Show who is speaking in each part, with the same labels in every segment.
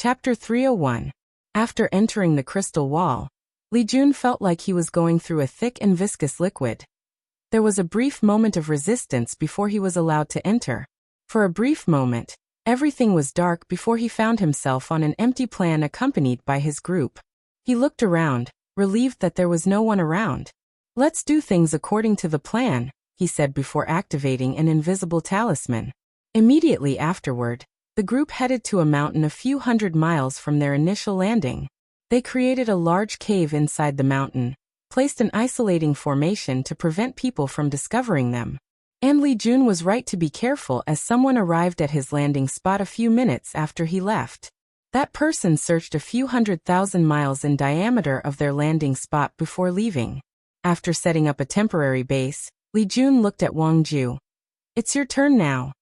Speaker 1: Chapter 301. After entering the crystal wall, Li Jun felt like he was going through a thick and viscous liquid. There was a brief moment of resistance before he was allowed to enter. For a brief moment, everything was dark before he found himself on an empty plan accompanied by his group. He looked around, relieved that there was no one around. "Let's do things according to the plan," he said before activating an invisible talisman. Immediately afterward, the group headed to a mountain a few hundred miles from their initial landing. They created a large cave inside the mountain, placed an isolating formation to prevent people from discovering them. And Li Jun was right to be careful as someone arrived at his landing spot a few minutes after he left. That person searched a few 100,000 miles in diameter of their landing spot before leaving. After setting up a temporary base, Li Jun looked at Wang Ju. "It's your turn now."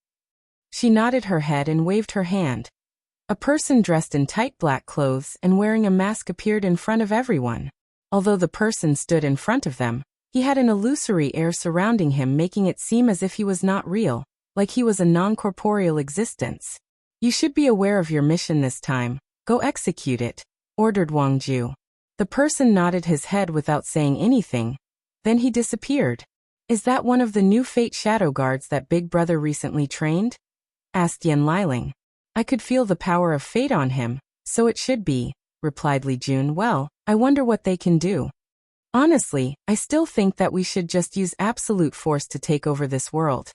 Speaker 1: She nodded her head and waved her hand. A person dressed in tight black clothes and wearing a mask appeared in front of everyone. Although the person stood in front of them, he had an illusory air surrounding him, making it seem as if he was not real, like he was a non-corporeal existence. "You should be aware of your mission this time. Go execute it," ordered Wang Ju. The person nodded his head without saying anything. Then he disappeared. "Is that one of the new Fate Shadow Guards that Big Brother recently trained?" asked Yan Liling. "I could feel the power of fate on him, so it should be," replied Li Jun. "Well, I wonder what they can do. Honestly, I still think that we should just use absolute force to take over this world,"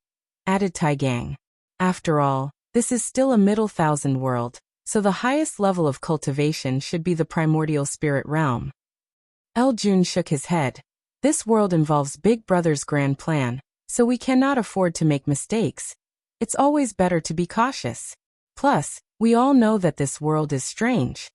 Speaker 1: added Tai Gang. "After all, this is still a middle thousand world, so the highest level of cultivation should be the primordial spirit realm." El Jun shook his head. "This world involves Big Brother's grand plan, so we cannot afford to make mistakes. It's always better to be cautious. Plus, we all know that this world is strange."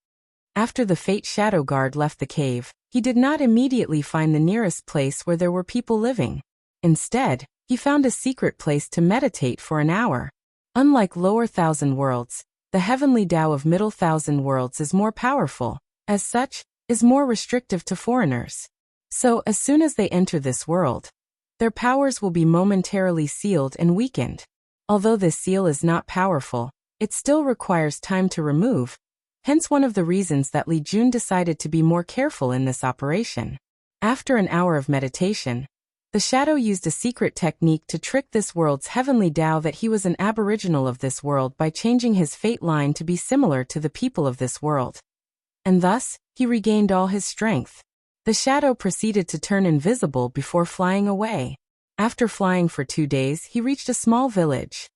Speaker 1: After the Fate Shadow Guard left the cave, he did not immediately find the nearest place where there were people living. Instead, he found a secret place to meditate for an hour. Unlike lower thousand worlds, the heavenly Tao of middle thousand worlds is more powerful, as such, is more restrictive to foreigners. So as soon as they enter this world, their powers will be momentarily sealed and weakened. Although this seal is not powerful, it still requires time to remove, hence one of the reasons that Li Jun decided to be more careful in this operation. After an hour of meditation, the shadow used a secret technique to trick this world's heavenly Tao that he was an aboriginal of this world by changing his fate line to be similar to the people of this world. And thus, he regained all his strength. The shadow proceeded to turn invisible before flying away. After flying for 2 days, he reached a small village.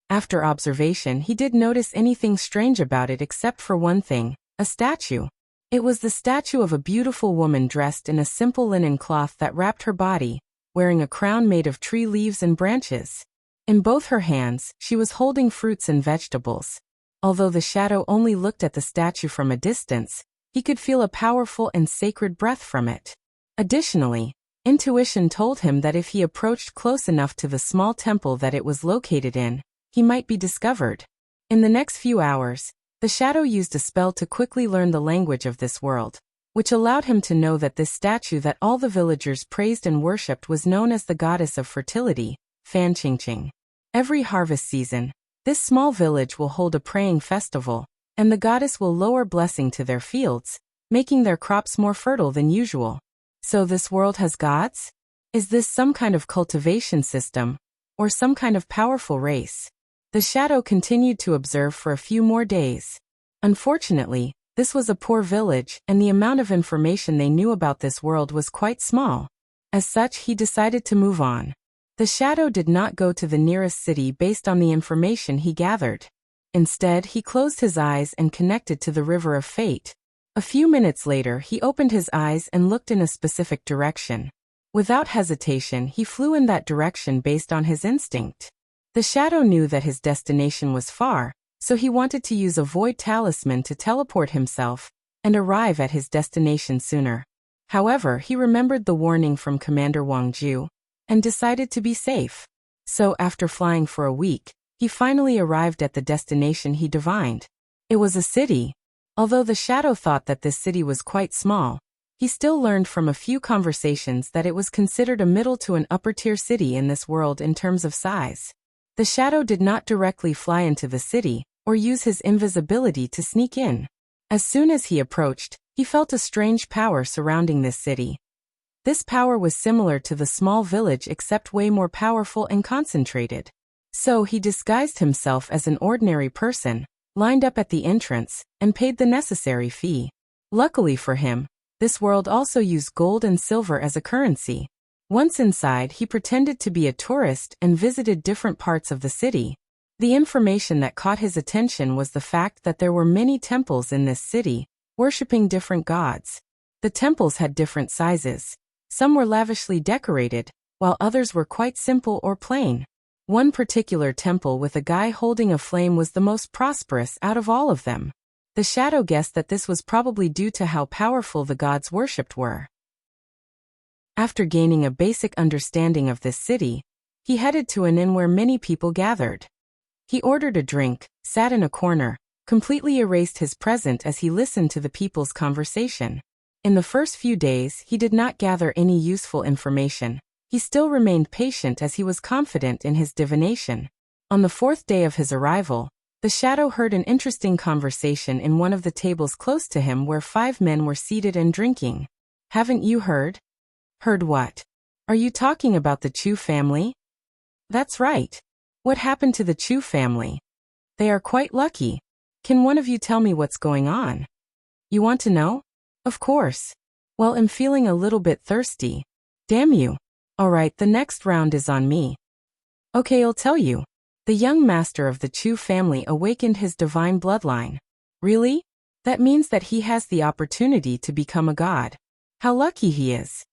Speaker 1: After observation, he did notice anything strange about it except for one thing, a statue. It was the statue of a beautiful woman dressed in a simple linen cloth that wrapped her body, wearing a crown made of tree leaves and branches. In both her hands, she was holding fruits and vegetables. Although the shadow only looked at the statue from a distance, he could feel a powerful and sacred breath from it. Additionally, intuition told him that if he approached close enough to the small temple that it was located in, he might be discovered. In the next few hours, the shadow used a spell to quickly learn the language of this world, which allowed him to know that this statue that all the villagers praised and worshipped was known as the goddess of fertility, Fan Qingqing. Every harvest season, this small village will hold a praying festival, and the goddess will lower blessing to their fields, making their crops more fertile than usual. So this world has gods? Is this some kind of cultivation system, or some kind of powerful race? The shadow continued to observe for a few more days. Unfortunately, this was a poor village, and the amount of information they knew about this world was quite small. As such, he decided to move on. The shadow did not go to the nearest city based on the information he gathered. Instead, he closed his eyes and connected to the River of Fate. A few minutes later, he opened his eyes and looked in a specific direction. Without hesitation, he flew in that direction based on his instinct. The shadow knew that his destination was far, so he wanted to use a void talisman to teleport himself and arrive at his destination sooner. However, he remembered the warning from Commander Wang Ju and decided to be safe. So after flying for a week, he finally arrived at the destination he divined. It was a city. Although the shadow thought that this city was quite small, he still learned from a few conversations that it was considered a middle to an upper-tier city in this world in terms of size. The shadow did not directly fly into the city, or use his invisibility to sneak in. As soon as he approached, he felt a strange power surrounding this city. This power was similar to the small village except way more powerful and concentrated. So he disguised himself as an ordinary person, lined up at the entrance, and paid the necessary fee. Luckily for him, this world also used gold and silver as a currency. Once inside, he pretended to be a tourist and visited different parts of the city. The information that caught his attention was the fact that there were many temples in this city, worshipping different gods. The temples had different sizes. Some were lavishly decorated, while others were quite simple or plain. One particular temple with a guy holding a flame was the most prosperous out of all of them. The shadow guessed that this was probably due to how powerful the gods worshipped were. After gaining a basic understanding of this city, he headed to an inn where many people gathered. He ordered a drink, sat in a corner, completely erased his present as he listened to the people's conversation. In the first few days, he did not gather any useful information. He still remained patient as he was confident in his divination. On the fourth day of his arrival, the shadow heard an interesting conversation in one of the tables close to him where 5 men were seated and drinking. "Haven't you heard?" "Heard what? Are you talking about the Chu family?" "That's right. What happened to the Chu family?" "They are quite lucky. Can one of you tell me what's going on?" "You want to know?" "Of course." "Well, I'm feeling a little bit thirsty." "Damn you. All right, the next round is on me." "Okay, I'll tell you. The young master of the Chu family awakened his divine bloodline." "Really? That means that he has the opportunity to become a god. How lucky he is."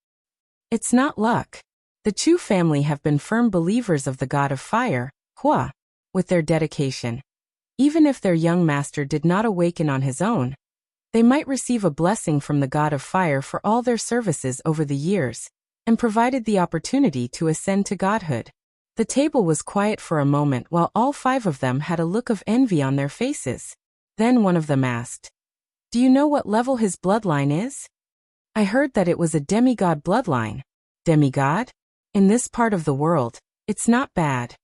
Speaker 1: "It's not luck. The Chu family have been firm believers of the god of fire, Hua. With their dedication, even if their young master did not awaken on his own, they might receive a blessing from the god of fire for all their services over the years, and provided the opportunity to ascend to godhood." The table was quiet for a moment while all 5 of them had a look of envy on their faces. Then one of them asked, "Do you know what level his bloodline is?" "I heard that it was a demigod bloodline." "Demigod? In this part of the world, it's not bad."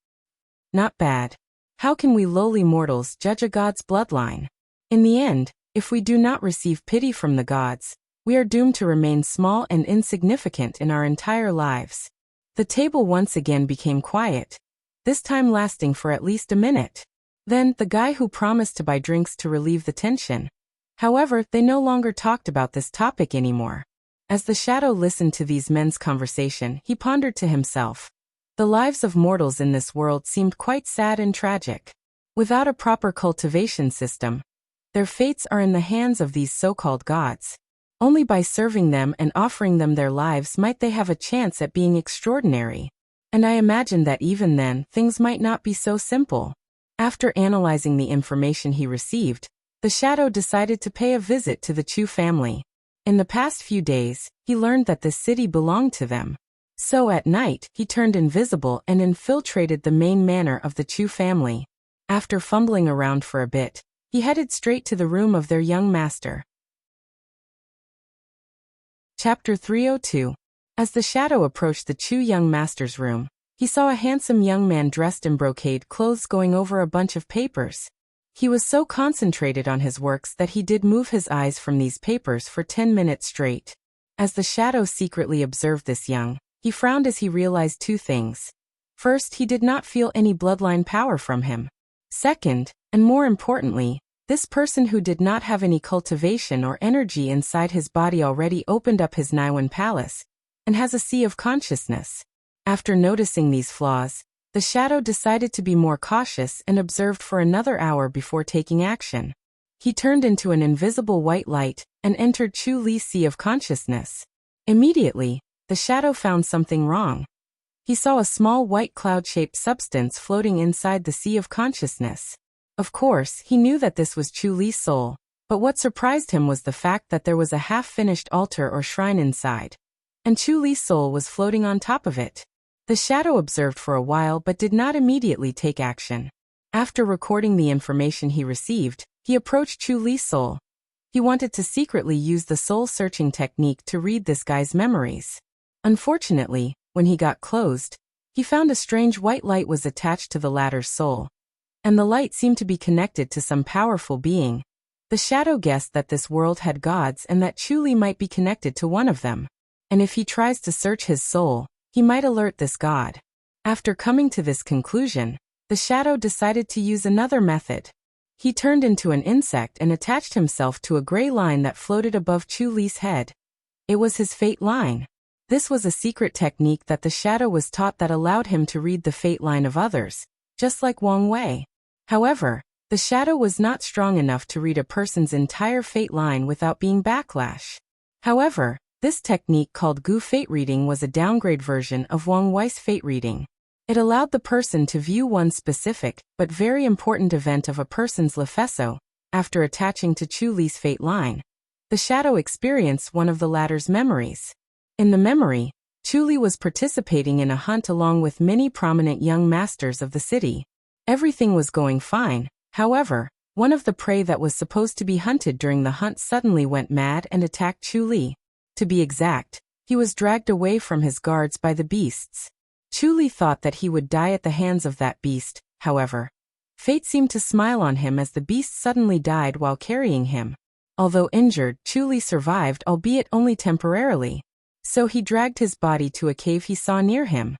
Speaker 1: "Not bad. How can we lowly mortals judge a god's bloodline? In the end, if we do not receive pity from the gods, we are doomed to remain small and insignificant in our entire lives." The table once again became quiet, this time lasting for at least a minute. Then, the guy who promised to buy drinks to relieve the tension. However, they no longer talked about this topic anymore. As the shadow listened to these men's conversation, he pondered to himself. The lives of mortals in this world seemed quite sad and tragic. Without a proper cultivation system, their fates are in the hands of these so-called gods. Only by serving them and offering them their lives might they have a chance at being extraordinary. And I imagine that even then, things might not be so simple. After analyzing the information he received, the shadow decided to pay a visit to the Chu family. In the past few days, he learned that the city belonged to them. So at night, he turned invisible and infiltrated the main manor of the Chu family. After fumbling around for a bit, he headed straight to the room of their young master. Chapter 302. As the shadow approached the Chu young master's room, he saw a handsome young man dressed in brocade clothes going over a bunch of papers. He was so concentrated on his works that he did move his eyes from these papers for 10 minutes straight. As the shadow secretly observed this young, he frowned as he realized 2 things. First, he did not feel any bloodline power from him. Second, and more importantly, this person who did not have any cultivation or energy inside his body already opened up his Niwen palace, and has a sea of consciousness. After noticing these flaws, the shadow decided to be more cautious and observed for another hour before taking action. He turned into an invisible white light and entered Chu Li's sea of consciousness. Immediately, the shadow found something wrong. He saw a small white cloud-shaped substance floating inside the sea of consciousness. Of course, he knew that this was Chu Li's soul, but what surprised him was the fact that there was a half-finished altar or shrine inside, and Chu Li's soul was floating on top of it. The shadow observed for a while but did not immediately take action. After recording the information he received, he approached Chu Li's soul. He wanted to secretly use the soul-searching technique to read this guy's memories. Unfortunately, when he got closed, he found a strange white light was attached to the latter's soul. and the light seemed to be connected to some powerful being. The shadow guessed that this world had gods and that Chu Li might be connected to one of them. And if he tries to search his soul, he might alert this god. After coming to this conclusion, the shadow decided to use another method. He turned into an insect and attached himself to a gray line that floated above Chu Li's head. It was his fate line. This was a secret technique that the shadow was taught that allowed him to read the fate line of others, just like Wang Wei. However, the shadow was not strong enough to read a person's entire fate line without being backlash. However, this technique called Gu fate reading was a downgrade version of Wang Wei's fate reading. It allowed the person to view one specific, but very important event of a person's lefeso. After attaching to Chu Li's fate line, the shadow experienced one of the latter's memories. In the memory, Chu Li was participating in a hunt along with many prominent young masters of the city. Everything was going fine. However, one of the prey that was supposed to be hunted during the hunt suddenly went mad and attacked Chu Li. To be exact, he was dragged away from his guards by the beasts. Chu Li thought that he would die at the hands of that beast. However, fate seemed to smile on him as the beast suddenly died while carrying him. Although injured, Chu Li survived, albeit only temporarily. So he dragged his body to a cave he saw near him.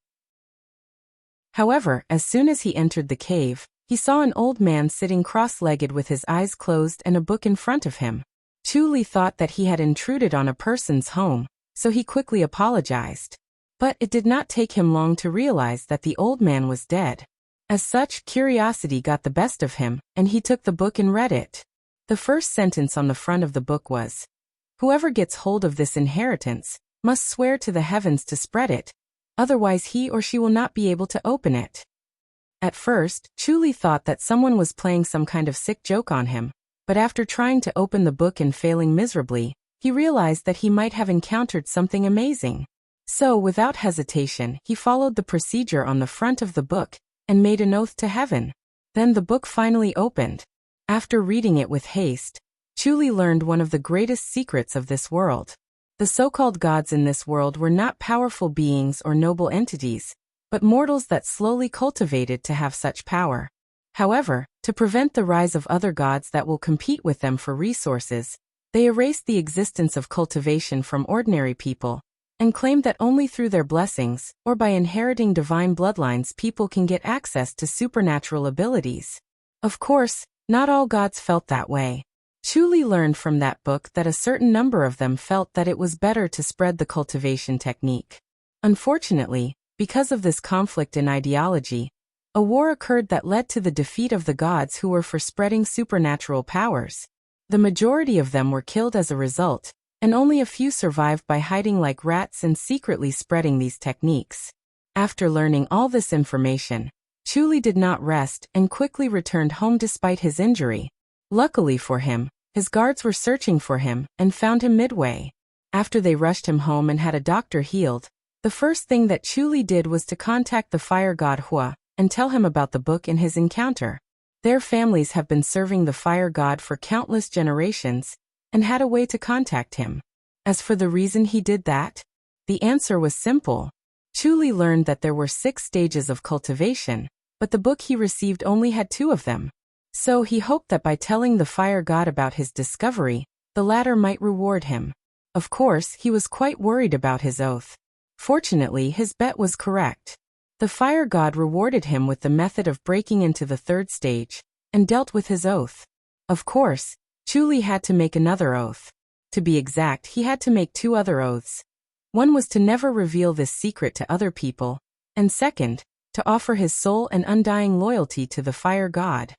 Speaker 1: However, as soon as he entered the cave, he saw an old man sitting cross-legged with his eyes closed and a book in front of him. Chu Li thought that he had intruded on a person's home, so he quickly apologized. But it did not take him long to realize that the old man was dead. As such, curiosity got the best of him, and he took the book and read it. The first sentence on the front of the book was, "Whoever gets hold of this inheritance must swear to the heavens to spread it, otherwise he or she will not be able to open it." At first, Chu Li thought that someone was playing some kind of sick joke on him, but after trying to open the book and failing miserably, he realized that he might have encountered something amazing. So, without hesitation, he followed the procedure on the front of the book and made an oath to heaven. Then the book finally opened. After reading it with haste, Chu Li learned one of the greatest secrets of this world. The so-called gods in this world were not powerful beings or noble entities, but mortals that slowly cultivated to have such power. However, to prevent the rise of other gods that will compete with them for resources, they erased the existence of cultivation from ordinary people, and claimed that only through their blessings, or by inheriting divine bloodlines, people can get access to supernatural abilities. Of course, not all gods felt that way. Chu Li learned from that book that a certain number of them felt that it was better to spread the cultivation technique. Unfortunately, because of this conflict in ideology, a war occurred that led to the defeat of the gods who were for spreading supernatural powers. The majority of them were killed as a result, and only a few survived by hiding like rats and secretly spreading these techniques. After learning all this information, Chu Li did not rest and quickly returned home despite his injury. Luckily for him, his guards were searching for him and found him midway. After they rushed him home and had a doctor healed, the first thing that Chu Li did was to contact the fire god Hua and tell him about the book and his encounter. Their families have been serving the fire god for countless generations and had a way to contact him. As for the reason he did that, the answer was simple. Chu Li learned that there were 6 stages of cultivation, but the book he received only had 2 of them. So he hoped that by telling the fire god about his discovery, the latter might reward him. Of course, he was quite worried about his oath. Fortunately, his bet was correct. The fire god rewarded him with the method of breaking into the 3rd stage, and dealt with his oath. Of course, Chu Li had to make another oath. To be exact, he had to make 2 other oaths. One was to never reveal this secret to other people, and second, to offer his soul and undying loyalty to the fire god.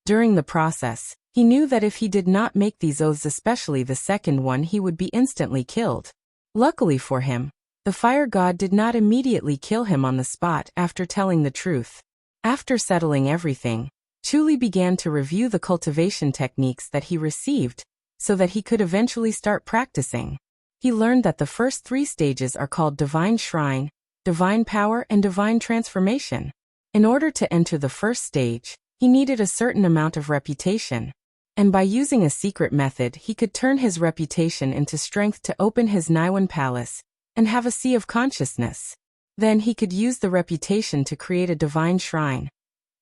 Speaker 1: During the process, he knew that if he did not make these oaths, especially the second one, he would be instantly killed. Luckily for him, the fire god did not immediately kill him on the spot after telling the truth. After settling everything, Chu Li began to review the cultivation techniques that he received, so that he could eventually start practicing. He learned that the first 3 stages are called Divine Shrine, Divine Power, and Divine Transformation. In order to enter the first stage, he needed a certain amount of reputation. And by using a secret method, he could turn his reputation into strength to open his Naiwan palace and have a sea of consciousness. Then he could use the reputation to create a divine shrine.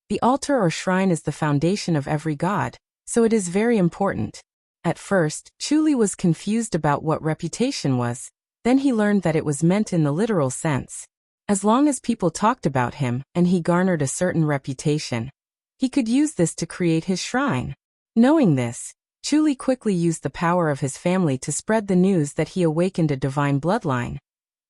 Speaker 1: The altar or shrine is the foundation of every god, so it is very important. At first, Chu Li was confused about what reputation was, then he learned that it was meant in the literal sense. As long as people talked about him, and he garnered a certain reputation, he could use this to create his shrine. Knowing this, Chu Li quickly used the power of his family to spread the news that he awakened a divine bloodline,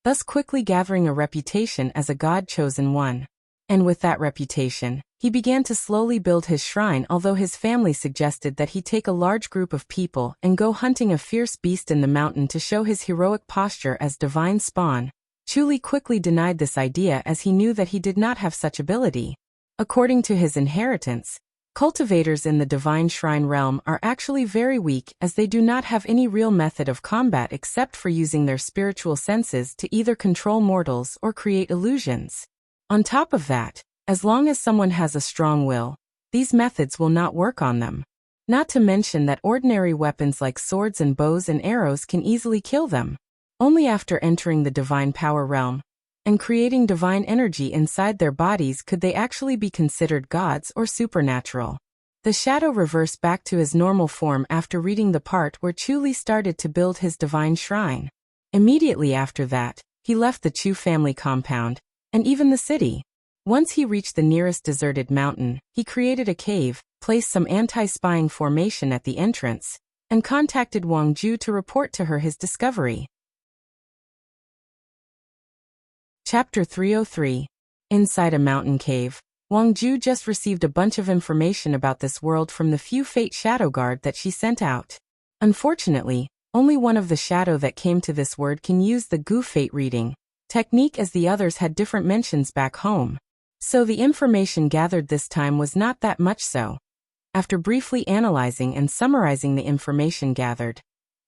Speaker 1: thus quickly gathering a reputation as a god-chosen one. And with that reputation, he began to slowly build his shrine, although his family suggested that he take a large group of people and go hunting a fierce beast in the mountain to show his heroic posture as divine spawn. Chu Li quickly denied this idea as he knew that he did not have such ability. According to his inheritance, cultivators in the divine shrine realm are actually very weak as they do not have any real method of combat except for using their spiritual senses to either control mortals or create illusions. On top of that, as long as someone has a strong will, these methods will not work on them. Not to mention that ordinary weapons like swords and bows and arrows can easily kill them. Only after entering the divine power realm and creating divine energy inside their bodies could they actually be considered gods or supernatural. The shadow reversed back to his normal form after reading the part where Chu Li started to build his divine shrine. Immediately after that, he left the Chu family compound, and even the city. Once he reached the nearest deserted mountain, he created a cave, placed some anti-spying formation at the entrance, and contacted Wang Ju to report to her his discovery. Chapter 303. Inside a mountain cave, Wang Ju just received a bunch of information about this world from the few Fate Shadow Guard that she sent out. Unfortunately, only one of the shadow that came to this word can use the Gu Fate reading technique, as the others had different mentions back home. So the information gathered this time was not that much so. After briefly analyzing and summarizing the information gathered,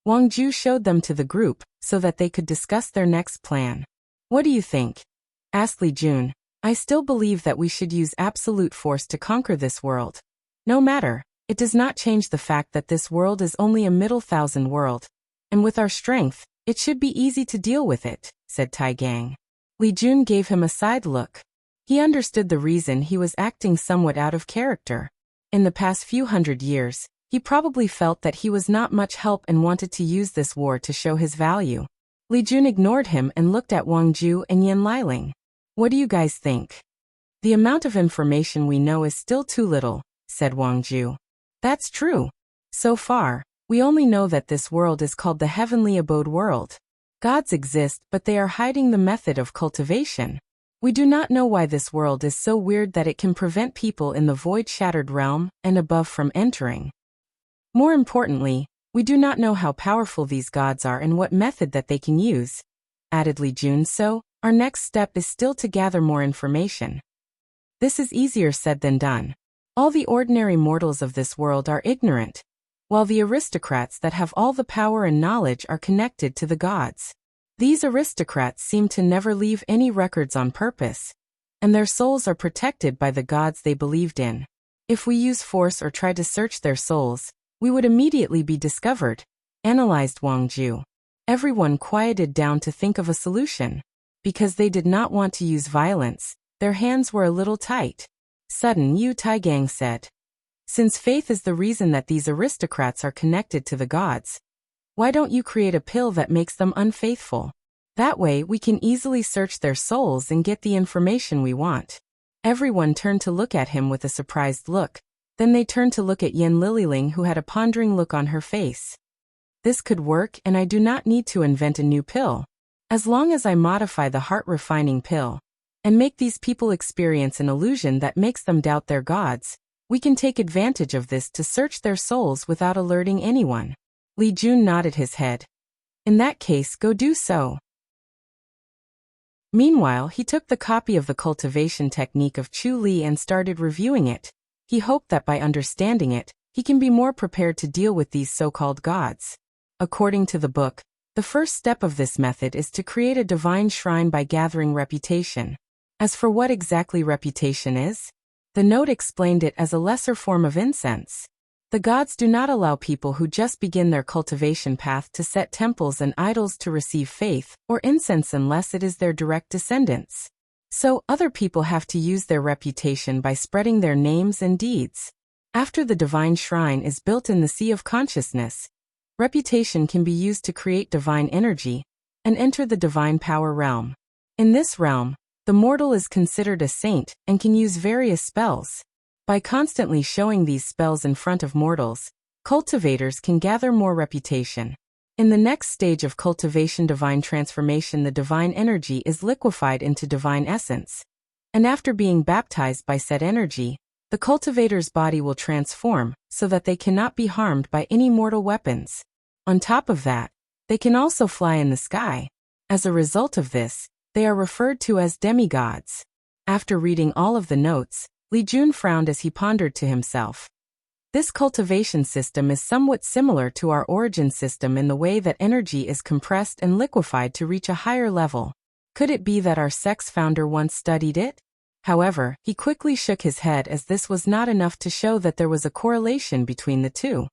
Speaker 1: Wang Ju showed them to the group so that they could discuss their next plan. "What do you think?" asked Li Jun. "I still believe that we should use absolute force to conquer this world. No matter, it does not change the fact that this world is only a middle thousand world, and with our strength, it should be easy to deal with it," said Tai Gang. Li Jun gave him a side look. He understood the reason he was acting somewhat out of character. In the past few hundred years, he probably felt that he was not much help and wanted to use this war to show his value. Li Jun ignored him and looked at Wang Ju and Yan Liling. "What do you guys think?" "The amount of information we know is still too little," said Wang Ju. "That's true. So far, we only know that this world is called the Heavenly Abode World. Gods exist, but they are hiding the method of cultivation. We do not know why this world is so weird that it can prevent people in the void-shattered realm and above from entering. More importantly, we do not know how powerful these gods are and what method that they can use," added Li Jun. "So, our next step is still to gather more information." This is easier said than done. All the ordinary mortals of this world are ignorant, while the aristocrats that have all the power and knowledge are connected to the gods. These aristocrats seem to never leave any records on purpose, and their souls are protected by the gods they believed in. If we use force or try to search their souls, we would immediately be discovered, analyzed Wang Ju. Everyone quieted down to think of a solution. Because they did not want to use violence, their hands were a little tight. Sudden Yu Taigang said, "Since faith is the reason that these aristocrats are connected to the gods, why don't you create a pill that makes them unfaithful? That way we can easily search their souls and get the information we want." Everyone turned to look at him with a surprised look. Then they turned to look at Yan Liling, who had a pondering look on her face. "This could work, and I do not need to invent a new pill. As long as I modify the heart-refining pill and make these people experience an illusion that makes them doubt their gods, we can take advantage of this to search their souls without alerting anyone." Li Jun nodded his head. "In that case, go do so." Meanwhile, he took the copy of the cultivation technique of Chu Li and started reviewing it. He hoped that by understanding it, he can be more prepared to deal with these so-called gods. According to the book, the first step of this method is to create a divine shrine by gathering reputation. As for what exactly reputation is, the note explained it as a lesser form of incense. The gods do not allow people who just begin their cultivation path to set temples and idols to receive faith or incense unless it is their direct descendants. So, other people have to use their reputation by spreading their names and deeds. After the divine shrine is built in the sea of consciousness, reputation can be used to create divine energy and enter the divine power realm. In this realm, the mortal is considered a saint and can use various spells. By constantly showing these spells in front of mortals, cultivators can gather more reputation. In the next stage of cultivation, divine transformation, the divine energy is liquefied into divine essence. And after being baptized by said energy, the cultivator's body will transform so that they cannot be harmed by any mortal weapons. On top of that, they can also fly in the sky. As a result of this, they are referred to as demigods. After reading all of the notes, Li Jun frowned as he pondered to himself. This cultivation system is somewhat similar to our origin system in the way that energy is compressed and liquefied to reach a higher level. Could it be that our sex founder once studied it? However, he quickly shook his head as this was not enough to show that there was a correlation between the two.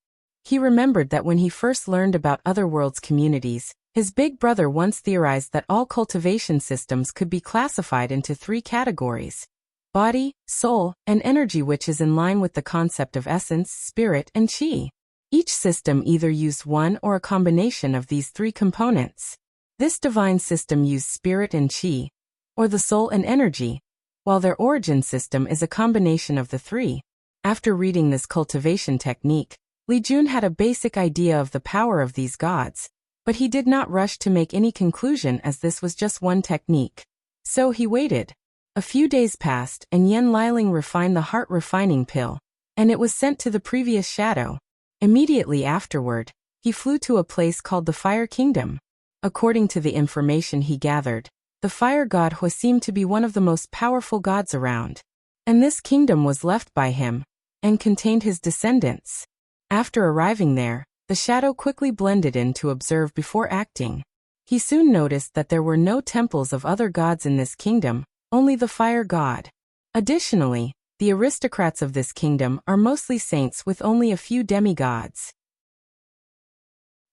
Speaker 1: He remembered that when he first learned about Otherworld's communities, his big brother once theorized that all cultivation systems could be classified into 3 categories: body, soul, and energy, which is in line with the concept of essence, spirit, and chi. Each system either used one or a combination of these 3 components. This divine system used spirit and chi, or the soul and energy, while their origin system is a combination of the 3. After reading this cultivation technique, Li Jun had a basic idea of the power of these gods, but he did not rush to make any conclusion as this was just one technique. So he waited. A few days passed and Yen Liling refined the heart refining pill, and it was sent to the previous shadow. Immediately afterward, he flew to a place called the Fire Kingdom. According to the information he gathered, the fire god Hua seemed to be one of the most powerful gods around, and this kingdom was left by him, and contained his descendants. After arriving there, the shadow quickly blended in to observe before acting. He soon noticed that there were no temples of other gods in this kingdom, only the fire god. Additionally, the aristocrats of this kingdom are mostly saints with only a few demigods.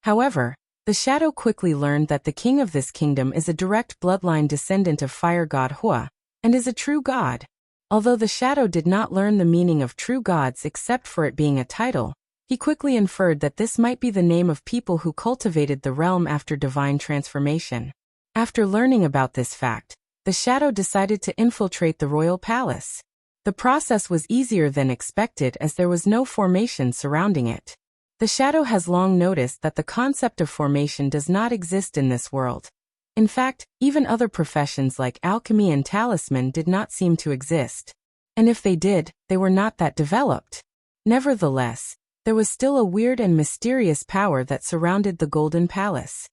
Speaker 1: However, the shadow quickly learned that the king of this kingdom is a direct bloodline descendant of fire god Hua, and is a true god. Although the shadow did not learn the meaning of true gods except for it being a title, he quickly inferred that this might be the name of people who cultivated the realm after divine transformation. After learning about this fact, the shadow decided to infiltrate the royal palace. The process was easier than expected as there was no formation surrounding it. The shadow has long noticed that the concept of formation does not exist in this world. In fact, even other professions like alchemy and talisman did not seem to exist. And if they did, they were not that developed. Nevertheless, there was still a weird and mysterious power that surrounded the Golden Palace.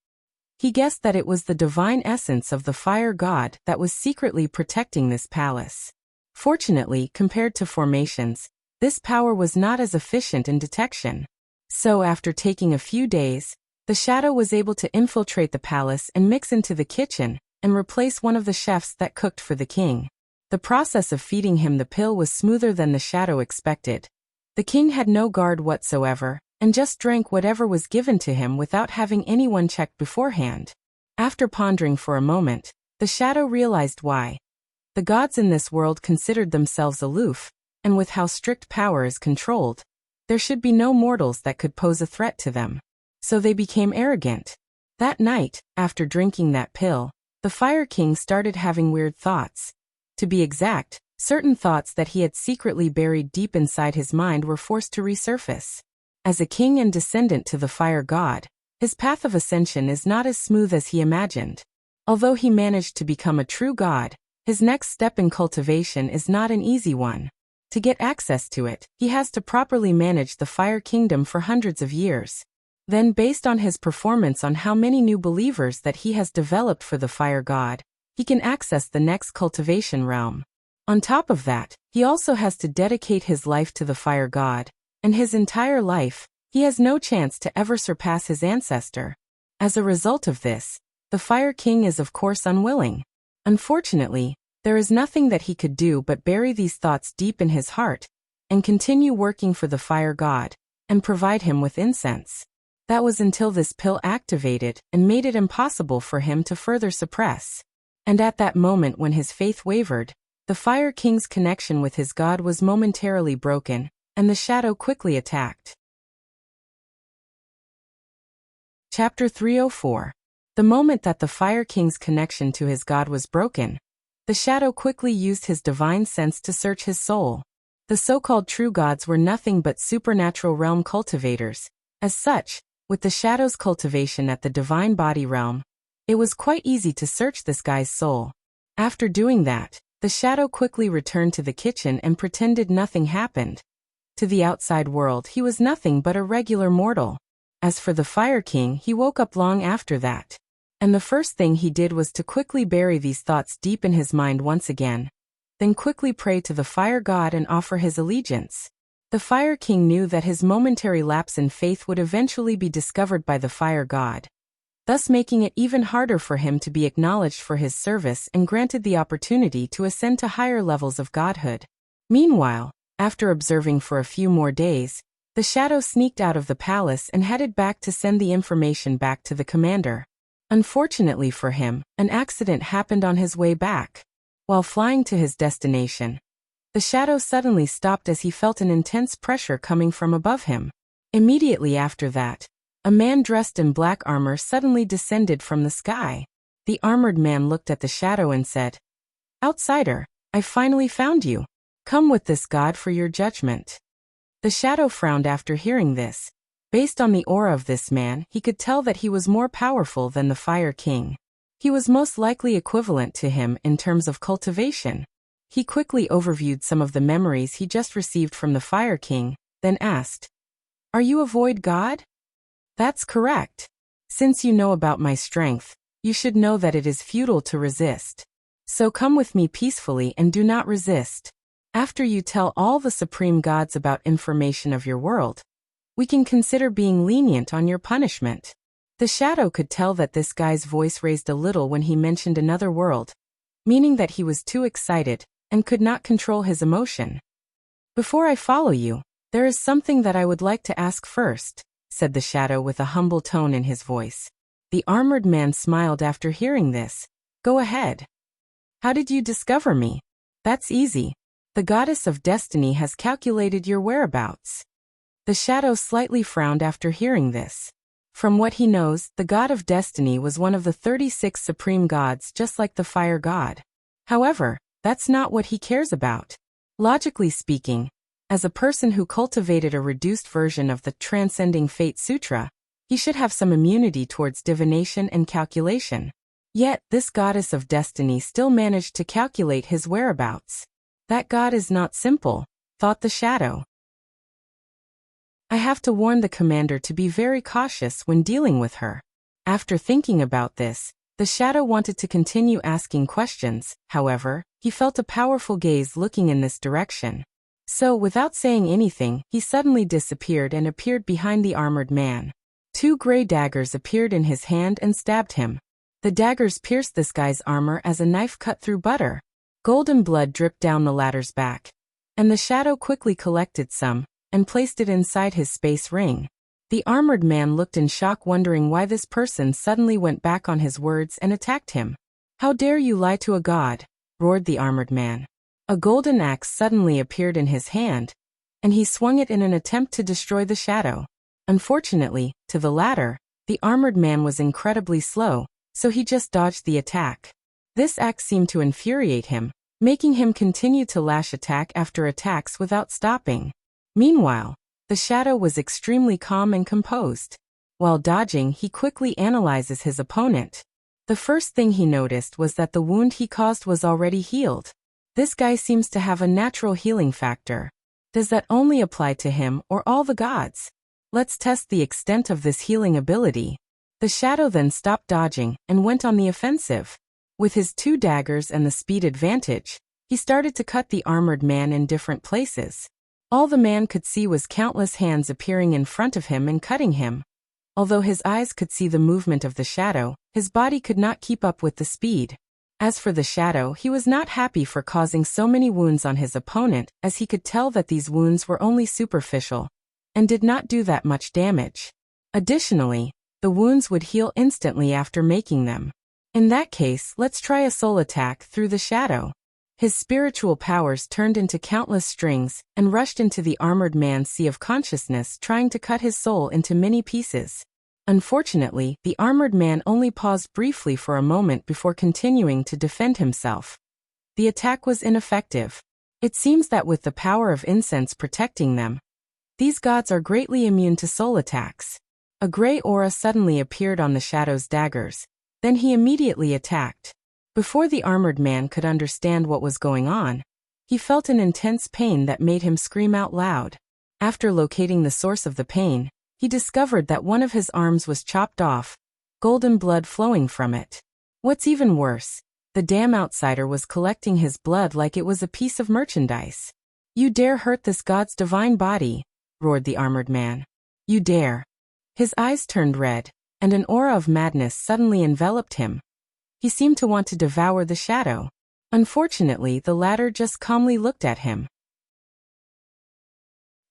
Speaker 1: He guessed that it was the divine essence of the fire god that was secretly protecting this palace. Fortunately, compared to formations, this power was not as efficient in detection. So after taking a few days, the shadow was able to infiltrate the palace and mix into the kitchen, and replace one of the chefs that cooked for the king. The process of feeding him the pill was smoother than the shadow expected. The king had no guard whatsoever, and just drank whatever was given to him without having anyone checked beforehand. After pondering for a moment, the shadow realized why. The gods in this world considered themselves aloof, and with how strict power is controlled, there should be no mortals that could pose a threat to them. So they became arrogant. That night, after drinking that pill, the Fire King started having weird thoughts. To be exact, certain thoughts that he had secretly buried deep inside his mind were forced to resurface. As a king and descendant to the fire god, his path of ascension is not as smooth as he imagined. Although he managed to become a true god, his next step in cultivation is not an easy one. To get access to it, he has to properly manage the Fire Kingdom for hundreds of years. Then, based on his performance on how many new believers that he has developed for the fire god, he can access the next cultivation realm. On top of that, he also has to dedicate his life to the fire god, and his entire life, he has no chance to ever surpass his ancestor. As a result of this, the Fire King is of course unwilling. Unfortunately, there is nothing that he could do but bury these thoughts deep in his heart, and continue working for the fire god, and provide him with incense. That was until this pill activated and made it impossible for him to further suppress. And at that moment when his faith wavered, the Fire King's connection with his god was momentarily broken, and the shadow quickly attacked. Chapter 304. The moment that the Fire King's connection to his god was broken, the shadow quickly used his divine sense to search his soul. The so-called true gods were nothing but supernatural realm cultivators. As such, with the shadow's cultivation at the divine body realm, it was quite easy to search this guy's soul. After doing that, the shadow quickly returned to the kitchen and pretended nothing happened. To the outside world he was nothing but a regular mortal. As for the Fire King, he woke up long after that. And the first thing he did was to quickly bury these thoughts deep in his mind once again. Then quickly pray to the Fire God and offer his allegiance. The Fire King knew that his momentary lapse in faith would eventually be discovered by the Fire God, thus making it even harder for him to be acknowledged for his service and granted the opportunity to ascend to higher levels of godhood. Meanwhile, after observing for a few more days, the shadow sneaked out of the palace and headed back to send the information back to the commander. Unfortunately for him, an accident happened on his way back. While flying to his destination, the shadow suddenly stopped as he felt an intense pressure coming from above him. Immediately after that, a man dressed in black armor suddenly descended from the sky. The armored man looked at the shadow and said, "Outsider, I finally found you. Come with this god for your judgment." The shadow frowned after hearing this. Based on the aura of this man, he could tell that he was more powerful than the Fire King. He was most likely equivalent to him in terms of cultivation. He quickly overviewed some of the memories he just received from the Fire King, then asked, "Are you a void god?" "That's correct. Since you know about my strength, you should know that it is futile to resist. So come with me peacefully and do not resist. After you tell all the supreme gods about information of your world, we can consider being lenient on your punishment." The shadow could tell that this guy's voice raised a little when he mentioned another world, meaning that he was too excited and could not control his emotion. "Before I follow you, there is something that I would like to ask first," said the shadow with a humble tone in his voice. The armored man smiled after hearing this. "Go ahead. How did you discover me?" "That's easy. The goddess of destiny has calculated your whereabouts." The shadow slightly frowned after hearing this. From what he knows, the god of destiny was one of the 36 supreme gods, just like the fire god. However, that's not what he cares about. Logically speaking, as a person who cultivated a reduced version of the Transcending Fate Sutra, he should have some immunity towards divination and calculation. Yet, this goddess of destiny still managed to calculate his whereabouts. That god is not simple, thought the shadow. I have to warn the commander to be very cautious when dealing with her. After thinking about this, the shadow wanted to continue asking questions. However, he felt a powerful gaze looking in this direction. So, without saying anything, he suddenly disappeared and appeared behind the armored man. 2 gray daggers appeared in his hand and stabbed him. The daggers pierced this guy's armor as a knife cut through butter. Golden blood dripped down the latter's back. And the shadow quickly collected some and placed it inside his space ring. The armored man looked in shock, wondering why this person suddenly went back on his words and attacked him. "How dare you lie to a god?" roared the armored man. A golden axe suddenly appeared in his hand, and he swung it in an attempt to destroy the shadow. Unfortunately, to the latter, the armored man was incredibly slow, so he just dodged the attack. This axe seemed to infuriate him, making him continue to lash attack after attacks without stopping. Meanwhile, the shadow was extremely calm and composed. While dodging, he quickly analyzes his opponent. The first thing he noticed was that the wound he caused was already healed. This guy seems to have a natural healing factor. Does that only apply to him or all the gods? Let's test the extent of this healing ability. The shadow then stopped dodging and went on the offensive. With his 2 daggers and the speed advantage, he started to cut the armored man in different places. All the man could see was countless hands appearing in front of him and cutting him. Although his eyes could see the movement of the shadow, his body could not keep up with the speed. As for the shadow, he was not happy for causing so many wounds on his opponent, as he could tell that these wounds were only superficial and did not do that much damage. Additionally, the wounds would heal instantly after making them. In that case, let's try a soul attack through the shadow. His spiritual powers turned into countless strings and rushed into the armored man's sea of consciousness, trying to cut his soul into many pieces. Unfortunately, the armored man only paused briefly for a moment before continuing to defend himself. The attack was ineffective. It seems that with the power of incense protecting them, these gods are greatly immune to soul attacks. A gray aura suddenly appeared on the shadow's daggers. Then he immediately attacked. Before the armored man could understand what was going on, he felt an intense pain that made him scream out loud. After locating the source of the pain, he discovered that one of his arms was chopped off, golden blood flowing from it. What's even worse, the damn outsider was collecting his blood like it was a piece of merchandise. "You dare hurt this god's divine body," roared the armored man. "You dare." His eyes turned red, and an aura of madness suddenly enveloped him. He seemed to want to devour the shadow. Unfortunately, the latter just calmly looked at him.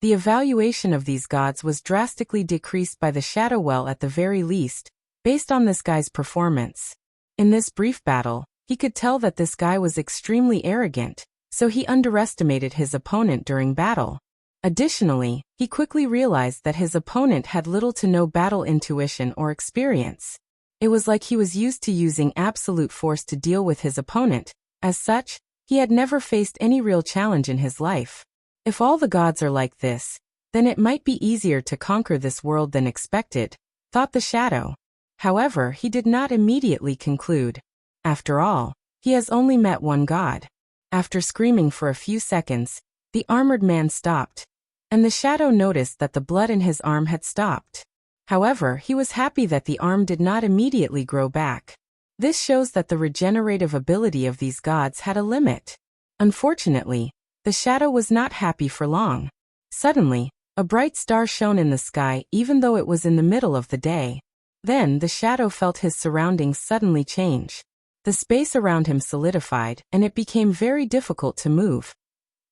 Speaker 1: The evaluation of these gods was drastically decreased by the shadow well at the very least, based on this guy's performance. In this brief battle, he could tell that this guy was extremely arrogant, so he underestimated his opponent during battle. Additionally, he quickly realized that his opponent had little to no battle intuition or experience. It was like he was used to using absolute force to deal with his opponent. As such, he had never faced any real challenge in his life. If all the gods are like this, then it might be easier to conquer this world than expected, thought the shadow. However, he did not immediately conclude. After all, he has only met one god. After screaming for a few seconds, the armored man stopped, and the shadow noticed that the blood in his arm had stopped. However, he was happy that the arm did not immediately grow back. This shows that the regenerative ability of these gods had a limit. Unfortunately, the shadow was not happy for long. Suddenly, a bright star shone in the sky even though it was in the middle of the day. Then the shadow felt his surroundings suddenly change. The space around him solidified, and it became very difficult to move.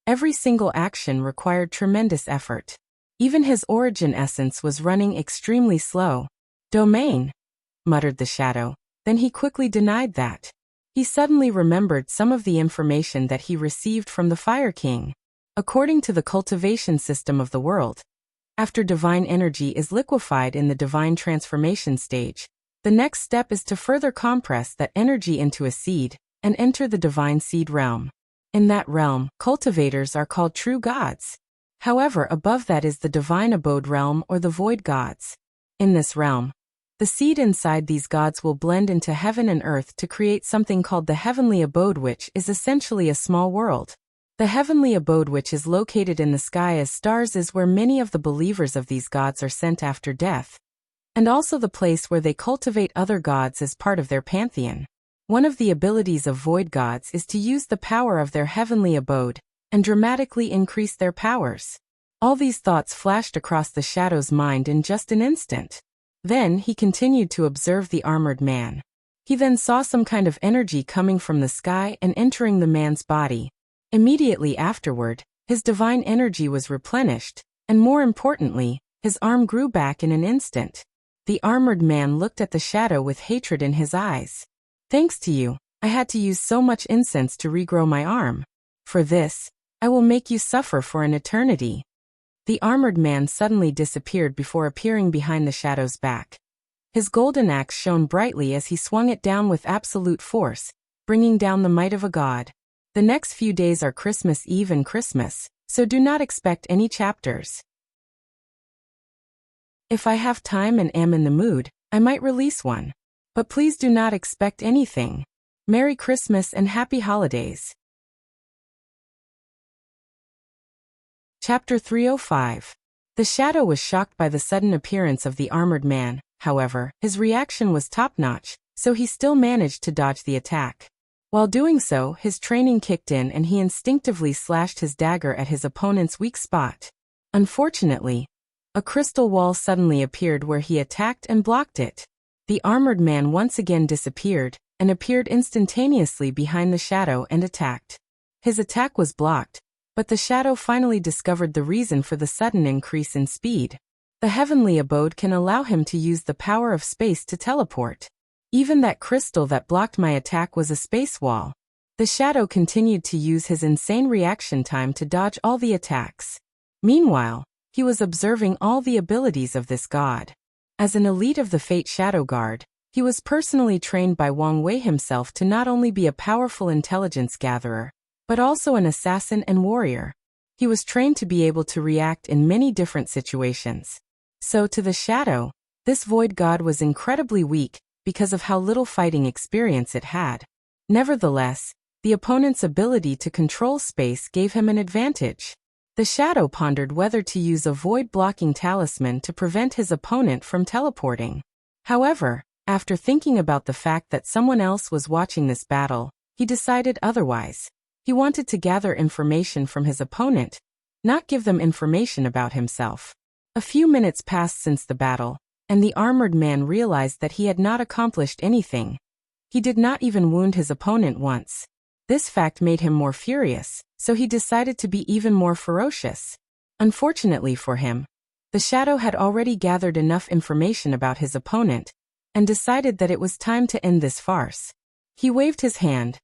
Speaker 1: Every single action required tremendous effort. Even his origin essence was running extremely slow. "Domain," muttered the shadow, then he quickly denied that. He suddenly remembered some of the information that he received from the Fire King. According to the cultivation system of the world, after divine energy is liquefied in the divine transformation stage, the next step is to further compress that energy into a seed and enter the divine seed realm. In that realm, cultivators are called true gods. However, above that is the divine abode realm or the void gods. In this realm, the seed inside these gods will blend into heaven and earth to create something called the heavenly abode, which is essentially a small world. The heavenly abode, which is located in the sky as stars, is where many of the believers of these gods are sent after death, and also the place where they cultivate other gods as part of their pantheon. One of the abilities of void gods is to use the power of their heavenly abode and dramatically increase their powers. All these thoughts flashed across the shadow's mind in just an instant. Then he continued to observe the armored man. He then saw some kind of energy coming from the sky and entering the man's body. Immediately afterward, his divine energy was replenished, and more importantly, his arm grew back in an instant. The armored man looked at the shadow with hatred in his eyes. "Thanks to you, I had to use so much incense to regrow my arm. For this, I will make you suffer for an eternity." The armored man suddenly disappeared before appearing behind the shadow's back. His golden axe shone brightly as he swung it down with absolute force, bringing down the might of a god. The next few days are Christmas Eve and Christmas, so do not expect any chapters. If I have time and am in the mood, I might release one. But please do not expect anything. Merry Christmas and Happy Holidays. Chapter 305. The shadow was shocked by the sudden appearance of the armored man. However, his reaction was top-notch, so he still managed to dodge the attack. While doing so, his training kicked in and he instinctively slashed his dagger at his opponent's weak spot. Unfortunately, a crystal wall suddenly appeared where he attacked and blocked it. The armored man once again disappeared and appeared instantaneously behind the shadow and attacked. His attack was blocked, but the shadow finally discovered the reason for the sudden increase in speed. The heavenly abode can allow him to use the power of space to teleport. Even that crystal that blocked my attack was a space wall. The shadow continued to use his insane reaction time to dodge all the attacks. Meanwhile, he was observing all the abilities of this god. As an elite of the Fate Shadow Guard, he was personally trained by Wang Wei himself to not only be a powerful intelligence gatherer, but also an assassin and warrior. He was trained to be able to react in many different situations. So to the shadow, this void god was incredibly weak because of how little fighting experience it had. Nevertheless, the opponent's ability to control space gave him an advantage. The shadow pondered whether to use a void-blocking talisman to prevent his opponent from teleporting. However, after thinking about the fact that someone else was watching this battle, he decided otherwise. He wanted to gather information from his opponent, not give them information about himself. A few minutes passed since the battle, and the armored man realized that he had not accomplished anything. He did not even wound his opponent once. This fact made him more furious, so he decided to be even more ferocious. Unfortunately for him, the shadow had already gathered enough information about his opponent, and decided that it was time to end this farce. He waved his hand.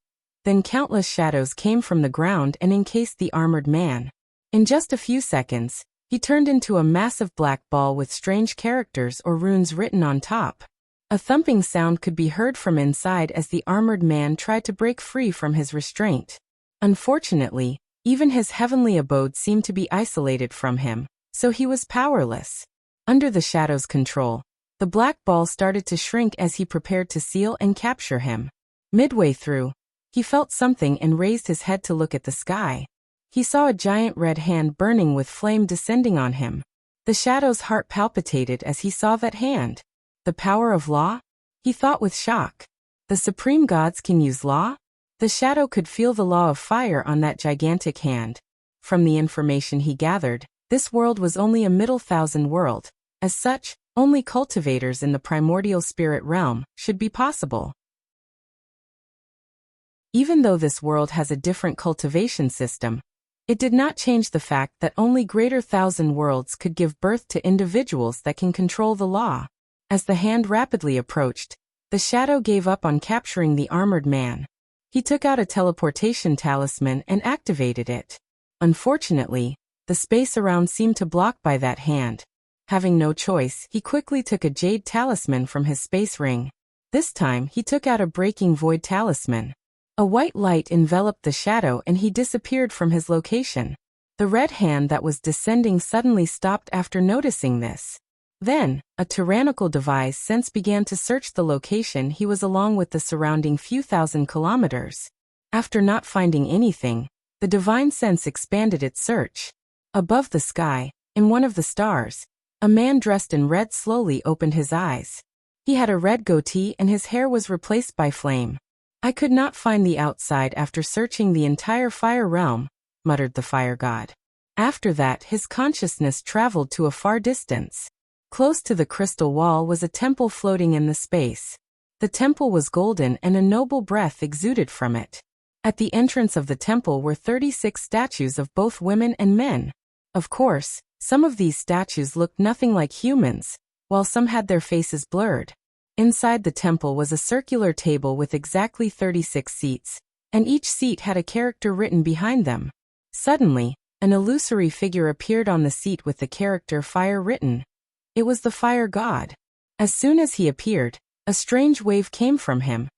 Speaker 1: Then countless shadows came from the ground and encased the armored man. In just a few seconds, he turned into a massive black ball with strange characters or runes written on top. A thumping sound could be heard from inside as the armored man tried to break free from his restraint. Unfortunately, even his heavenly abode seemed to be isolated from him, so he was powerless. Under the shadow's control, the black ball started to shrink as he prepared to seal and capture him. Midway through, he felt something and raised his head to look at the sky. He saw a giant red hand burning with flame descending on him. The shadow's heart palpitated as he saw that hand. The power of law? He thought with shock. The supreme gods can use law? The shadow could feel the law of fire on that gigantic hand. From the information he gathered, this world was only a middle thousand world. As such, only cultivators in the primordial spirit realm should be possible. Even though this world has a different cultivation system, it did not change the fact that only greater thousand worlds could give birth to individuals that can control the law. As the hand rapidly approached, the shadow gave up on capturing the armored man. He took out a teleportation talisman and activated it. Unfortunately, the space around seemed to block by that hand. Having no choice, he quickly took a jade talisman from his space ring. This time, he took out a breaking void talisman. A white light enveloped the shadow and he disappeared from his location. The red hand that was descending suddenly stopped after noticing this. Then, a tyrannical device sense began to search the location he was along with the surrounding few thousand kilometers. After not finding anything, the divine sense expanded its search. Above the sky, in one of the stars, a man dressed in red slowly opened his eyes. He had a red goatee and his hair was replaced by flame. "I could not find the outside after searching the entire fire realm," muttered the fire god. After that, his consciousness traveled to a far distance. Close to the crystal wall was a temple floating in the space. The temple was golden and a noble breath exuded from it. At the entrance of the temple were 36 statues of both women and men. Of course, some of these statues looked nothing like humans, while some had their faces blurred. Inside the temple was a circular table with exactly 36 seats, and each seat had a character written behind them. Suddenly, an illusory figure appeared on the seat with the character fire written. It was the fire god. As soon as he appeared, a strange wave came from him.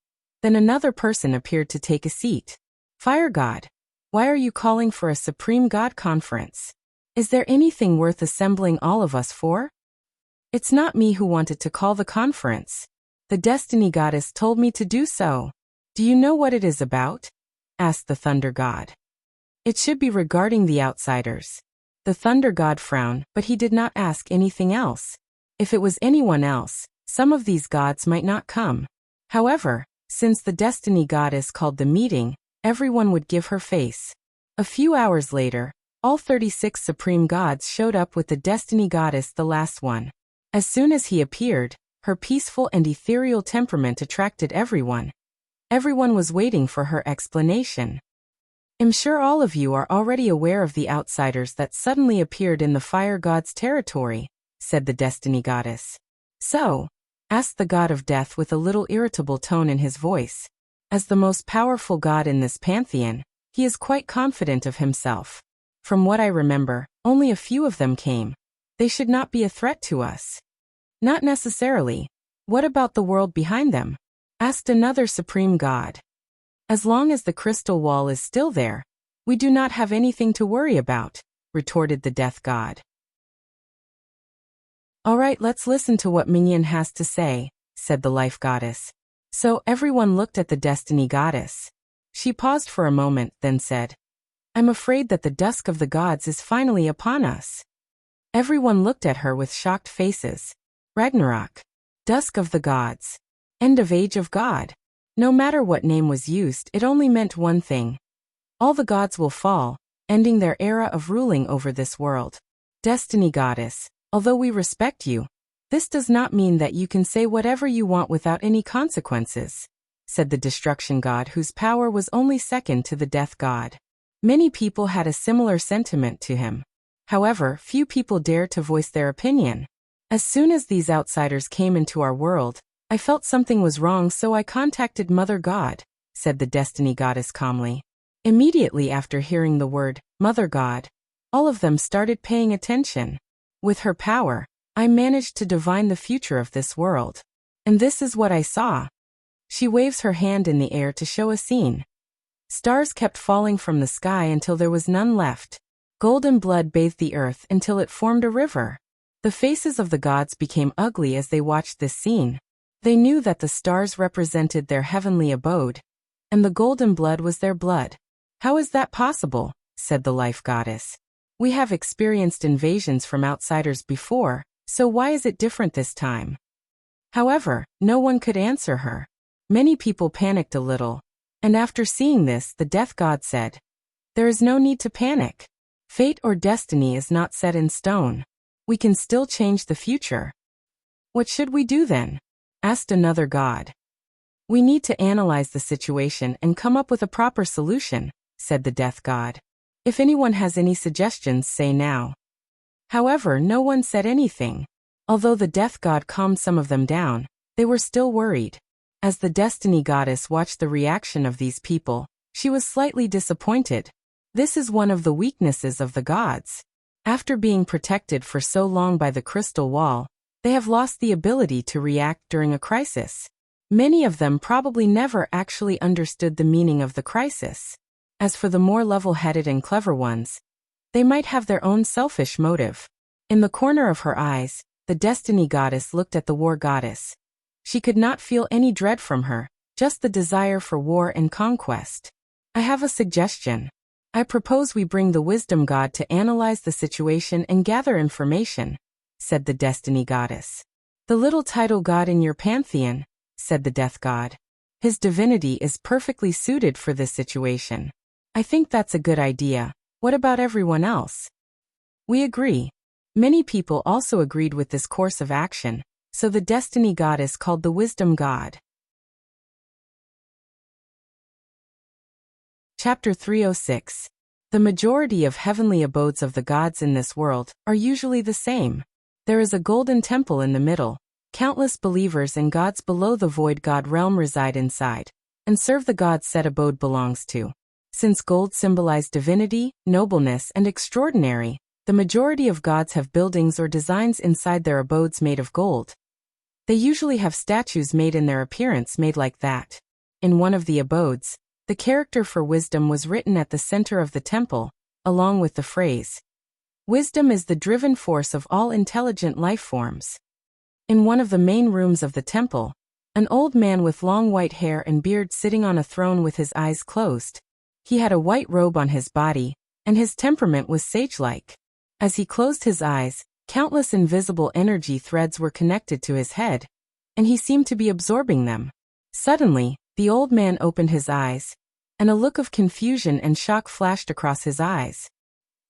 Speaker 1: Then another person appeared to take a seat. "Fire god, why are you calling for a supreme god conference? Is there anything worth assembling all of us for?" "It's not me who wanted to call the conference. The destiny goddess told me to do so." "Do you know what it is about?" asked the thunder god. "It should be regarding the outsiders." The thunder god frowned, but he did not ask anything else. If it was anyone else, some of these gods might not come. However, since the destiny goddess called the meeting, everyone would give her face. A few hours later, all 36 supreme gods showed up with the destiny goddess, the last one. As soon as he appeared, her peaceful and ethereal temperament attracted everyone. Everyone was waiting for her explanation. "I'm sure all of you are already aware of the outsiders that suddenly appeared in the fire god's territory," said the destiny goddess. "So, asked the god of death with a little irritable tone in his voice. As the most powerful god in this pantheon, he is quite confident of himself. From what I remember, only a few of them came. They should not be a threat to us. Not necessarily. What about the world behind them? Asked another supreme god. As long as the crystal wall is still there, we do not have anything to worry about, retorted the death god. Alright, let's listen to what Minion has to say, said the life goddess. So everyone looked at the destiny goddess. She paused for a moment, then said, I'm afraid that the dusk of the gods is finally upon us. Everyone looked at her with shocked faces. Ragnarok. Dusk of the gods. End of age of God. No matter what name was used, it only meant one thing. All the gods will fall, ending their era of ruling over this world. Destiny goddess, although we respect you, this does not mean that you can say whatever you want without any consequences, said the destruction god whose power was only second to the death god. Many people had a similar sentiment to him. However, few people dared to voice their opinion. As soon as these outsiders came into our world, I felt something was wrong, so I contacted Mother God, said the destiny goddess calmly. Immediately after hearing the word, Mother God, all of them started paying attention. With her power, I managed to divine the future of this world. And this is what I saw. She waves her hand in the air to show a scene. Stars kept falling from the sky until there was none left. Golden blood bathed the earth until it formed a river. The faces of the gods became ugly as they watched this scene. They knew that the stars represented their heavenly abode, and the golden blood was their blood. How is that possible? Said the life goddess. We have experienced invasions from outsiders before, so why is it different this time? However, no one could answer her. Many people panicked a little, and after seeing this, the death god said, there is no need to panic. Fate or destiny is not set in stone. We can still change the future. What should we do then? Asked another god. We need to analyze the situation and come up with a proper solution, said the death god. If anyone has any suggestions, say now. However, no one said anything. Although the death god calmed some of them down, they were still worried. As the destiny goddess watched the reaction of these people, she was slightly disappointed. This is one of the weaknesses of the gods. After being protected for so long by the crystal wall, they have lost the ability to react during a crisis. Many of them probably never actually understood the meaning of the crisis. As for the more level-headed and clever ones, they might have their own selfish motive. In the corner of her eyes, the destiny goddess looked at the war goddess. She could not feel any dread from her, just the desire for war and conquest. I have a suggestion. I propose we bring the wisdom god to analyze the situation and gather information, said the destiny goddess. The little title god in your pantheon, said the death god. His divinity is perfectly suited for this situation. I think that's a good idea. What about everyone else? We agree. Many people also agreed with this course of action, so the destiny goddess called the wisdom god. Chapter 306. The majority of heavenly abodes of the gods in this world are usually the same. There is a golden temple in the middle. Countless believers and gods below the void god realm reside inside, and serve the gods said abode belongs to. Since gold symbolized divinity, nobleness, and extraordinary, the majority of gods have buildings or designs inside their abodes made of gold. They usually have statues made in their appearance made like that. In one of the abodes, the character for wisdom was written at the center of the temple, along with the phrase, "Wisdom is the driven force of all intelligent life forms." In one of the main rooms of the temple, an old man with long white hair and beard sitting on a throne with his eyes closed. He had a white robe on his body, and his temperament was sage-like. As he closed his eyes, countless invisible energy threads were connected to his head, and he seemed to be absorbing them. Suddenly, the old man opened his eyes, and a look of confusion and shock flashed across his eyes.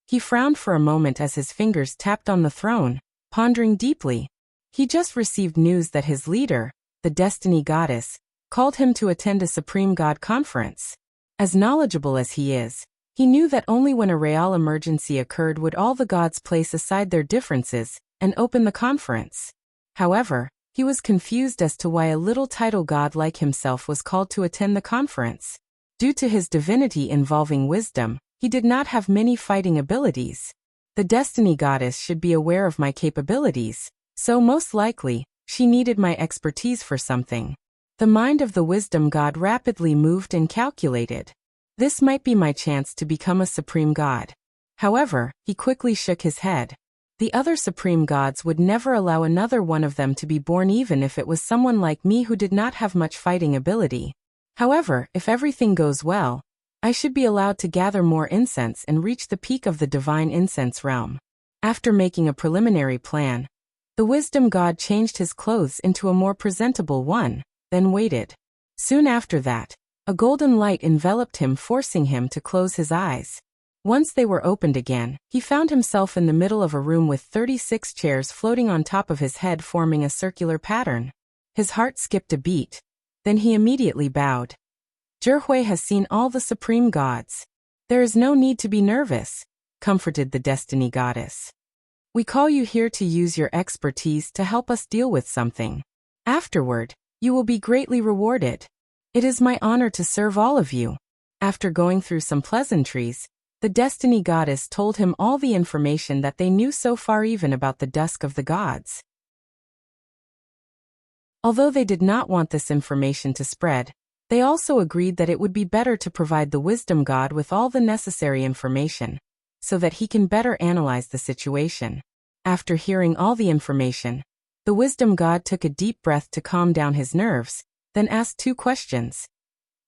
Speaker 1: He frowned for a moment as his fingers tapped on the throne, pondering deeply. He just received news that his leader, the destiny goddess, called him to attend a supreme god conference. As knowledgeable as he is, he knew that only when a real emergency occurred would all the gods place aside their differences and open the conference. However, He was confused as to why a little title god like himself was called to attend the conference. Due to his divinity involving wisdom, he did not have many fighting abilities. The destiny goddess should be aware of my capabilities, so most likely, she needed my expertise for something. The mind of the wisdom god rapidly moved and calculated. This might be my chance to become a supreme god. However, he quickly shook his head. The other supreme gods would never allow another one of them to be born even if it was someone like me who did not have much fighting ability. However, if everything goes well, I should be allowed to gather more incense and reach the peak of the divine incense realm. After making a preliminary plan, the wisdom god changed his clothes into a more presentable one, then waited. Soon after that, a golden light enveloped him, forcing him to close his eyes. Once they were opened again, he found himself in the middle of a room with 36 chairs floating on top of his head, forming a circular pattern. His heart skipped a beat. Then he immediately bowed. Zhihui has seen all the supreme gods. There is no need to be nervous, comforted the destiny goddess. We call you here to use your expertise to help us deal with something. Afterward, you will be greatly rewarded. It is my honor to serve all of you. After going through some pleasantries, the destiny goddess told him all the information that they knew so far, even about the dusk of the gods. Although they did not want this information to spread, they also agreed that it would be better to provide the wisdom god with all the necessary information, so that he can better analyze the situation. After hearing all the information, the wisdom god took a deep breath to calm down his nerves, then asked 2 questions.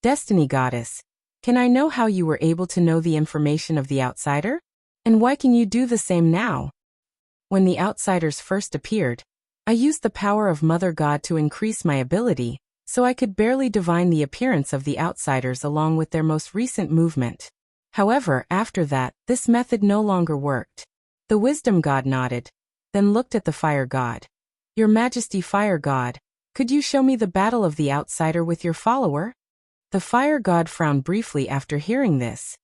Speaker 1: Destiny goddess, can I know how you were able to know the information of the outsider? And why can you do the same now? When the outsiders first appeared, I used the power of Mother God to increase my ability, so I could barely divine the appearance of the outsiders along with their most recent movement. However, after that, this method no longer worked. The wisdom god nodded, then looked at the fire god. Your Majesty, fire god, could you show me the battle of the outsider with your follower? The fire god frowned briefly after hearing this.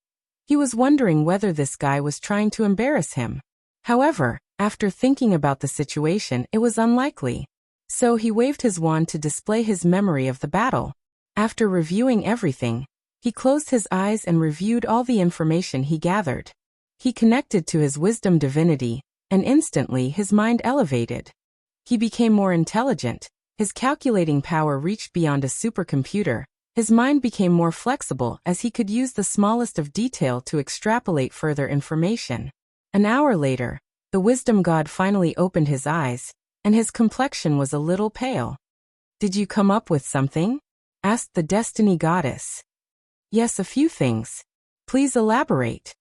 Speaker 1: He was wondering whether this guy was trying to embarrass him. However, after thinking about the situation, it was unlikely. So he waved his wand to display his memory of the battle. After reviewing everything, he closed his eyes and reviewed all the information he gathered. He connected to his wisdom divinity, and instantly his mind elevated. He became more intelligent, his calculating power reached beyond a supercomputer. His mind became more flexible as he could use the smallest of detail to extrapolate further information. An hour later, the wisdom god finally opened his eyes, and his complexion was a little pale. Did you come up with something? Asked the destiny goddess. Yes, a few things. Please elaborate.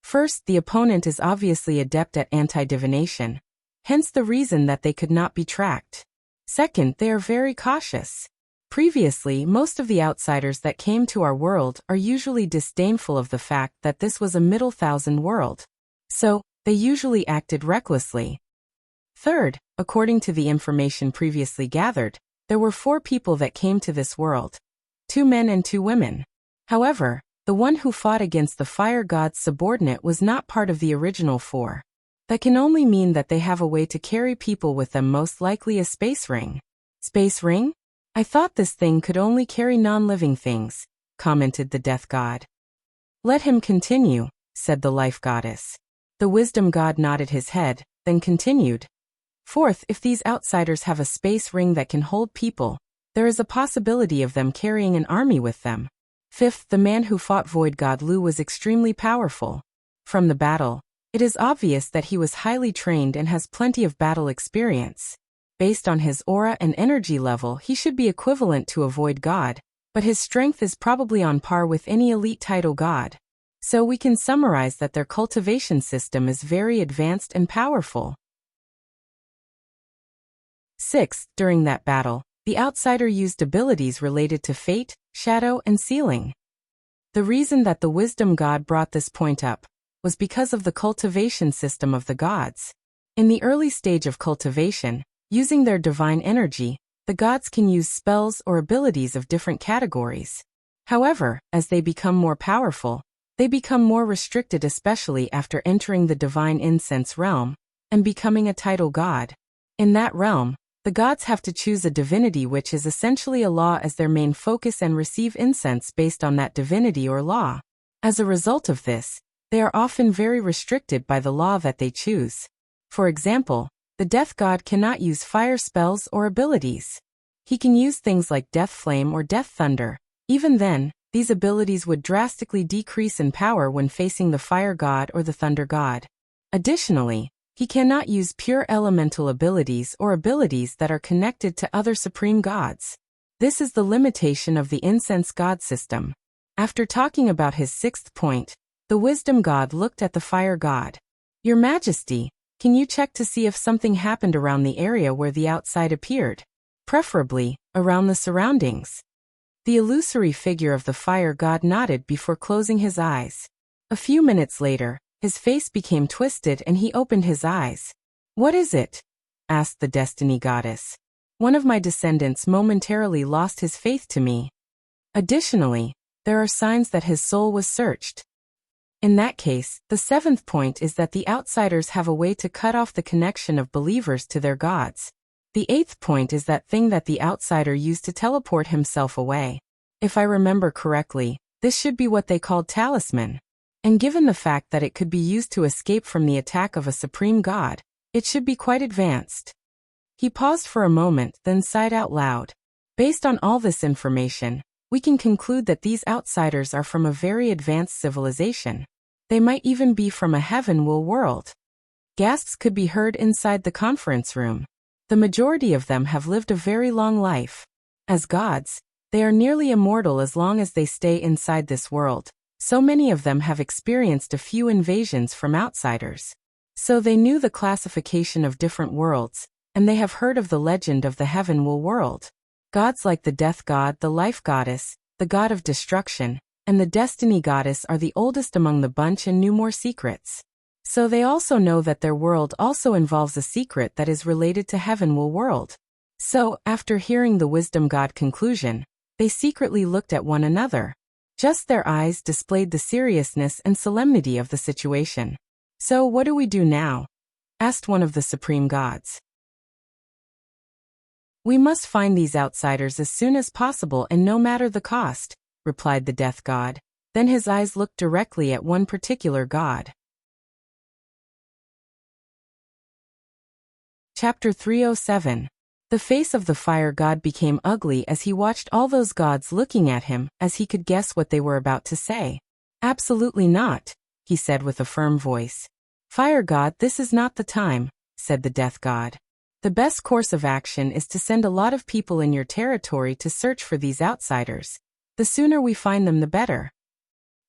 Speaker 1: First, the opponent is obviously adept at anti-divination, hence the reason that they could not be tracked. Second, they are very cautious. Previously, most of the outsiders that came to our world are usually disdainful of the fact that this was a Middle Thousand world. So, they usually acted recklessly. Third, according to the information previously gathered, there were 4 people that came to this world. 2 men and 2 women. However, the one who fought against the fire god's subordinate was not part of the original 4. That can only mean that they have a way to carry people with them, most likely a space ring. Space ring? I thought this thing could only carry non-living things, commented the death god. Let him continue, said the life goddess. The wisdom god nodded his head, then continued. Fourth, if these outsiders have a space ring that can hold people, there is a possibility of them carrying an army with them. Fifth, the man who fought Void God Lu was extremely powerful. From the battle, it is obvious that he was highly trained and has plenty of battle experience. Based on his aura and energy level, he should be equivalent to a Void God, but his strength is probably on par with any elite title god. So we can summarize that their cultivation system is very advanced and powerful. Sixth, during that battle, the outsider used abilities related to fate, shadow, and sealing. The reason that the wisdom god brought this point up was because of the cultivation system of the gods. In the early stage of cultivation, using their divine energy, the gods can use spells or abilities of different categories. However, as they become more powerful, they become more restricted, especially after entering the divine incense realm and becoming a title god. In that realm, The gods have to choose a divinity which is essentially a law as their main focus and receive incense based on that divinity or law. As a result of this, they are often very restricted by the law that they choose. For example, the death god cannot use fire spells or abilities. He can use things like death flame or death thunder. Even then, these abilities would drastically decrease in power when facing the fire god or the thunder god. Additionally, he cannot use pure elemental abilities or abilities that are connected to other supreme gods. This is the limitation of the incense god system. After talking about his sixth point, the wisdom god looked at the fire god. Your Majesty, can you check to see if something happened around the area where the outside appeared? Preferably, around the surroundings. The illusory figure of the fire god nodded before closing his eyes. A few minutes later, his face became twisted and he opened his eyes. What is it? Asked the destiny goddess. One of my descendants momentarily lost his faith to me. Additionally, there are signs that his soul was searched. In that case, the seventh point is that the outsiders have a way to cut off the connection of believers to their gods. The eighth point is that thing that the outsider used to teleport himself away. If I remember correctly, this should be what they called talisman. And given the fact that it could be used to escape from the attack of a supreme god, it should be quite advanced. He paused for a moment, then sighed out loud. Based on all this information, we can conclude that these outsiders are from a very advanced civilization. They might even be from a heaven-will world. Gasps could be heard inside the conference room. The majority of them have lived a very long life. As gods, they are nearly immortal as long as they stay inside this world. So many of them have experienced a few invasions from outsiders. So they knew the classification of different worlds, and they have heard of the legend of the heaven-will world. Gods like the death god, the life goddess, the god of destruction, and the destiny goddess are the oldest among the bunch and knew more secrets. So they also know that their world also involves a secret that is related to heaven-will world. So, after hearing the wisdom god conclusion, they secretly looked at one another. Just their eyes displayed the seriousness and solemnity of the situation. So what do we do now? Asked one of the supreme gods. We must find these outsiders as soon as possible and no matter the cost, replied the death god. Then his eyes looked directly at one particular god. Chapter 307. The face of the fire god became ugly as he watched all those gods looking at him, as he could guess what they were about to say. Absolutely not, he said with a firm voice. Fire god, this is not the time, said the death god. The best course of action is to send a lot of people in your territory to search for these outsiders. The sooner we find them the better.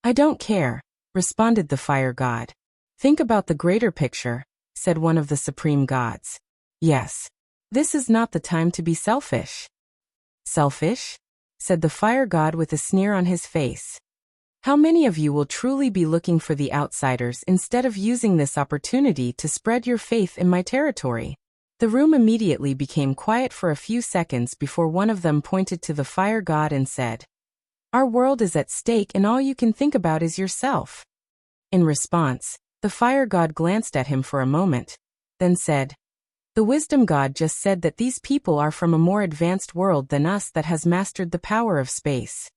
Speaker 1: I don't care, responded the fire god. Think about the greater picture, said one of the supreme gods. Yes. This is not the time to be selfish. Selfish? Said the fire god with a sneer on his face. How many of you will truly be looking for the outsiders instead of using this opportunity to spread your faith in my territory? The room immediately became quiet for a few seconds before one of them pointed to the fire god and said, Our world is at stake and all you can think about is yourself. In response, the fire god glanced at him for a moment, then said, The wisdom god just said that these people are from a more advanced world than us that has mastered the power of space.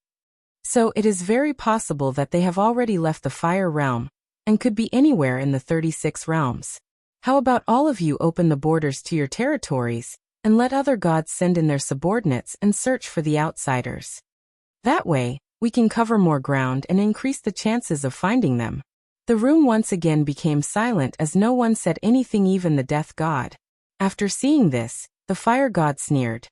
Speaker 1: So it is very possible that they have already left the fire realm, and could be anywhere in the 36 realms. How about all of you open the borders to your territories, and let other gods send in their subordinates and search for the outsiders? That way, we can cover more ground and increase the chances of finding them. The room once again became silent as no one said anything, even the death god. After seeing this, the fire god sneered.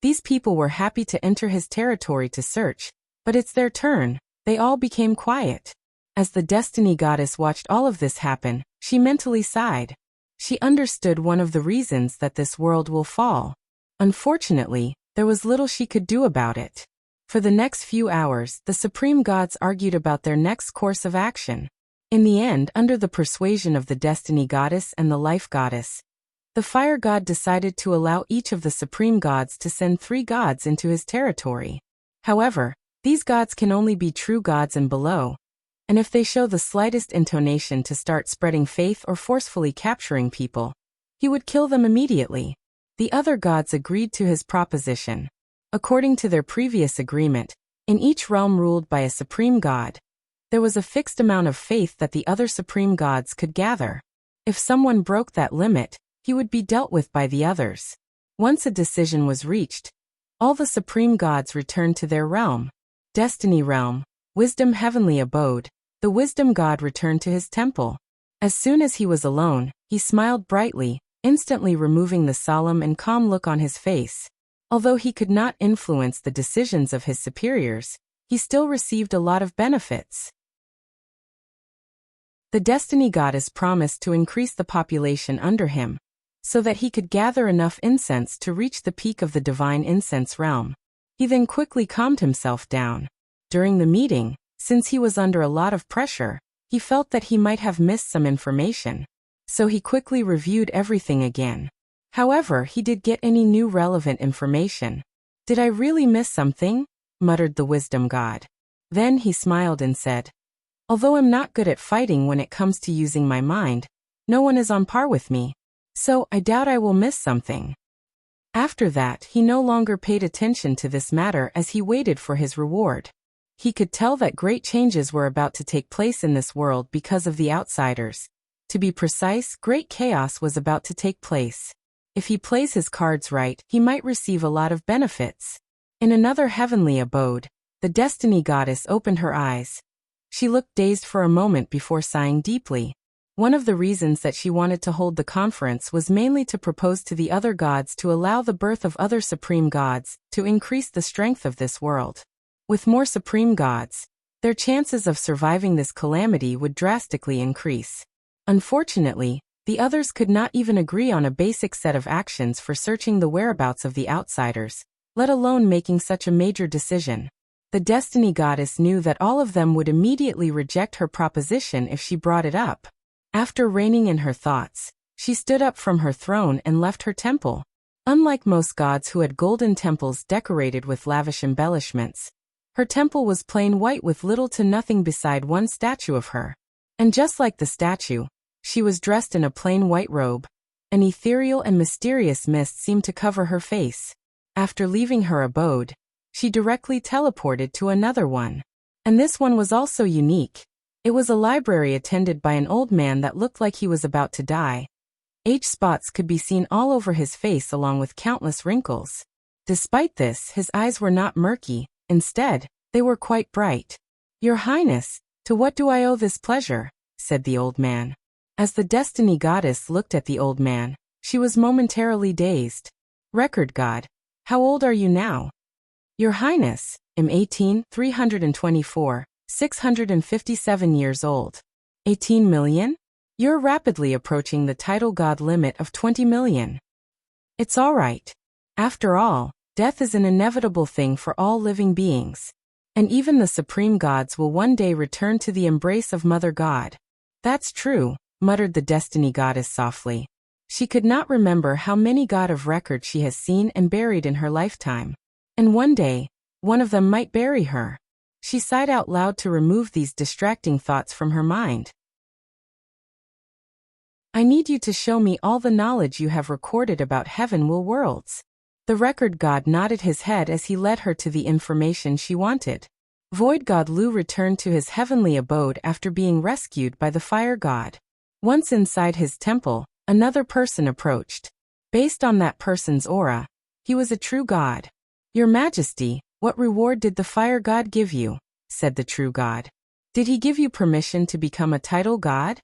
Speaker 1: These people were happy to enter his territory to search, but it's their turn. They all became quiet. As the destiny goddess watched all of this happen, she mentally sighed. She understood one of the reasons that this world will fall. Unfortunately, there was little she could do about it. For the next few hours, the supreme gods argued about their next course of action. In the end, under the persuasion of the destiny goddess and the life goddess, the fire god decided to allow each of the supreme gods to send 3 gods into his territory. However, these gods can only be true gods and below, and if they show the slightest intonation to start spreading faith or forcefully capturing people, he would kill them immediately. The other gods agreed to his proposition. According to their previous agreement, in each realm ruled by a supreme god, there was a fixed amount of faith that the other supreme gods could gather. If someone broke that limit, he would be dealt with by the others. Once a decision was reached, all the supreme gods returned to their realm. Destiny realm, wisdom heavenly abode, the wisdom god returned to his temple. As soon as he was alone, he smiled brightly, instantly removing the solemn and calm look on his face. Although he could not influence the decisions of his superiors, he still received a lot of benefits. The destiny goddess promised to increase the population under him, so that he could gather enough incense to reach the peak of the divine incense realm. He then quickly calmed himself down. During the meeting, since he was under a lot of pressure, he felt that he might have missed some information. So he quickly reviewed everything again. However, he did get any new relevant information. "Did I really miss something?" muttered the wisdom god. Then he smiled and said, "Although I'm not good at fighting when it comes to using my mind, no one is on par with me. So I doubt I will miss something." After that, he no longer paid attention to this matter as he waited for his reward. He could tell that great changes were about to take place in this world because of the outsiders. To be precise, great chaos was about to take place. If he plays his cards right, he might receive a lot of benefits. In another heavenly abode, the destiny goddess opened her eyes. She looked dazed for a moment before sighing deeply. One of the reasons that she wanted to hold the conference was mainly to propose to the other gods to allow the birth of other supreme gods, to increase the strength of this world. With more supreme gods, their chances of surviving this calamity would drastically increase. Unfortunately, the others could not even agree on a basic set of actions for searching the whereabouts of the outsiders, let alone making such a major decision. The destiny goddess knew that all of them would immediately reject her proposition if she brought it up. After reining in her thoughts, she stood up from her throne and left her temple. Unlike most gods who had golden temples decorated with lavish embellishments, her temple was plain white with little to nothing beside one statue of her. And just like the statue, she was dressed in a plain white robe. An ethereal and mysterious mist seemed to cover her face. After leaving her abode, she directly teleported to another one. And this one was also unique. It was a library attended by an old man that looked like he was about to die. Age spots could be seen all over his face along with countless wrinkles. Despite this, his eyes were not murky. Instead, they were quite bright. "Your Highness, to what do I owe this pleasure?" said the old man. As the destiny goddess looked at the old man, she was momentarily dazed. "Record god, how old are you now?" "Your Highness, I'm 18, 324, 657 years old." 18 million? You're rapidly approaching the title god limit of 20 million. It's all right. After all, death is an inevitable thing for all living beings. And even the supreme gods will one day return to the embrace of Mother God. "That's true," muttered the destiny goddess softly. She could not remember how many god of record she has seen and buried in her lifetime. And one day, one of them might bury her. She sighed out loud to remove these distracting thoughts from her mind. "I need you to show me all the knowledge you have recorded about heavenward worlds." The record god nodded his head as he led her to the information she wanted. Void god Lu returned to his heavenly abode after being rescued by the fire god. Once inside his temple, another person approached. Based on that person's aura, he was a true god. "Your Majesty, what reward did the fire god give you?" said the true god. "Did he give you permission to become a title god?"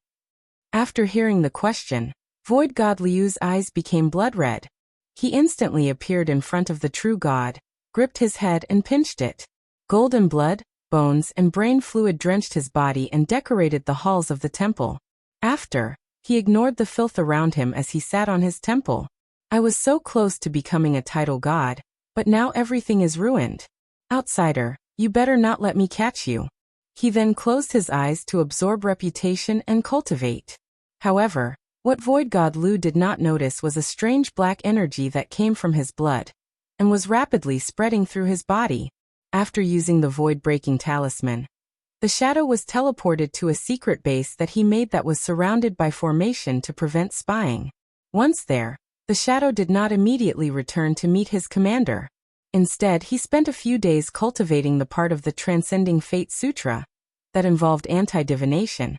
Speaker 1: After hearing the question, Void god Liu's eyes became blood red. He instantly appeared in front of the true god, gripped his head and pinched it. Golden blood, bones and brain fluid drenched his body and decorated the halls of the temple. After, he ignored the filth around him as he sat on his temple. "I was so close to becoming a title god, but now everything is ruined. Outsider, you better not let me catch you." He then closed his eyes to absorb reputation and cultivate. However, what Void God Lu did not notice was a strange black energy that came from his blood and was rapidly spreading through his body. After using the void-breaking talisman, the shadow was teleported to a secret base that he made that was surrounded by formation to prevent spying. Once there, The shadow did not immediately return to meet his commander. Instead, he spent a few days cultivating the part of the Transcending Fate Sutra that involved anti-divination.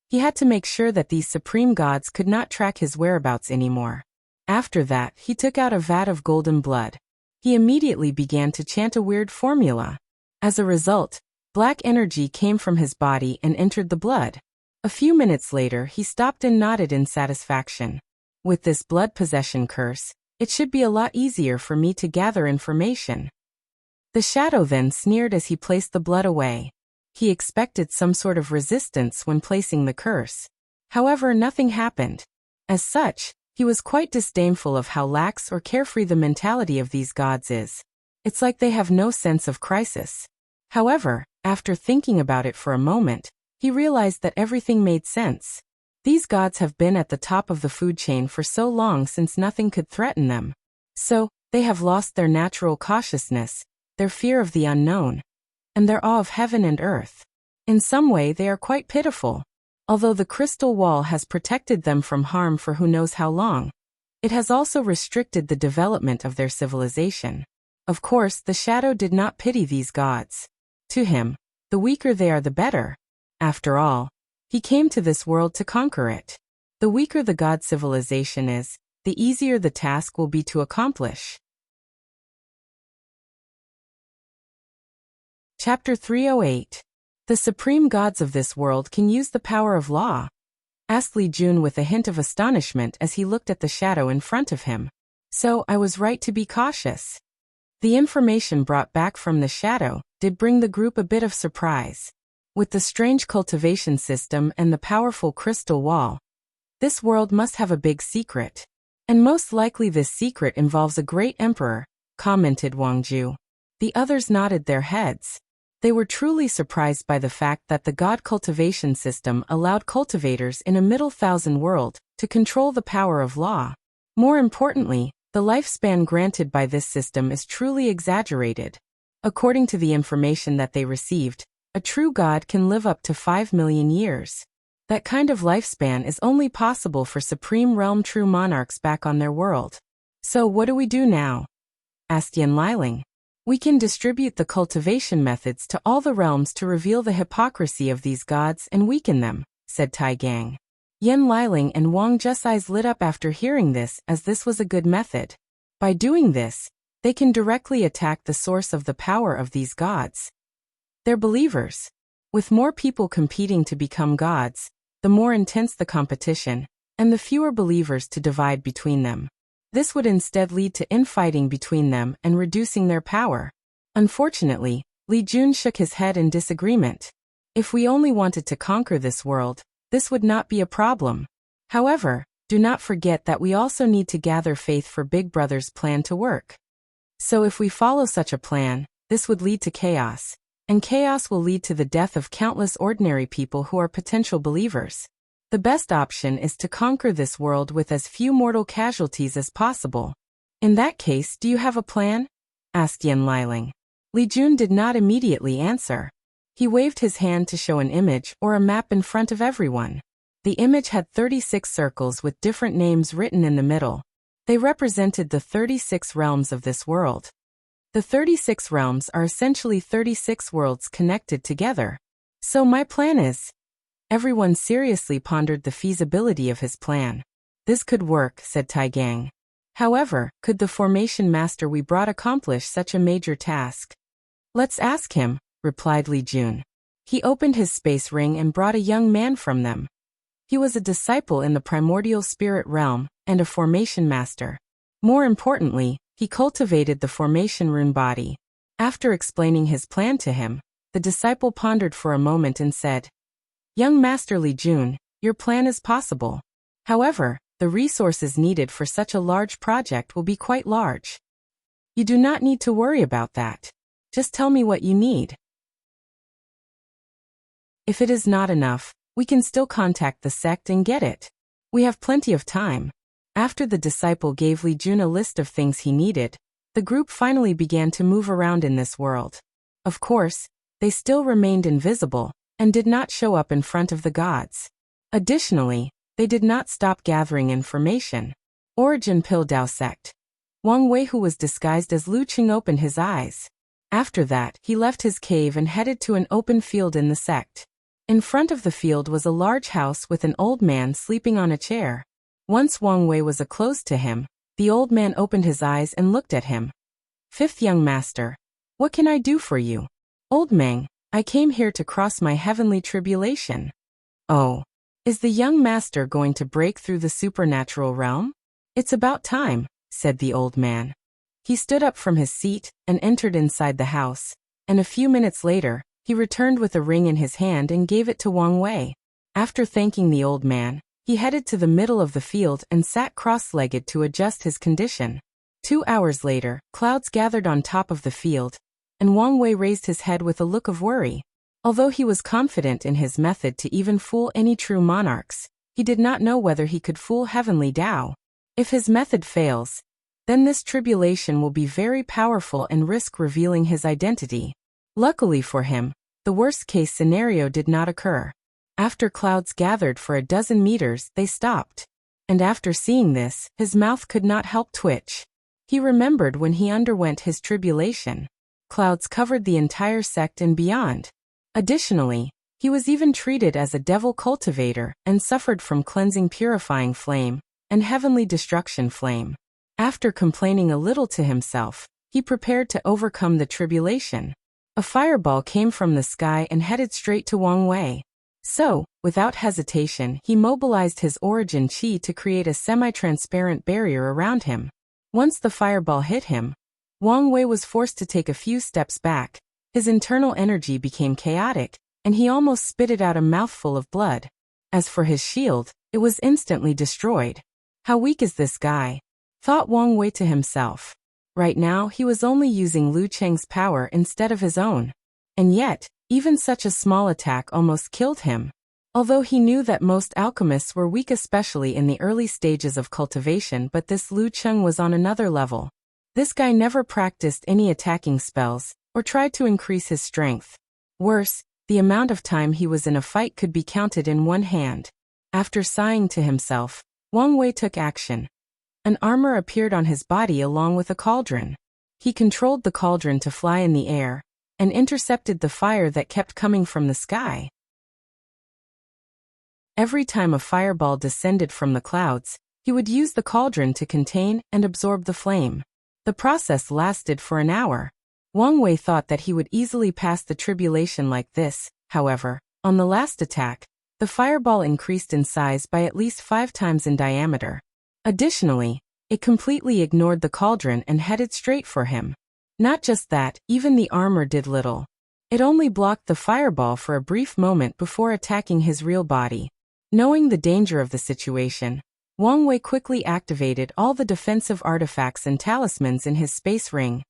Speaker 1: He had to make sure that these supreme gods could not track his whereabouts anymore. After that, he took out a vat of golden blood. He immediately began to chant a weird formula. As a result, black energy came from his body and entered the blood. A few minutes later, he stopped and nodded in satisfaction. With this blood possession curse, it should be a lot easier for me to gather information. The shadow then sneered as he placed the blood away. He expected some sort of resistance when placing the curse. However, nothing happened. As such, he was quite disdainful of how lax or carefree the mentality of these gods is. It's like they have no sense of crisis. However, after thinking about it for a moment, he realized that everything made sense. These gods have been at the top of the food chain for so long since nothing could threaten them. So, they have lost their natural cautiousness, their fear of the unknown, and their awe of heaven and earth. In some way they are quite pitiful. Although the crystal wall has protected them from harm for who knows how long, it has also restricted the development of their civilization. Of course, the shadow did not pity these gods. To him, the weaker they are the better. After all, he came to this world to conquer it. The weaker the god civilization is, the easier the task will be to accomplish. Chapter 308. The supreme gods of this world can use the power of law? Asked Li Jun with a hint of astonishment as he looked at the shadow in front of him. So, I was right to be cautious. The information brought back from the shadow did bring the group a bit of surprise. With the strange cultivation system and the powerful crystal wall, this world must have a big secret. And most likely this secret involves a great emperor, commented Wang Ju. The others nodded their heads. They were truly surprised by the fact that the god cultivation system allowed cultivators in a Middle Thousand world to control the power of law. More importantly, the lifespan granted by this system is truly exaggerated. According to the information that they received, a true god can live up to 5 million years. That kind of lifespan is only possible for Supreme Realm true monarchs back on their world. So what do we do now? Asked Yan Liling. We can distribute the cultivation methods to all the realms to reveal the hypocrisy of these gods and weaken them, said Tai Gang. Yan Liling and Wang Ju's eyes lit up after hearing this, as this was a good method. By doing this, they can directly attack the source of the power of these gods. They're believers. With more people competing to become gods, the more intense the competition, and the fewer believers to divide between them. This would instead lead to infighting between them and reducing their power. Unfortunately, Li Jun shook his head in disagreement. If we only wanted to conquer this world, this would not be a problem. However, do not forget that we also need to gather faith for Big Brother's plan to work. So if we follow such a plan, this would lead to chaos. And chaos will lead to the death of countless ordinary people who are potential believers. The best option is to conquer this world with as few mortal casualties as possible. In that case, do you have a plan? Asked Yan Liling. Li Jun did not immediately answer. He waved his hand to show an image or a map in front of everyone. The image had 36 circles with different names written in the middle. They represented the 36 realms of this world. The 36 realms are essentially 36 worlds connected together. So my plan is... Everyone seriously pondered the feasibility of his plan. This could work, said Tai Gang. However, could the formation master we brought accomplish such a major task? Let's ask him, replied Li Jun. He opened his space ring and brought a young man from them. He was a disciple in the primordial spirit realm and a formation master. More importantly, he cultivated the formation rune body. After explaining his plan to him, the disciple pondered for a moment and said, Young Master Li Jun, your plan is possible. However, the resources needed for such a large project will be quite large. You do not need to worry about that. Just tell me what you need. If it is not enough, we can still contact the sect and get it. We have plenty of time. After the disciple gave Li Jun a list of things he needed, the group finally began to move around in this world. Of course, they still remained invisible and did not show up in front of the gods. Additionally, they did not stop gathering information. Origin Pill Dao Sect. Wang Wei, who was disguised as Lu Qing, opened his eyes. After that, he left his cave and headed to an open field in the sect. In front of the field was a large house with an old man sleeping on a chair. Once Wang Wei was close to him, the old man opened his eyes and looked at him. "Fifth young master, what can I do for you?" "Old Meng, I came here to cross my heavenly tribulation." "Oh, is the young master going to break through the supernatural realm?" "It's about time," said the old man. He stood up from his seat and entered inside the house, and a few minutes later, he returned with a ring in his hand and gave it to Wang Wei. After thanking the old man, he headed to the middle of the field and sat cross-legged to adjust his condition. 2 hours later, clouds gathered on top of the field, and Wang Wei raised his head with a look of worry. Although he was confident in his method to even fool any true monarchs, he did not know whether he could fool heavenly Tao. If his method fails, then this tribulation will be very powerful and risk revealing his identity. Luckily for him, the worst-case scenario did not occur. After clouds gathered for a dozen meters, they stopped. And after seeing this, his mouth could not help twitch. He remembered when he underwent his tribulation. Clouds covered the entire sect and beyond. Additionally, he was even treated as a devil cultivator and suffered from cleansing purifying flame and heavenly destruction flame. After complaining a little to himself, he prepared to overcome the tribulation. A fireball came from the sky and headed straight to Wang Wei. So, without hesitation, he mobilized his origin chi to create a semi-transparent barrier around him. Once the fireball hit him, Wang Wei was forced to take a few steps back. His internal energy became chaotic, and he almost spitted out a mouthful of blood. As for his shield, it was instantly destroyed. How weak is this guy? Thought Wang Wei to himself. Right now, he was only using Lu Cheng's power instead of his own. And yet, even such a small attack almost killed him. Although he knew that most alchemists were weak, especially in the early stages of cultivation, but this Lu Cheng was on another level. This guy never practiced any attacking spells, or tried to increase his strength. Worse, the amount of time he was in a fight could be counted in one hand. After sighing to himself, Wang Wei took action. An armor appeared on his body along with a cauldron. He controlled the cauldron to fly in the air, and intercepted the fire that kept coming from the sky. Every time a fireball descended from the clouds, he would use the cauldron to contain and absorb the flame. The process lasted for an hour. Wang Wei thought that he would easily pass the tribulation like this. However, on the last attack, the fireball increased in size by at least 5 times in diameter. Additionally, it completely ignored the cauldron and headed straight for him. Not just that, even the armor did little. It only blocked the fireball for a brief moment before attacking his real body. Knowing the danger of the situation, Wang Wei quickly activated all the defensive artifacts and talismans in his space ring.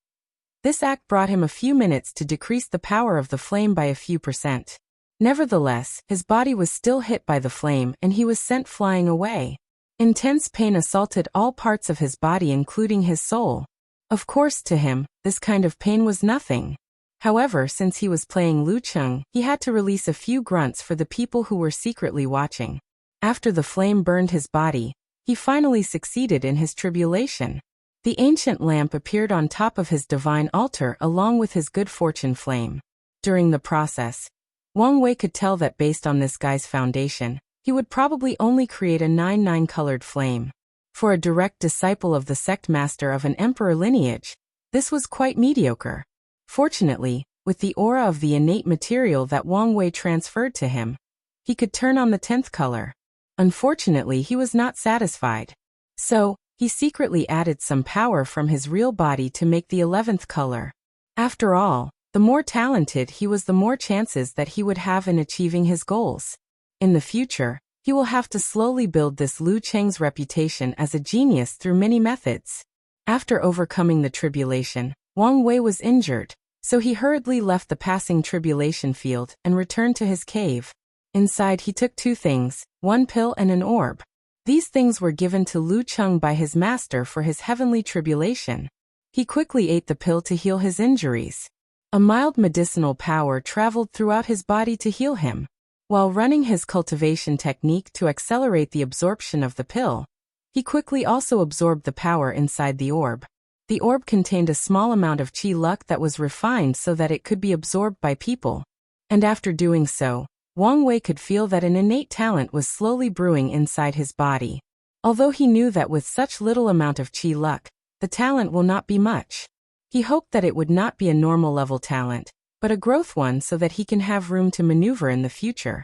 Speaker 1: This act brought him a few minutes to decrease the power of the flame by a few %. Nevertheless, his body was still hit by the flame and he was sent flying away. Intense pain assaulted all parts of his body, including his soul. Of course, to him, this kind of pain was nothing. However, since he was playing Lu Cheng, he had to release a few grunts for the people who were secretly watching. After the flame burned his body, he finally succeeded in his tribulation. The ancient lamp appeared on top of his divine altar along with his good fortune flame. During the process, Wang Wei could tell that based on this guy's foundation, he would probably only create a 9-9 colored flame. For a direct disciple of the sect master of an emperor lineage, this was quite mediocre. Fortunately, with the aura of the innate material that Wang Wei transferred to him, he could turn on the 10th color. Unfortunately, he was not satisfied. So, he secretly added some power from his real body to make the 11th color. After all, the more talented he was, the more chances that he would have in achieving his goals. In the future, he will have to slowly build this Lu Cheng's reputation as a genius through many methods. After overcoming the tribulation, Wang Wei was injured, so he hurriedly left the passing tribulation field and returned to his cave. Inside he took 2 things, 1 pill and an orb. These things were given to Lu Cheng by his master for his heavenly tribulation. He quickly ate the pill to heal his injuries. A mild medicinal power traveled throughout his body to heal him. While running his cultivation technique to accelerate the absorption of the pill, He quickly also absorbed the power inside the orb. The orb contained a small amount of chi luck that was refined so that it could be absorbed by people. And after doing so, Wang Wei could feel that an innate talent was slowly brewing inside his body. Although he knew that with such little amount of chi luck, the talent will not be much. He hoped that it would not be a normal level talent, but a growth one so that he can have room to maneuver in the future.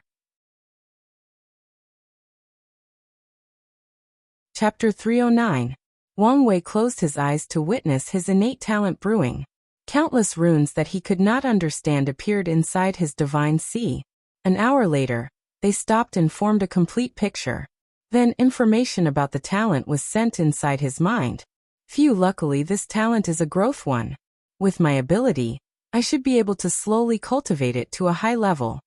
Speaker 1: Chapter 309. Wang Wei closed his eyes to witness his innate talent brewing. Countless runes that he could not understand appeared inside his divine sea. An hour later, they stopped and formed a complete picture. Then information about the talent was sent inside his mind. Luckily this talent is a growth one. With my ability, I should be able to slowly cultivate it to a high level.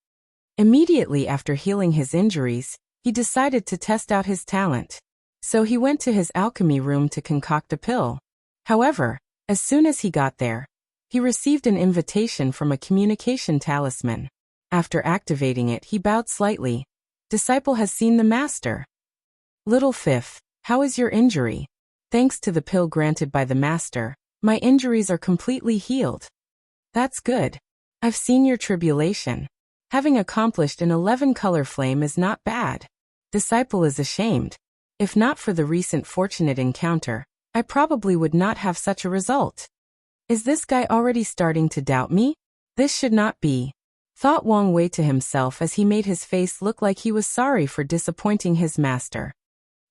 Speaker 1: Immediately after healing his injuries, he decided to test out his talent. So he went to his alchemy room to concoct a pill. However, as soon as he got there, he received an invitation from a communication talisman. After activating it, he bowed slightly. Disciple has seen the master. Little Fifth, how is your injury? Thanks to the pill granted by the master, my injuries are completely healed. That's good. I've seen your tribulation. Having accomplished an 11-color flame is not bad. Disciple is ashamed. If not for the recent fortunate encounter, I probably would not have such a result. Is this guy already starting to doubt me? This should not be, thought Wang Wei to himself as he made his face look like he was sorry for disappointing his master.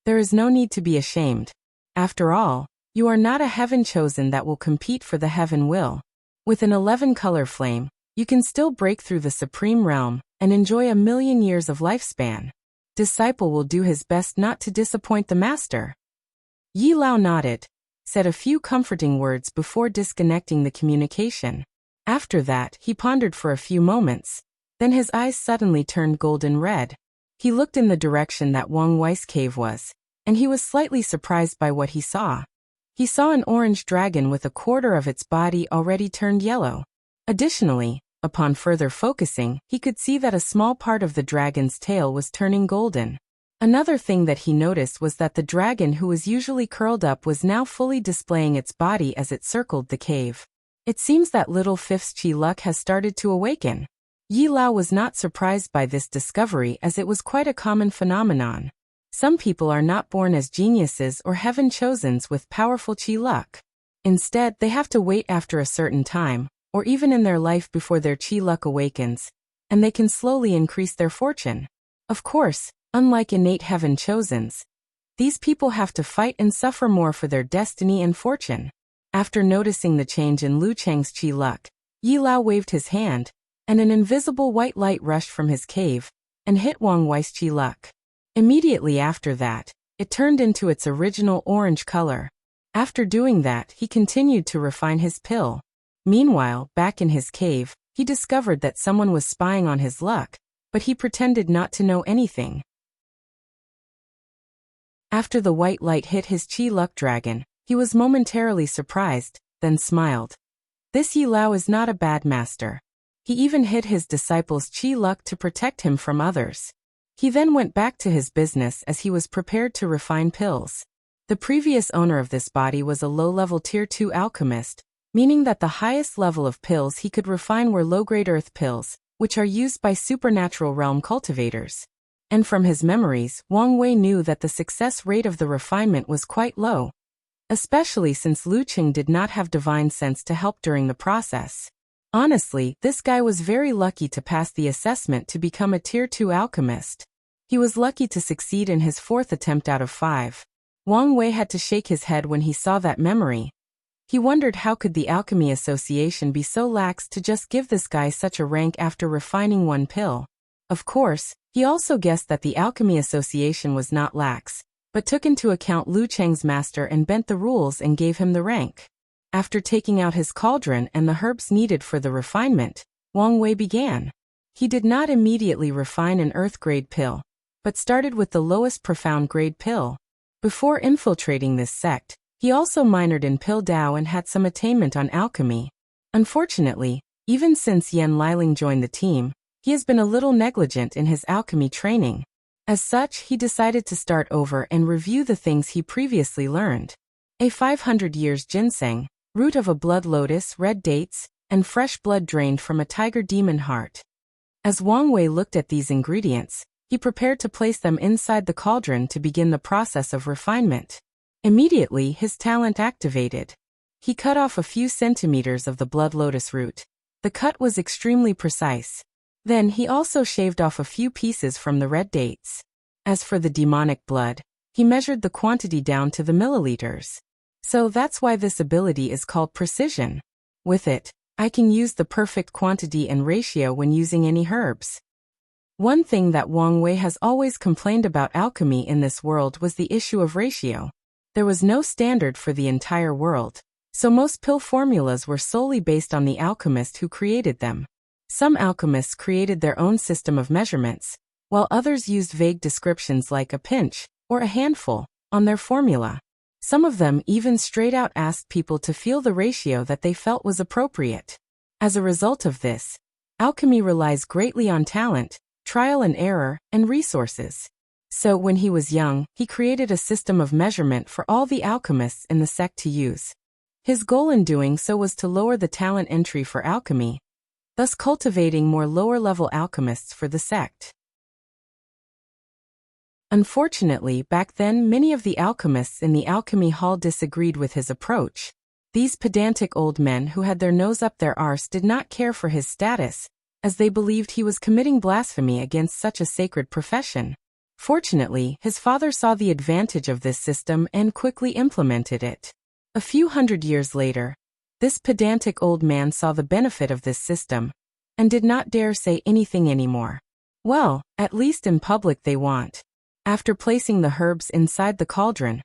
Speaker 1: There is no need to be ashamed. After all, you are not a heaven chosen that will compete for the heaven will. With an 11-color flame, you can still break through the supreme realm and enjoy 1,000,000 years of lifespan. Disciple will do his best not to disappoint the master. Yi Lao nodded, said a few comforting words before disconnecting the communication. After that, he pondered for a few moments. Then his eyes suddenly turned golden red. He looked in the direction that Wang Wei's cave was, and he was slightly surprised by what he saw. He saw an orange dragon with a quarter of its body already turned yellow. Additionally, upon further focusing, he could see that a small part of the dragon's tail was turning golden. Another thing that he noticed was that the dragon who was usually curled up was now fully displaying its body as it circled the cave. It seems that Little Fifth's chi luck has started to awaken. Yi Lao was not surprised by this discovery as it was quite a common phenomenon. Some people are not born as geniuses or heaven-chosens with powerful chi luck. Instead, they have to wait after a certain time, or even in their life before their chi luck awakens, and they can slowly increase their fortune. Of course, unlike innate heaven-chosens, these people have to fight and suffer more for their destiny and fortune. After noticing the change in Lu Cheng's chi luck, Yi Lao waved his hand, and an invisible white light rushed from his cave and hit Wang Wei's chi luck. Immediately after that, it turned into its original orange color. After doing that, he continued to refine his pill. Meanwhile, back in his cave, he discovered that someone was spying on his luck, but he pretended not to know anything. After the white light hit his chi luck dragon, he was momentarily surprised, then smiled. This Yi Lao is not a bad master. He even hid his disciple's chi luck to protect him from others. He then went back to his business as he was prepared to refine pills. The previous owner of this body was a low-level Tier 2 alchemist, meaning that the highest level of pills he could refine were low-grade earth pills, which are used by supernatural realm cultivators. And from his memories, Wang Wei knew that the success rate of the refinement was quite low, especially since Lu Cheng did not have divine sense to help during the process. Honestly, this guy was very lucky to pass the assessment to become a Tier 2 alchemist. He was lucky to succeed in his 4th attempt out of 5. Wang Wei had to shake his head when he saw that memory. He wondered how could the Alchemy Association be so lax to just give this guy such a rank after refining one pill. Of course, he also guessed that the Alchemy Association was not lax, but took into account Lu Cheng's master and bent the rules and gave him the rank. After taking out his cauldron and the herbs needed for the refinement, Wang Wei began. He did not immediately refine an earth-grade pill, but started with the lowest profound-grade pill. Before infiltrating this sect, he also minored in Pill Dao and had some attainment on alchemy. Unfortunately, even since Yan Liling joined the team, he has been a little negligent in his alchemy training. As such, he decided to start over and review the things he previously learned. A 500 years ginseng, root of a blood lotus, red dates, and fresh blood drained from a tiger demon heart. As Wang Wei looked at these ingredients, he prepared to place them inside the cauldron to begin the process of refinement. Immediately, his talent activated. He cut off a few centimeters of the blood lotus root. The cut was extremely precise. Then he also shaved off a few pieces from the red dates. As for the demonic blood, he measured the quantity down to the milliliters. So that's why this ability is called precision. With it, I can use the perfect quantity and ratio when using any herbs. One thing that Wang Wei has always complained about alchemy in this world was the issue of ratio. There was no standard for the entire world, so most pill formulas were solely based on the alchemist who created them. Some alchemists created their own system of measurements, while others used vague descriptions like a pinch or a handful on their formula. Some of them even straight out asked people to feel the ratio that they felt was appropriate. As a result of this, alchemy relies greatly on talent, trial and error, and resources. So when he was young, he created a system of measurement for all the alchemists in the sect to use. His goal in doing so was to lower the talent entry for alchemy, thus cultivating more lower-level alchemists for the sect. Unfortunately, back then many of the alchemists in the alchemy hall disagreed with his approach. These pedantic old men who had their nose up their arse did not care for his status, as they believed he was committing blasphemy against such a sacred profession. Fortunately, his father saw the advantage of this system and quickly implemented it. A few hundred years later, this pedantic old man saw the benefit of this system, and did not dare say anything anymore. Well, at least in public they won't. After placing the herbs inside the cauldron,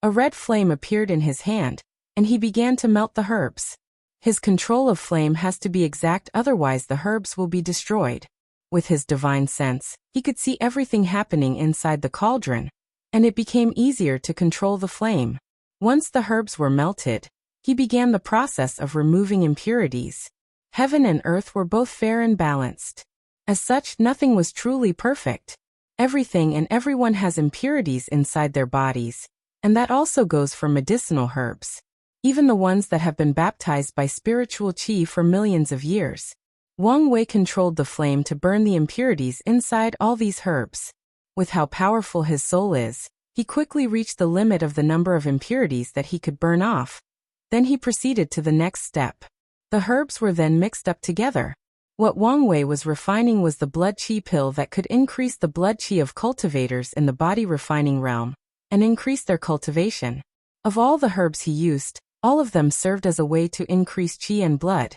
Speaker 1: a red flame appeared in his hand, and he began to melt the herbs. His control of flame has to be exact, otherwise the herbs will be destroyed. With his divine sense, he could see everything happening inside the cauldron, and it became easier to control the flame. Once the herbs were melted, he began the process of removing impurities. Heaven and earth were both fair and balanced. As such, nothing was truly perfect. Everything and everyone has impurities inside their bodies, and that also goes for medicinal herbs. Even the ones that have been baptized by spiritual qi for millions of years. Wang Wei controlled the flame to burn the impurities inside all these herbs. With how powerful his soul is, he quickly reached the limit of the number of impurities that he could burn off. Then he proceeded to the next step. The herbs were then mixed up together. What Wang Wei was refining was the blood qi pill that could increase the blood qi of cultivators in the body refining realm, and increase their cultivation. Of all the herbs he used, all of them served as a way to increase qi and blood.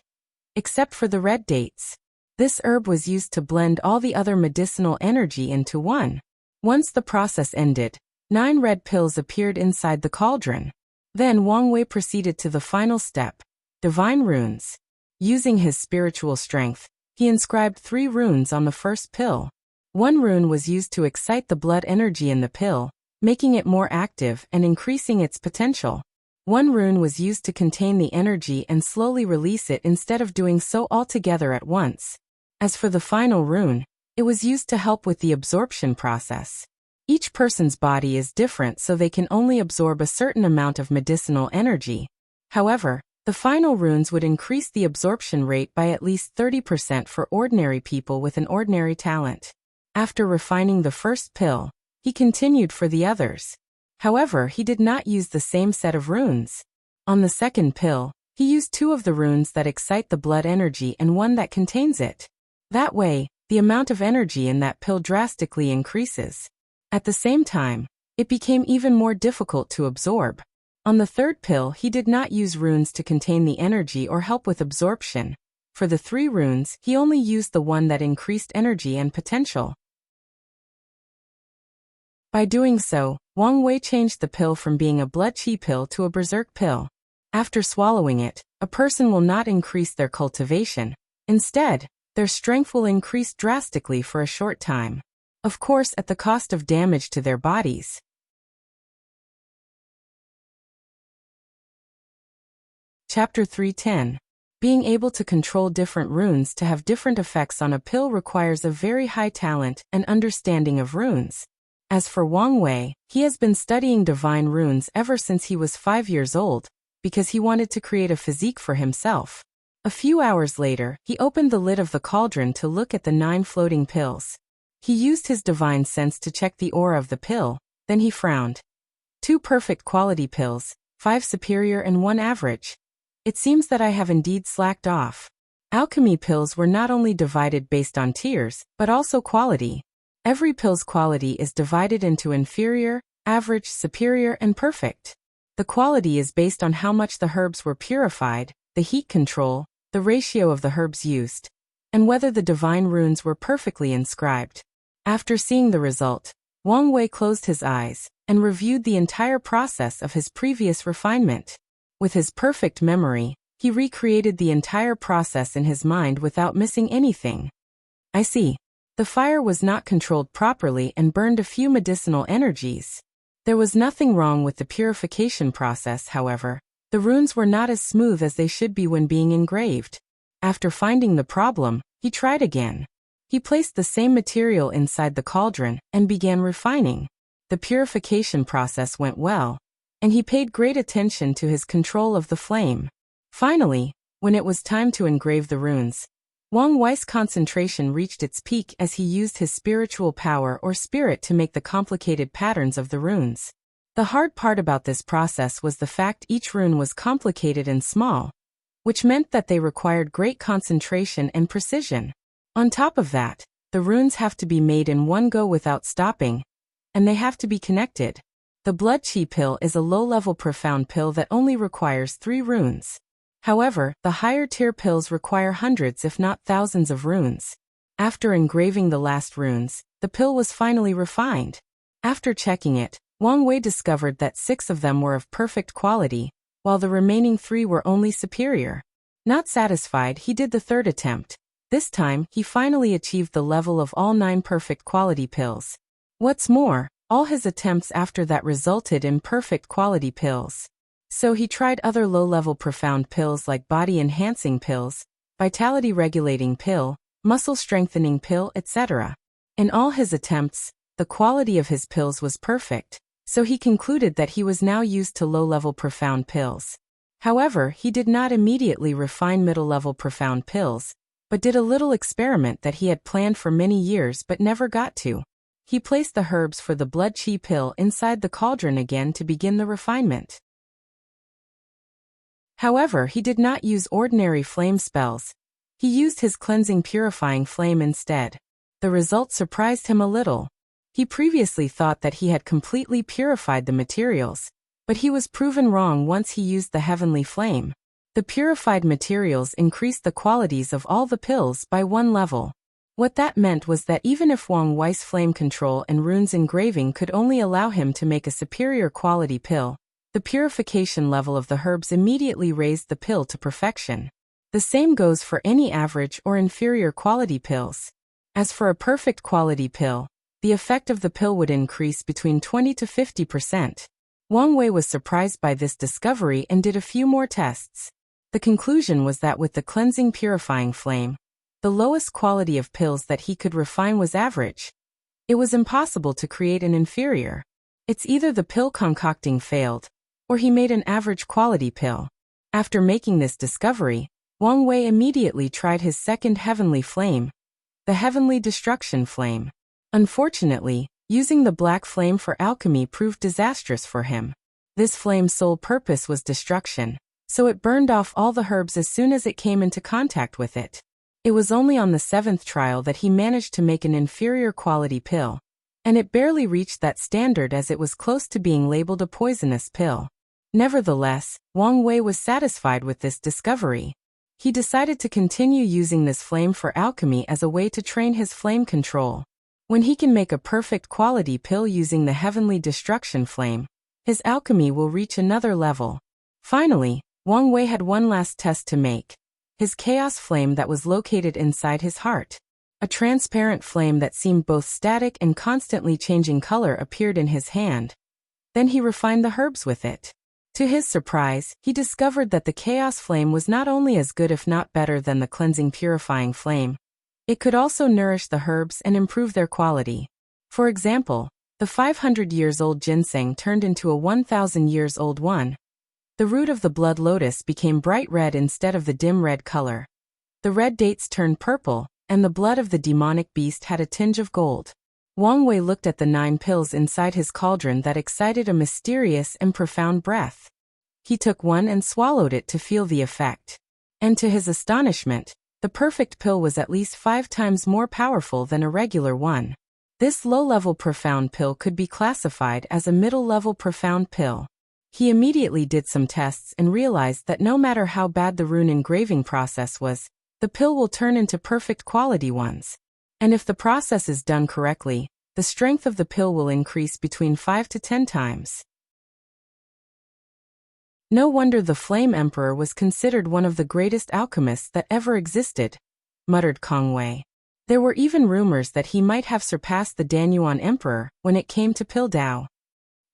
Speaker 1: Except for the red dates. This herb was used to blend all the other medicinal energy into one. Once the process ended, 9 red pills appeared inside the cauldron. Then Wang Wei proceeded to the final step, divine runes. Using his spiritual strength, he inscribed 3 runes on the first pill. 1 rune was used to excite the blood energy in the pill, making it more active and increasing its potential. 1 rune was used to contain the energy and slowly release it instead of doing so altogether at once. As for the final rune, it was used to help with the absorption process. Each person's body is different, so they can only absorb a certain amount of medicinal energy. However, the final runes would increase the absorption rate by at least 30% for ordinary people with an ordinary talent. After refining the first pill, he continued for the others. However, he did not use the same set of runes. On the second pill, he used 2 of the runes that excite the blood energy and 1 that contains it. That way, the amount of energy in that pill drastically increases. At the same time, it became even more difficult to absorb. On the third pill, he did not use runes to contain the energy or help with absorption. For the 3 runes, he only used the one that increased energy and potential. By doing so, Wang Wei changed the pill from being a blood qi pill to a berserk pill. After swallowing it, a person will not increase their cultivation. Instead, their strength will increase drastically for a short time. Of course, at the cost of damage to their bodies. Chapter 310. Being able to control different runes to have different effects on a pill requires a very high talent and understanding of runes. As for Wang Wei, he has been studying divine runes ever since he was 5 years old, because he wanted to create a physique for himself. A few hours later, he opened the lid of the cauldron to look at the 9 floating pills. He used his divine sense to check the aura of the pill, then he frowned. 2 perfect quality pills, 5 superior and 1 average. It seems that I have indeed slacked off. Alchemy pills were not only divided based on tiers, but also quality. Every pill's quality is divided into inferior, average, superior, and perfect. The quality is based on how much the herbs were purified, the heat control, the ratio of the herbs used, and whether the divine runes were perfectly inscribed. After seeing the result, Wang Wei closed his eyes and reviewed the entire process of his previous refinement. With his perfect memory, he recreated the entire process in his mind without missing anything. I see. The fire was not controlled properly and burned a few medicinal energies. There was nothing wrong with the purification process, however. The runes were not as smooth as they should be when being engraved. After finding the problem, he tried again. He placed the same material inside the cauldron and began refining. The purification process went well, and he paid great attention to his control of the flame. Finally, when it was time to engrave the runes, Wang Wei's concentration reached its peak as he used his spiritual power or spirit to make the complicated patterns of the runes. The hard part about this process was the fact each rune was complicated and small, which meant that they required great concentration and precision. On top of that, the runes have to be made in one go without stopping, and they have to be connected. The Blood Qi pill is a low-level profound pill that only requires 3 runes. However, the higher-tier pills require hundreds if not thousands of runes. After engraving the last runes, the pill was finally refined. After checking it, Wang Wei discovered that 6 of them were of perfect quality, while the remaining 3 were only superior. Not satisfied, he did the 3rd attempt. This time, he finally achieved the level of all 9 perfect quality pills. What's more, all his attempts after that resulted in perfect quality pills. So he tried other low-level profound pills like body-enhancing pills, vitality-regulating pill, muscle-strengthening pill, etc. In all his attempts, the quality of his pills was perfect, so he concluded that he was now used to low-level profound pills. However, he did not immediately refine middle-level profound pills, but did a little experiment that he had planned for many years but never got to. He placed the herbs for the Blood Qi pill inside the cauldron again to begin the refinement. However, he did not use ordinary flame spells. He used his cleansing purifying flame instead. The result surprised him a little. He previously thought that he had completely purified the materials, but he was proven wrong once he used the heavenly flame. The purified materials increased the qualities of all the pills by 1 level. What that meant was that even if Wang Wei's flame control and runes engraving could only allow him to make a superior quality pill, the purification level of the herbs immediately raised the pill to perfection. The same goes for any average or inferior quality pills. As for a perfect quality pill, the effect of the pill would increase between 20 to 50%. Wang Wei was surprised by this discovery and did a few more tests. The conclusion was that with the cleansing purifying flame, the lowest quality of pills that he could refine was average. It was impossible to create an inferior. It's either the pill concocting failed, or he made an average quality pill. After making this discovery, Wang Wei immediately tried his second heavenly flame, the heavenly destruction flame. Unfortunately, using the black flame for alchemy proved disastrous for him. This flame's sole purpose was destruction, so it burned off all the herbs as soon as it came into contact with it. It was only on the 7th trial that he managed to make an inferior quality pill, and it barely reached that standard as it was close to being labeled a poisonous pill. Nevertheless, Wang Wei was satisfied with this discovery. He decided to continue using this flame for alchemy as a way to train his flame control. When he can make a perfect quality pill using the heavenly destruction flame, his alchemy will reach another level. Finally, Wang Wei had one last test to make. His chaos flame that was located inside his heart. A transparent flame that seemed both static and constantly changing color appeared in his hand. Then he refined the herbs with it. To his surprise, he discovered that the chaos flame was not only as good if not better than the cleansing purifying flame, it could also nourish the herbs and improve their quality. For example, the 500 years old ginseng turned into a 1,000 years old one. The root of the blood lotus became bright red instead of the dim red color. The red dates turned purple, and the blood of the demonic beast had a tinge of gold. Wang Wei looked at the 9 pills inside his cauldron that excited a mysterious and profound breath. He took one and swallowed it to feel the effect. And to his astonishment, the perfect pill was at least 5 times more powerful than a regular one. This low-level profound pill could be classified as a middle-level profound pill. He immediately did some tests and realized that no matter how bad the rune engraving process was, the pill will turn into perfect quality ones. And if the process is done correctly, the strength of the pill will increase between 5 to 10 times. No wonder the Flame Emperor was considered one of the greatest alchemists that ever existed, muttered Kong Wei. There were even rumors that he might have surpassed the Danyuan Emperor when it came to pill Dao.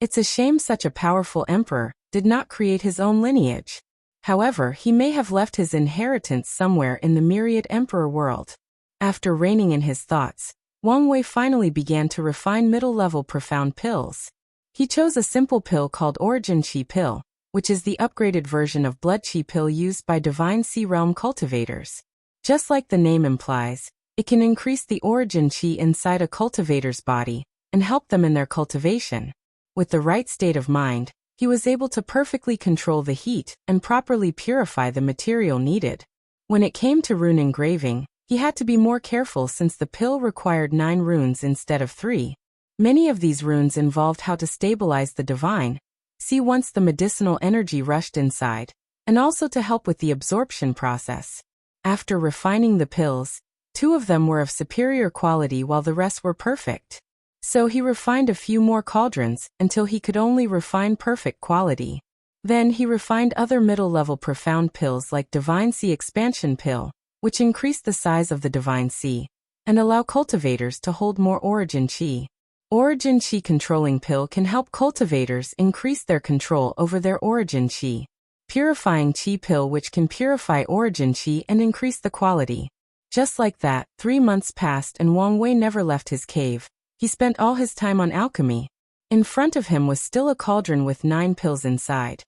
Speaker 1: It's a shame such a powerful emperor did not create his own lineage. However, he may have left his inheritance somewhere in the myriad emperor world. After reining in his thoughts, Wang Wei finally began to refine middle-level profound pills. He chose a simple pill called Origin Qi pill, which is the upgraded version of Blood Qi pill used by Divine Sea Realm cultivators. Just like the name implies, it can increase the origin qi inside a cultivator's body and help them in their cultivation. With the right state of mind, he was able to perfectly control the heat and properly purify the material needed. When it came to rune engraving, he had to be more careful since the pill required 9 runes instead of 3. Many of these runes involved how to stabilize the divine, see once the medicinal energy rushed inside, and also to help with the absorption process. After refining the pills, 2 of them were of superior quality while the rest were perfect. So he refined a few more cauldrons until he could only refine perfect quality. Then he refined other middle-level profound pills like Divine Sea Expansion Pill, which increased the size of the Divine Sea and allow cultivators to hold more Origin Qi. Origin Qi Controlling Pill can help cultivators increase their control over their Origin Qi. Purifying Qi Pill, which can purify Origin Qi and increase the quality. Just like that, 3 months passed and Wang Wei never left his cave. He spent all his time on alchemy. In front of him was still a cauldron with 9 pills inside.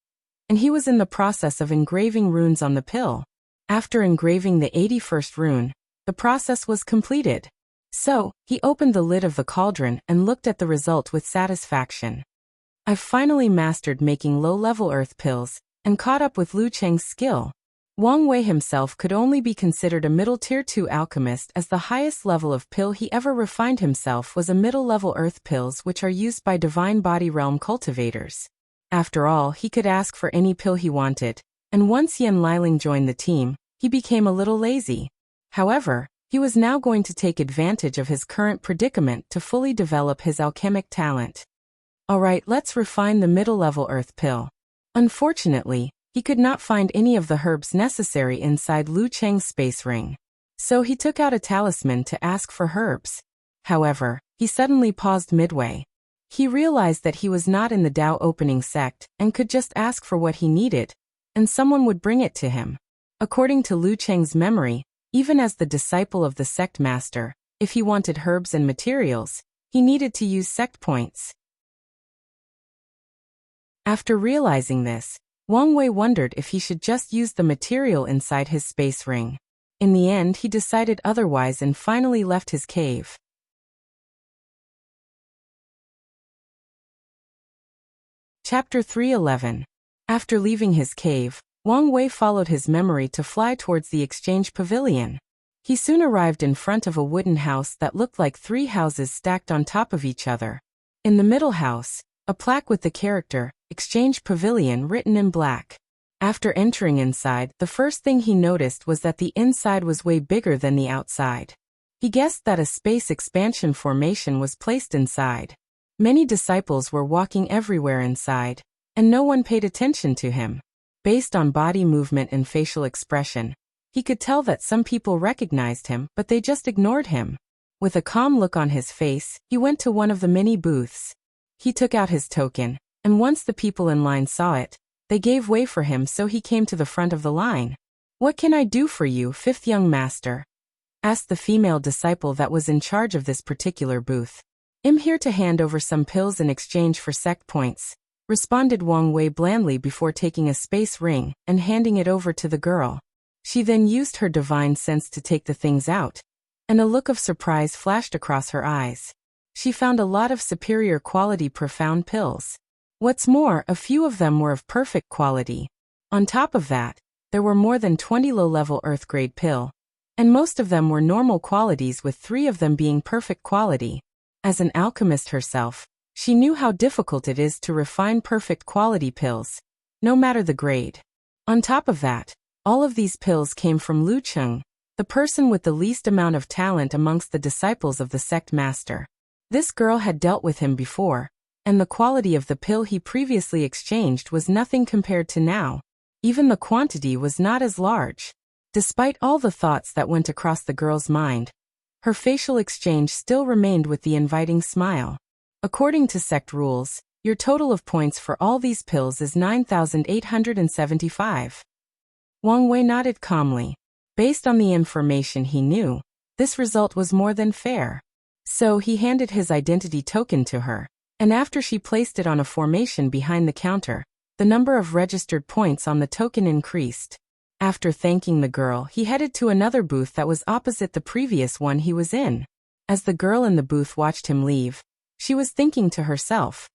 Speaker 1: And he was in the process of engraving runes on the pill. After engraving the 81st rune, the process was completed. So, he opened the lid of the cauldron and looked at the result with satisfaction. I've finally mastered making low-level earth pills and caught up with Lu Cheng's skill. Wang Wei himself could only be considered a middle tier 2 alchemist, as the highest level of pill he ever refined himself was a middle-level earth pills which are used by Divine Body Realm cultivators. After all, he could ask for any pill he wanted, and once Yan Liling joined the team, he became a little lazy. However, he was now going to take advantage of his current predicament to fully develop his alchemic talent. Alright, let's refine the middle-level earth pill. Unfortunately, he could not find any of the herbs necessary inside Lu Cheng's space ring. So he took out a talisman to ask for herbs. However, he suddenly paused midway. He realized that he was not in the Dao opening sect and could just ask for what he needed, and someone would bring it to him. According to Lu Cheng's memory, even as the disciple of the sect master, if he wanted herbs and materials, he needed to use sect points. After realizing this, Wang Wei wondered if he should just use the material inside his space ring. In the end, he decided otherwise and finally left his cave. Chapter 311. After leaving his cave, Wang Wei followed his memory to fly towards the exchange pavilion. He soon arrived in front of a wooden house that looked like 3 houses stacked on top of each other. In the middle house, a plaque with the character, Exchange Pavilion, written in black. After entering inside, the first thing he noticed was that the inside was way bigger than the outside. He guessed that a space expansion formation was placed inside. Many disciples were walking everywhere inside, and no one paid attention to him. Based on body movement and facial expression, he could tell that some people recognized him, but they just ignored him. With a calm look on his face, he went to one of the many booths. He took out his token, and once the people in line saw it, They gave way for him, so he came to the front of the line. "What can I do for you, fifth young master?" asked the female disciple that was in charge of this particular booth. "I'm here to hand over some pills in exchange for sect points," responded Wang Wei blandly before taking a space ring and handing it over to the girl. She then used her divine sense to take the things out, and a look of surprise flashed across her eyes. She found a lot of superior quality profound pills. What's more, a few of them were of perfect quality. On top of that, there were more than 20 low-level earth-grade pill, and most of them were normal qualities, with 3 of them being perfect quality. As an alchemist herself, she knew how difficult it is to refine perfect quality pills, no matter the grade. On top of that, all of these pills came from Lu Cheng, the person with the least amount of talent amongst the disciples of the sect master. This girl had dealt with him before, and the quality of the pill he previously exchanged was nothing compared to now. Even the quantity was not as large. Despite all the thoughts that went across the girl's mind, her facial exchange still remained with the inviting smile. "According to sect rules, your total of points for all these pills is 9,875. Wang Wei nodded calmly. Based on the information he knew, this result was more than fair. So he handed his identity token to her, and after she placed it on a formation behind the counter, the number of registered points on the token increased. After thanking the girl, he headed to another booth that was opposite the previous one he was in. As the girl in the booth watched him leave, she was thinking to herself,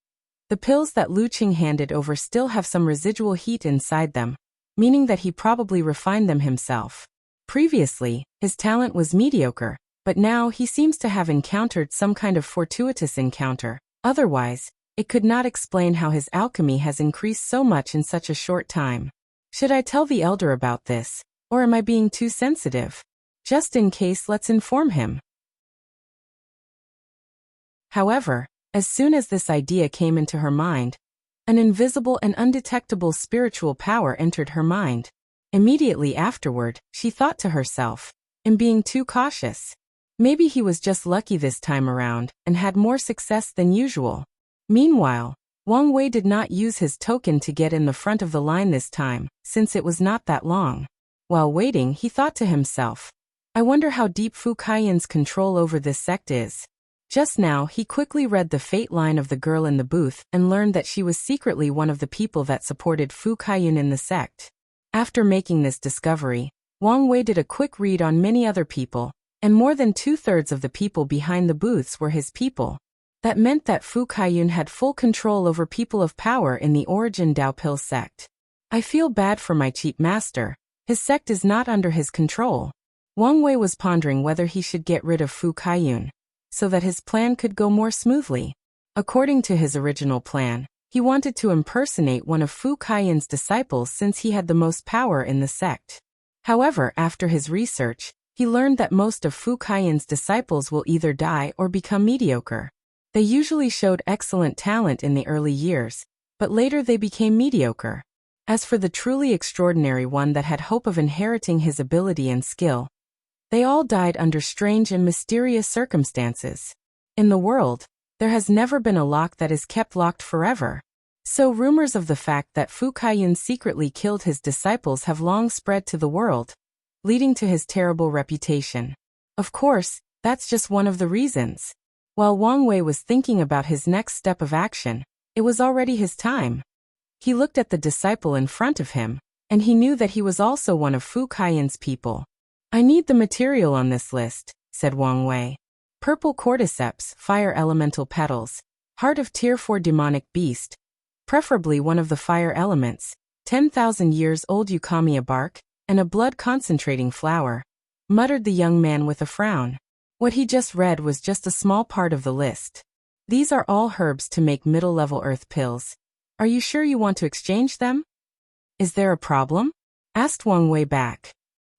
Speaker 1: the pills that Lu Qing handed over still have some residual heat inside them, meaning that he probably refined them himself. Previously, his talent was mediocre, but now he seems to have encountered some kind of fortuitous encounter. Otherwise, it could not explain how his alchemy has increased so much in such a short time. Should I tell the elder about this, or am I being too sensitive? Just in case, let's inform him. However, as soon as this idea came into her mind, an invisible and undetectable spiritual power entered her mind. Immediately afterward, she thought to herself, "I'm being too cautious. Maybe he was just lucky this time around and had more success than usual." Meanwhile, Wang Wei did not use his token to get in the front of the line this time, since it was not that long. While waiting, he thought to himself, "I wonder how deep Fu Kaiyin's control over this sect is." Just now, he quickly read the fate line of the girl in the booth and learned that she was secretly one of the people that supported Fu Kaiyin in the sect. After making this discovery, Wang Wei did a quick read on many other people, and more than 2/3 of the people behind the booths were his people. That meant that Fu Kaiyun had full control over people of power in the origin Daopil sect. "I feel bad for my cheap master. His sect is not under his control." Wang Wei was pondering whether he should get rid of Fu Kaiyun, so that his plan could go more smoothly. According to his original plan, he wanted to impersonate one of Fu Kaiyun's disciples since he had the most power in the sect. However, after his research, he learned that most of Fu Kaiyun's disciples will either die or become mediocre. They usually showed excellent talent in the early years, but later they became mediocre. As for the truly extraordinary one that had hope of inheriting his ability and skill, they all died under strange and mysterious circumstances. In the world, there has never been a lock that is kept locked forever. So rumors of the fact that Fu Kaiyun secretly killed his disciples have long spread to the world, leading to his terrible reputation. Of course, that's just one of the reasons. While Wang Wei was thinking about his next step of action, it was already his time. He looked at the disciple in front of him, and he knew that he was also one of Fu Kaiyun's people. "I need the material on this list," said Wang Wei. "Purple cordyceps, fire elemental petals, heart of tier 4 demonic beast, preferably one of the fire elements, 10,000 years old eukamia bark, and a blood concentrating flower," muttered the young man with a frown. What he just read was just a small part of the list. "These are all herbs to make middle-level earth pills. Are you sure you want to exchange them?" "Is there a problem?" asked Wang Wei back.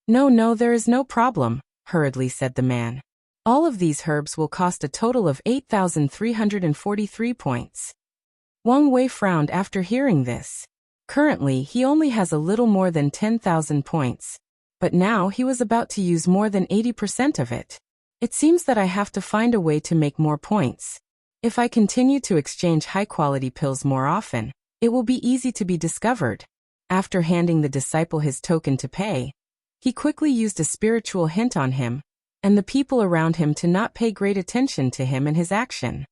Speaker 1: No, there is no problem," hurriedly said the man. "All of these herbs will cost a total of 8,343 points." Wang Wei frowned after hearing this. Currently, he only has a little more than 10,000 points, but now he was about to use more than 80% of it. "It seems that I have to find a way to make more points. If I continue to exchange high-quality pills more often, It will be easy to be discovered. After handing the disciple his token to pay, he quickly used a spiritual hint on him and the people around him to not pay great attention to him and his action.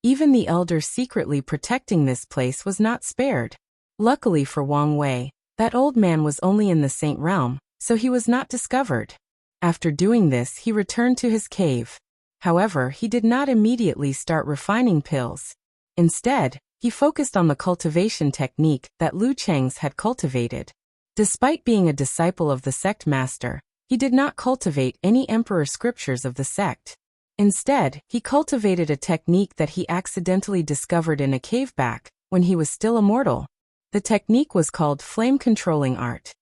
Speaker 1: Even the elder secretly protecting this place was not spared. Luckily for Wang Wei, that old man was only in the Saint realm, so he was not discovered. After doing this, he returned to his cave. However, he did not immediately start refining pills. Instead, he focused on the cultivation technique that Lu Cheng's had cultivated. Despite being a disciple of the sect master, he did not cultivate any emperor scriptures of the sect. Instead, he cultivated a technique that he accidentally discovered in a cave back when he was still immortal. The technique was called flame controlling art.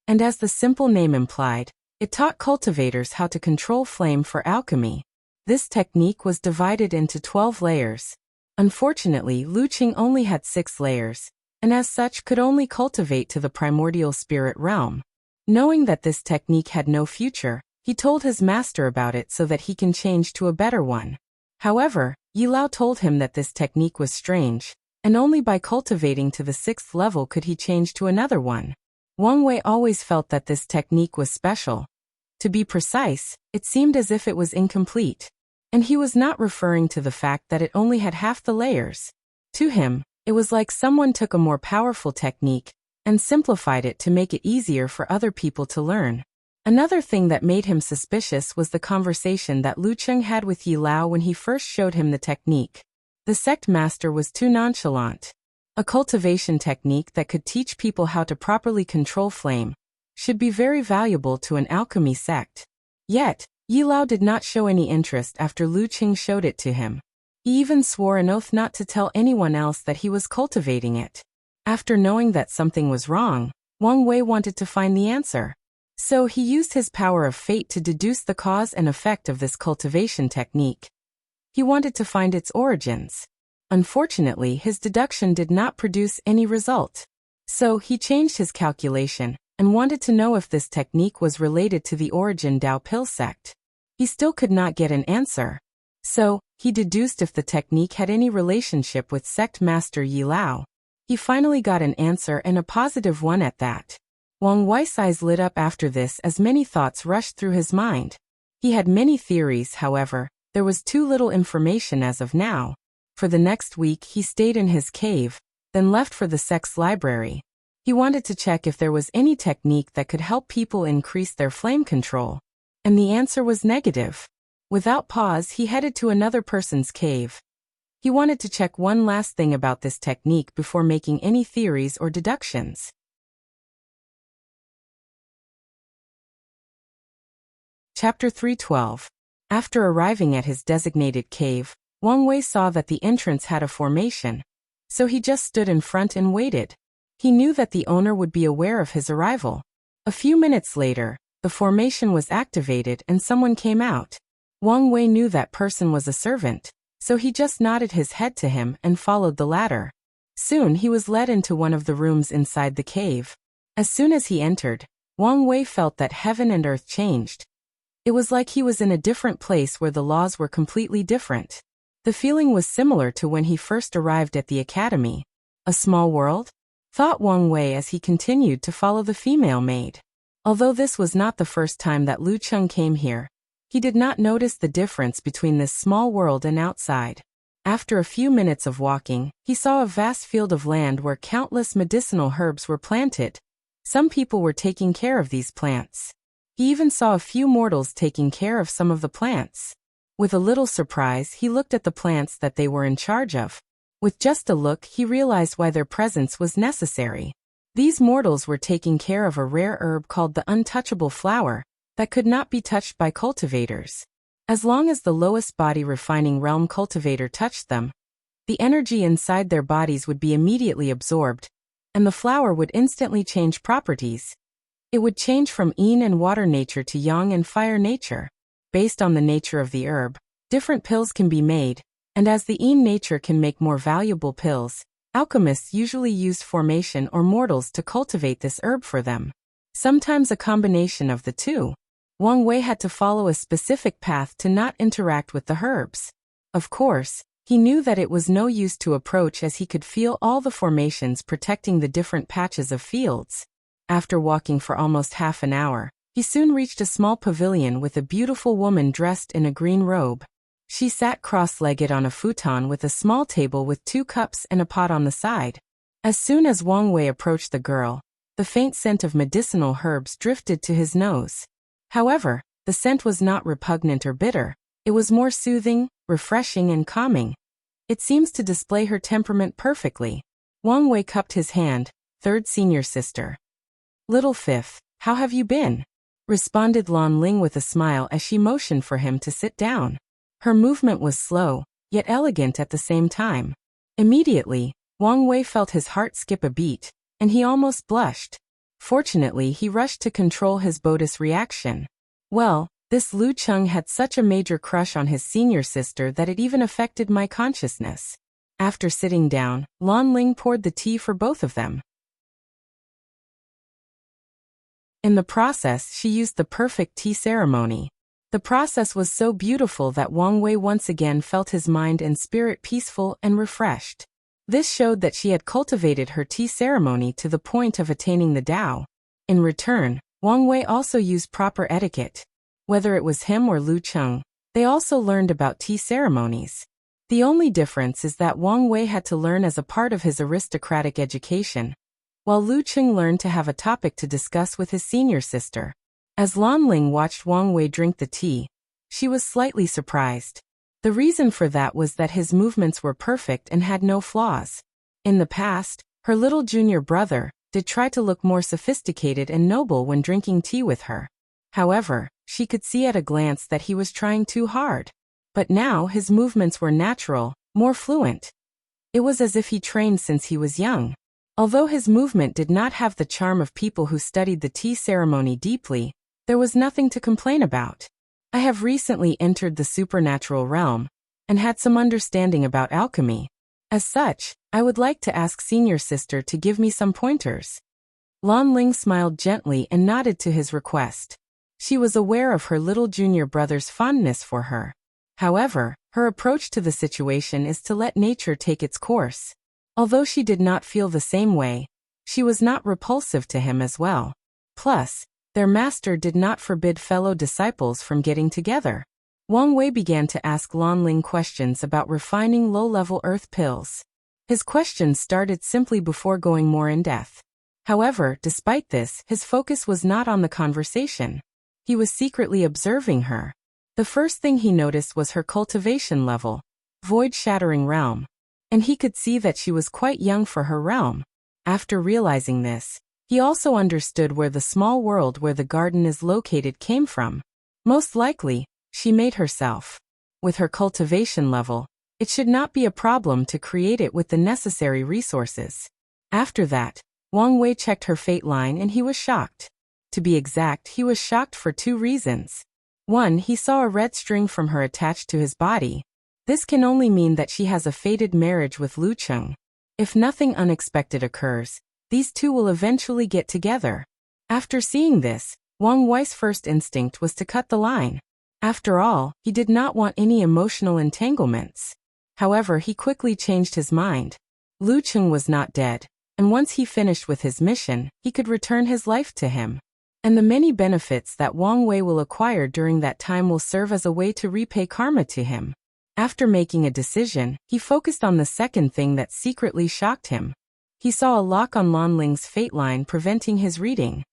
Speaker 1: And as the simple name implied, it taught cultivators how to control flame for alchemy. This technique was divided into 12 layers. Unfortunately, Lu Cheng only had 6 layers, and as such could only cultivate to the primordial spirit realm. Knowing that this technique had no future, he told his master about it so that he can change to a better one. However, Yi Lao told him that this technique was strange, and only by cultivating to the 6th level could he change to another one. Wang Wei always felt that this technique was special. To be precise, it seemed as if it was incomplete. And he was not referring to the fact that it only had half the layers. To him, it was like someone took a more powerful technique and simplified it to make it easier for other people to learn. Another thing that made him suspicious was the conversation that Lu Cheng had with Yi Lao when he first showed him the technique. The sect master was too nonchalant. A cultivation technique that could teach people how to properly control flame should be very valuable to an alchemy sect. Yet, Yi Lao did not show any interest after Lu Cheng showed it to him. He even swore an oath not to tell anyone else that he was cultivating it. After knowing that something was wrong, Wang Wei wanted to find the answer. So he used his power of fate to deduce the cause and effect of this cultivation technique. He wanted to find its origins. Unfortunately, his deduction did not produce any result. So he changed his calculation and wanted to know if this technique was related to the origin Dao Pill sect. He still could not get an answer. So, he deduced if the technique had any relationship with sect master Yi Lao. He finally got an answer, and a positive one at that. Wang Wei's eyes lit up after this as many thoughts rushed through his mind. He had many theories, however, there was too little information as of now. For the next week he stayed in his cave, then left for the sect's library. He wanted to check if there was any technique that could help people increase their flame control. And the answer was negative. Without pause, he headed to another person's cave. He wanted to check one last thing about this technique before making any theories or deductions. Chapter 312. After arriving at his designated cave, Wang Wei saw that the entrance had a formation. So he just stood in front and waited. He knew that the owner would be aware of his arrival. A few minutes later, the formation was activated and someone came out. Wang Wei knew that person was a servant, so he just nodded his head to him and followed the ladder. Soon he was led into one of the rooms inside the cave. As soon as he entered, Wang Wei felt that heaven and earth changed. It was like he was in a different place where the laws were completely different. The feeling was similar to when he first arrived at the academy. A small world? Thought Wang Wei as he continued to follow the female maid. Although this was not the first time that Lu Cheng came here, he did not notice the difference between this small world and outside. After a few minutes of walking, he saw a vast field of land where countless medicinal herbs were planted. Some people were taking care of these plants. He even saw a few mortals taking care of some of the plants. With a little surprise, he looked at the plants that they were in charge of. With just a look, he realized why their presence was necessary. These mortals were taking care of a rare herb called the untouchable flower that could not be touched by cultivators. As long as the lowest body refining realm cultivator touched them, the energy inside their bodies would be immediately absorbed, and the flower would instantly change properties. It would change from yin and water nature to yang and fire nature. Based on the nature of the herb, different pills can be made, and as the yin nature can make more valuable pills, alchemists usually used formation or mortals to cultivate this herb for them. Sometimes a combination of the two. Wang Wei had to follow a specific path to not interact with the herbs. Of course, He knew that it was no use to approach as he could feel all the formations protecting the different patches of fields. After walking for almost half an hour, he soon reached a small pavilion with a beautiful woman dressed in a green robe. She sat cross-legged on a futon with a small table with 2 cups and a pot on the side. As soon as Wang Wei approached the girl, the faint scent of medicinal herbs drifted to his nose. However, the scent was not repugnant or bitter. It was more soothing, refreshing and calming. It seems to display her temperament perfectly. Wang Wei cupped his hand. Third senior sister. Little fifth, how have you been? Responded Lan Ling with a smile as she motioned for him to sit down. Her movement was slow, yet elegant at the same time. Immediately, Wang Wei felt his heart skip a beat, and he almost blushed. Fortunately, he rushed to control his Bodis reaction. Well, this Lu Cheng had such a major crush on his senior sister that it even affected my consciousness. After sitting down, Lan Ling poured the tea for both of them. In the process, she used the perfect tea ceremony. The process was so beautiful that Wang Wei once again felt his mind and spirit peaceful and refreshed. This showed that she had cultivated her tea ceremony to the point of attaining the Tao. In return, Wang Wei also used proper etiquette. Whether it was him or Lu Cheng, they also learned about tea ceremonies. The only difference is that Wang Wei had to learn as a part of his aristocratic education, while Lu Cheng learned to have a topic to discuss with his senior sister. As Lan Ling watched Wang Wei drink the tea, she was slightly surprised. The reason for that was that his movements were perfect and had no flaws. In the past, her little junior brother did try to look more sophisticated and noble when drinking tea with her. However, she could see at a glance that he was trying too hard. But now his movements were natural, more fluent. It was as if he trained since he was young. Although his movement did not have the charm of people who studied the tea ceremony deeply, there was nothing to complain about. I have recently entered the supernatural realm, and had some understanding about alchemy. As such, I would like to ask senior sister to give me some pointers. Lan Ling smiled gently and nodded to his request. She was aware of her little junior brother's fondness for her. However, her approach to the situation is to let nature take its course. Although she did not feel the same way, she was not repulsive to him as well. Plus, their master did not forbid fellow disciples from getting together. Wang Wei began to ask Lan Ling questions about refining low-level earth pills. His questions started simply before going more in depth. However, despite this, his focus was not on the conversation. He was secretly observing her. The first thing he noticed was her cultivation level, void-shattering realm. And he could see that she was quite young for her realm. After realizing this, he also understood where the small world where the garden is located came from. Most likely, she made herself. With her cultivation level, it should not be a problem to create it with the necessary resources. After that, Wang Wei checked her fate line and he was shocked. To be exact, he was shocked for 2 reasons. 1, he saw a red string from her attached to his body. This can only mean that she has a fated marriage with Lu Cheng. If nothing unexpected occurs, these two will eventually get together. After seeing this, Wang Wei's first instinct was to cut the line. After all, he did not want any emotional entanglements. However, he quickly changed his mind. Lu Cheng was not dead, and once he finished with his mission, he could return his life to him. And the many benefits that Wang Wei will acquire during that time will serve as a way to repay karma to him. After making a decision, he focused on the second thing that secretly shocked him. He saw a lock on Lan Ling's fate line preventing his reading.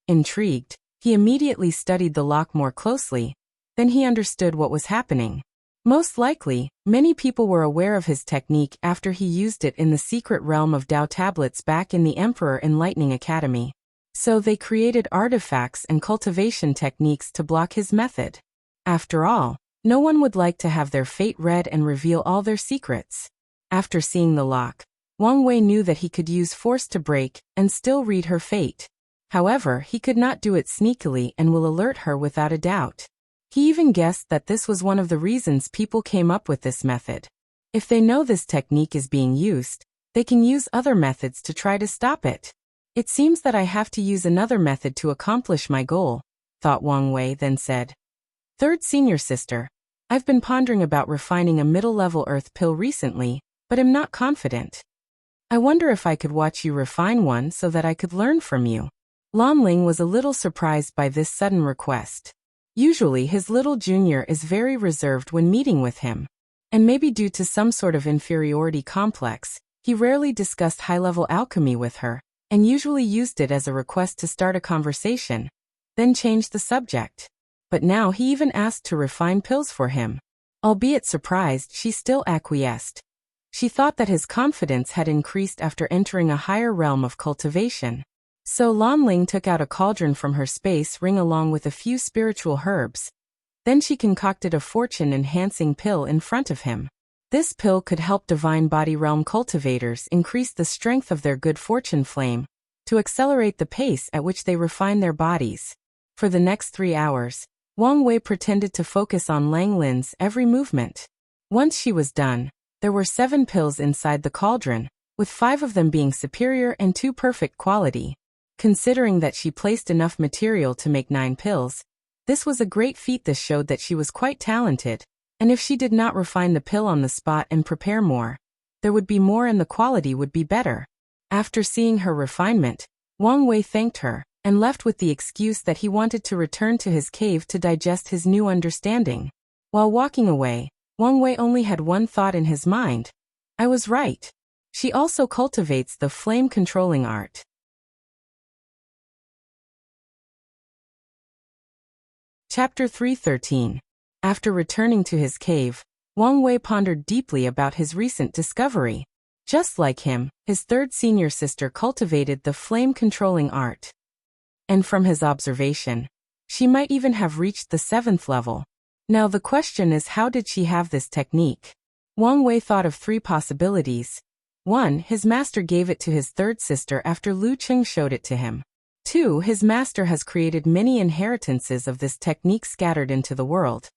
Speaker 1: Intrigued, he immediately studied the lock more closely. Then he understood what was happening. Most likely, many people were aware of his technique after he used it in the secret realm of Tao tablets back in the Emperor Enlightening Academy. So they created artifacts and cultivation techniques to block his method. After all, no one would like to have their fate read and reveal all their secrets. After seeing the lock, Wang Wei knew that he could use force to break and still read her fate. However, he could not do it sneakily and will alert her without a doubt. He even guessed that this was one of the reasons people came up with this method. If they know this technique is being used, they can use other methods to try to stop it. It seems that I have to use another method to accomplish my goal, thought Wang Wei, then said. Third senior sister, I've been pondering about refining a middle-level earth pill recently, but am not confident. I wonder if I could watch you refine one so that I could learn from you. Lan Ling was a little surprised by this sudden request. Usually his little junior is very reserved when meeting with him. And maybe due to some sort of inferiority complex, he rarely discussed high-level alchemy with her, and usually used it as a request to start a conversation, then change the subject. But now he even asked to refine pills for him. Albeit surprised, she still acquiesced. She thought that his confidence had increased after entering a higher realm of cultivation. So Lan Ling took out a cauldron from her space ring along with a few spiritual herbs. Then she concocted a fortune-enhancing pill in front of him. This pill could help divine body realm cultivators increase the strength of their good fortune flame, to accelerate the pace at which they refine their bodies. For the next 3 hours, Wang Wei pretended to focus on Lang Lin's every movement. Once she was done, there were 7 pills inside the cauldron, with 5 of them being superior and 2 perfect quality. Considering that she placed enough material to make 9 pills, this was a great feat. This showed that she was quite talented, and if she did not refine the pill on the spot and prepare more, there would be more and the quality would be better. After seeing her refinement, Wang Wei thanked her, and left with the excuse that he wanted to return to his cave to digest his new understanding. While walking away, Wang Wei only had one thought in his mind. I was right. She also cultivates the flame-controlling art. Chapter 313. After returning to his cave, Wang Wei pondered deeply about his recent discovery. Just like him, his third senior sister cultivated the flame-controlling art. And from his observation, she might even have reached the 7th level. Now the question is, how did she have this technique? Wang Wei thought of 3 possibilities. 1. His master gave it to his third sister after Lu Qing showed it to him. 2. His master has created many inheritances of this technique scattered into the world,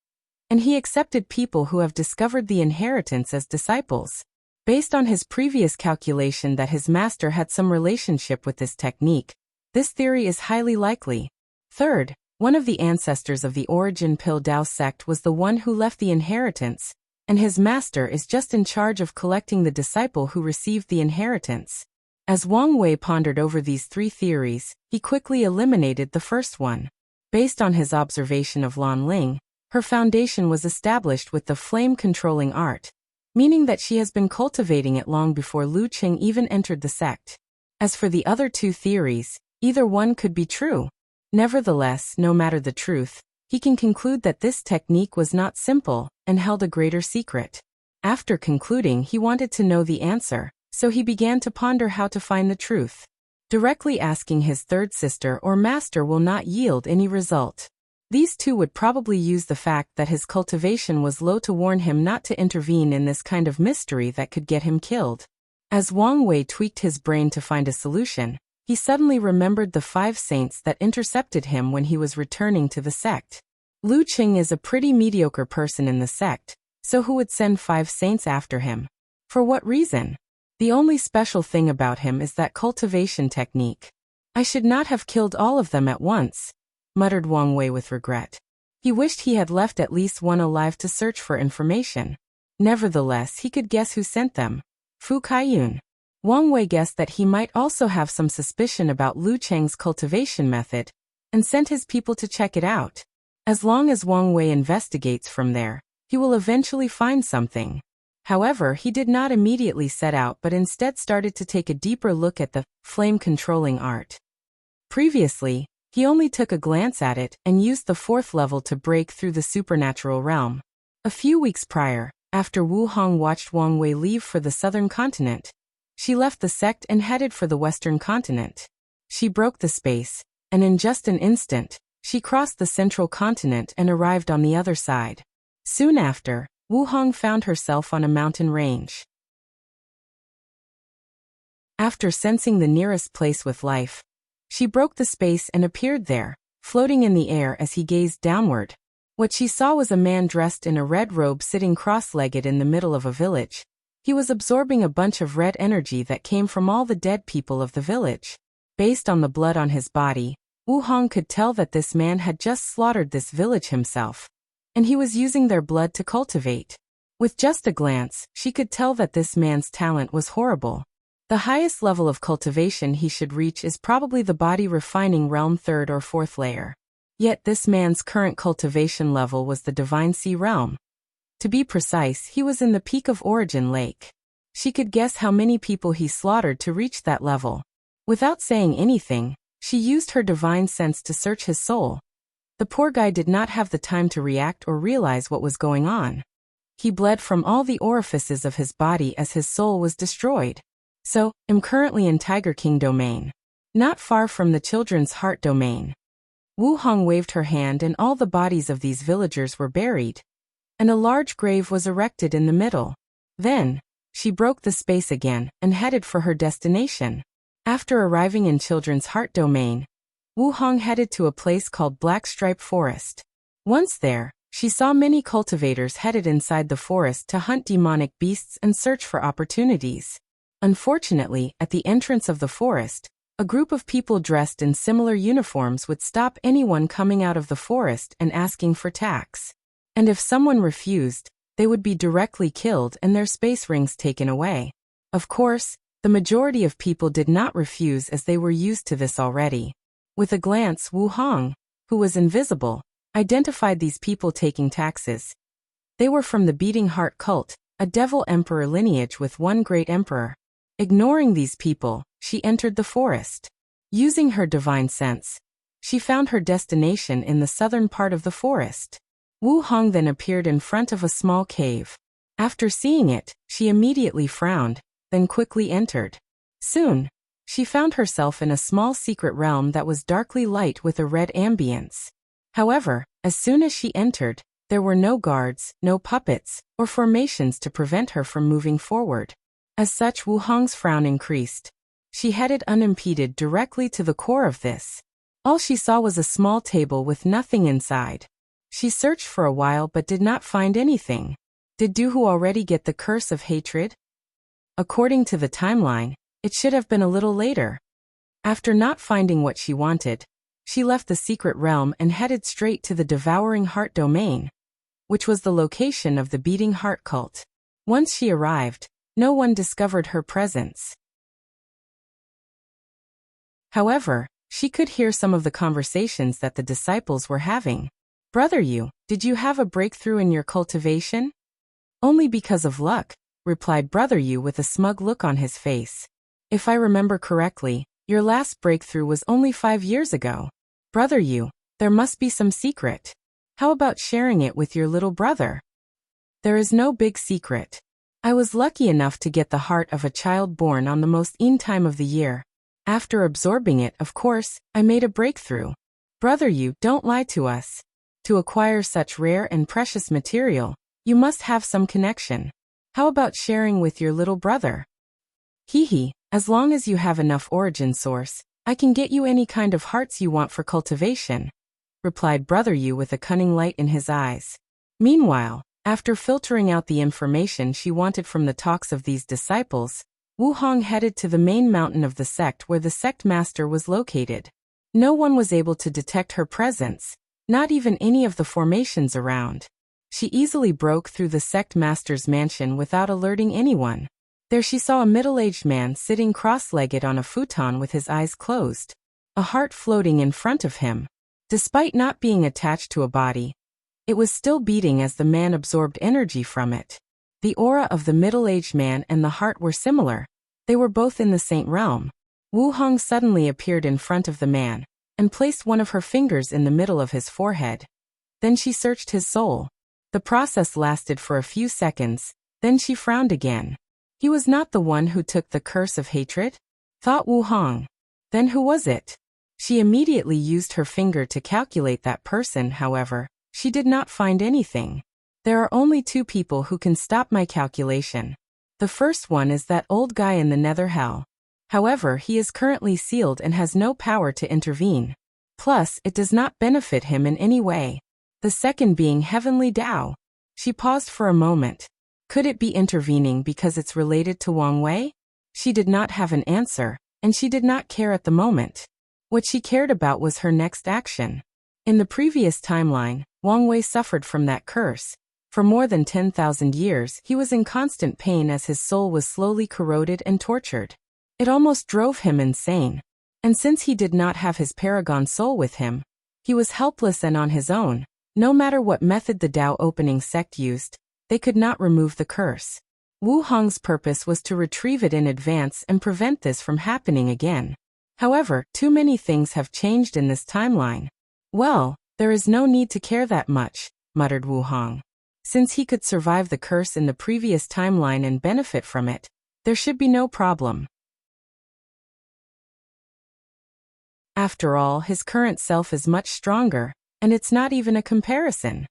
Speaker 1: and he accepted people who have discovered the inheritance as disciples. Based on his previous calculation that his master had some relationship with this technique, this theory is highly likely. 3rd, one of the ancestors of the Origin Pill Dao sect was the one who left the inheritance, and his master is just in charge of collecting the disciple who received the inheritance. As Wang Wei pondered over these 3 theories, he quickly eliminated the first one. Based on his observation of Lan Ling, her foundation was established with the flame-controlling art, meaning that she has been cultivating it long before Lu Qing even entered the sect. As for the other 2 theories, either one could be true. Nevertheless, no matter the truth, he can conclude that this technique was not simple and held a greater secret. After concluding he wanted to know the answer, so he began to ponder how to find the truth. Directly asking his third sister or master will not yield any result. These 2 would probably use the fact that his cultivation was low to warn him not to intervene in this kind of mystery that could get him killed. As Wang Wei tweaked his brain to find a solution, he suddenly remembered the 5 saints that intercepted him when he was returning to the sect. Lu Qing is a pretty mediocre person in the sect, so who would send 5 saints after him? For what reason? The only special thing about him is that cultivation technique. I should not have killed all of them at once, muttered Wang Wei with regret. He wished he had left at least one alive to search for information. Nevertheless, he could guess who sent them. Fu Kaiyun. Wang Wei guessed that he might also have some suspicion about Lu Cheng's cultivation method, and sent his people to check it out. As long as Wang Wei investigates from there, he will eventually find something. However, he did not immediately set out but instead started to take a deeper look at the flame-controlling art. Previously, he only took a glance at it and used the 4th level to break through the supernatural realm. A few weeks prior, after Wu Hong watched Wang Wei leave for the southern continent, she left the sect and headed for the western continent. She broke the space, and in just an instant, she crossed the central continent and arrived on the other side. Soon after, Wu Hong found herself on a mountain range. After sensing the nearest place with life, she broke the space and appeared there, floating in the air as he gazed downward. What she saw was a man dressed in a red robe sitting cross-legged in the middle of a village. He was absorbing a bunch of red energy that came from all the dead people of the village. Based on the blood on his body, Wu Hong could tell that this man had just slaughtered this village himself. and he was using their blood to cultivate. With just a glance, she could tell that this man's talent was horrible. The highest level of cultivation he should reach is probably the body refining realm 3rd or 4th layer. Yet this man's current cultivation level was the Divine Sea realm. To be precise, he was in the peak of Origin Lake. She could guess how many people he slaughtered to reach that level. Without saying anything, she used her divine sense to search his soul. The poor guy did not have the time to react or realize what was going on. He bled from all the orifices of his body as his soul was destroyed. So, I'm currently in Tiger King domain. Not far from the Children's Heart domain. Wu Hong waved her hand and all the bodies of these villagers were buried. And a large grave was erected in the middle. Then, she broke the space again and headed for her destination. After arriving in Children's Heart domain, Wu Hong headed to a place called Blackstripe Forest. Once there, she saw many cultivators headed inside the forest to hunt demonic beasts and search for opportunities. Unfortunately, at the entrance of the forest, a group of people dressed in similar uniforms would stop anyone coming out of the forest and asking for tax. And if someone refused, they would be directly killed and their space rings taken away. Of course, the majority of people did not refuse as they were used to this already. With a glance, Wu Hong, who was invisible, identified these people taking taxes. They were from the Beating Heart cult, a devil emperor lineage with one great emperor. Ignoring these people, she entered the forest. Using her divine sense, she found her destination in the southern part of the forest. Wu Hong then appeared in front of a small cave. After seeing it, she immediately frowned, then quickly entered. Soon, she found herself in a small secret realm that was darkly light with a red ambience. However, as soon as she entered, there were no guards, no puppets, or formations to prevent her from moving forward. As such, Wu Hong's frown increased. She headed unimpeded directly to the core of this. All she saw was a small table with nothing inside. She searched for a while but did not find anything. Did Duhu already get the curse of hatred? According to the timeline, it should have been a little later. After not finding what she wanted, she left the secret realm and headed straight to the Devouring Heart domain, which was the location of the Beating Heart cult. Once she arrived, no one discovered her presence. However, she could hear some of the conversations that the disciples were having. "Brother Yu, did you have a breakthrough in your cultivation?" "Only because of luck," replied Brother Yu with a smug look on his face. "If I remember correctly, your last breakthrough was only 5 years ago. Brother Yu, there must be some secret. How about sharing it with your little brother?" "There is no big secret. I was lucky enough to get the heart of a child born on the most time of the year. After absorbing it, of course, I made a breakthrough. Brother Yu, don't lie to us. To acquire such rare and precious material, you must have some connection. How about sharing with your little brother?" "Hee, as long as you have enough origin source, I can get you any kind of hearts you want for cultivation," replied Brother Yu with a cunning light in his eyes. Meanwhile, after filtering out the information she wanted from the talks of these disciples, Wu Hong headed to the main mountain of the sect where the sect master was located. No one was able to detect her presence, not even any of the formations around. She easily broke through the sect master's mansion without alerting anyone. There she saw a middle-aged man sitting cross-legged on a futon with his eyes closed, a heart floating in front of him. Despite not being attached to a body, it was still beating as the man absorbed energy from it. The aura of the middle-aged man and the heart were similar. They were both in the Saint realm. Wu Hong suddenly appeared in front of the man and placed one of her fingers in the middle of his forehead. Then she searched his soul. The process lasted for a few seconds, then she frowned again. He was not the one who took the curse of hatred? Thought Wu Hong. Then who was it? She immediately used her finger to calculate that person. However, she did not find anything. "There are only 2 people who can stop my calculation. The first one is that old guy in the nether hell. However, he is currently sealed and has no power to intervene. Plus, it does not benefit him in any way. The second being Heavenly Tao." She paused for a moment. Could it be intervening because it's related to Wang Wei? She did not have an answer, and she did not care at the moment. What she cared about was her next action. In the previous timeline, Wang Wei suffered from that curse. For more than 10,000 years, he was in constant pain as his soul was slowly corroded and tortured. It almost drove him insane. And since he did not have his paragon soul with him, he was helpless and on his own. No matter what method the Tao opening sect used, they could not remove the curse. Wu Hong's purpose was to retrieve it in advance and prevent this from happening again. However, too many things have changed in this timeline. Well, there is no need to care that much, muttered Wu Hong. Since he could survive the curse in the previous timeline and benefit from it, there should be no problem. After all, his current self is much stronger, and it's not even a comparison.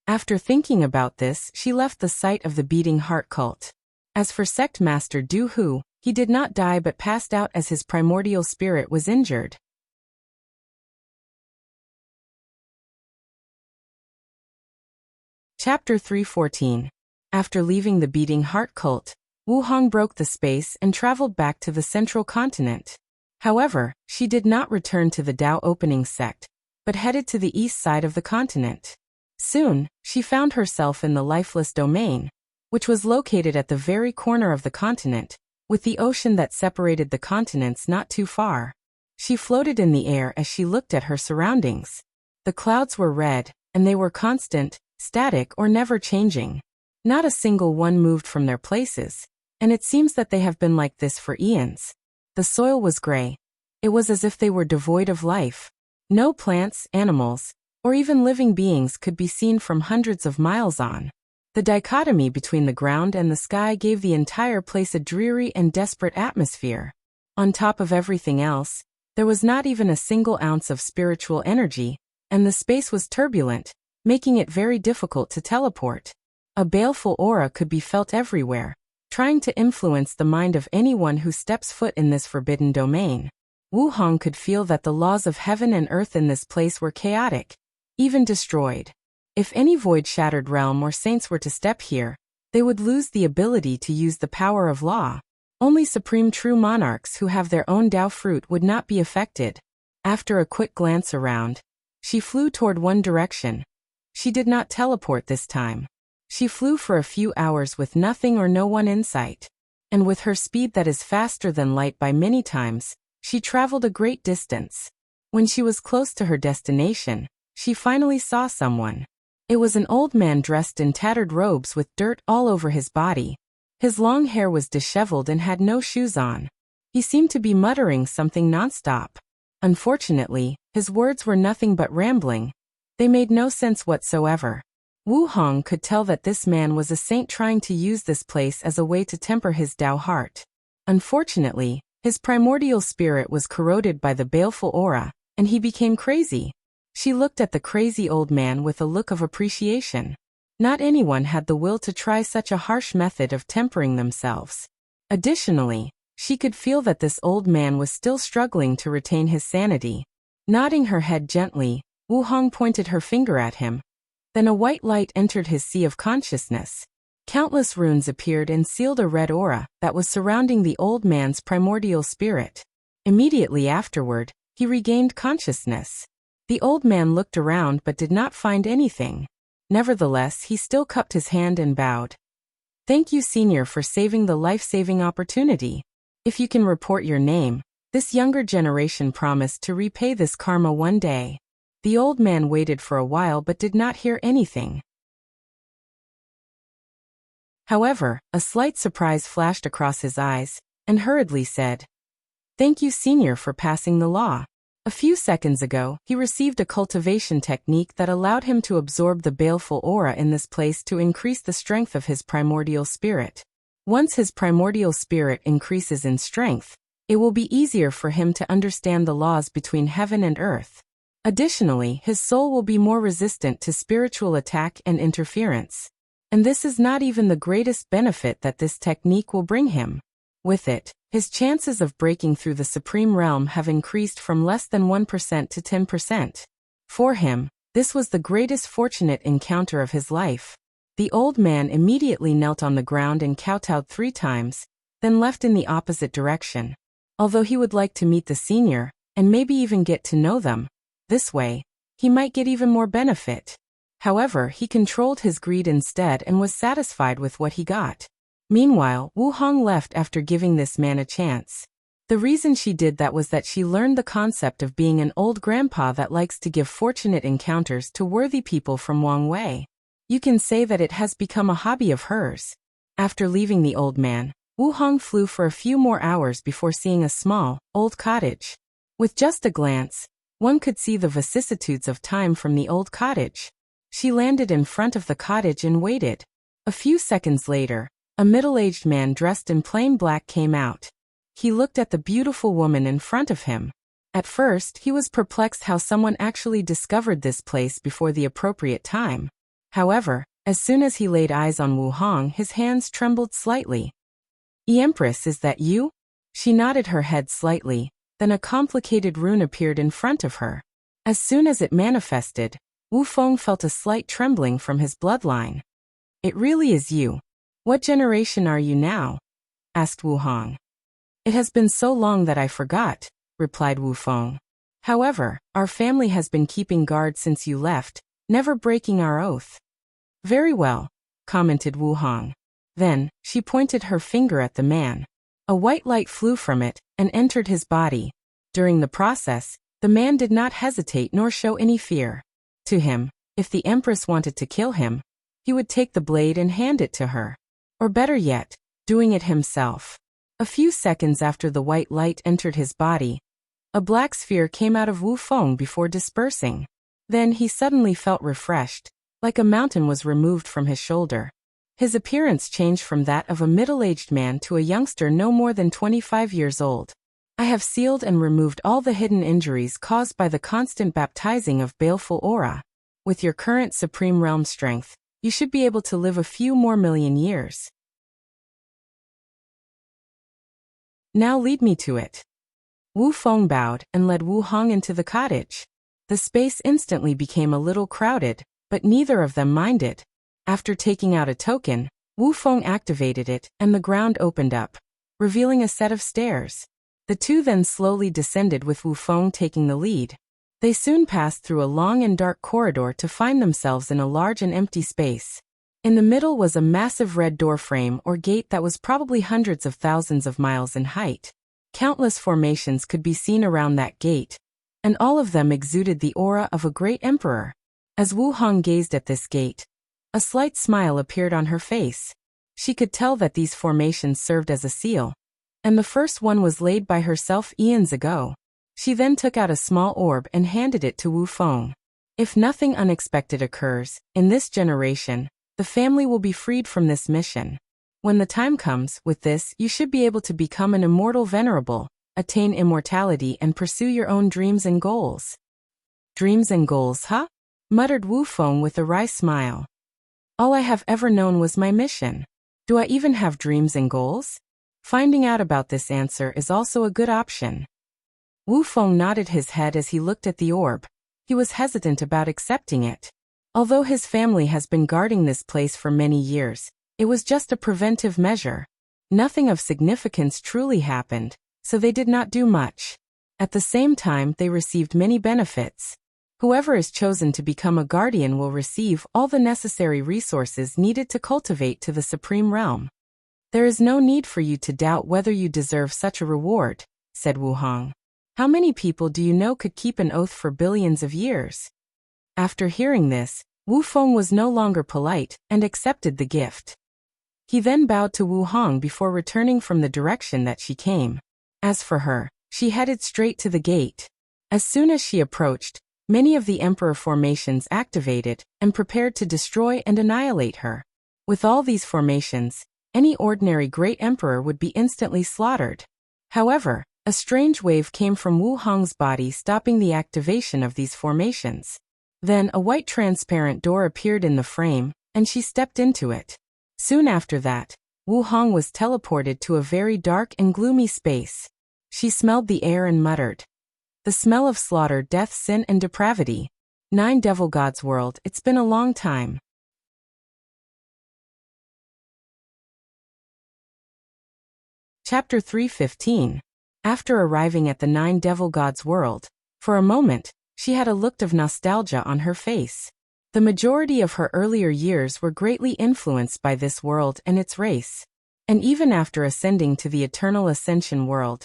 Speaker 1: After thinking about this, she left the site of the beating heart cult. As for sect master Du Hu, he did not die but passed out as his primordial spirit was injured. Chapter 314. After leaving the beating heart cult, Wu Hong broke the space and traveled back to the central continent. However, she did not return to the Tao opening sect, but headed to the east side of the continent. Soon, she found herself in the lifeless domain, which was located at the very corner of the continent, with the ocean that separated the continents not too far. She floated in the air as she looked at her surroundings. The clouds were red, and they were constant, static or never changing. Not a single one moved from their places, and it seems that they have been like this for eons. The soil was gray. It was as if they were devoid of life. No plants, animals, or even living beings could be seen from hundreds of miles on. The dichotomy between the ground and the sky gave the entire place a dreary and desperate atmosphere. On top of everything else, there was not even a single ounce of spiritual energy, and the space was turbulent, making it very difficult to teleport. A baleful aura could be felt everywhere, trying to influence the mind of anyone who steps foot in this forbidden domain. Wu Hong could feel that the laws of heaven and earth in this place were chaotic, even destroyed. If any void-shattered realm or saints were to step here, they would lose the ability to use the power of law. Only supreme true monarchs who have their own Tao fruit would not be affected. After a quick glance around, she flew toward one direction. She did not teleport this time. She flew for a few hours with nothing or no one in sight. And with her speed that is faster than light by many times, she traveled a great distance. When she was close to her destination, she finally saw someone. It was an old man dressed in tattered robes with dirt all over his body. His long hair was disheveled and had no shoes on. He seemed to be muttering something nonstop. Unfortunately, his words were nothing but rambling. They made no sense whatsoever. Wu Hong could tell that this man was a saint trying to use this place as a way to temper his Tao heart. Unfortunately, his primordial spirit was corroded by the baleful aura, and he became crazy. She looked at the crazy old man with a look of appreciation. Not anyone had the will to try such a harsh method of tempering themselves. Additionally, she could feel that this old man was still struggling to retain his sanity. Nodding her head gently, Wu Hong pointed her finger at him. Then a white light entered his sea of consciousness. Countless runes appeared and sealed a red aura that was surrounding the old man's primordial spirit. Immediately afterward, he regained consciousness. The old man looked around but did not find anything. Nevertheless, he still cupped his hand and bowed. "Thank you, Senior, for saving the life-saving opportunity. If you can report your name, this younger generation promised to repay this karma one day." The old man waited for a while but did not hear anything. However, a slight surprise flashed across his eyes, and hurriedly said, "Thank you, Senior, for passing the law." A few seconds ago, he received a cultivation technique that allowed him to absorb the baleful aura in this place to increase the strength of his primordial spirit. Once his primordial spirit increases in strength, it will be easier for him to understand the laws between heaven and earth. Additionally, his soul will be more resistant to spiritual attack and interference. And this is not even the greatest benefit that this technique will bring him. With it, his chances of breaking through the supreme realm have increased from less than 1% to 10%. For him, this was the greatest fortunate encounter of his life. The old man immediately knelt on the ground and kowtowed 3 times, then left in the opposite direction. Although he would like to meet the senior, and maybe even get to know them, this way, he might get even more benefit. However, he controlled his greed instead and was satisfied with what he got. Meanwhile, Wu Hong left after giving this man a chance. The reason she did that was that she learned the concept of being an old grandpa that likes to give fortunate encounters to worthy people from Wang Wei. You can say that it has become a hobby of hers. After leaving the old man, Wu Hong flew for a few more hours before seeing a small, old cottage. With just a glance, one could see the vicissitudes of time from the old cottage. She landed in front of the cottage and waited. A few seconds later, a middle-aged man dressed in plain black came out. He looked at the beautiful woman in front of him. At first, he was perplexed how someone actually discovered this place before the appropriate time. However, as soon as he laid eyes on Wu Hong, his hands trembled slightly. "Empress, is that you?" She nodded her head slightly, then a complicated rune appeared in front of her. As soon as it manifested, Wu Feng felt a slight trembling from his bloodline. "It really is you. What generation are you now?" asked Wu Hong. "It has been so long that I forgot," replied Wu Feng. "However, our family has been keeping guard since you left, never breaking our oath." "Very well," commented Wu Hong. Then, she pointed her finger at the man. A white light flew from it and entered his body. During the process, the man did not hesitate nor show any fear. To him, if the Empress wanted to kill him, he would take the blade and hand it to her. Or better yet, doing it himself. A few seconds after the white light entered his body, a black sphere came out of Wu Feng before dispersing. Then he suddenly felt refreshed, like a mountain was removed from his shoulder. His appearance changed from that of a middle-aged man to a youngster no more than 25 years old. "I have sealed and removed all the hidden injuries caused by the constant baptizing of baleful aura. With your current supreme realm strength, you should be able to live a few more million years. Now lead me to it." Wu Feng bowed and led Wu Hong into the cottage. The space instantly became a little crowded, but neither of them minded. After taking out a token, Wu Feng activated it and the ground opened up, revealing a set of stairs. The two then slowly descended with Wu Feng taking the lead. They soon passed through a long and dark corridor to find themselves in a large and empty space. In the middle was a massive red door frame or gate that was probably hundreds of thousands of miles in height. Countless formations could be seen around that gate, and all of them exuded the aura of a great emperor. As Wu Hong gazed at this gate, a slight smile appeared on her face. She could tell that these formations served as a seal, and the first one was laid by herself eons ago. She then took out a small orb and handed it to Wu Feng. "If nothing unexpected occurs, in this generation, the family will be freed from this mission. When the time comes, with this, you should be able to become an immortal venerable, attain immortality and pursue your own dreams and goals." "Dreams and goals, huh?" muttered Wu Feng with a wry smile. "All I have ever known was my mission. Do I even have dreams and goals?" Finding out about this answer is also a good option. Wu Feng nodded his head as he looked at the orb. He was hesitant about accepting it. Although his family has been guarding this place for many years, it was just a preventive measure. Nothing of significance truly happened, so they did not do much. At the same time, they received many benefits. Whoever is chosen to become a guardian will receive all the necessary resources needed to cultivate to the supreme realm. "There is no need for you to doubt whether you deserve such a reward," said Wu Hong. "How many people do you know could keep an oath for billions of years?" After hearing this, Wu Feng was no longer polite and accepted the gift. He then bowed to Wu Hong before returning from the direction that she came. As for her, she headed straight to the gate. As soon as she approached, many of the Emperor formations activated and prepared to destroy and annihilate her. With all these formations, any ordinary great emperor would be instantly slaughtered. However, a strange wave came from Wu Hong's body, stopping the activation of these formations. Then a white transparent door appeared in the frame, and she stepped into it. Soon after that, Wu Hong was teleported to a very dark and gloomy space. She smelled the air and muttered, "The smell of slaughter, death, sin, and depravity. 9 Devil Gods World, it's been a long time." Chapter 315. After arriving at the 9 Devil Gods World, for a moment, she had a look of nostalgia on her face. The majority of her earlier years were greatly influenced by this world and its race. And even after ascending to the eternal ascension world,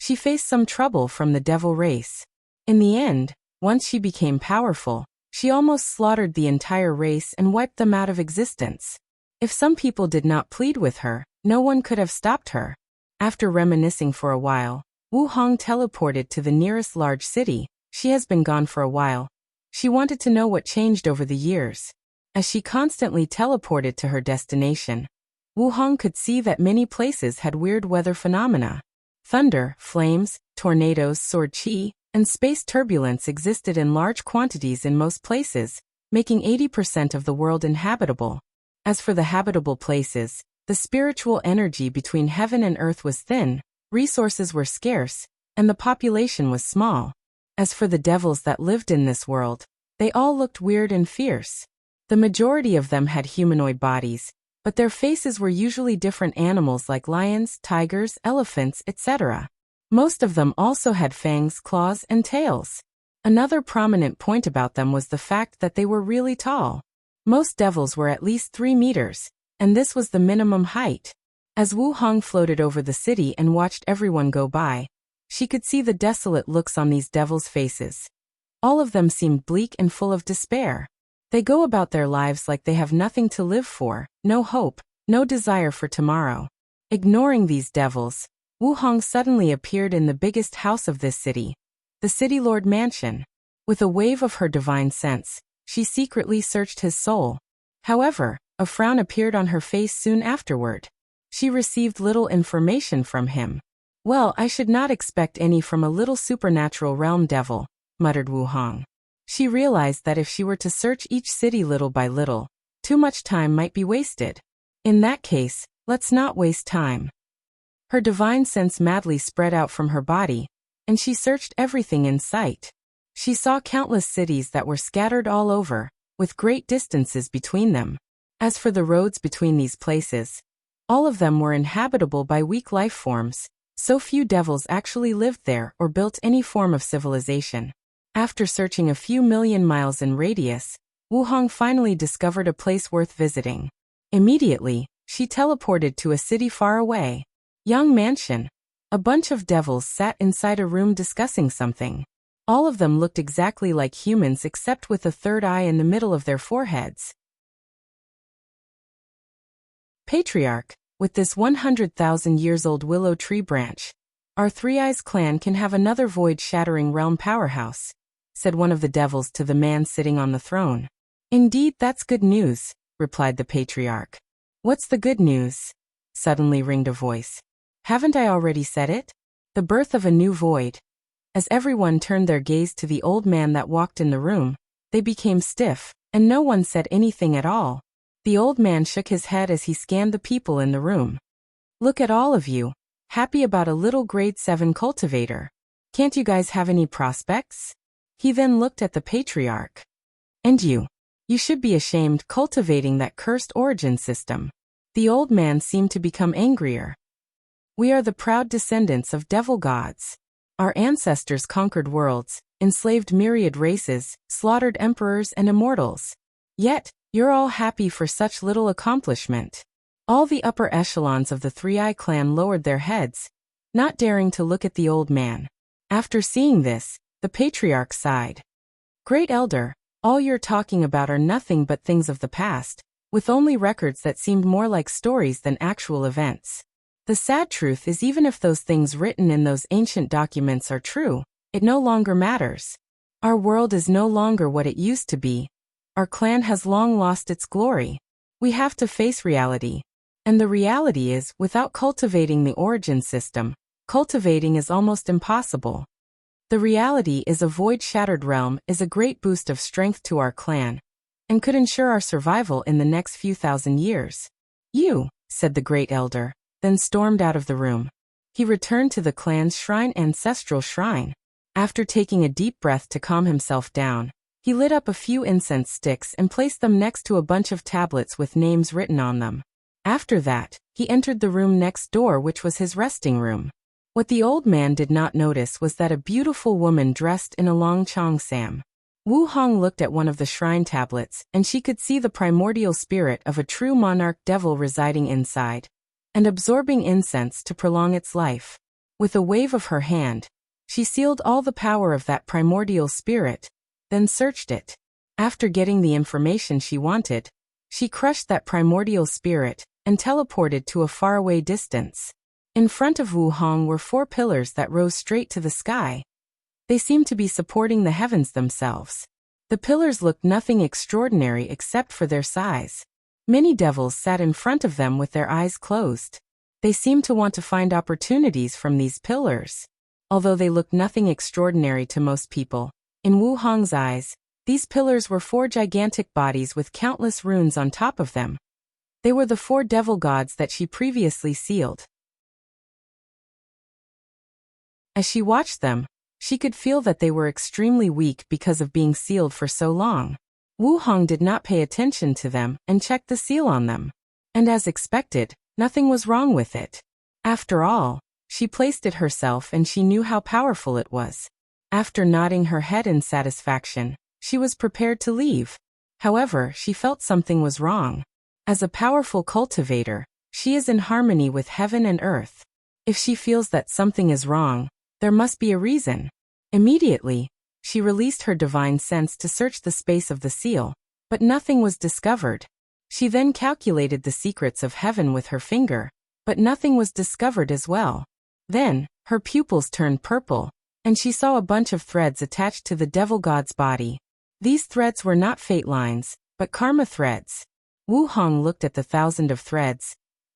Speaker 1: she faced some trouble from the devil race. In the end, once she became powerful, she almost slaughtered the entire race and wiped them out of existence. If some people did not plead with her, no one could have stopped her. After reminiscing for a while, Wu Hong teleported to the nearest large city. She has been gone for a while. She wanted to know what changed over the years. As she constantly teleported to her destination, Wu Hong could see that many places had weird weather phenomena. Thunder, flames, tornadoes, sword chi, and space turbulence existed in large quantities in most places, making 80% of the world inhabitable. As for the habitable places, the spiritual energy between heaven and earth was thin, resources were scarce, and the population was small. As for the devils that lived in this world, they all looked weird and fierce. The majority of them had humanoid bodies, but their faces were usually different animals like lions, tigers, elephants, etc. Most of them also had fangs, claws, and tails. Another prominent point about them was the fact that they were really tall. Most devils were at least 3 meters, and this was the minimum height. As Wu Hong floated over the city and watched everyone go by, she could see the desolate looks on these devils' faces. All of them seemed bleak and full of despair. They go about their lives like they have nothing to live for, no hope, no desire for tomorrow. Ignoring these devils, Wu Hong suddenly appeared in the biggest house of this city, the City Lord Mansion. With a wave of her divine sense, she secretly searched his soul. However, a frown appeared on her face soon afterward. She received little information from him. Well, I should not expect any from a little supernatural realm devil, muttered Wu Hong. She realized that if she were to search each city little by little, too much time might be wasted. In that case, let's not waste time. Her divine sense madly spread out from her body, and she searched everything in sight. She saw countless cities that were scattered all over, with great distances between them. As for the roads between these places, all of them were inhabitable by weak life forms. So few devils actually lived there or built any form of civilization. After searching a few million miles in radius, Wu Hong finally discovered a place worth visiting. Immediately, she teleported to a city far away. Young mansion. A bunch of devils sat inside a room discussing something. All of them looked exactly like humans except with a third eye in the middle of their foreheads. Patriarch, with this 100,000 years old willow tree branch, our Three Eyes clan can have another void-shattering realm powerhouse, said one of the devils to the man sitting on the throne. Indeed, that's good news, replied the patriarch. What's the good news? Suddenly ringed a voice. Haven't I already said it? The birth of a new void. As everyone turned their gaze to the old man that walked in the room, they became stiff, and no one said anything at all. The old man shook his head as he scanned the people in the room. Look at all of you, happy about a little grade 7 cultivator. Can't you guys have any prospects? He then looked at the patriarch. And you should be ashamed cultivating that cursed origin system. The old man seemed to become angrier. We are the proud descendants of devil gods. Our ancestors conquered worlds, enslaved myriad races, slaughtered emperors and immortals. Yet, you're all happy for such little accomplishment. All the upper echelons of the Three-Eye clan lowered their heads, not daring to look at the old man. After seeing this, the patriarch sighed. Great elder, all you're talking about are nothing but things of the past, with only records that seemed more like stories than actual events. The sad truth is even if those things written in those ancient documents are true, it no longer matters. Our world is no longer what it used to be. Our clan has long lost its glory. We have to face reality. And the reality is, without cultivating the origin system, cultivating is almost impossible. The reality is a void-shattered realm is a great boost of strength to our clan, and could ensure our survival in the next few thousand years. You, said the great elder, then stormed out of the room. He returned to the clan's ancestral shrine. After taking a deep breath to calm himself down, he lit up a few incense sticks and placed them next to a bunch of tablets with names written on them. After that, he entered the room next door, which was his resting room. What the old man did not notice was that a beautiful woman dressed in a long cheongsam Wu Hong looked at one of the shrine tablets, and she could see the primordial spirit of a true monarch devil residing inside, and absorbing incense to prolong its life. With a wave of her hand, she sealed all the power of that primordial spirit, then searched it. After getting the information she wanted, she crushed that primordial spirit and teleported to a faraway distance. In front of Wu Hong were 4 pillars that rose straight to the sky. They seemed to be supporting the heavens themselves. The pillars looked nothing extraordinary except for their size. Many devils sat in front of them with their eyes closed. They seemed to want to find opportunities from these pillars. Although they looked nothing extraordinary to most people, in Wu Hong's eyes, these pillars were 4 gigantic bodies with countless runes on top of them. They were the 4 devil gods that she previously sealed. As she watched them, she could feel that they were extremely weak because of being sealed for so long. Wu Hong did not pay attention to them and checked the seal on them. And as expected, nothing was wrong with it. After all, she placed it herself and she knew how powerful it was. After nodding her head in satisfaction, she was prepared to leave. However, she felt something was wrong. As a powerful cultivator, she is in harmony with heaven and earth. If she feels that something is wrong, there must be a reason. Immediately, she released her divine sense to search the space of the seal, but nothing was discovered. She then calculated the secrets of heaven with her finger, but nothing was discovered as well. Then, her pupils turned purple, and she saw a bunch of threads attached to the devil god's body. These threads were not fate lines, but karma threads. Wu Hong looked at the 1,000 of threads.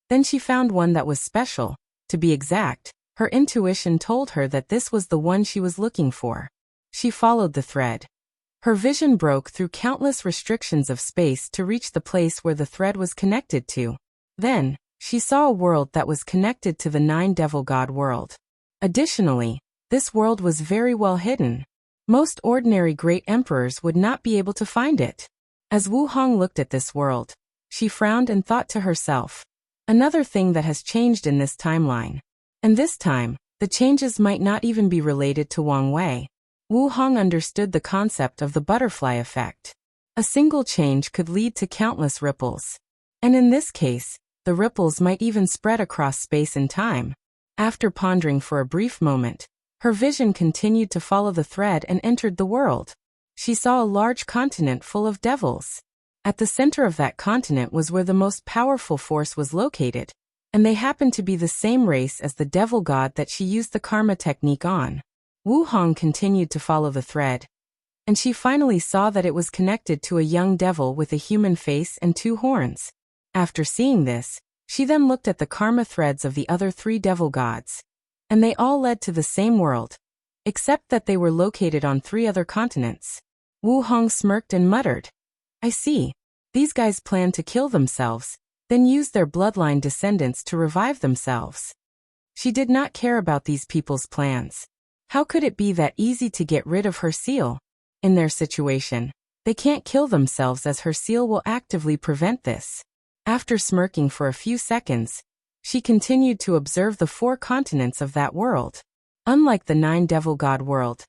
Speaker 1: Then she found one that was special. To be exact, her intuition told her that this was the one she was looking for. She followed the thread. Her vision broke through countless restrictions of space to reach the place where the thread was connected to. Then, she saw a world that was connected to the 9 devil god world. Additionally, this world was very well hidden. Most ordinary great emperors would not be able to find it. As Wu Hong looked at this world, she frowned and thought to herself, another thing that has changed in this timeline. And this time, the changes might not even be related to Wang Wei. Wu Hong understood the concept of the butterfly effect. A single change could lead to countless ripples. And in this case, the ripples might even spread across space and time. After pondering for a brief moment, her vision continued to follow the thread and entered the world. She saw a large continent full of devils. At the center of that continent was where the most powerful force was located, and they happened to be the same race as the devil god that she used the karma technique on. Wu Hong continued to follow the thread, and she finally saw that it was connected to a young devil with a human face and 2 horns. After seeing this, she then looked at the karma threads of the other 3 devil gods. And they all led to the same world, except that they were located on 3 other continents. Wu Hong smirked and muttered, I see. These guys plan to kill themselves, then use their bloodline descendants to revive themselves. She did not care about these people's plans. How could it be that easy to get rid of her seal? In their situation, they can't kill themselves as her seal will actively prevent this. After smirking for a few seconds, she continued to observe the 4 continents of that world. Unlike the 9 devil god world,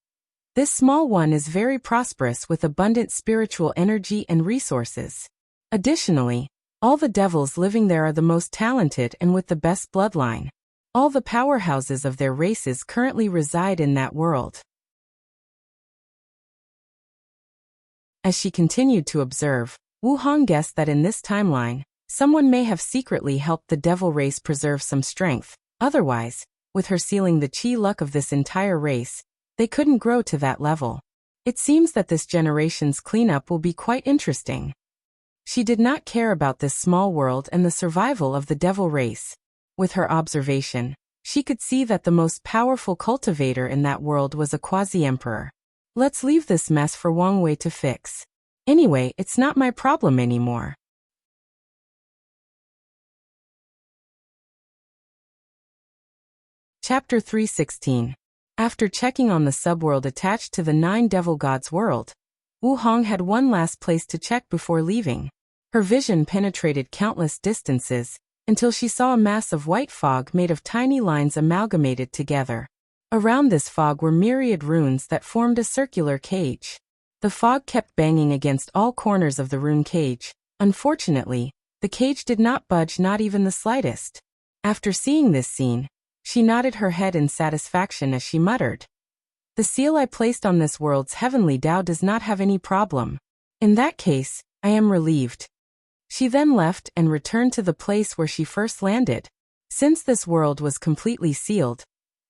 Speaker 1: this small one is very prosperous with abundant spiritual energy and resources. Additionally, all the devils living there are the most talented and with the best bloodline. All the powerhouses of their races currently reside in that world. As she continued to observe, Wu Hong guessed that in this timeline, someone may have secretly helped the devil race preserve some strength. Otherwise, with her sealing the chi luck of this entire race, they couldn't grow to that level. It seems that this generation's cleanup will be quite interesting. She did not care about this small world and the survival of the devil race. With her observation, she could see that the most powerful cultivator in that world was a quasi-emperor. Let's leave this mess for Wang Wei to fix. Anyway, it's not my problem anymore. Chapter 316. After checking on the subworld attached to the 9 devil gods world, Wu Hong had one last place to check before leaving. Her vision penetrated countless distances, until she saw a mass of white fog made of tiny lines amalgamated together. Around this fog were myriad runes that formed a circular cage. The fog kept banging against all corners of the rune cage. Unfortunately, the cage did not budge, not even the slightest. After seeing this scene, she nodded her head in satisfaction as she muttered, "The seal I placed on this world's heavenly Tao does not have any problem. In that case, I am relieved." She then left and returned to the place where she first landed. Since this world was completely sealed,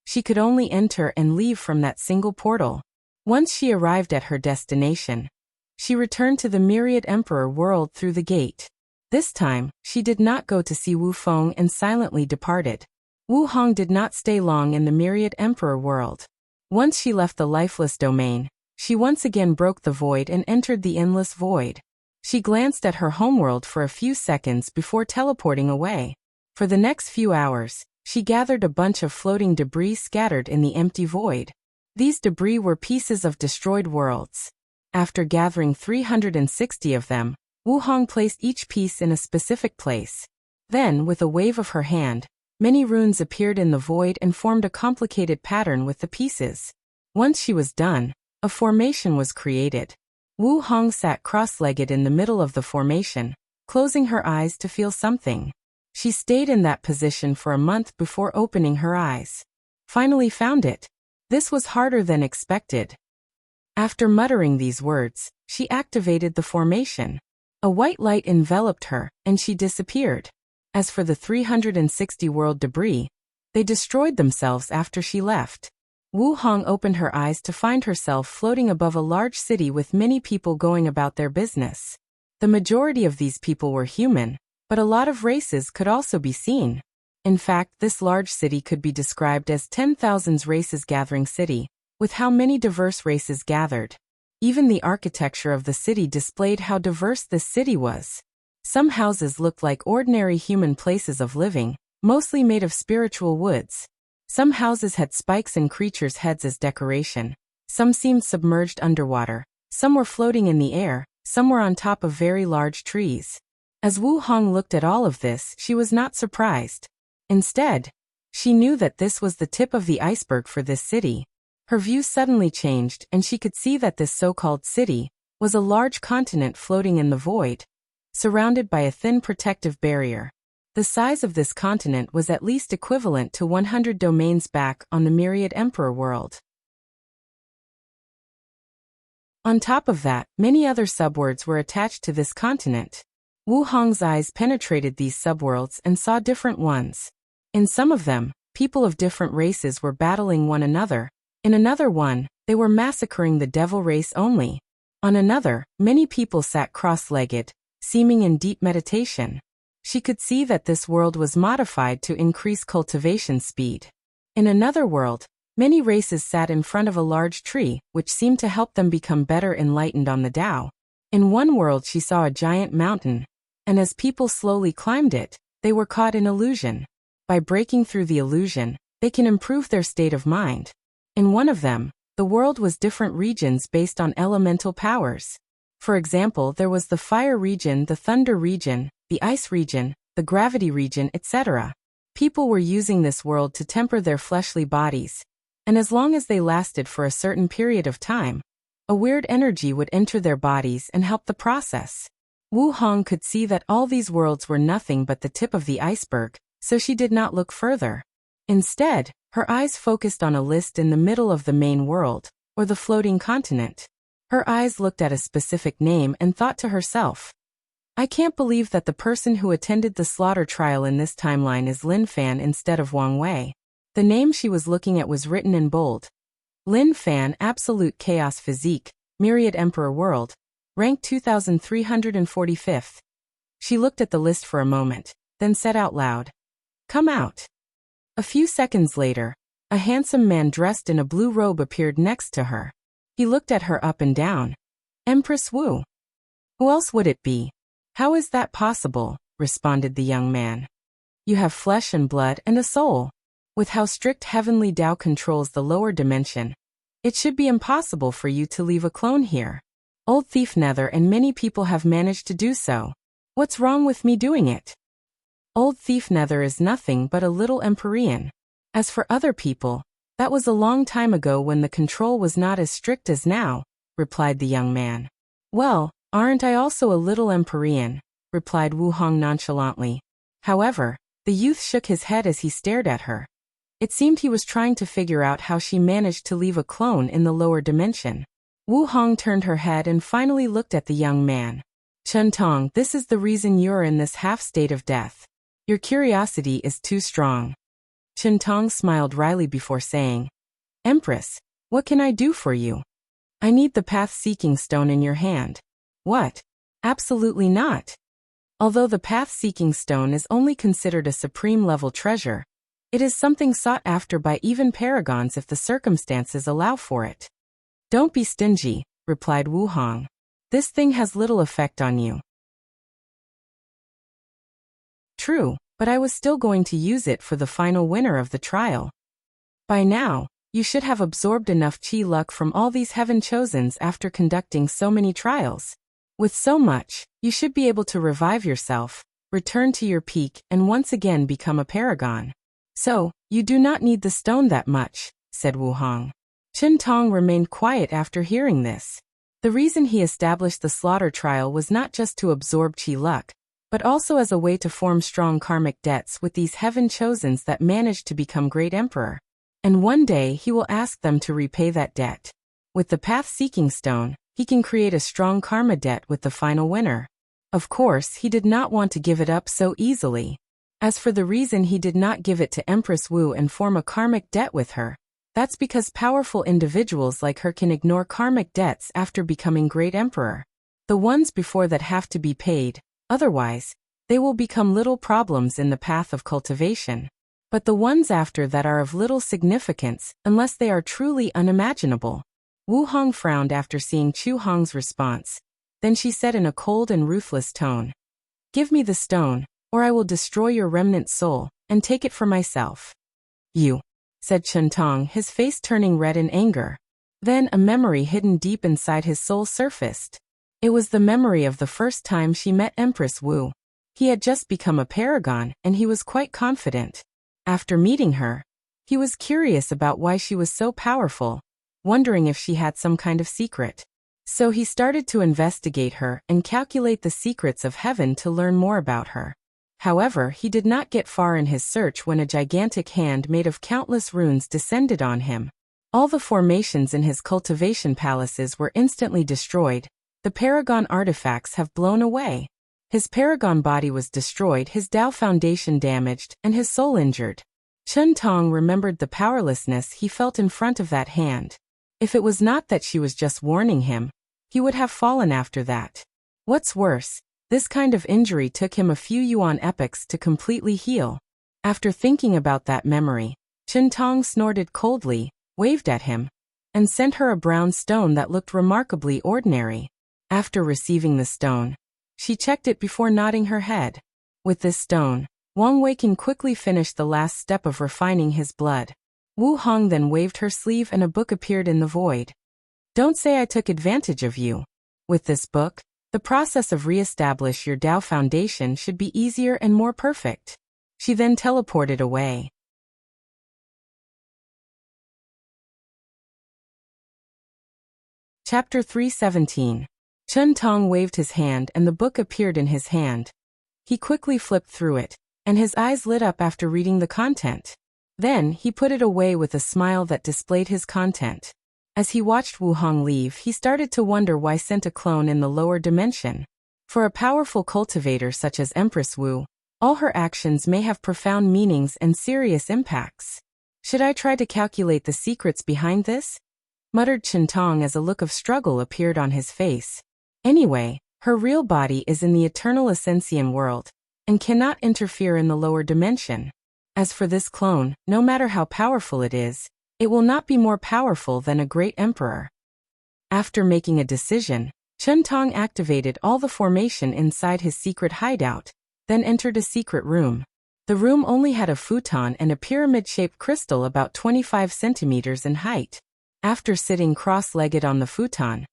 Speaker 1: she could only enter and leave from that single portal. Once she arrived at her destination, she returned to the Myriad Emperor world through the gate. This time, she did not go to see Wu Feng and silently departed. Wu Hong did not stay long in the Myriad Emperor world. Once she left the lifeless domain, she once again broke the void and entered the endless void. She glanced at her homeworld for a few seconds before teleporting away. For the next few hours, she gathered a bunch of floating debris scattered in the empty void. These debris were pieces of destroyed worlds. After gathering 360 of them, Wu Hong placed each piece in a specific place. Then, with a wave of her hand, many runes appeared in the void and formed a complicated pattern with the pieces. Once she was done, a formation was created. Wu Hong sat cross-legged in the middle of the formation, closing her eyes to feel something. She stayed in that position for a month before opening her eyes. Finally found it. This was harder than expected. After muttering these words, she activated the formation. A white light enveloped her, and she disappeared. As for the 360 world debris, they destroyed themselves after she left. Wu Hong opened her eyes to find herself floating above a large city with many people going about their business. The majority of these people were human, but a lot of races could also be seen. In fact, this large city could be described as 10,000 races gathering city, with how many diverse races gathered. Even the architecture of the city displayed how diverse this city was. Some houses looked like ordinary human places of living, mostly made of spiritual woods. Some houses had spikes and creatures' heads as decoration. Some seemed submerged underwater. Some were floating in the air. Some were on top of very large trees. As Wu Hong looked at all of this, she was not surprised. Instead, she knew that this was the tip of the iceberg for this city. Her view suddenly changed, and she could see that this so-called city was a large continent floating in the void, surrounded by a thin protective barrier. The size of this continent was at least equivalent to 100 domains back on the Myriad Emperor world. On top of that, many other subworlds were attached to this continent. Wu Hong's eyes penetrated these subworlds and saw different ones. In some of them, people of different races were battling one another. In another one, they were massacring the devil race only. On another, many people sat cross-legged, seeming in deep meditation. She could see that this world was modified to increase cultivation speed. In another world, many races sat in front of a large tree, which seemed to help them become better enlightened on the Tao. In one world she saw a giant mountain, and as people slowly climbed it, they were caught in illusion. By breaking through the illusion, they can improve their state of mind. In one of them, the world was different regions based on elemental powers. For example, there was the fire region, the thunder region, the ice region, the gravity region, etc. People were using this world to temper their fleshly bodies, and as long as they lasted for a certain period of time, a weird energy would enter their bodies and help the process. Wu Hong could see that all these worlds were nothing but the tip of the iceberg, so she did not look further. Instead, her eyes focused on a list in the middle of the main world, or the floating continent. Her eyes looked at a specific name and thought to herself, "I can't believe that the person who attended the slaughter trial in this timeline is Lin Fan instead of Wang Wei." The name she was looking at was written in bold. Lin Fan, Absolute Chaos Physique, Myriad Emperor World, rank 2345th. She looked at the list for a moment, then said out loud, "Come out." A few seconds later, a handsome man dressed in a blue robe appeared next to her. He looked at her up and down. "Empress Wu. Who else would it be?" "How is that possible?" responded the young man. "You have flesh and blood and a soul. With how strict heavenly Tao controls the lower dimension, it should be impossible for you to leave a clone here. Old Thief Nether and many people have managed to do so. What's wrong with me doing it?" Old Thief Nether is nothing but a little Empyrean. As for other people, that was a long time ago when the control was not as strict as now. replied the young man. Well, aren't I also a little Empyrean? Replied Wu Hong nonchalantly. However, the youth shook his head as he stared at her. It seemed he was trying to figure out how she managed to leave a clone in the lower dimension. Wu Hong turned her head and finally looked at the young man. Chen Tong, this is the reason you're in this half-state of death. Your curiosity is too strong. Chen Tong smiled wryly before saying, Empress, what can I do for you? I need the path-seeking stone in your hand. What? Absolutely not. Although the path-seeking stone is only considered a supreme-level treasure, it is something sought after by even paragons if the circumstances allow for it. Don't be stingy, replied Wu Hong. This thing has little effect on you. True, but I was still going to use it for the final winner of the trial. By now, you should have absorbed enough chi luck from all these heaven chosens after conducting so many trials. With so much, you should be able to revive yourself, return to your peak, and once again become a paragon. So, you do not need the stone that much, said Wu Hong. Chen Tong remained quiet after hearing this. The reason he established the slaughter trial was not just to absorb chi luck, but also as a way to form strong karmic debts with these heaven chosens that managed to become great emperor. And one day he will ask them to repay that debt. With the path-seeking stone, he can create a strong karma debt with the final winner. Of course, he did not want to give it up so easily. As for the reason he did not give it to Empress Wu and form a karmic debt with her, that's because powerful individuals like her can ignore karmic debts after becoming great emperor. The ones before that have to be paid, otherwise, they will become little problems in the path of cultivation. But the ones after that are of little significance unless they are truly unimaginable. Wu Hong frowned after seeing Chu Hong's response. Then she said in a cold and ruthless tone, Give me the stone, or I will destroy your remnant soul, and take it for myself. You, said Chen Tong, his face turning red in anger. Then a memory hidden deep inside his soul surfaced. It was the memory of the first time she met Empress Wu. He had just become a paragon, and he was quite confident. After meeting her, he was curious about why she was so powerful, wondering if she had some kind of secret. So he started to investigate her and calculate the secrets of heaven to learn more about her. However, he did not get far in his search when a gigantic hand made of countless runes descended on him. All the formations in his cultivation palaces were instantly destroyed. The paragon artifacts have blown away. His paragon body was destroyed, his Dao foundation damaged, and his soul injured. Chen Tong remembered the powerlessness he felt in front of that hand. If it was not that she was just warning him, he would have fallen after that. What's worse, this kind of injury took him a few yuan epochs to completely heal. After thinking about that memory, Chen Tong snorted coldly, waved at him, and sent her a brown stone that looked remarkably ordinary. After receiving the stone, she checked it before nodding her head. With this stone, Wang Wei can quickly finish the last step of refining his blood. Wu Hong then waved her sleeve and a book appeared in the void. Don't say I took advantage of you. With this book, the process of re-establish your Dao foundation should be easier and more perfect. She then teleported away. Chapter 317. Chen Tong waved his hand and the book appeared in his hand. He quickly flipped through it, and his eyes lit up after reading the content. Then, he put it away with a smile that displayed his content. As he watched Wu Hong leave, he started to wonder why sent a clone in the lower dimension. For a powerful cultivator such as Empress Wu, all her actions may have profound meanings and serious impacts. Should I try to calculate the secrets behind this? Muttered Chen Tong as a look of struggle appeared on his face. Anyway, her real body is in the eternal Ascension world, and cannot interfere in the lower dimension. As for this clone, no matter how powerful it is, it will not be more powerful than a great emperor. After making a decision, Chen Tong activated all the formation inside his secret hideout, then entered a secret room. The room only had a futon and a pyramid-shaped crystal about 25 centimeters in height. After sitting cross-legged on the futon,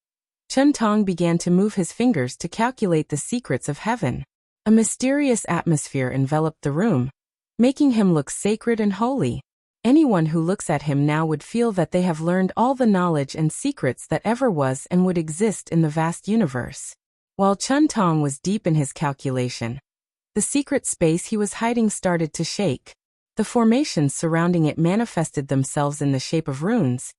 Speaker 1: Chen Tong began to move his fingers to calculate the secrets of heaven. A mysterious atmosphere enveloped the room, making him look sacred and holy. Anyone who looks at him now would feel that they have learned all the knowledge and secrets that ever was and would exist in the vast universe. While Chun Tong was deep in his calculation, the secret space he was hiding started to shake. The formations surrounding it manifested themselves in the shape of runes.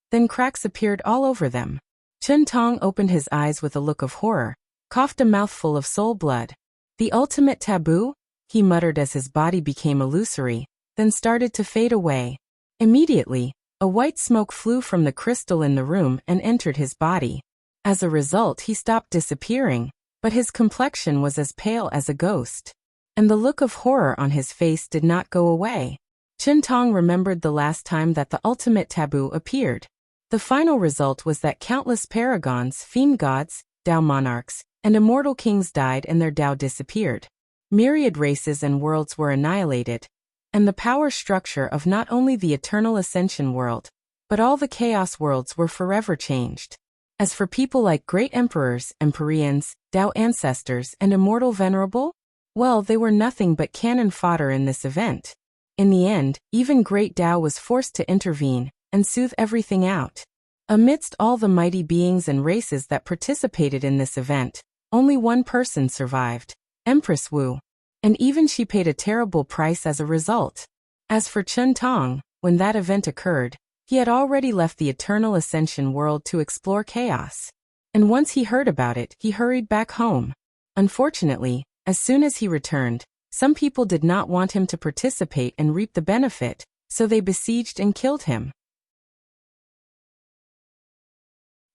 Speaker 1: Then cracks appeared all over them. Chun Tong opened his eyes with a look of horror, coughed a mouthful of soul blood. The ultimate taboo? He muttered as his body became illusory, then started to fade away. Immediately, a white smoke flew from the crystal in the room and entered his body. As a result, he stopped disappearing, but his complexion was as pale as a ghost. And the look of horror on his face did not go away. Chun Tong remembered the last time that the ultimate taboo appeared. The final result was that countless paragons, fiend gods, Dao monarchs, and immortal kings died and their Dao disappeared. Myriad races and worlds were annihilated, and the power structure of not only the eternal ascension world, but all the chaos worlds were forever changed. As for people like great emperors, empyreans, Dao ancestors, and immortal venerable, well, they were nothing but cannon fodder in this event. In the end, even great Dao was forced to intervene and soothe everything out. Amidst all the mighty beings and races that participated in this event, only one person survived, Empress Wu. And even she paid a terrible price as a result. As for Chun Tong, when that event occurred, he had already left the eternal ascension world to explore chaos. And once he heard about it, he hurried back home. Unfortunately, as soon as he returned, some people did not want him to participate and reap the benefit, so they besieged and killed him.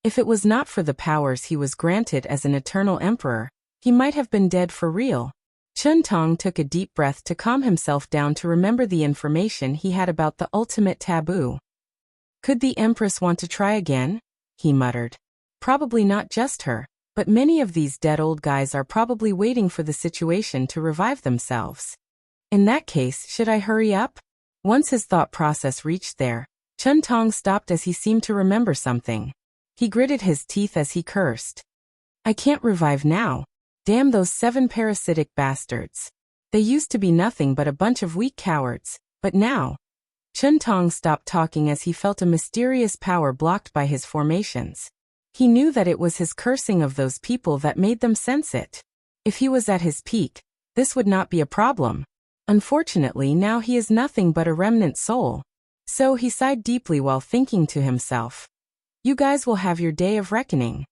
Speaker 1: If it was not for the powers he was granted as an eternal emperor, he might have been dead for real. Chun Tong took a deep breath to calm himself down to remember the information he had about the ultimate taboo. Could the Empress want to try again? He muttered. Probably not just her, but many of these dead old guys are probably waiting for the situation to revive themselves. In that case, should I hurry up? Once his thought process reached there, Chun Tong stopped as he seemed to remember something. He gritted his teeth as he cursed. I can't revive now. Damn those 7 parasitic bastards. They used to be nothing but a bunch of weak cowards, but now... Chun Tong stopped talking as he felt a mysterious power blocked by his formations. He knew that it was his cursing of those people that made them sense it. If he was at his peak, this would not be a problem. Unfortunately, now he is nothing but a remnant soul. So he sighed deeply while thinking to himself, you guys will have your day of reckoning.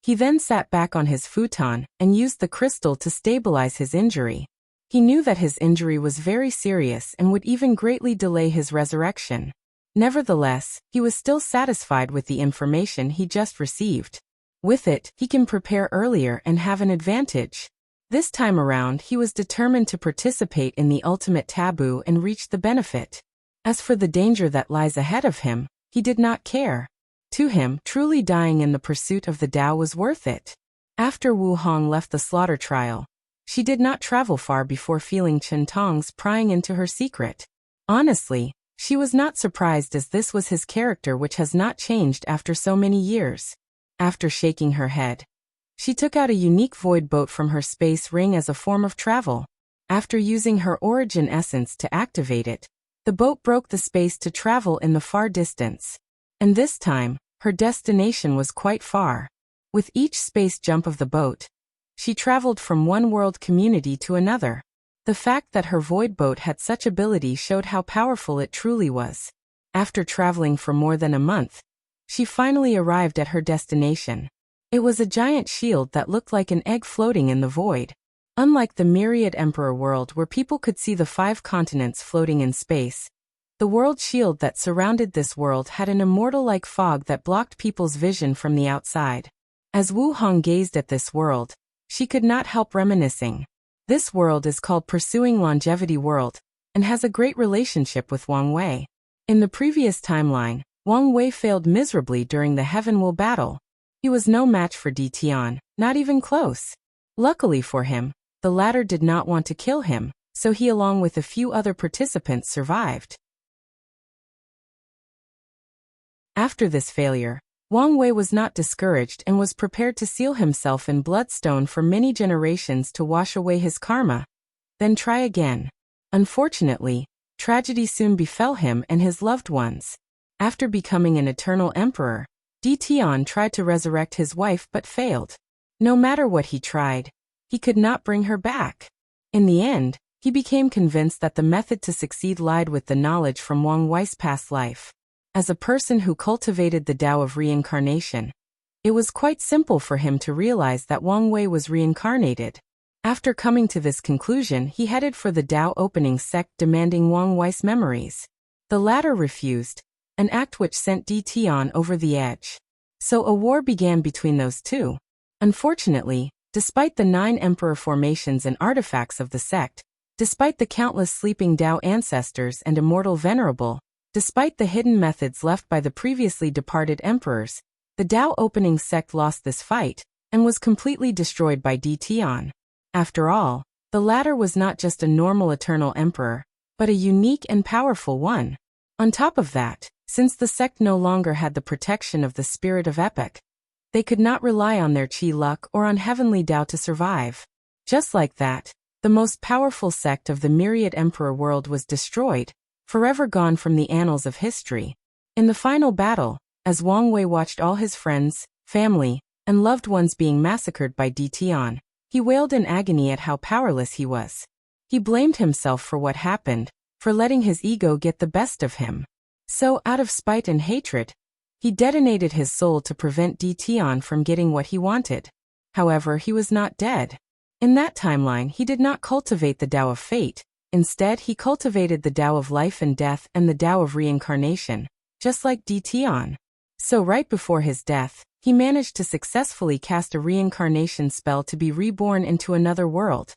Speaker 1: He then sat back on his futon and used the crystal to stabilize his injury. He knew that his injury was very serious and would even greatly delay his resurrection. Nevertheless, he was still satisfied with the information he just received. With it, he can prepare earlier and have an advantage. This time around, he was determined to participate in the ultimate taboo and reach the benefit. As for the danger that lies ahead of him, he did not care. To him, truly dying in the pursuit of the Tao was worth it. After Wu Hong left the slaughter trial, she did not travel far before feeling Chun Tong's prying into her secret. Honestly, she was not surprised as this was his character which has not changed after so many years. After shaking her head, she took out a unique void boat from her space ring as a form of travel. After using her origin essence to activate it, the boat broke the space to travel in the far distance. And this time, her destination was quite far. With each space jump of the boat, she traveled from one world community to another. The fact that her void boat had such ability showed how powerful it truly was. After traveling for more than a month, she finally arrived at her destination. It was a giant shield that looked like an egg floating in the void. Unlike the myriad emperor world where people could see the 5 continents floating in space, the world shield that surrounded this world had an immortal-like fog that blocked people's vision from the outside. As Wu Hong gazed at this world, she could not help reminiscing. This world is called Pursuing Longevity World, and has a great relationship with Wang Wei. In the previous timeline, Wang Wei failed miserably during the Heaven Will battle. He was no match for Di Tian, not even close. Luckily for him, the latter did not want to kill him, so he along with a few other participants survived. After this failure, Wang Wei was not discouraged and was prepared to seal himself in bloodstone for many generations to wash away his karma. Then try again. Unfortunately, Tragedy soon befell him and his loved ones. After becoming an eternal emperor, Tian tried to resurrect his wife but failed. No matter what he tried, he could not bring her back. In the end, he became convinced that the method to succeed lied with the knowledge from Wang Wei's past life. As a person who cultivated the Tao of reincarnation, it was quite simple for him to realize that Wang Wei was reincarnated. After coming to this conclusion, he headed for the Tao opening sect demanding Wang Wei's memories. The latter refused, an act which sent Tian over the edge. So a war began between those two. Unfortunately, despite the 9 emperor formations and artifacts of the sect, despite the countless sleeping Tao ancestors and immortal venerable, despite the hidden methods left by the previously departed emperors, the Tao opening sect lost this fight, and was completely destroyed by Tian. After all, the latter was not just a normal eternal emperor, but a unique and powerful one. On top of that, since the sect no longer had the protection of the spirit of epic, they could not rely on their qi luck or on heavenly Tao to survive. Just like that, the most powerful sect of the myriad emperor world was destroyed, forever gone from the annals of history. In the final battle, as Wang Wei watched all his friends, family, and loved ones being massacred by Tian, he wailed in agony at how powerless he was. He blamed himself for what happened, for letting his ego get the best of him. So, out of spite and hatred, he detonated his soul to prevent Tian from getting what he wanted. However, he was not dead. In that timeline, he did not cultivate the Tao of fate. Instead, he cultivated the Tao of life and death and the Tao of reincarnation, just like Tian. So right before his death, he managed to successfully cast a reincarnation spell to be reborn into another world,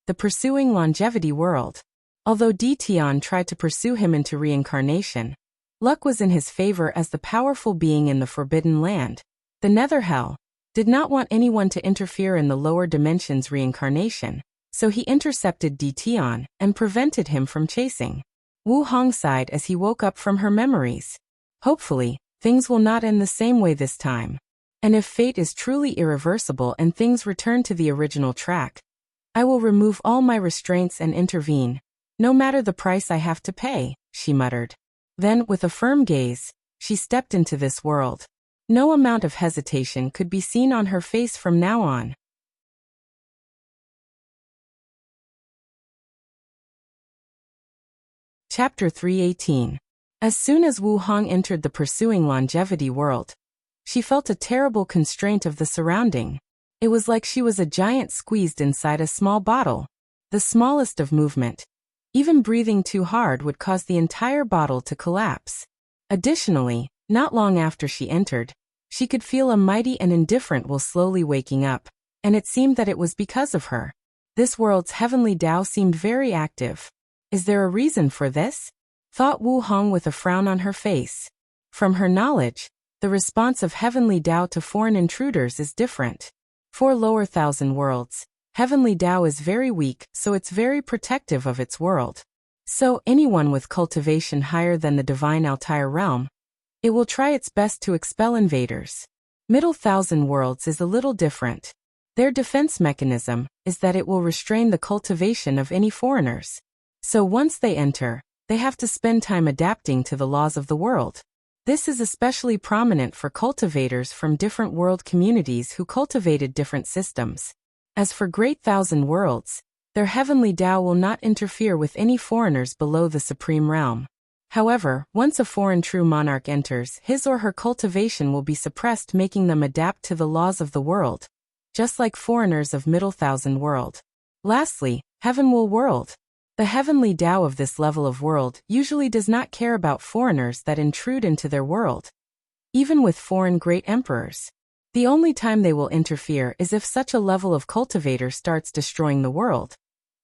Speaker 1: the pursuing longevity world. Although Tian tried to pursue him into reincarnation, luck was in his favor as the powerful being in the Forbidden Land, the Nether Hell, did not want anyone to interfere in the lower dimensions reincarnation, so he intercepted Tian and prevented him from chasing. Wu Hong sighed as he woke up from her memories. Hopefully, things will not end the same way this time. And if fate is truly irreversible and things return to the original track, I will remove all my restraints and intervene, no matter the price I have to pay, she muttered. Then, with a firm gaze, she stepped into this world. No amount of hesitation could be seen on her face from now on. Chapter 318. As soon as Wu Hong entered the pursuing longevity world, she felt a terrible constraint of the surrounding. It was like she was a giant squeezed inside a small bottle. The smallest of movement, even breathing too hard, would cause the entire bottle to collapse. Additionally, not long after she entered, she could feel a mighty and indifferent will slowly waking up, and it seemed that it was because of her. This world's heavenly Tao seemed very active. Is there a reason for this? Thought Wu Hong with a frown on her face. From her knowledge, the response of heavenly Tao to foreign intruders is different. For lower thousand worlds, heavenly Tao is very weak, so it's very protective of its world. So anyone with cultivation higher than the divine Altair realm, it will try its best to expel invaders. Middle thousand worlds is a little different. Their defense mechanism is that it will restrain the cultivation of any foreigners. So once they enter, they have to spend time adapting to the laws of the world. This is especially prominent for cultivators from different world communities who cultivated different systems. As for Great Thousand Worlds, their heavenly Tao will not interfere with any foreigners below the supreme realm. However, once a foreign true monarch enters, his or her cultivation will be suppressed, making them adapt to the laws of the world, just like foreigners of Middle Thousand World. Lastly, Heaven Will World. The heavenly Tao of this level of world usually does not care about foreigners that intrude into their world. Even with foreign great emperors, the only time they will interfere is if such a level of cultivator starts destroying the world.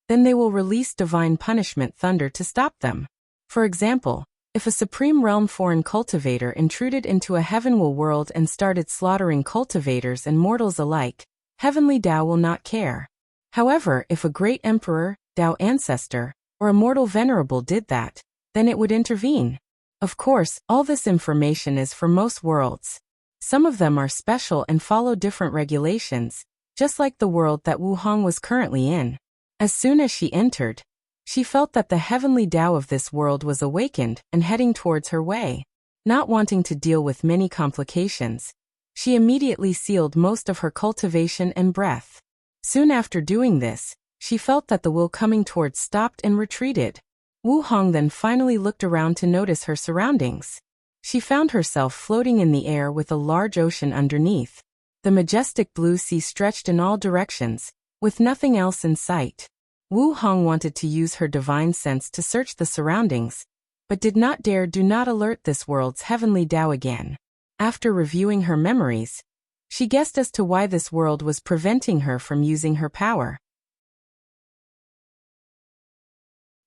Speaker 1: Then they will release divine punishment thunder to stop them. For example, if a supreme realm foreign cultivator intruded into a heavenly world and started slaughtering cultivators and mortals alike, heavenly Tao will not care. However, if a great emperor, Tao ancestor, or a mortal venerable did that, then it would intervene. Of course, all this information is for most worlds. Some of them are special and follow different regulations, just like the world that Wu Hong was currently in. As soon as she entered, She felt that the heavenly Tao of this world was awakened and heading towards her way. Not wanting to deal with many complications, she immediately sealed most of her cultivation and breath. Soon after doing this, she felt that the will coming towards stopped and retreated. Wu Hong then finally looked around to notice her surroundings. She found herself floating in the air with a large ocean underneath. The majestic blue sea stretched in all directions, with nothing else in sight. Wu Hong wanted to use her divine sense to search the surroundings, but did not dare do not alert this world's heavenly Tao again. After reviewing her memories, she guessed as to why this world was preventing her from using her power.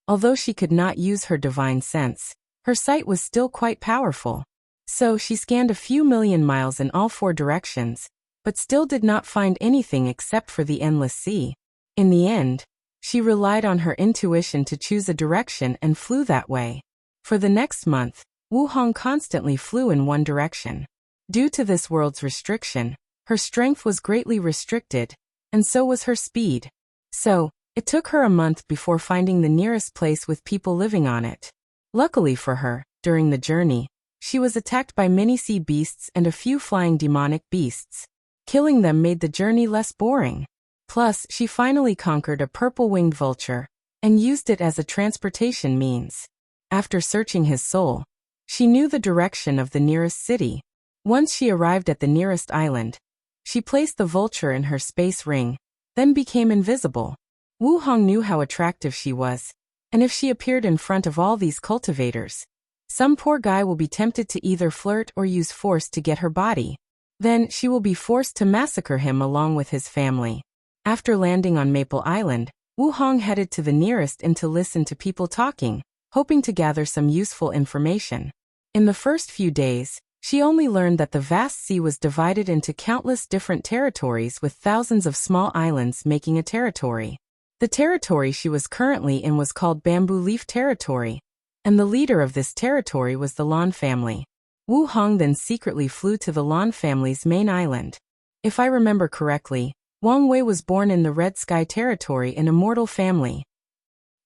Speaker 1: Although she could not use her divine sense, her sight was still quite powerful. So she scanned a few million miles in all 4 directions, but still did not find anything except for the endless sea. In the end, she relied on her intuition to choose a direction and flew that way. For the next month, Wu Hong constantly flew in one direction. Due to this world's restriction, her strength was greatly restricted, and so was her speed. So, it took her a month before finding the nearest place with people living on it. Luckily for her, during the journey, she was attacked by many sea beasts and a few flying demonic beasts. Killing them made the journey less boring. Plus, she finally conquered a purple-winged vulture and used it as a transportation means. After searching his soul, she knew the direction of the nearest city. Once she arrived at the nearest island, she placed the vulture in her space ring, then became invisible. Wu Hong knew how attractive she was, and if she appeared in front of all these cultivators, some poor guy will be tempted to either flirt or use force to get her body. Then she will be forced to massacre him along with his family. After landing on Maple Island, Wu Hong headed to the nearest inn to listen to people talking, hoping to gather some useful information. In the first few days, she only learned that the vast sea was divided into countless different territories with thousands of small islands making a territory. The territory she was currently in was called Bamboo Leaf Territory, and the leader of this territory was the Lan family. Wu Hong then secretly flew to the Lan family's main island. If I remember correctly, Wang Wei was born in the Red Sky Territory in a mortal family.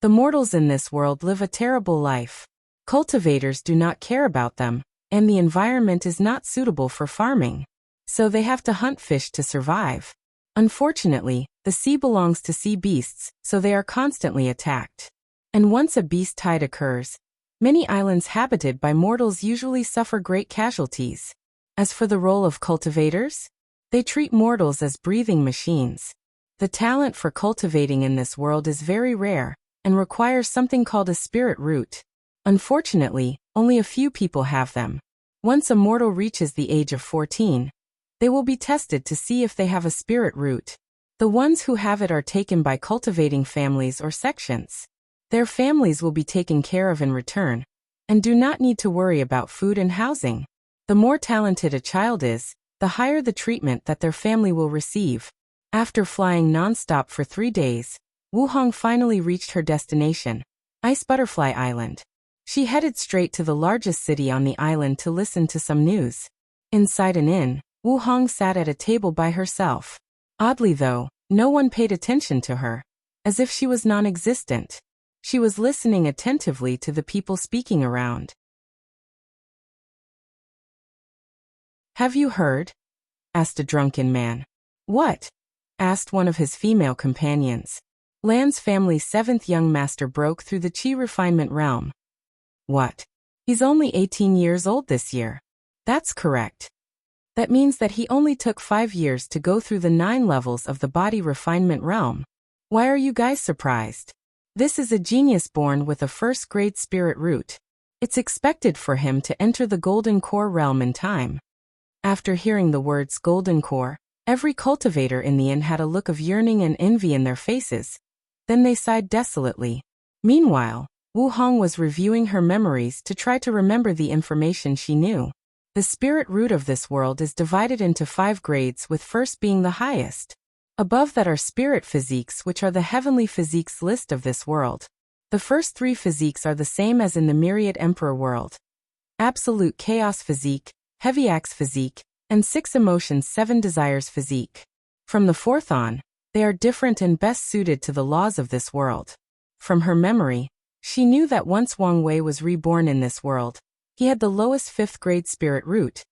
Speaker 1: The mortals in this world live a terrible life. Cultivators do not care about them, and the environment is not suitable for farming. So they have to hunt fish to survive. Unfortunately, the sea belongs to sea beasts, so they are constantly attacked. And once a beast tide occurs, many islands habited by mortals usually suffer great casualties. As for the role of cultivators, they treat mortals as breathing machines. The talent for cultivating in this world is very rare, and requires something called a spirit root. Unfortunately, only a few people have them. Once a mortal reaches the age of 14, they will be tested to see if they have a spirit root. The ones who have it are taken by cultivating families or sections. Their families will be taken care of in return, and do not need to worry about food and housing. The more talented a child is, the higher the treatment that their family will receive. After flying non-stop for 3 days, Wu Hong finally reached her destination, Ice Butterfly Island. She headed straight to the largest city on the island to listen to some news. Inside an inn, Wu Hong sat at a table by herself. Oddly though, no one paid attention to her, as if she was non-existent. She was listening attentively to the people speaking around. "Have you heard?" asked a drunken man. "What?" asked one of his female companions. Lan's family's 7th young master broke through the Qi refinement realm. "What? He's only 18 years old this year." "That's correct. That means that he only took 5 years to go through the 9 levels of the body refinement realm. Why are you guys surprised? This is a genius born with a first-grade spirit root. It's expected for him to enter the Golden Core realm in time." After hearing the words Golden Core, every cultivator in the inn had a look of yearning and envy in their faces. Then they sighed desolately. Meanwhile, Wu Hong was reviewing her memories to try to remember the information she knew. The spirit root of this world is divided into 5 grades, with first being the highest. Above that are spirit physiques, which are the heavenly physiques list of this world. The first 3 physiques are the same as in the Myriad Emperor world. Absolute Chaos Physique, Heavy Axe Physique, and 6 Emotions 7 Desires Physique. From the 4th on, they are different and best suited to the laws of this world. From her memory, she knew that once Wang Wei was reborn in this world, he had the lowest 5th grade spirit root,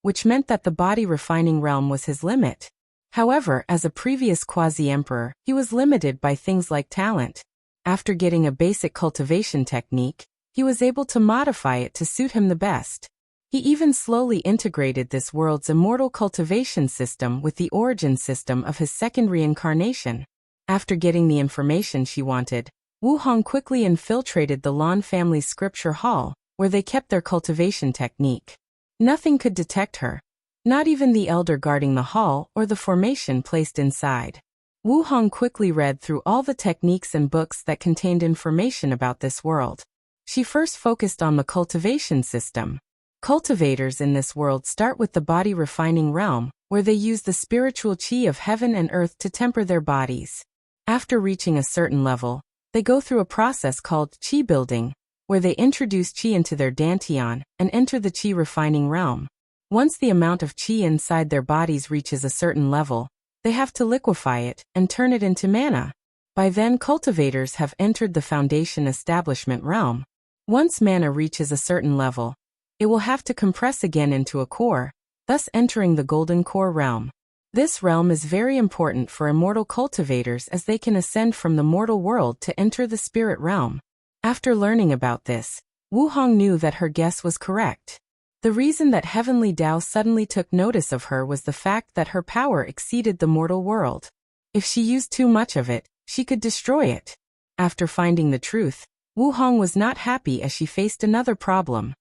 Speaker 1: which meant that the body refining realm was his limit. However, as a previous quasi-emperor, he was limited by things like talent. After getting a basic cultivation technique, he was able to modify it to suit him the best. He even slowly integrated this world's immortal cultivation system with the origin system of his second reincarnation. After getting the information she wanted, Wu Hong quickly infiltrated the Lan family's scripture hall, where they kept their cultivation technique. Nothing could detect her, not even the elder guarding the hall or the formation placed inside. Wu Hong quickly read through all the techniques and books that contained information about this world. She first focused on the cultivation system. Cultivators in this world start with the body refining realm, where they use the spiritual qi of heaven and earth to temper their bodies. After reaching a certain level, they go through a process called qi building, where they introduce qi into their dantian and enter the qi refining realm. Once the amount of qi inside their bodies reaches a certain level, they have to liquefy it and turn it into mana. By then, cultivators have entered the foundation establishment realm. Once mana reaches a certain level, it will have to compress again into a core, thus entering the golden core realm. This realm is very important for immortal cultivators as they can ascend from the mortal world to enter the spirit realm. After learning about this, Wu Hong knew that her guess was correct. The reason that Heavenly Tao suddenly took notice of her was the fact that her power exceeded the mortal world. If she used too much of it, she could destroy it. After finding the truth, Wu Hong was not happy as she faced another problem.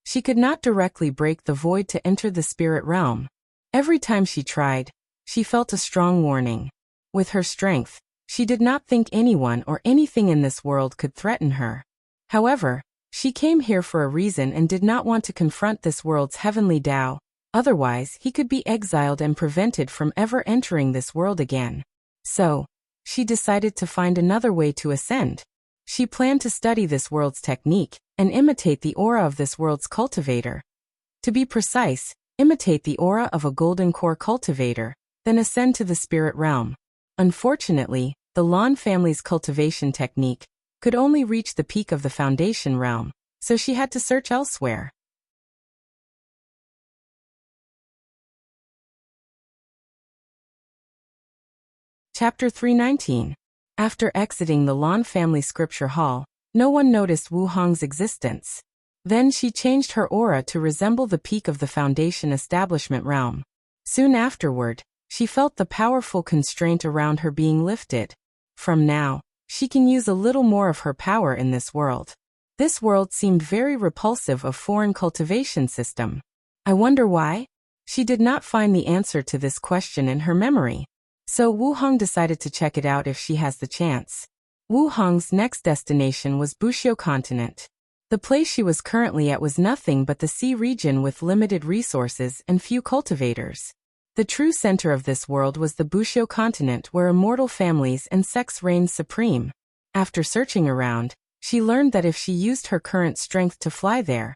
Speaker 1: She could not directly break the void to enter the spirit realm. Every time she tried, she felt a strong warning. With her strength, she did not think anyone or anything in this world could threaten her. However, she came here for a reason and did not want to confront this world's Heavenly Tao, otherwise he could be exiled and prevented from ever entering this world again. So, she decided to find another way to ascend. She planned to study this world's technique and imitate the aura of this world's cultivator. To be precise, imitate the aura of a golden core cultivator, then ascend to the spirit realm. Unfortunately, the Lan family's cultivation technique could only reach the peak of the foundation realm, so she had to search elsewhere. Chapter 319. After exiting the Lan family scripture hall, no one noticed Wu Hong's existence. Then she changed her aura to resemble the peak of the foundation establishment realm. Soon afterward, she felt the powerful constraint around her being lifted. From now, she can use a little more of her power in this world. This world seemed very repulsive of foreign cultivation system. I wonder why? She did not find the answer to this question in her memory. So Wu Hong decided to check it out if she has the chance. Wu Hong's next destination was Bushio continent. The place she was currently at was nothing but the sea region with limited resources and few cultivators. The true center of this world was the Bushio continent where immortal families and sex reigned supreme. After searching around, she learned that if she used her current strength to fly there,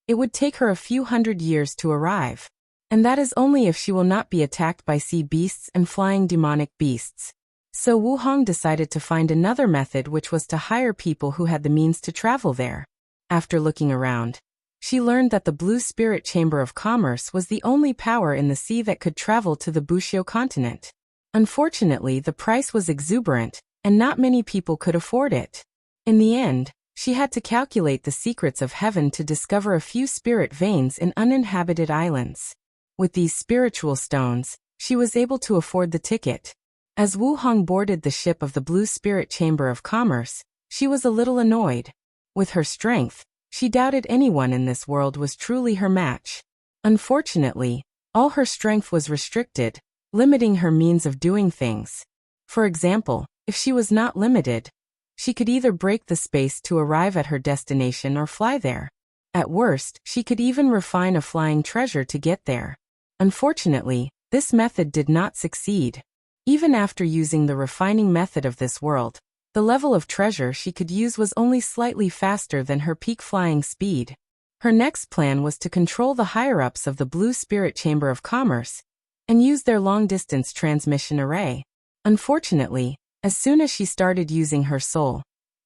Speaker 1: it would take her a few hundred years to arrive. And that is only if she will not be attacked by sea beasts and flying demonic beasts. So Wu Hong decided to find another method, which was to hire people who had the means to travel there. After looking around, she learned that the Blue Spirit Chamber of Commerce was the only power in the sea that could travel to the Bushio continent. Unfortunately, the price was exuberant, and not many people could afford it. In the end, she had to calculate the secrets of heaven to discover a few spirit veins in uninhabited islands. With these spiritual stones, she was able to afford the ticket. As Wu Hong boarded the ship of the Blue Spirit Chamber of Commerce, she was a little annoyed. With her strength, she doubted anyone in this world was truly her match. Unfortunately, all her strength was restricted, limiting her means of doing things. For example, if she was not limited, she could either break the space to arrive at her destination or fly there. At worst, she could even refine a flying treasure to get there. Unfortunately, this method did not succeed. Even after using the refining method of this world, the level of treasure she could use was only slightly faster than her peak flying speed. Her next plan was to control the higher-ups of the Blue Spirit Chamber of Commerce and use their long-distance transmission array. Unfortunately, as soon as she started using her soul,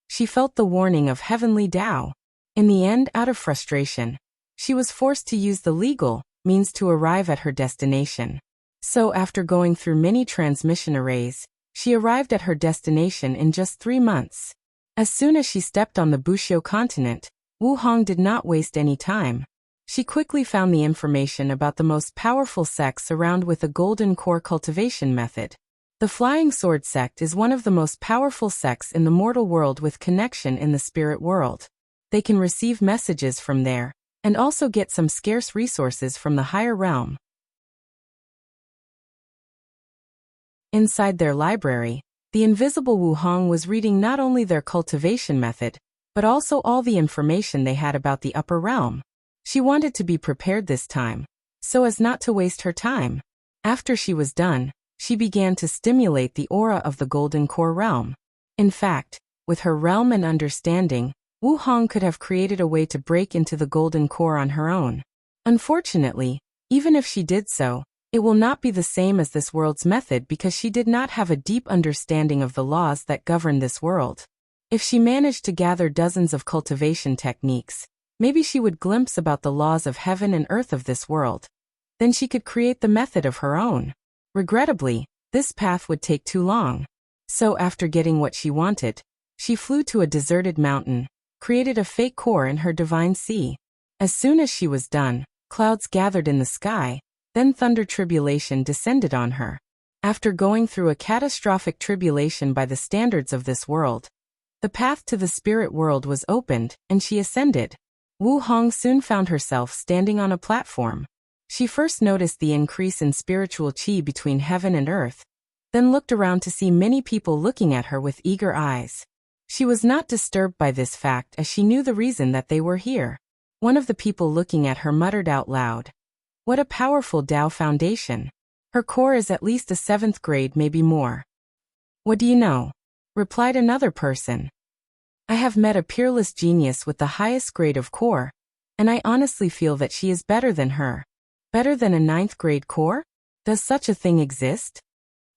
Speaker 1: she felt the warning of heavenly Tao. In the end, out of frustration, she was forced to use the legal means to arrive at her destination. So after going through many transmission arrays, she arrived at her destination in just 3 months. As soon as she stepped on the Bushio continent, Wu Hong did not waste any time. She quickly found the information about the most powerful sects around with a golden core cultivation method. The Flying Sword sect is one of the most powerful sects in the mortal world with connection in the spirit world. They can receive messages from there, and also get some scarce resources from the higher realm. Inside their library, the invisible Wu Hong was reading not only their cultivation method, but also all the information they had about the upper realm. She wanted to be prepared this time, so as not to waste her time. After she was done, she began to stimulate the aura of the Golden Core realm. In fact, with her realm and understanding, Wu Hong could have created a way to break into the Golden Core on her own. Unfortunately, even if she did so, it will not be the same as this world's method because she did not have a deep understanding of the laws that govern this world. If she managed to gather dozens of cultivation techniques, maybe she would glimpse about the laws of heaven and earth of this world. Then she could create the method of her own. Regrettably, this path would take too long. So after getting what she wanted, she flew to a deserted mountain, created a fake core in her divine sea. As soon as she was done, clouds gathered in the sky, then thunder tribulation descended on her. After going through a catastrophic tribulation by the standards of this world, the path to the spirit world was opened, and she ascended. Wu Hong soon found herself standing on a platform. She first noticed the increase in spiritual qi between heaven and earth, then looked around to see many people looking at her with eager eyes. She was not disturbed by this fact as she knew the reason that they were here. One of the people looking at her muttered out loud, "What a powerful Tao foundation. Her core is at least a 7th grade, maybe more." "What do you know?" replied another person. "I have met a peerless genius with the highest grade of core, and I honestly feel that she is better than her." "Better than a 9th grade core? Does such a thing exist?"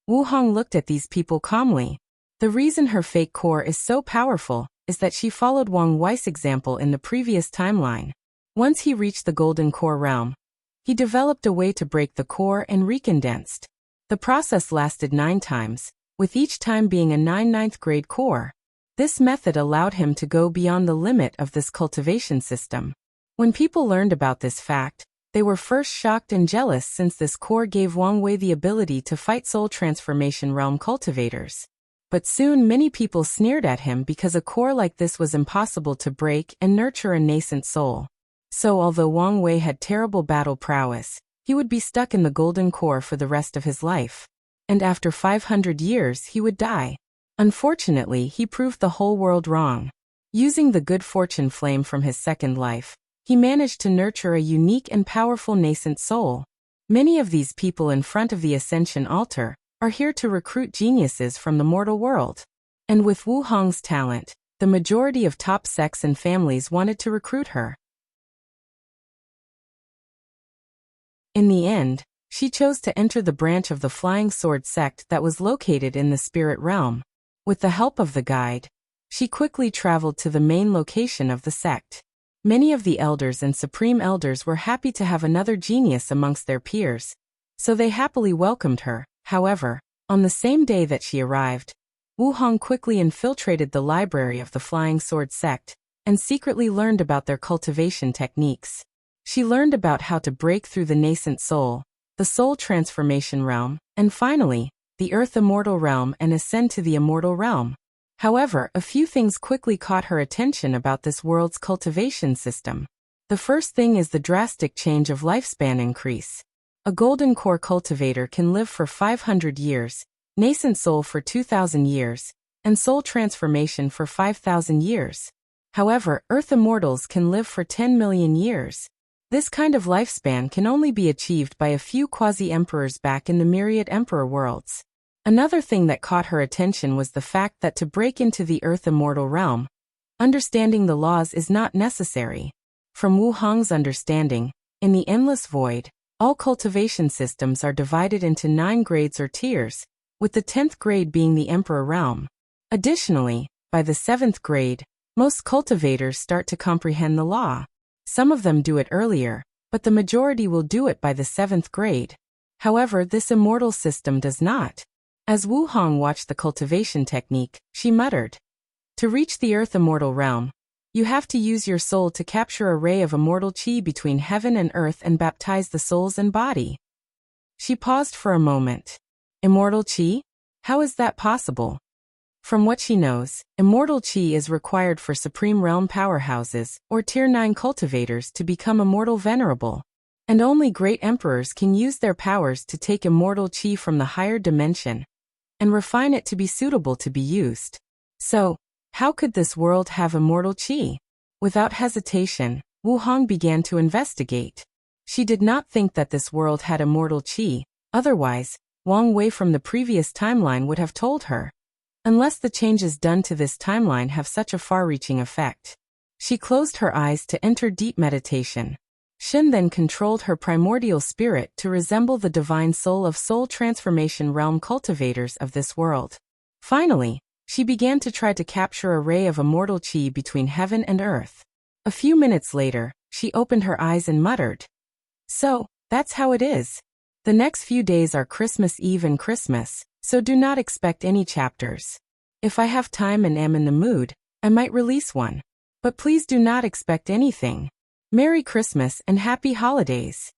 Speaker 1: Wu Hong looked at these people calmly. The reason her fake core is so powerful is that she followed Wang Wei's example in the previous timeline. Once he reached the Golden Core realm, he developed a way to break the core and recondensed. The process lasted 9 times, with each time being a 9th grade core. This method allowed him to go beyond the limit of this cultivation system. When people learned about this fact, they were first shocked and jealous since this core gave Wang Wei the ability to fight soul transformation realm cultivators. But soon many people sneered at him because a core like this was impossible to break and nurture a nascent soul. So although Wang Wei had terrible battle prowess, he would be stuck in the Golden Core for the rest of his life. And after 500 years he would die. Unfortunately, he proved the whole world wrong. Using the good fortune flame from his second life, he managed to nurture a unique and powerful nascent soul. Many of these people in front of the Ascension altar are here to recruit geniuses from the mortal world. And with Wu Hong's talent, the majority of top sects and families wanted to recruit her. In the end, she chose to enter the branch of the Flying Sword sect that was located in the spirit realm. With the help of the guide, she quickly traveled to the main location of the sect. Many of the elders and supreme elders were happy to have another genius amongst their peers, so they happily welcomed her. However, on the same day that she arrived, Wu Hong quickly infiltrated the library of the Flying Sword sect and secretly learned about their cultivation techniques. She learned about how to break through the nascent soul, the soul transformation realm, and finally, the earth immortal realm and ascend to the immortal realm. However, a few things quickly caught her attention about this world's cultivation system. The first thing is the drastic change of lifespan increase. A golden core cultivator can live for 500 years, nascent soul for 2,000 years, and soul transformation for 5,000 years. However, earth immortals can live for 10 million years. This kind of lifespan can only be achieved by a few quasi-emperors back in the myriad emperor worlds. Another thing that caught her attention was the fact that to break into the earth immortal realm, understanding the laws is not necessary. From Wu Hong's understanding, in the endless void, all cultivation systems are divided into 9 grades or tiers, with the 10th grade being the Emperor realm. Additionally, by the 7th grade, most cultivators start to comprehend the law. Some of them do it earlier, but the majority will do it by the 7th grade. However, this immortal system does not. As Wu Hong watched the cultivation technique, she muttered, "To reach the earth immortal realm, you have to use your soul to capture a ray of immortal qi between heaven and earth and baptize the souls and body." She paused for a moment. Immortal qi? How is that possible? From what she knows, immortal qi is required for Supreme Realm powerhouses, or Tier 9 cultivators to become immortal venerable. And only great emperors can use their powers to take immortal qi from the higher dimension and refine it to be suitable to be used. So, how could this world have immortal qi? Without hesitation, Wu Hong began to investigate. She did not think that this world had immortal qi, otherwise, Wang Wei from the previous timeline would have told her. Unless the changes done to this timeline have such a far-reaching effect. She closed her eyes to enter deep meditation. Shin then controlled her primordial spirit to resemble the divine soul of soul transformation realm cultivators of this world. Finally, she began to try to capture a ray of immortal qi between heaven and earth. A few minutes later, she opened her eyes and muttered, "So, that's how it is. The next few days are Christmas Eve and Christmas, so do not expect any chapters. If I have time and am in the mood, I might release one. But please do not expect anything. Merry Christmas and Happy Holidays."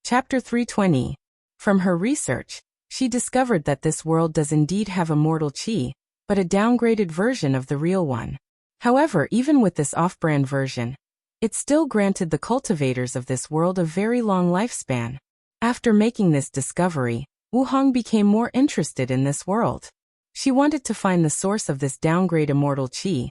Speaker 1: Chapter 320. From her research, she discovered that this world does indeed have immortal qi, but a downgraded version of the real one. However, even with this off-brand version, it still granted the cultivators of this world a very long lifespan. After making this discovery, Wu Hong became more interested in this world. She wanted to find the source of this downgrade immortal qi.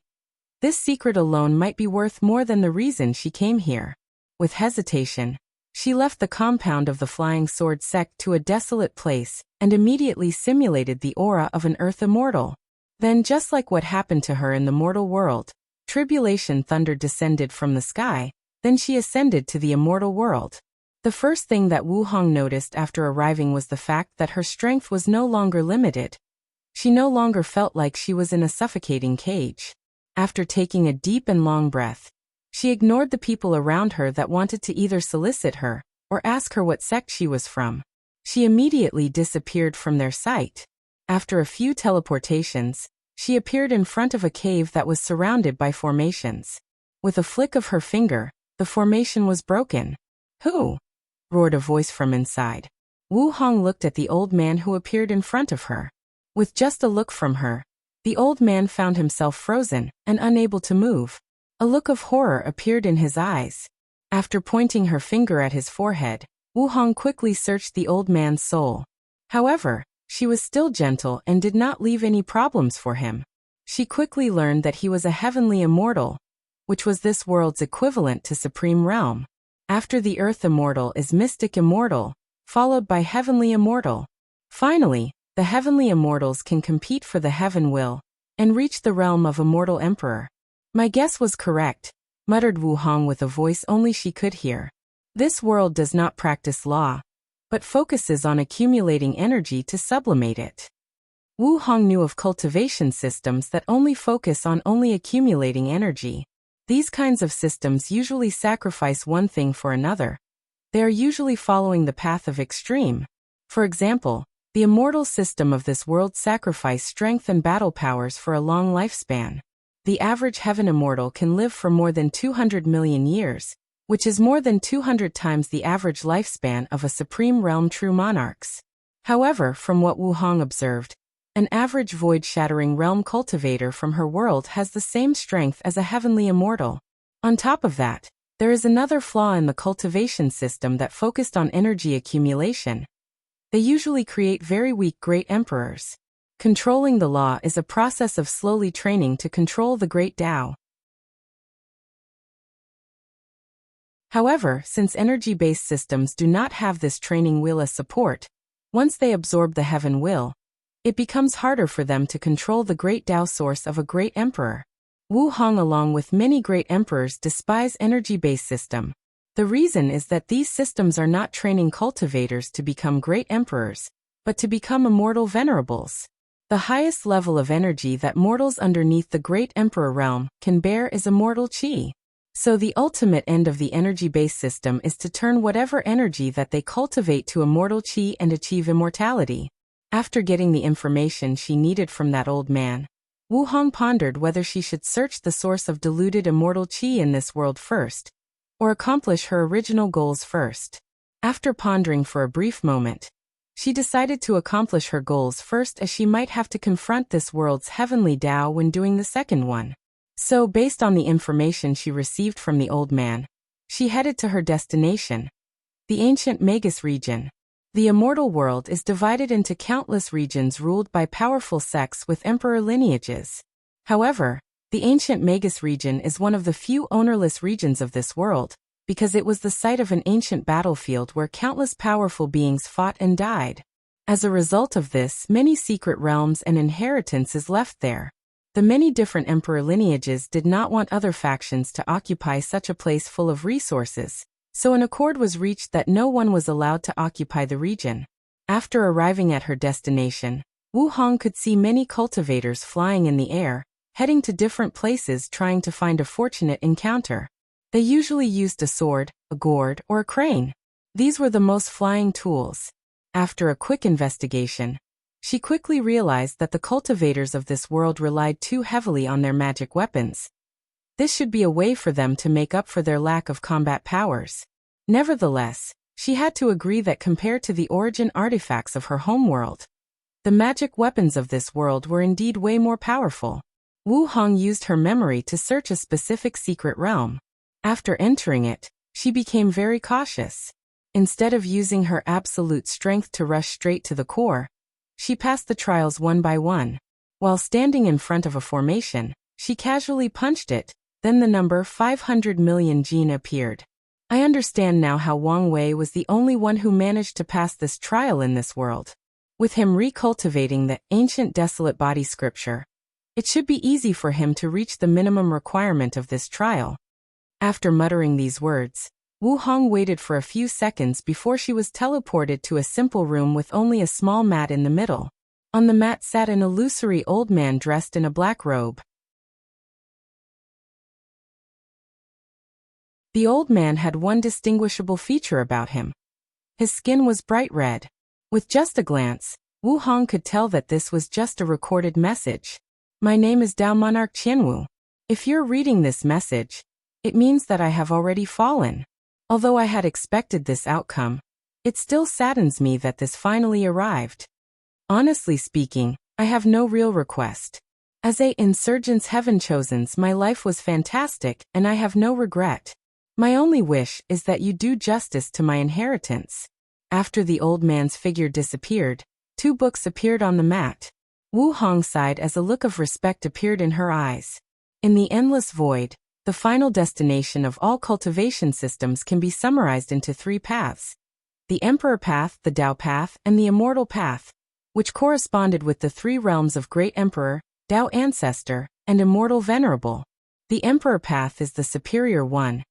Speaker 1: This secret alone might be worth more than the reason she came here. With hesitation, she left the compound of the Flying Sword sect to a desolate place and immediately simulated the aura of an earth immortal. Then, just like what happened to her in the mortal world, tribulation thunder descended from the sky, then she ascended to the immortal world. The first thing that Wu Hong noticed after arriving was the fact that her strength was no longer limited. She no longer felt like she was in a suffocating cage. After taking a deep and long breath, she ignored the people around her that wanted to either solicit her or ask her what sect she was from. She immediately disappeared from their sight. After a few teleportations, she appeared in front of a cave that was surrounded by formations. With a flick of her finger, the formation was broken. "Who?" roared a voice from inside. Wu Hong looked at the old man who appeared in front of her. With just a look from her, the old man found himself frozen and unable to move. A look of horror appeared in his eyes. After pointing her finger at his forehead, Wu Hong quickly searched the old man's soul. However, she was still gentle and did not leave any problems for him. She quickly learned that he was a heavenly immortal, which was this world's equivalent to Supreme Realm. After the Earth Immortal is Mystic Immortal, followed by Heavenly Immortal. Finally, the Heavenly Immortals can compete for the Heaven Will and reach the realm of Immortal Emperor. "My guess was correct," muttered Wu Hong with a voice only she could hear. "This world does not practice law, but focuses on accumulating energy to sublimate it." Wu Hong knew of cultivation systems that only focus on only accumulating energy. These kinds of systems usually sacrifice one thing for another. They are usually following the path of extreme. For example, the immortal system of this world sacrifice strength and battle powers for a long lifespan. The average heaven immortal can live for more than 200 million years, which is more than 200 times the average lifespan of a Supreme Realm true monarchs. However, from what Wu Hong observed, an average void-shattering realm cultivator from her world has the same strength as a heavenly immortal. On top of that, there is another flaw in the cultivation system that focused on energy accumulation. They usually create very weak great emperors. Controlling the law is a process of slowly training to control the great Tao. However, since energy-based systems do not have this training wheel as support, once they absorb the heaven will, it becomes harder for them to control the great Tao source of a great emperor. Wu Hong along with many great emperors despise energy-based system. The reason is that these systems are not training cultivators to become great emperors, but to become immortal venerables. The highest level of energy that mortals underneath the great emperor realm can bear is immortal chi. So the ultimate end of the energy-based system is to turn whatever energy that they cultivate to immortal chi and achieve immortality. After getting the information she needed from that old man, Wu Hong pondered whether she should search the source of diluted immortal chi in this world first, or accomplish her original goals first. After pondering for a brief moment, she decided to accomplish her goals first, as she might have to confront this world's heavenly Tao when doing the second one. So, based on the information she received from the old man, she headed to her destination, the ancient Magus region. The immortal world is divided into countless regions ruled by powerful sects with emperor lineages. However, the ancient Magus region is one of the few ownerless regions of this world, because it was the site of an ancient battlefield where countless powerful beings fought and died. As a result of this, many secret realms and inheritances left there. The many different emperor lineages did not want other factions to occupy such a place full of resources, so an accord was reached that no one was allowed to occupy the region. After arriving at her destination, Wu Hong could see many cultivators flying in the air, heading to different places trying to find a fortunate encounter. They usually used a sword, a gourd, or a crane. These were the most flying tools. After a quick investigation, she quickly realized that the cultivators of this world relied too heavily on their magic weapons. This should be a way for them to make up for their lack of combat powers. Nevertheless, she had to agree that compared to the origin artifacts of her homeworld, the magic weapons of this world were indeed way more powerful. Wu Hong used her memory to search a specific secret realm. After entering it, she became very cautious. Instead of using her absolute strength to rush straight to the core, she passed the trials one by one. While standing in front of a formation, she casually punched it, then the number 500 million gene appeared. I understand now how Wang Wei was the only one who managed to pass this trial in this world. With him recultivating the ancient desolate body scripture, it should be easy for him to reach the minimum requirement of this trial. After muttering these words, Wu Hong waited for a few seconds before she was teleported to a simple room with only a small mat in the middle. On the mat sat an illusory old man dressed in a black robe. The old man had one distinguishable feature about him. His skin was bright red. With just a glance, Wu Hong could tell that this was just a recorded message. My name is Dao Monarch Qianwu. If you're reading this message, it means that I have already fallen. Although I had expected this outcome, it still saddens me that this finally arrived. Honestly speaking, I have no real request. As a Insurgents Heaven Chosens, my life was fantastic and I have no regret. My only wish is that you do justice to my inheritance. After the old man's figure disappeared, 2 books appeared on the mat. Wu Hong sighed as a look of respect appeared in her eyes. In the endless void, the final destination of all cultivation systems can be summarized into 3 paths: the Emperor Path, the Tao Path, and the Immortal Path, which corresponded with the 3 realms of Great Emperor, Tao Ancestor, and Immortal Venerable. The Emperor Path is the superior one,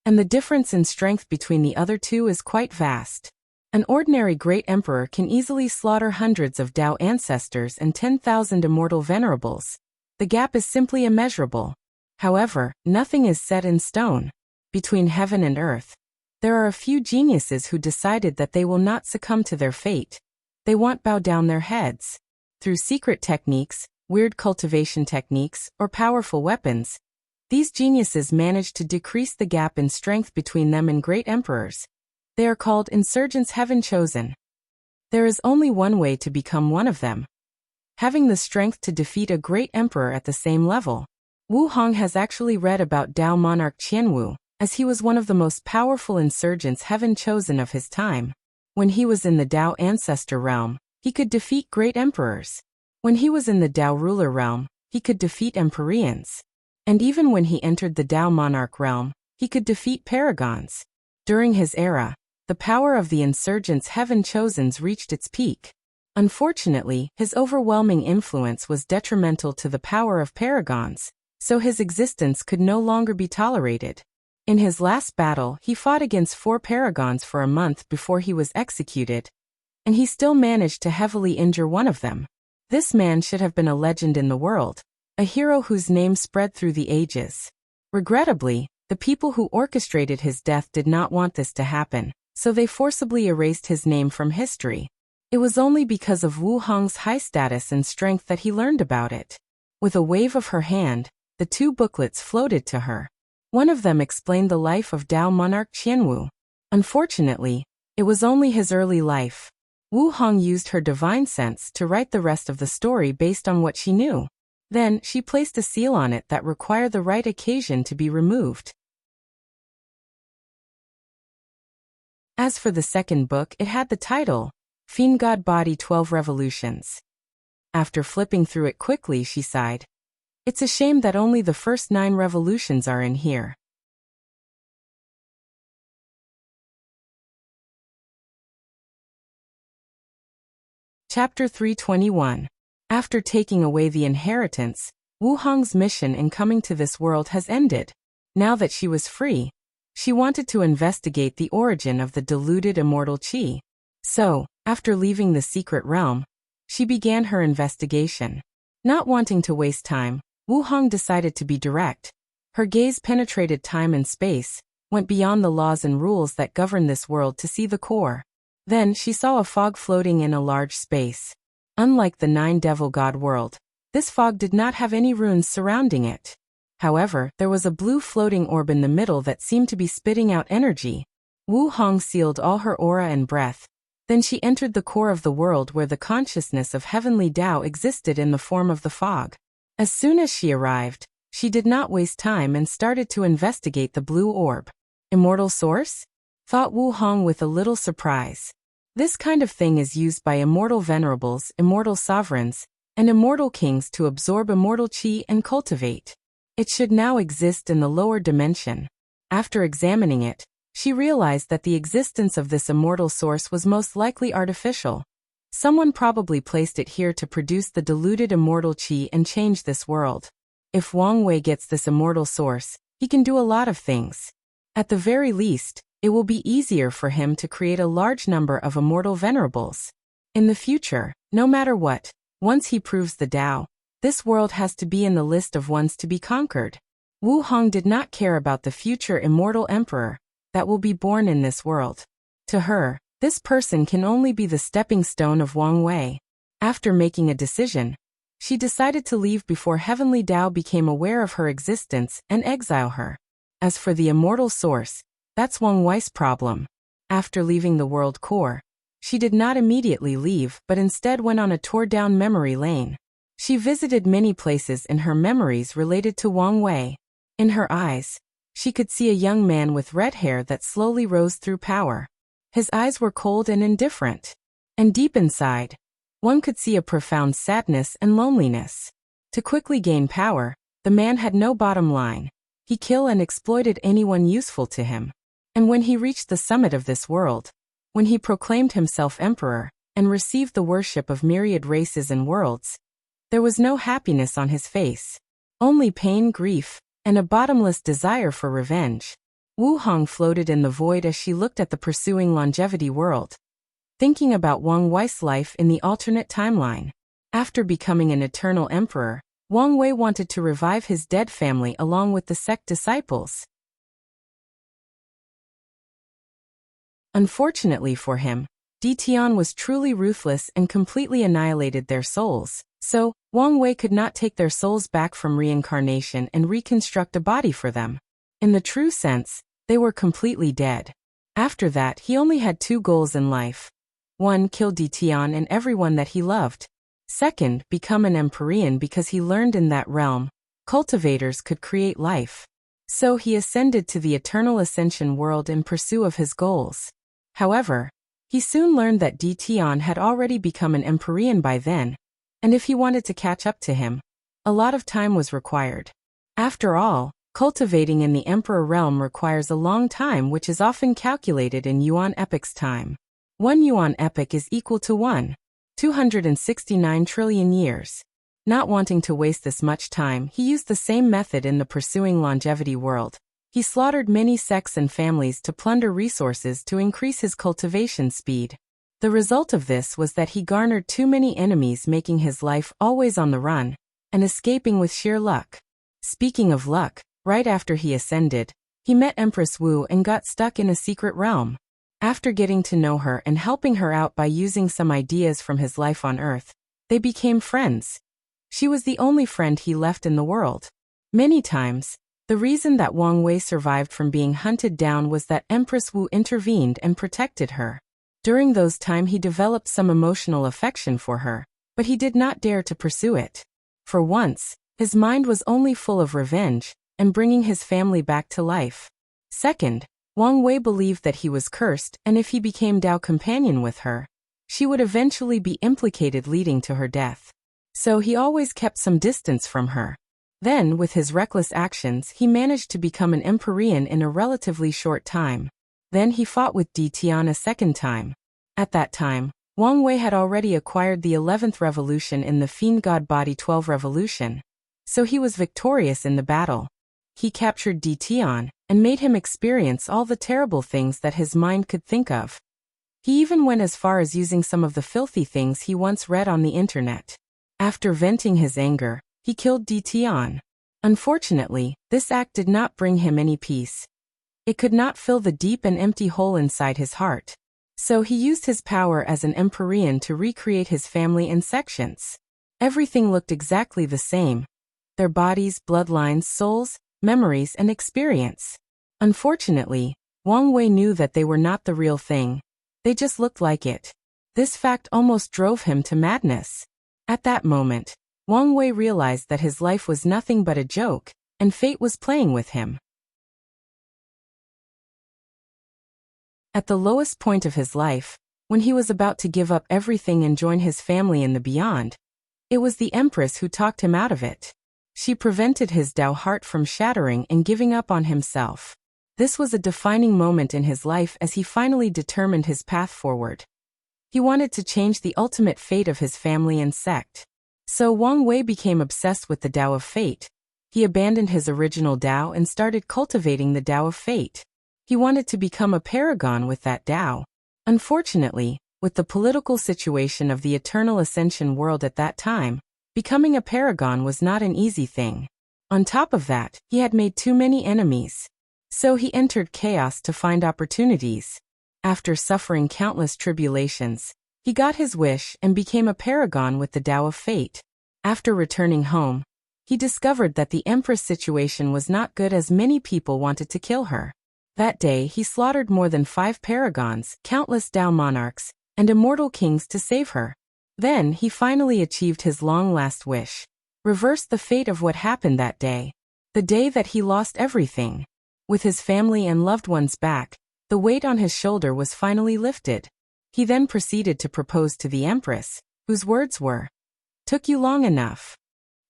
Speaker 1: and the difference in strength between the other 2 is quite vast. An ordinary Great Emperor can easily slaughter hundreds of Tao Ancestors and 10,000 Immortal Venerables. The gap is simply immeasurable. However, nothing is set in stone. Between heaven and earth, there are a few geniuses who decided that they will not succumb to their fate. They won't bow down their heads. Through secret techniques, weird cultivation techniques, or powerful weapons, these geniuses managed to decrease the gap in strength between them and great emperors. They are called Insurgents Heaven Chosen. There is only one way to become one of them: having the strength to defeat a great emperor at the same level. Wu Hong has actually read about Tao Monarch Qianwu, as he was one of the most powerful insurgents Heaven Chosen of his time. When he was in the Tao Ancestor realm, he could defeat great emperors. When he was in the Tao Ruler realm, he could defeat Empyreans. And even when he entered the Tao Monarch realm, he could defeat Paragons. During his era, the power of the insurgents Heaven Chosens reached its peak. Unfortunately, his overwhelming influence was detrimental to the power of Paragons, so his existence could no longer be tolerated. In his last battle, he fought against 4 paragons for a month before he was executed, and he still managed to heavily injure one of them. This man should have been a legend in the world, a hero whose name spread through the ages. Regrettably, the people who orchestrated his death did not want this to happen, so they forcibly erased his name from history. It was only because of Wu Hong's high status and strength that he learned about it. With a wave of her hand, the 2 booklets floated to her. One of them explained the life of Tao monarch Qianwu. Unfortunately, it was only his early life. Wu Hong used her divine sense to write the rest of the story based on what she knew. Then, she placed a seal on it that required the right occasion to be removed. As for the second book, it had the title, Fiend God Body 12 Revolutions. After flipping through it quickly, she sighed. It's a shame that only the first 9 revolutions are in here. Chapter 321. After taking away the inheritance, Wu Hong's mission in coming to this world has ended. Now that she was free, she wanted to investigate the origin of the diluted immortal qi. So, after leaving the secret realm, she began her investigation. Not wanting to waste time, Wu Hong decided to be direct. Her gaze penetrated time and space, went beyond the laws and rules that govern this world to see the core. Then she saw a fog floating in a large space. Unlike the 9 devil god world, this fog did not have any runes surrounding it. However, there was a blue floating orb in the middle that seemed to be spitting out energy. Wu Hong sealed all her aura and breath. Then she entered the core of the world where the consciousness of heavenly Tao existed in the form of the fog. As soon as she arrived, she did not waste time and started to investigate the blue orb. Immortal source? Thought Wu Hong with a little surprise. This kind of thing is used by immortal venerables, immortal sovereigns, and immortal kings to absorb immortal qi and cultivate. It should now exist in the lower dimension. After examining it, she realized that the existence of this immortal source was most likely artificial. Someone probably placed it here to produce the diluted immortal qi and change this world. If Wang Wei gets this immortal source, he can do a lot of things. At the very least, it will be easier for him to create a large number of immortal venerables. In the future, no matter what, once he proves the Tao, this world has to be in the list of ones to be conquered. Wu Hong did not care about the future immortal emperor that will be born in this world. To her, this person can only be the stepping stone of Wang Wei. After making a decision, she decided to leave before heavenly Tao became aware of her existence and exile her. As for the immortal source, that's Wang Wei's problem. After leaving the world core, she did not immediately leave but instead went on a tour down memory lane. She visited many places in her memories related to Wang Wei. In her eyes, she could see a young man with red hair that slowly rose through power. His eyes were cold and indifferent. And deep inside, one could see a profound sadness and loneliness. To quickly gain power, the man had no bottom line. He killed and exploited anyone useful to him. And when he reached the summit of this world, when he proclaimed himself emperor and received the worship of myriad races and worlds, there was no happiness on his face. Only pain, grief, and a bottomless desire for revenge. Wu Hong floated in the void as she looked at the pursuing longevity world, thinking about Wang Wei's life in the alternate timeline. After becoming an eternal emperor, Wang Wei wanted to revive his dead family along with the sect disciples. Unfortunately for him, Tian was truly ruthless and completely annihilated their souls, so Wang Wei could not take their souls back from reincarnation and reconstruct a body for them. In the true sense, they were completely dead. After that, he only had 2 goals in life. 1. Kill Tian and everyone that he loved. 2. Become an Empyrean because he learned in that realm, cultivators could create life. So he ascended to the eternal ascension world in pursuit of his goals. However, he soon learned that Tian had already become an Empyrean by then, and if he wanted to catch up to him, a lot of time was required. After all, cultivating in the Emperor realm requires a long time, which is often calculated in Yuan epochs time. 1 Yuan epoch is equal to 269 trillion years. Not wanting to waste this much time, he used the same method in the pursuing longevity world. He slaughtered many sects and families to plunder resources to increase his cultivation speed. The result of this was that he garnered too many enemies, making his life always on the run, and escaping with sheer luck. Speaking of luck, right after he ascended, he met Empress Wu and got stuck in a secret realm. After getting to know her and helping her out by using some ideas from his life on Earth, they became friends. She was the only friend he left in the world. Many times, the reason that Wang Wei survived from being hunted down was that Empress Wu intervened and protected her. During those times he developed some emotional affection for her, but he did not dare to pursue it. For once, his mind was only full of revenge and bringing his family back to life. Second, Wang Wei believed that he was cursed, and if he became Dao companion with her, she would eventually be implicated, leading to her death. So he always kept some distance from her. Then, with his reckless actions, he managed to become an Empyrean in a relatively short time. Then he fought with Di Tian a second time. At that time, Wang Wei had already acquired the 11th revolution in the Fiend God Body 12 revolution. So he was victorious in the battle. He captured Di Tian and made him experience all the terrible things that his mind could think of. He even went as far as using some of the filthy things he once read on the internet. After venting his anger, he killed Di Tian. Unfortunately, this act did not bring him any peace. It could not fill the deep and empty hole inside his heart. So he used his power as an Empyrean to recreate his family in sections. Everything looked exactly the same. Their bodies, bloodlines, souls, memories, and experience. Unfortunately, Wang Wei knew that they were not the real thing. They just looked like it. This fact almost drove him to madness. At that moment, Wang Wei realized that his life was nothing but a joke, and fate was playing with him. At the lowest point of his life, when he was about to give up everything and join his family in the beyond, it was the Empress who talked him out of it. She prevented his Dao heart from shattering and giving up on himself. This was a defining moment in his life as he finally determined his path forward. He wanted to change the ultimate fate of his family and sect. So Wang Wei became obsessed with the Dao of Fate. He abandoned his original Dao and started cultivating the Dao of Fate. He wanted to become a paragon with that Dao. Unfortunately, with the political situation of the Eternal Ascension world at that time, becoming a paragon was not an easy thing. On top of that, he had made too many enemies. So he entered chaos to find opportunities. After suffering countless tribulations, he got his wish and became a paragon with the Dao of Fate. After returning home, he discovered that the Empress situation was not good as many people wanted to kill her. That day he slaughtered more than 5 paragons, countless Dao monarchs, and immortal kings to save her. Then he finally achieved his long-last wish. Reversed the fate of what happened that day. The day that he lost everything. With his family and loved ones back, the weight on his shoulder was finally lifted. He then proceeded to propose to the Empress, whose words were, "Took you long enough."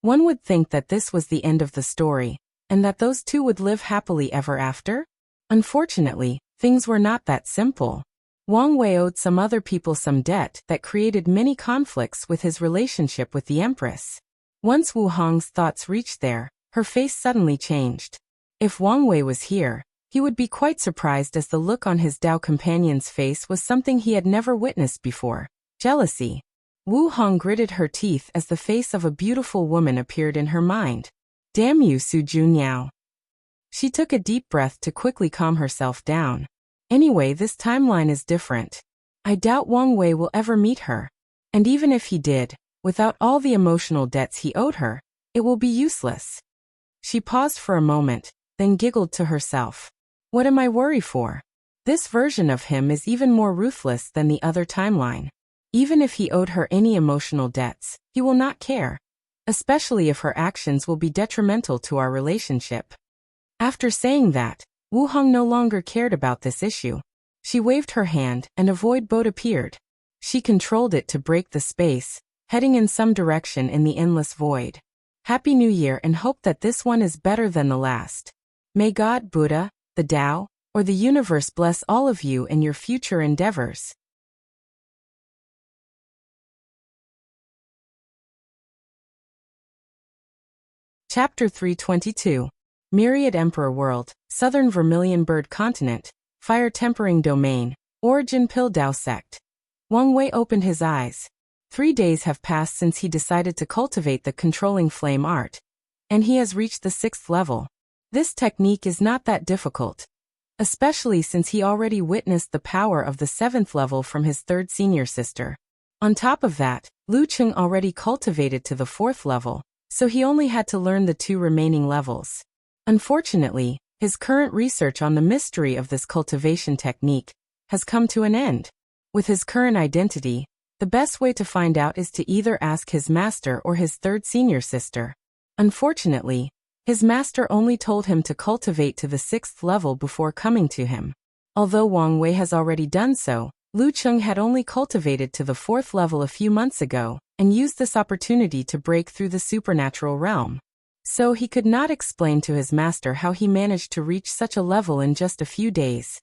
Speaker 1: One would think that this was the end of the story, and that those two would live happily ever after. Unfortunately, things were not that simple. Wang Wei owed some other people some debt that created many conflicts with his relationship with the Empress. Once Wu Hong's thoughts reached there, her face suddenly changed. If Wang Wei was here, he would be quite surprised as the look on his Dao companion's face was something he had never witnessed before. Jealousy. Wu Hong gritted her teeth as the face of a beautiful woman appeared in her mind. Damn you, Su Junyao. She took a deep breath to quickly calm herself down. Anyway, this timeline is different. I doubt Wang Wei will ever meet her. And even if he did, without all the emotional debts he owed her, it will be useless. She paused for a moment, then giggled to herself. What am I worried for? This version of him is even more ruthless than the other timeline. Even if he owed her any emotional debts, he will not care. Especially if her actions will be detrimental to our relationship. After saying that, Wu Hong no longer cared about this issue. She waved her hand and a void boat appeared. She controlled it to break the space, heading in some direction in the endless void. Happy New Year and hope that this one is better than the last. May God, Buddha, the Tao, or the universe bless all of you in your future endeavors. Chapter 322. Myriad Emperor World, Southern Vermilion Bird Continent, Fire Tempering Domain, Origin Pill Dao Sect. Wang Wei opened his eyes. 3 days have passed since he decided to cultivate the controlling flame art, and he has reached the 6th level. This technique is not that difficult, especially since he already witnessed the power of the 7th level from his 3rd senior sister. On top of that, Lu Cheng already cultivated to the 4th level, so he only had to learn the 2 remaining levels. Unfortunately, his current research on the mystery of this cultivation technique has come to an end. With his current identity, the best way to find out is to either ask his master or his 3rd senior sister. Unfortunately, his master only told him to cultivate to the 6th level before coming to him. Although Wang Wei has already done so, Lu Cheng had only cultivated to the 4th level a few months ago and used this opportunity to break through the supernatural realm. So he could not explain to his master how he managed to reach such a level in just a few days.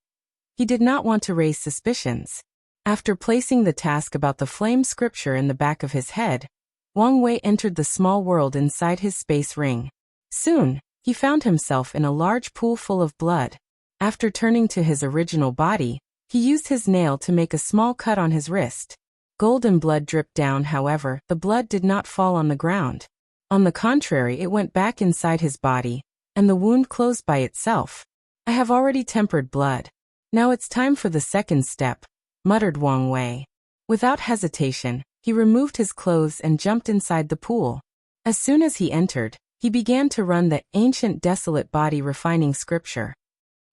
Speaker 1: He did not want to raise suspicions. After placing the task about the flame scripture in the back of his head, Wang Wei entered the small world inside his space ring. Soon, he found himself in a large pool full of blood. After turning to his original body, he used his nail to make a small cut on his wrist. Golden blood dripped down, however, the blood did not fall on the ground. On the contrary, it went back inside his body, and the wound closed by itself. I have already tempered blood. Now it's time for the 2nd step, muttered Wang Wei. Without hesitation, he removed his clothes and jumped inside the pool. As soon as he entered, he began to run the ancient desolate body refining scripture.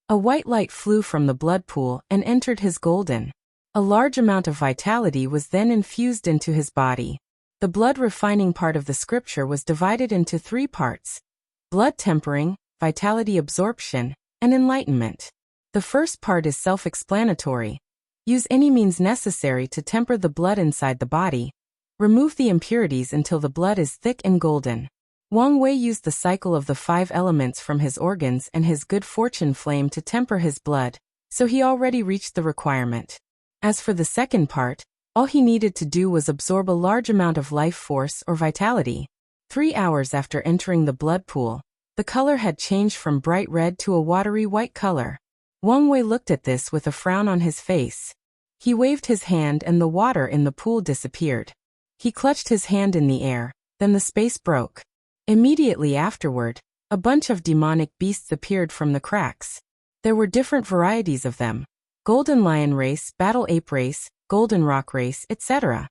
Speaker 1: A white light flew from the blood pool and entered his golden. A large amount of vitality was then infused into his body. The blood refining part of the scripture was divided into 3 parts: blood tempering, vitality absorption, and enlightenment. The first part is self-explanatory. Use any means necessary to temper the blood inside the body. Remove the impurities until the blood is thick and golden. Wang Wei used the cycle of the 5 elements from his organs and his good fortune flame to temper his blood, so he already reached the requirement. As for the second part, all he needed to do was absorb a large amount of life force or vitality. 3 hours after entering the blood pool, the color had changed from bright red to a watery white color. Wang Wei looked at this with a frown on his face. He waved his hand and the water in the pool disappeared. He clutched his hand in the air, then the space broke. Immediately afterward, a bunch of demonic beasts appeared from the cracks. There were different varieties of them: Golden Lion Race, Battle Ape Race, Golden Rock Race, etc.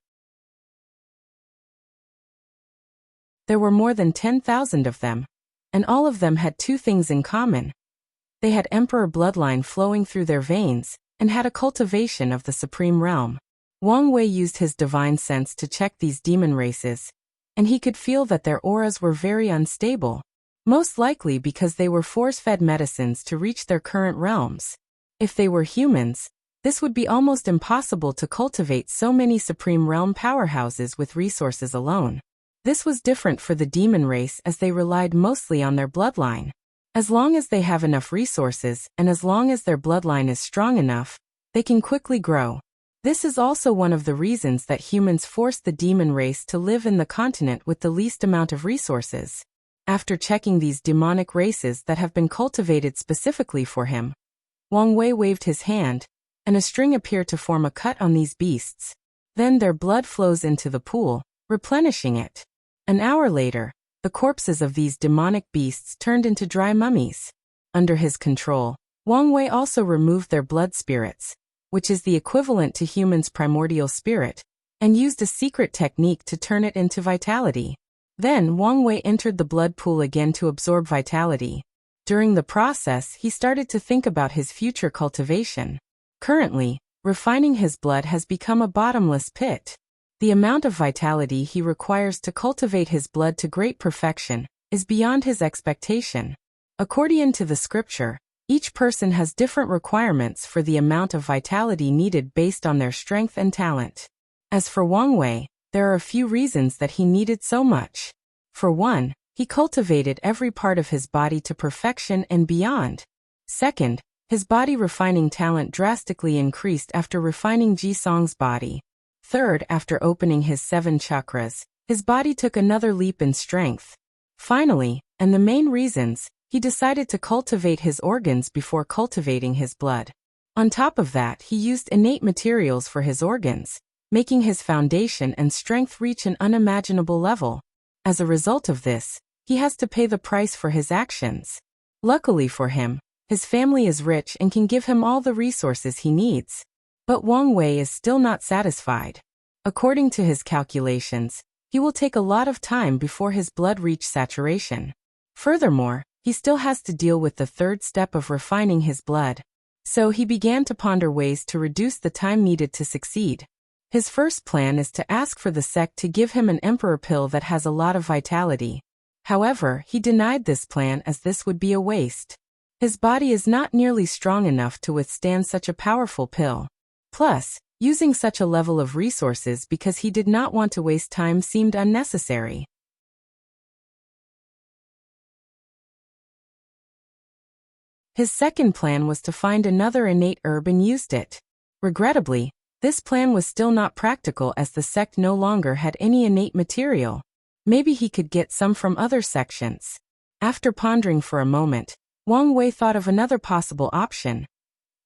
Speaker 1: There were more than 10,000 of them, and all of them had 2 things in common. They had emperor bloodline flowing through their veins, and had a cultivation of the supreme realm. Wang Wei used his divine sense to check these demon races, and he could feel that their auras were very unstable, most likely because they were force-fed medicines to reach their current realms. If they were humans, this would be almost impossible to cultivate so many supreme realm powerhouses with resources alone. This was different for the demon race as they relied mostly on their bloodline. As long as they have enough resources and as long as their bloodline is strong enough, they can quickly grow. This is also one of the reasons that humans force the demon race to live in the continent with the least amount of resources. After checking these demonic races that have been cultivated specifically for him, Wang Wei waved his hand, and a string appeared to form a cut on these beasts. Then their blood flows into the pool, replenishing it. An hour later, the corpses of these demonic beasts turned into dry mummies. Under his control, Wang Wei also removed their blood spirits, which is the equivalent to humans' primordial spirit, and used a secret technique to turn it into vitality. Then Wang Wei entered the blood pool again to absorb vitality. During the process, he started to think about his future cultivation. Currently, refining his blood has become a bottomless pit. The amount of vitality he requires to cultivate his blood to great perfection is beyond his expectation. According to the scripture, each person has different requirements for the amount of vitality needed based on their strength and talent. As for Wang Wei, there are a few reasons that he needed so much. For one, he cultivated every part of his body to perfection and beyond. Second, his body refining talent drastically increased after refining Ji-song's body. Third, after opening his 7 chakras, his body took another leap in strength. Finally, and the main reasons, He decided to cultivate his organs before cultivating his blood. On top of that, he used innate materials for his organs, making his foundation and strength reach an unimaginable level. As a result of this, he has to pay the price for his actions. Luckily for him, his family is rich and can give him all the resources he needs. But Wang Wei is still not satisfied. According to his calculations, he will take a lot of time before his blood reach saturation. Furthermore, he still has to deal with the third step of refining his blood. So he began to ponder ways to reduce the time needed to succeed. His first plan is to ask for the sect to give him an emperor pill that has a lot of vitality. However, he denied this plan as this would be a waste. His body is not nearly strong enough to withstand such a powerful pill. Plus, using such a level of resources because he did not want to waste time seemed unnecessary. His second plan was to find another innate herb and used it. Regrettably, this plan was still not practical as the sect no longer had any innate material. Maybe he could get some from other sections. After pondering for a moment, Wang Wei thought of another possible option: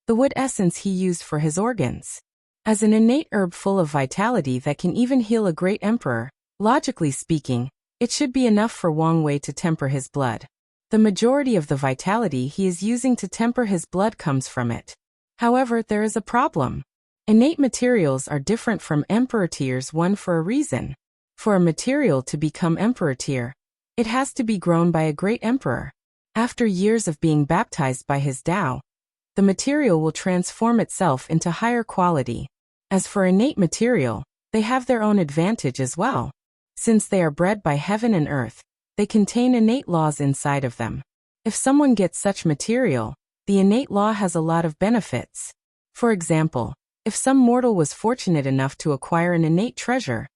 Speaker 1: the wood essence he used for his organs. As an innate herb full of vitality that can even heal a great emperor, logically speaking, it should be enough for Wang Wei to temper his blood. The majority of the vitality he is using to temper his blood comes from it. However, there is a problem. Innate materials are different from emperor tiers one for a reason. For a material to become emperor tier, it has to be grown by a great emperor. After years of being baptized by his Tao, the material will transform itself into higher quality. As for innate material, they have their own advantage as well. Since they are bred by heaven and earth, they contain innate laws inside of them. If someone gets such material, the innate law has a lot of benefits. For example, if some mortal was fortunate enough to acquire an innate treasure,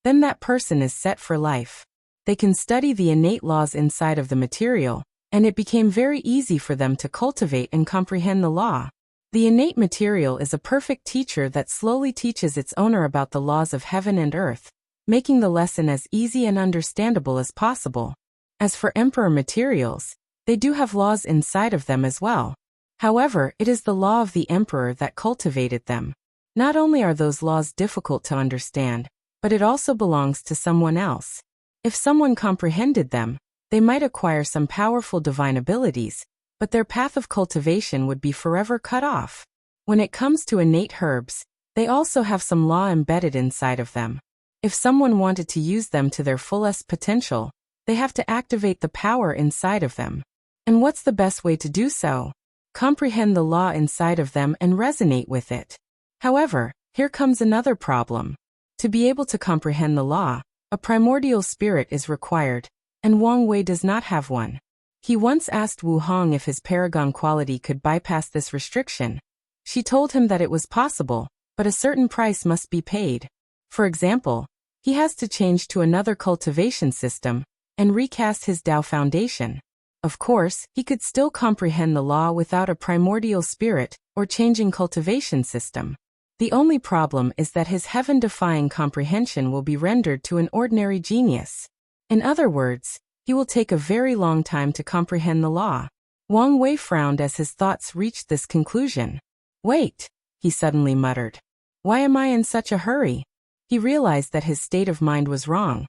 Speaker 1: then that person is set for life. They can study the innate laws inside of the material, and it became very easy for them to cultivate and comprehend the law. The innate material is a perfect teacher that slowly teaches its owner about the laws of heaven and earth, making the lesson as easy and understandable as possible. As for emperor materials, they do have laws inside of them as well. However, it is the law of the emperor that cultivated them. Not only are those laws difficult to understand, but it also belongs to someone else. If someone comprehended them, they might acquire some powerful divine abilities, but their path of cultivation would be forever cut off. When it comes to innate herbs, they also have some law embedded inside of them. If someone wanted to use them to their fullest potential, they have to activate the power inside of them. And what's the best way to do so? Comprehend the law inside of them and resonate with it. However, here comes another problem. To be able to comprehend the law, a primordial spirit is required, and Wang Wei does not have one. He once asked Wu Hong if his paragon quality could bypass this restriction. She told him that it was possible, but a certain price must be paid. For example, he has to change to another cultivation system and recast his Tao foundation. Of course, he could still comprehend the law without a primordial spirit or changing cultivation system. The only problem is that his heaven-defying comprehension will be rendered to an ordinary genius. In other words, he will take a very long time to comprehend the law. Wang Wei frowned as his thoughts reached this conclusion. Wait, he suddenly muttered. Why am I in such a hurry? He realized that his state of mind was wrong.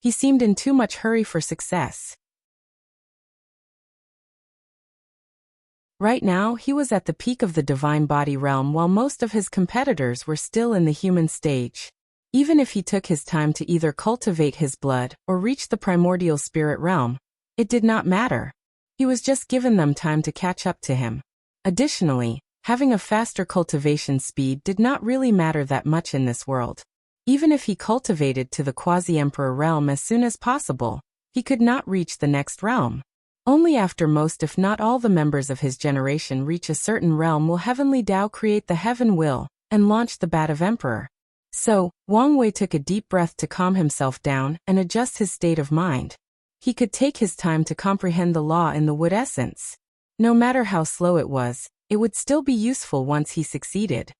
Speaker 1: He seemed in too much hurry for success. Right now, he was at the peak of the divine body realm while most of his competitors were still in the human stage. Even if he took his time to either cultivate his blood or reach the primordial spirit realm, it did not matter. He was just given them time to catch up to him. Additionally, having a faster cultivation speed did not really matter that much in this world. Even if he cultivated to the quasi-emperor realm as soon as possible, he could not reach the next realm. Only after most if not all the members of his generation reach a certain realm will Heavenly Tao create the heaven will and launch the bat of emperor. So, Wang Wei took a deep breath to calm himself down and adjust his state of mind. He could take his time to comprehend the law in the wood essence. No matter how slow it would still be useful once he succeeded.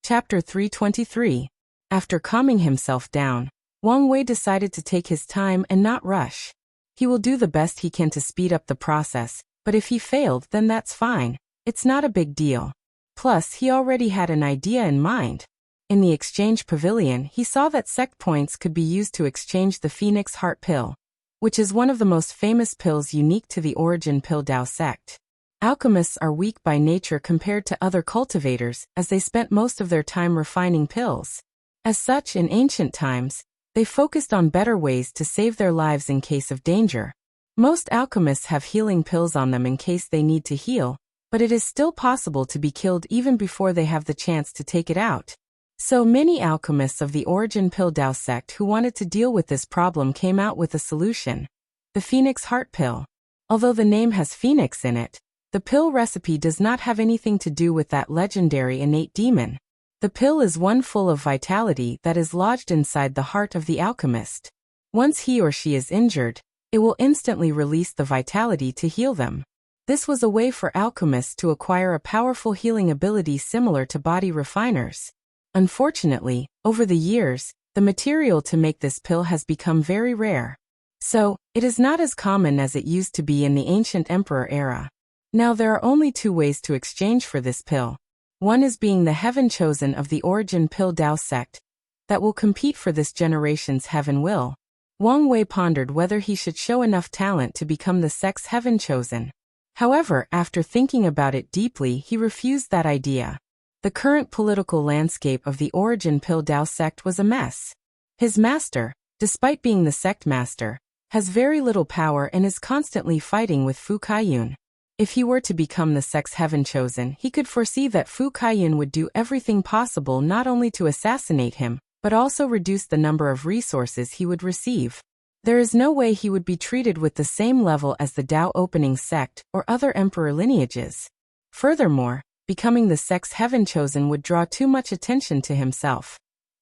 Speaker 1: Chapter 323. After calming himself down, Wang Wei decided to take his time and not rush. He will do the best he can to speed up the process, but if he failed, then that's fine. It's not a big deal. Plus, he already had an idea in mind. In the exchange pavilion, he saw that sect points could be used to exchange the Phoenix Heart Pill, which is one of the most famous pills unique to the Origin Pill Dao sect. Alchemists are weak by nature compared to other cultivators, as they spent most of their time refining pills. As such, in ancient times, they focused on better ways to save their lives in case of danger. Most alchemists have healing pills on them in case they need to heal, but it is still possible to be killed even before they have the chance to take it out. So many alchemists of the Origin Pill Dao sect who wanted to deal with this problem came out with a solution: the Phoenix Heart Pill. Although the name has Phoenix in it, the pill recipe does not have anything to do with that legendary innate demon. The pill is one full of vitality that is lodged inside the heart of the alchemist. Once he or she is injured, it will instantly release the vitality to heal them. This was a way for alchemists to acquire a powerful healing ability similar to body refiners. Unfortunately, over the years, the material to make this pill has become very rare. So, it is not as common as it used to be in the ancient emperor era. Now there are only two ways to exchange for this pill. One is being the heaven chosen of the Origin Pill Dao sect that will compete for this generation's heaven will. Wang Wei pondered whether he should show enough talent to become the sect's heaven chosen. However, after thinking about it deeply, he refused that idea. The current political landscape of the Origin Pill Dao sect was a mess. His master, despite being the sect master, has very little power and is constantly fighting with Fu Kaiyun. If he were to become the sect's heaven chosen, he could foresee that Fu Kaiyun would do everything possible not only to assassinate him, but also reduce the number of resources he would receive. There is no way he would be treated with the same level as the Dao Opening sect or other emperor lineages. Furthermore, becoming the sect's heaven chosen would draw too much attention to himself.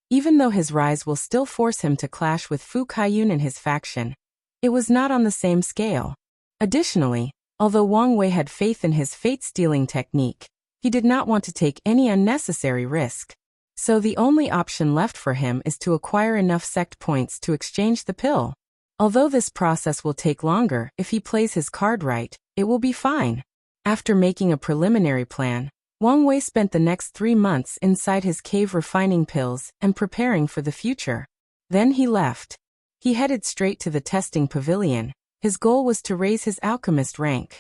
Speaker 1: Even though his rise will still force him to clash with Fu Kaiyun and his faction, it was not on the same scale. Additionally, although Wang Wei had faith in his fate-stealing technique, he did not want to take any unnecessary risk. So the only option left for him is to acquire enough sect points to exchange the pill. Although this process will take longer, if he plays his card right, it will be fine. After making a preliminary plan, Wang Wei spent the next 3 months inside his cave refining pills and preparing for the future. Then he left. He headed straight to the testing pavilion. His goal was to raise his alchemist rank.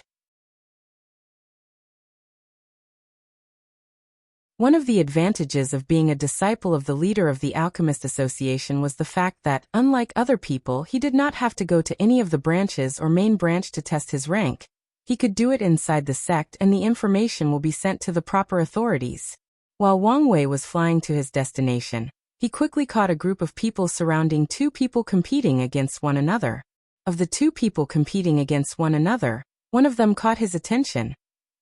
Speaker 1: One of the advantages of being a disciple of the leader of the Alchemist Association was the fact that, unlike other people, he did not have to go to any of the branches or main branch to test his rank. He could do it inside the sect and the information will be sent to the proper authorities. While Wang Wei was flying to his destination, he quickly caught a group of people surrounding 2 people competing against one another. Of the 2 people competing against one another, one of them caught his attention.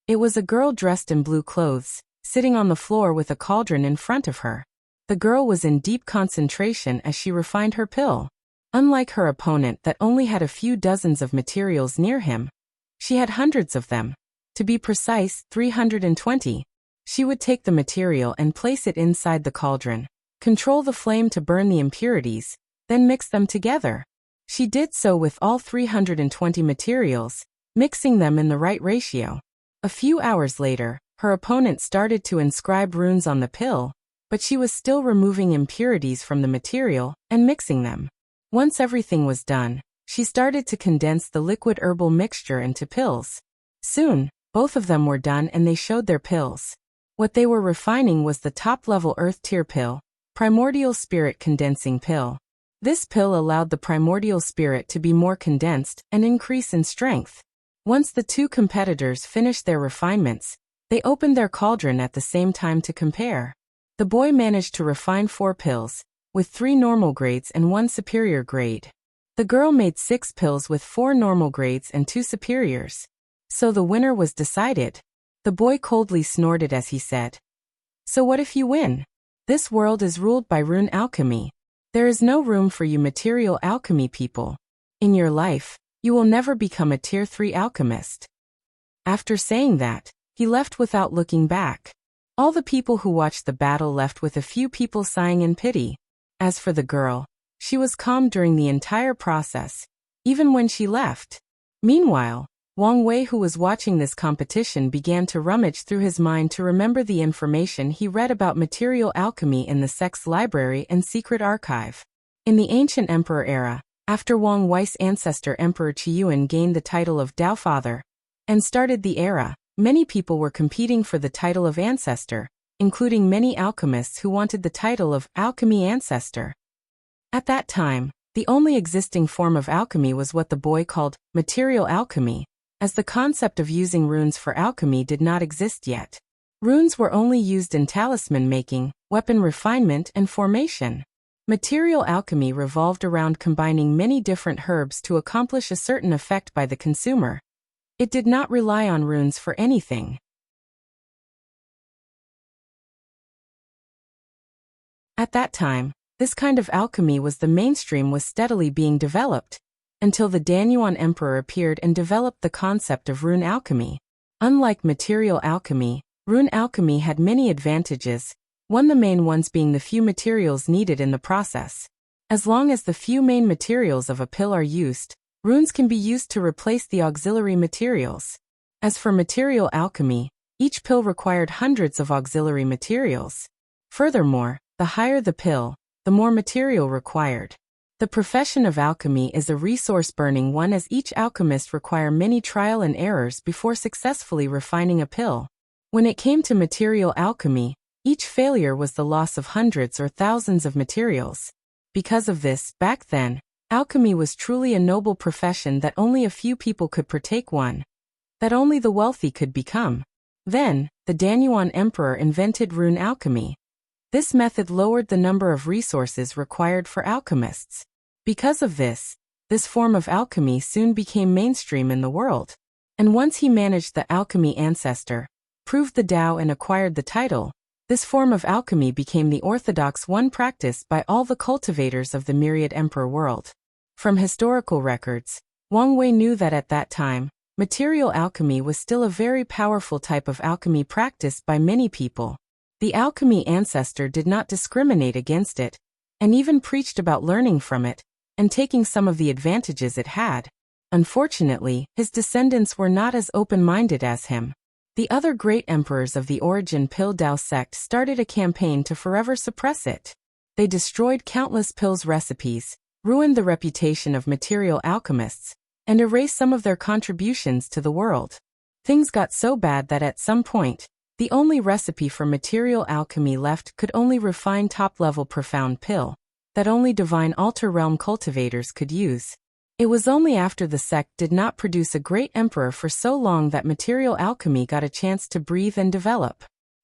Speaker 1: It was a girl dressed in blue clothes, sitting on the floor with a cauldron in front of her. The girl was in deep concentration as she refined her pill. Unlike her opponent that only had a few dozens of materials near him, she had hundreds of them. To be precise, 320. She would take the material and place it inside the cauldron, control the flame to burn the impurities, then mix them together. She did so with all 320 materials, mixing them in the right ratio. A few hours later, her opponent started to inscribe runes on the pill, but she was still removing impurities from the material and mixing them. Once everything was done, she started to condense the liquid herbal mixture into pills. Soon, both of them were done and they showed their pills. What they were refining was the top-level Earth Tier pill, Primordial Spirit Condensing Pill. This pill allowed the primordial spirit to be more condensed and increase in strength. Once the 2 competitors finished their refinements, they opened their cauldron at the same time to compare. The boy managed to refine 4 pills, with 3 normal grades and 1 superior grade. The girl made 6 pills with 4 normal grades and 2 superiors. So the winner was decided. The boy coldly snorted as he said, "So what if you win? This world is ruled by rune alchemy. There is no room for you material alchemy people. In your life, you will never become a Tier 3 alchemist." After saying that, he left without looking back. All the people who watched the battle left with a few people sighing in pity. As for the girl, she was calm during the entire process, even when she left. Meanwhile, Wang Wei, who was watching this competition, began to rummage through his mind to remember the information he read about material alchemy in the sect's library and secret archive. In the ancient emperor era, after Wang Wei's ancestor Emperor Qiyuan gained the title of Tao Father and started the era, many people were competing for the title of ancestor, including many alchemists who wanted the title of alchemy ancestor. At that time, the only existing form of alchemy was what the boy called material alchemy, as the concept of using runes for alchemy did not exist yet. Runes were only used in talisman making, weapon refinement, and formation. Material alchemy revolved around combining many different herbs to accomplish a certain effect by the consumer. It did not rely on runes for anything. At that time, this kind of alchemy was steadily being developed, until the Danyuan Emperor appeared and developed the concept of rune alchemy. Unlike material alchemy, rune alchemy had many advantages, the main ones being the few materials needed in the process. As long as the few main materials of a pill are used, runes can be used to replace the auxiliary materials. As for material alchemy, each pill required hundreds of auxiliary materials. Furthermore, the higher the pill, the more material required. The profession of alchemy is a resource-burning one, as each alchemist require many trial and errors before successfully refining a pill. When it came to material alchemy, each failure was the loss of hundreds or thousands of materials. Because of this, back then, alchemy was truly a noble profession that only a few people could partake one, that only the wealthy could become. Then, the Danyuan Emperor invented rune alchemy. This method lowered the number of resources required for alchemists. Because of this form of alchemy soon became mainstream in the world. And once he managed the alchemy ancestor, proved the Tao and acquired the title, this form of alchemy became the orthodox one practiced by all the cultivators of the myriad emperor world. From historical records, Wang Wei knew that at that time, material alchemy was still a very powerful type of alchemy practiced by many people. The alchemy ancestor did not discriminate against it, and even preached about learning from it, and taking some of the advantages it had. Unfortunately, his descendants were not as open-minded as him. The other great emperors of the origin Pill Dao sect started a campaign to forever suppress it. They destroyed countless pills recipes, ruined the reputation of material alchemists, and erased some of their contributions to the world. Things got so bad that at some point, the only recipe for material alchemy left could only refine top-level profound pill, that only divine altar realm cultivators could use. It was only after the sect did not produce a great emperor for so long that material alchemy got a chance to breathe and develop.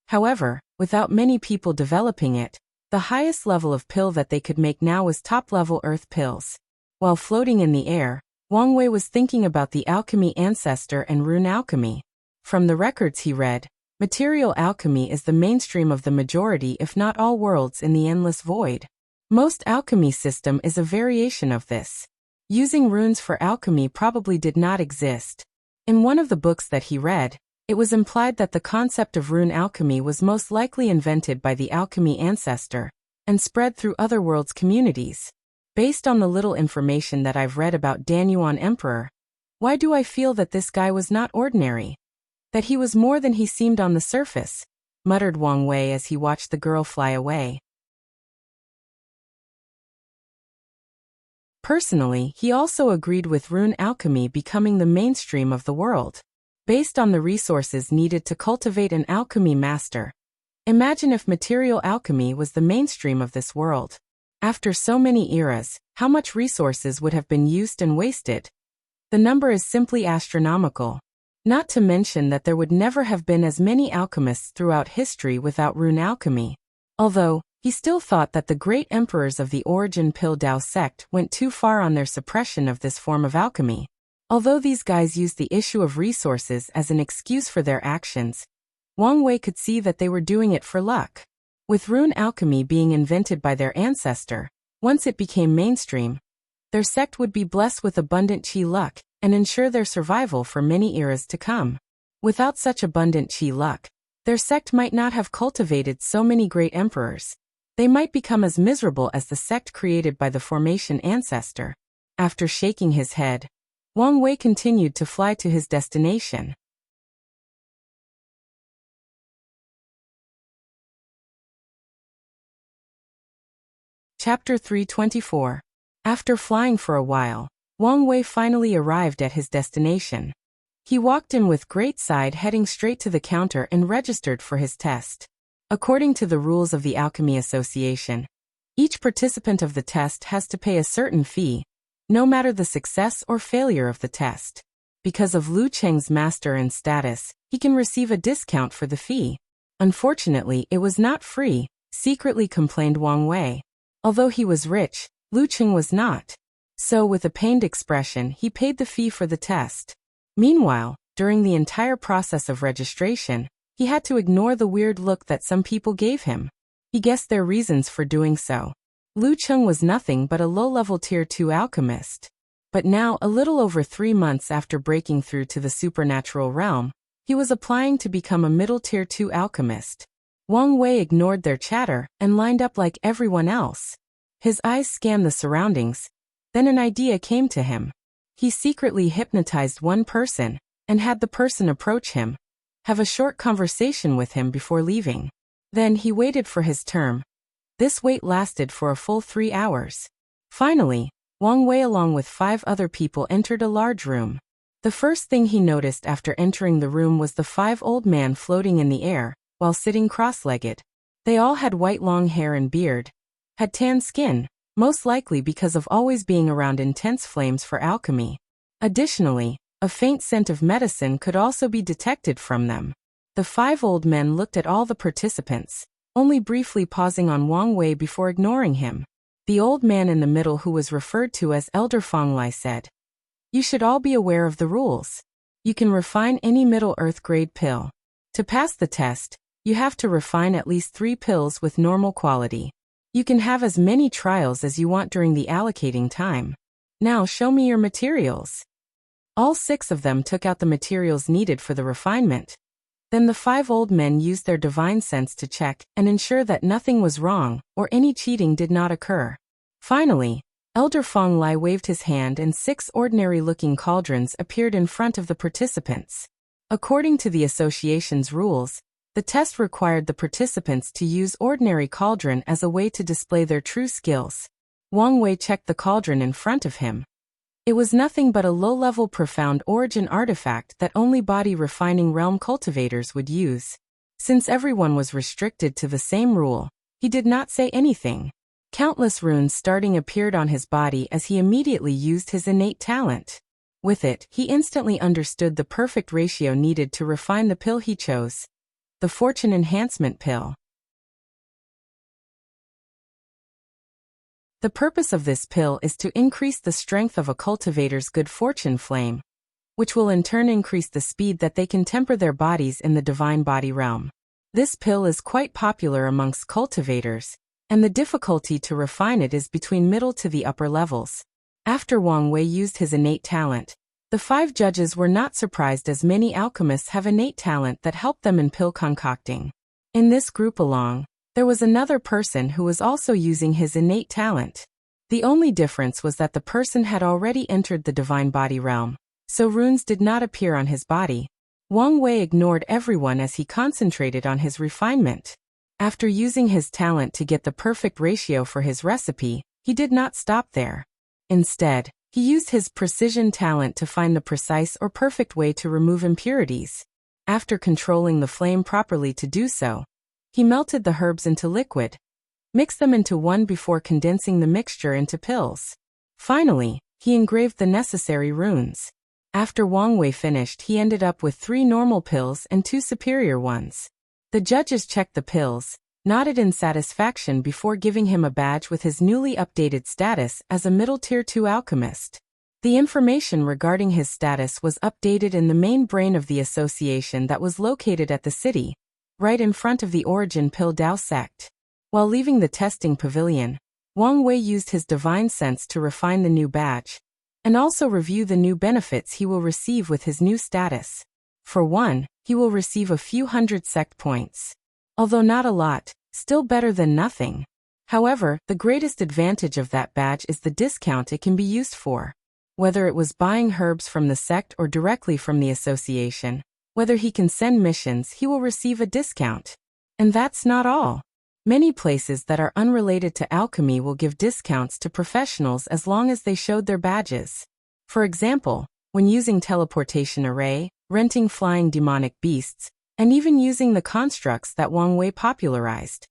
Speaker 1: However, without many people developing it, the highest level of pill that they could make now was top-level earth pills. While floating in the air, Wang Wei was thinking about the alchemy ancestor and rune alchemy. From the records he read, material alchemy is the mainstream of the majority if not all worlds in the endless void. Most alchemy system is a variation of this. Using runes for alchemy probably did not exist. In one of the books that he read, it was implied that the concept of rune alchemy was most likely invented by the alchemy ancestor, and spread through other worlds' communities. Based on the little information that I've read about Danyuan Emperor, why do I feel that this guy was not ordinary? That he was more than he seemed on the surface, muttered Wang Wei as he watched the girl fly away. Personally, he also agreed with rune alchemy becoming the mainstream of the world. Based on the resources needed to cultivate an alchemy master. Imagine if material alchemy was the mainstream of this world. After so many eras, how much resources would have been used and wasted? The number is simply astronomical. Not to mention that there would never have been as many alchemists throughout history without rune alchemy. Although, he still thought that the great emperors of the origin Pill Dao sect went too far on their suppression of this form of alchemy. Although these guys used the issue of resources as an excuse for their actions, Wang Wei could see that they were doing it for luck. With rune alchemy being invented by their ancestor, once it became mainstream, their sect would be blessed with abundant qi luck and ensure their survival for many eras to come. Without such abundant qi luck, their sect might not have cultivated so many great emperors. They might become as miserable as the sect created by the formation ancestor. After shaking his head, Wang Wei continued to fly to his destination. Chapter 324. After flying for a while, Wang Wei finally arrived at his destination. He walked in with great pride, heading straight to the counter and registered for his test. According to the rules of the Alchemy Association, each participant of the test has to pay a certain fee, no matter the success or failure of the test. Because of Lu Cheng's master and status, he can receive a discount for the fee. Unfortunately, it was not free, secretly complained Wang Wei. Although he was rich, Lu Cheng was not. So with a pained expression, he paid the fee for the test. Meanwhile, during the entire process of registration, he had to ignore the weird look that some people gave him. He guessed their reasons for doing so. Lu Cheng was nothing but a low-level Tier 2 alchemist. But now, a little over 3 months after breaking through to the supernatural realm, he was applying to become a middle Tier 2 alchemist. Wang Wei ignored their chatter and lined up like everyone else. His eyes scanned the surroundings. Then an idea came to him. He secretly hypnotized one person and had the person approach him, have a short conversation with him before leaving. Then he waited for his turn. This wait lasted for a full 3 hours. Finally, Wang Wei along with 5 other people entered a large room. The first thing he noticed after entering the room was the 5 old men floating in the air, while sitting cross-legged. They all had white long hair and beard, had tan skin, most likely because of always being around intense flames for alchemy. Additionally, a faint scent of medicine could also be detected from them. The 5 old men looked at all the participants, only briefly pausing on Wang Wei before ignoring him. The old man in the middle, who was referred to as Elder Feng Lai, said, "You should all be aware of the rules. You can refine any Middle Earth grade pill. To pass the test, you have to refine at least 3 pills with normal quality. You can have as many trials as you want during the allocating time. Now show me your materials." All 6 of them took out the materials needed for the refinement. Then the 5 old men used their divine sense to check and ensure that nothing was wrong or any cheating did not occur. Finally, Elder Feng Lai waved his hand and 6 ordinary-looking cauldrons appeared in front of the participants. According to the association's rules, the test required the participants to use ordinary cauldron as a way to display their true skills. Wang Wei checked the cauldron in front of him. It was nothing but a low-level profound origin artifact that only body refining realm cultivators would use. Since everyone was restricted to the same rule, he did not say anything. Countless runes starting appeared on his body as he immediately used his innate talent. With it, he instantly understood the perfect ratio needed to refine the pill he chose. The Fortune Enhancement Pill. The purpose of this pill is to increase the strength of a cultivator's good fortune flame, which will in turn increase the speed that they can temper their bodies in the divine body realm. This pill is quite popular amongst cultivators, and the difficulty to refine it is between middle to the upper levels. After Wang Wei used his innate talent, the 5 judges were not surprised, as many alchemists have innate talent that helped them in pill concocting. In this group along, there was another person who was also using his innate talent. The only difference was that the person had already entered the divine body realm, so runes did not appear on his body. Wang Wei ignored everyone as he concentrated on his refinement. After using his talent to get the perfect ratio for his recipe, he did not stop there. Instead, he used his precision talent to find the precise or perfect way to remove impurities. After controlling the flame properly to do so, he melted the herbs into liquid, mixed them into one before condensing the mixture into pills. Finally, he engraved the necessary runes. After Wang Wei finished, he ended up with 3 normal pills and 2 superior ones. The judges checked the pills, nodded in satisfaction before giving him a badge with his newly updated status as a middle Tier 2 alchemist. The information regarding his status was updated in the main brain of the association that was located at the city, right in front of the Origin Pill Dao sect. While leaving the testing pavilion, Wang Wei used his divine sense to refine the new badge, and also review the new benefits he will receive with his new status. For one, he will receive a few hundred sect points. Although not a lot, still better than nothing. However, the greatest advantage of that badge is the discount it can be used for. Whether it was buying herbs from the sect or directly from the association, whether he can send missions, he will receive a discount. And that's not all. Many places that are unrelated to alchemy will give discounts to professionals as long as they showed their badges. For example, when using teleportation array, renting flying demonic beasts, and even using the constructs that Wang Wei popularized.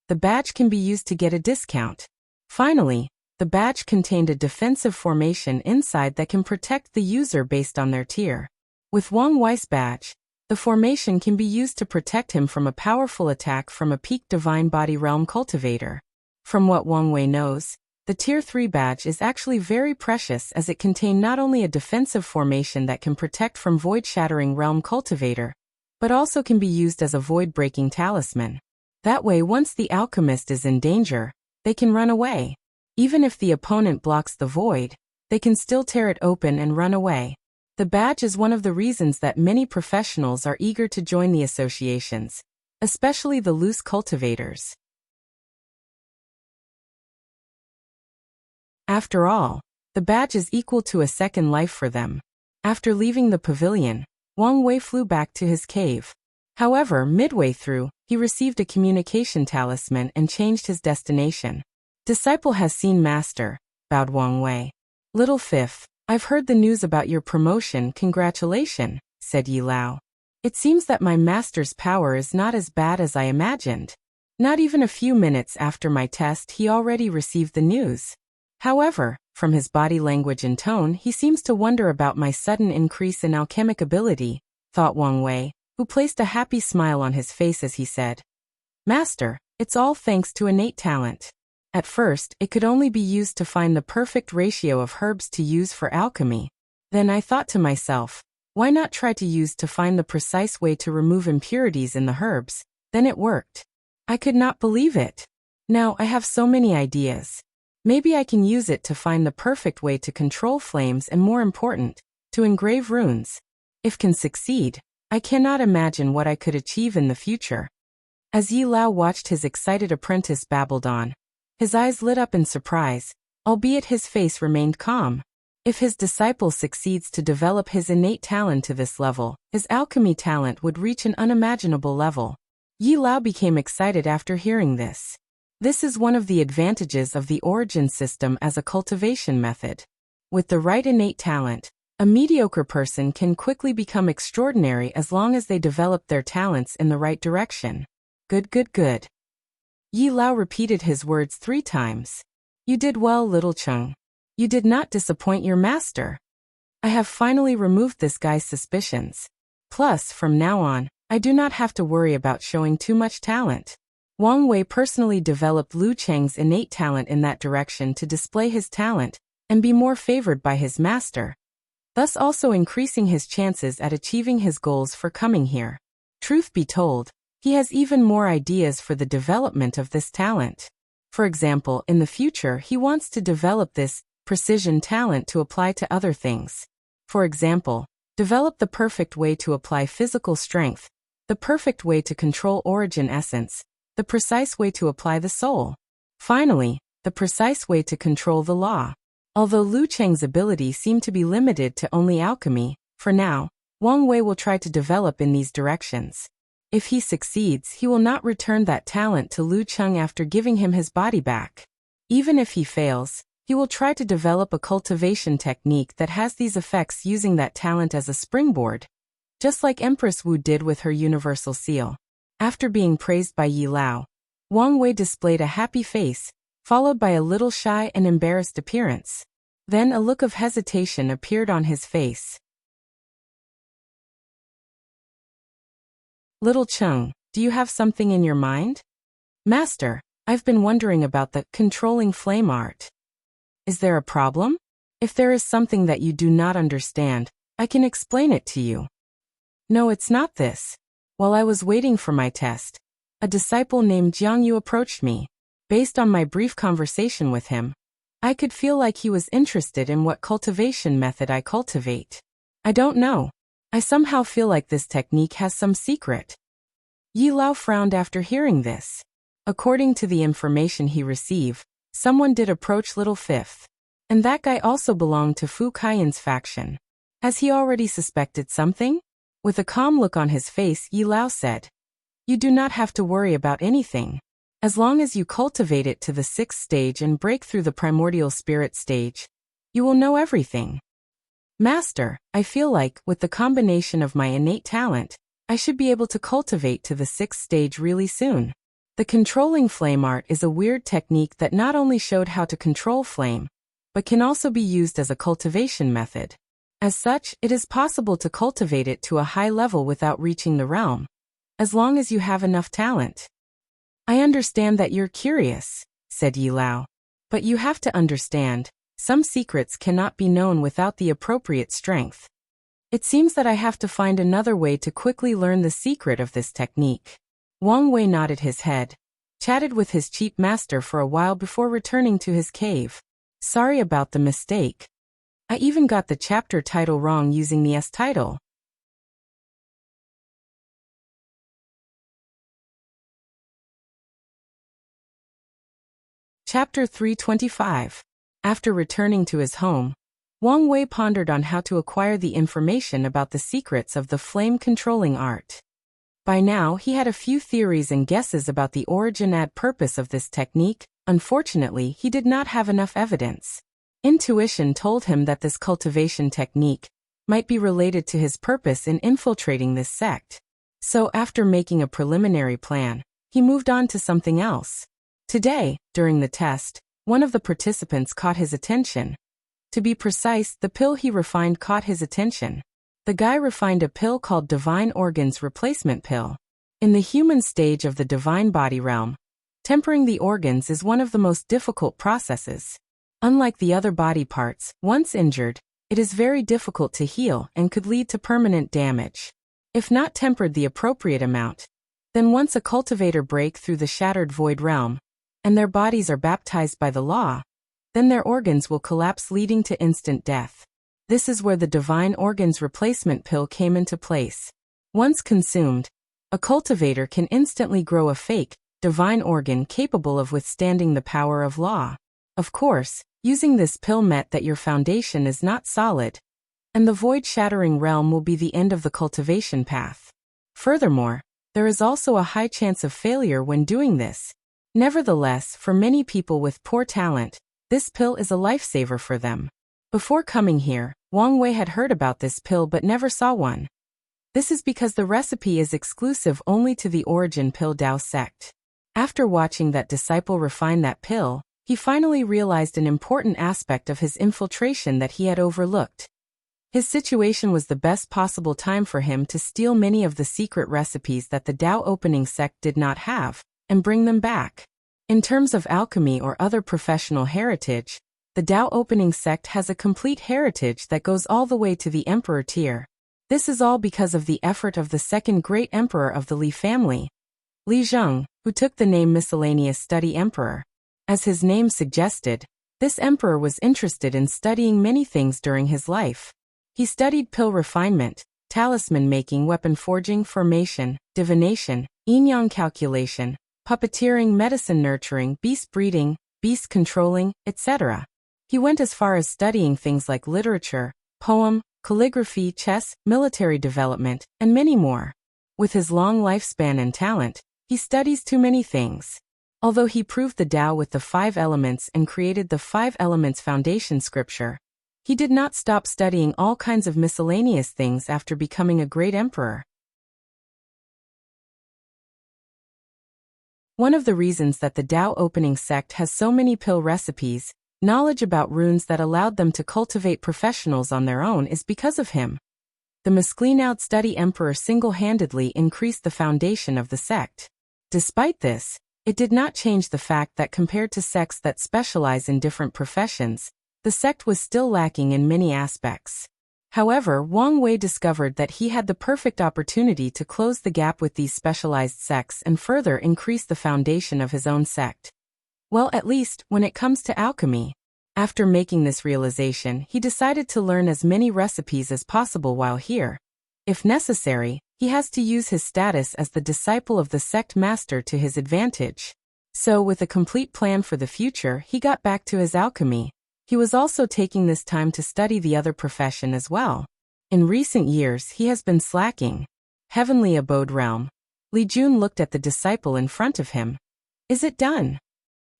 Speaker 1: The badge can be used to get a discount. Finally, the badge contained a defensive formation inside that can protect the user based on their tier. With Wang Wei's badge, the formation can be used to protect him from a powerful attack from a peak Divine Body Realm cultivator. From what Wang Wei knows, the Tier 3 badge is actually very precious as it contains not only a defensive formation that can protect from void-shattering realm cultivator, but also can be used as a void-breaking talisman. That way, once the alchemist is in danger, they can run away. Even if the opponent blocks the void, they can still tear it open and run away. The badge is one of the reasons that many professionals are eager to join the associations, especially the loose cultivators. After all, the badge is equal to a second life for them. After leaving the pavilion, Wang Wei flew back to his cave. However, midway through, he received a communication talisman and changed his destination. Disciple has seen master, bowed Wang Wei. Little fifth, I've heard the news about your promotion, congratulations, said Yi Lao. It seems that my master's power is not as bad as I imagined. Not even a few minutes after my test he already received the news. However, from his body language and tone he seems to wonder about my sudden increase in alchemic ability, thought Wang Wei, who placed a happy smile on his face as he said, Master, it's all thanks to innate talent. At first, it could only be used to find the perfect ratio of herbs to use for alchemy. Then I thought to myself, why not try to use to find the precise way to remove impurities in the herbs? Then it worked. I could not believe it. Now I have so many ideas. Maybe I can use it to find the perfect way to control flames and, more important, to engrave runes. If can succeed, I cannot imagine what I could achieve in the future. As Yi Lao watched his excited apprentice babbled on, his eyes lit up in surprise, albeit his face remained calm. If his disciple succeeds to develop his innate talent to this level, his alchemy talent would reach an unimaginable level. Yi Lao became excited after hearing this. This is one of the advantages of the origin system as a cultivation method. With the right innate talent, a mediocre person can quickly become extraordinary as long as they develop their talents in the right direction. Good, good, good. Yi Lao repeated his words 3 times. You did well, little Cheng. You did not disappoint your master. I have finally removed this guy's suspicions. Plus, from now on, I do not have to worry about showing too much talent. Wang Wei personally developed Lu Cheng's innate talent in that direction to display his talent and be more favored by his master, thus also increasing his chances at achieving his goals for coming here. Truth be told, he has even more ideas for the development of this talent. For example, in the future he wants to develop this precision talent to apply to other things. For example, develop the perfect way to apply physical strength, the perfect way to control origin essence, the precise way to apply the soul. Finally, the precise way to control the law. Although Lu Cheng's ability seemed to be limited to only alchemy, for now, Wang Wei will try to develop in these directions. If he succeeds, he will not return that talent to Lu Cheng after giving him his body back. Even if he fails, he will try to develop a cultivation technique that has these effects using that talent as a springboard, just like Empress Wu did with her universal seal. After being praised by Yi Lao, Wang Wei displayed a happy face, followed by a little shy and embarrassed appearance. Then a look of hesitation appeared on his face. Little Cheng, do you have something in your mind? Master, I've been wondering about the controlling flame art. Is there a problem? If there is something that you do not understand, I can explain it to you. No, it's not this. While I was waiting for my test, a disciple named Jiang Yu approached me. Based on my brief conversation with him, I could feel like he was interested in what cultivation method I cultivate. I don't know. I somehow feel like this technique has some secret. Yi Lao frowned after hearing this. According to the information he received, someone did approach Little Fifth. And that guy also belonged to Fu Kaiyan's faction. Has he already suspected something? With a calm look on his face, Yi Lao said, "You do not have to worry about anything. As long as you cultivate it to the 6th stage and break through the primordial spirit stage, you will know everything." "Master, I feel like, with the combination of my innate talent, I should be able to cultivate to the 6th stage really soon." The controlling flame art is a weird technique that not only showed how to control flame, but can also be used as a cultivation method. As such, it is possible to cultivate it to a high level without reaching the realm, as long as you have enough talent. "I understand that you're curious," said Yi Lao. "But you have to understand, some secrets cannot be known without the appropriate strength. It seems that I have to find another way to quickly learn the secret of this technique." Wang Wei nodded his head, chatted with his chief master for a while before returning to his cave. "Sorry about the mistake. I even got the chapter title wrong using the S title." Chapter 325. After returning to his home, Wang Wei pondered on how to acquire the information about the secrets of the flame-controlling art. By now, he had a few theories and guesses about the origin and purpose of this technique. Unfortunately, he did not have enough evidence. Intuition told him that this cultivation technique might be related to his purpose in infiltrating this sect. So after making a preliminary plan, he moved on to something else. Today, during the test, one of the participants caught his attention. To be precise, the pill he refined caught his attention. The guy refined a pill called Divine Organs Replacement Pill. In the human stage of the divine body realm, tempering the organs is one of the most difficult processes. Unlike the other body parts, once injured, it is very difficult to heal and could lead to permanent damage. If not tempered the appropriate amount, then once a cultivator break through the shattered void realm, and their bodies are baptized by the law, then their organs will collapse leading to instant death. This is where the Divine Organs Replacement Pill came into place. Once consumed, a cultivator can instantly grow a fake, divine organ capable of withstanding the power of law. Of course, using this pill meant that your foundation is not solid, and the void-shattering realm will be the end of the cultivation path. Furthermore, there is also a high chance of failure when doing this. Nevertheless, for many people with poor talent, this pill is a lifesaver for them. Before coming here, Wang Wei had heard about this pill but never saw one. This is because the recipe is exclusive only to the Origin Pill Dao sect. After watching that disciple refine that pill, he finally realized an important aspect of his infiltration that he had overlooked. His situation was the best possible time for him to steal many of the secret recipes that the Dao Opening sect did not have, and bring them back. In terms of alchemy or other professional heritage, the Dao Opening sect has a complete heritage that goes all the way to the emperor tier. This is all because of the effort of the second great emperor of the Li family, Li Zheng, who took the name Miscellaneous Study Emperor. As his name suggested, this emperor was interested in studying many things during his life. He studied pill refinement, talisman making, weapon forging, formation, divination, yin-yang calculation, puppeteering, medicine nurturing, beast breeding, beast controlling, etc. He went as far as studying things like literature, poem, calligraphy, chess, military development, and many more. With his long lifespan and talent, he studies too many things. Although he proved the Tao with the 5 elements and created the 5 elements foundation scripture, he did not stop studying all kinds of miscellaneous things after becoming a great emperor. One of the reasons that the Dao Opening sect has so many pill recipes, knowledge about runes that allowed them to cultivate professionals on their own, is because of him. The Miscleanout Study Emperor single-handedly increased the foundation of the sect. Despite this, it did not change the fact that compared to sects that specialize in different professions, the sect was still lacking in many aspects. However, Wang Wei discovered that he had the perfect opportunity to close the gap with these specialized sects and further increase the foundation of his own sect. Well, at least, when it comes to alchemy. After making this realization, he decided to learn as many recipes as possible while here. If necessary, he has to use his status as the disciple of the sect master to his advantage. So, with a complete plan for the future, he got back to his alchemy. He was also taking this time to study the other profession as well. In recent years, he has been slacking. Heavenly Abode Realm. Li Jun looked at the disciple in front of him. Is it done?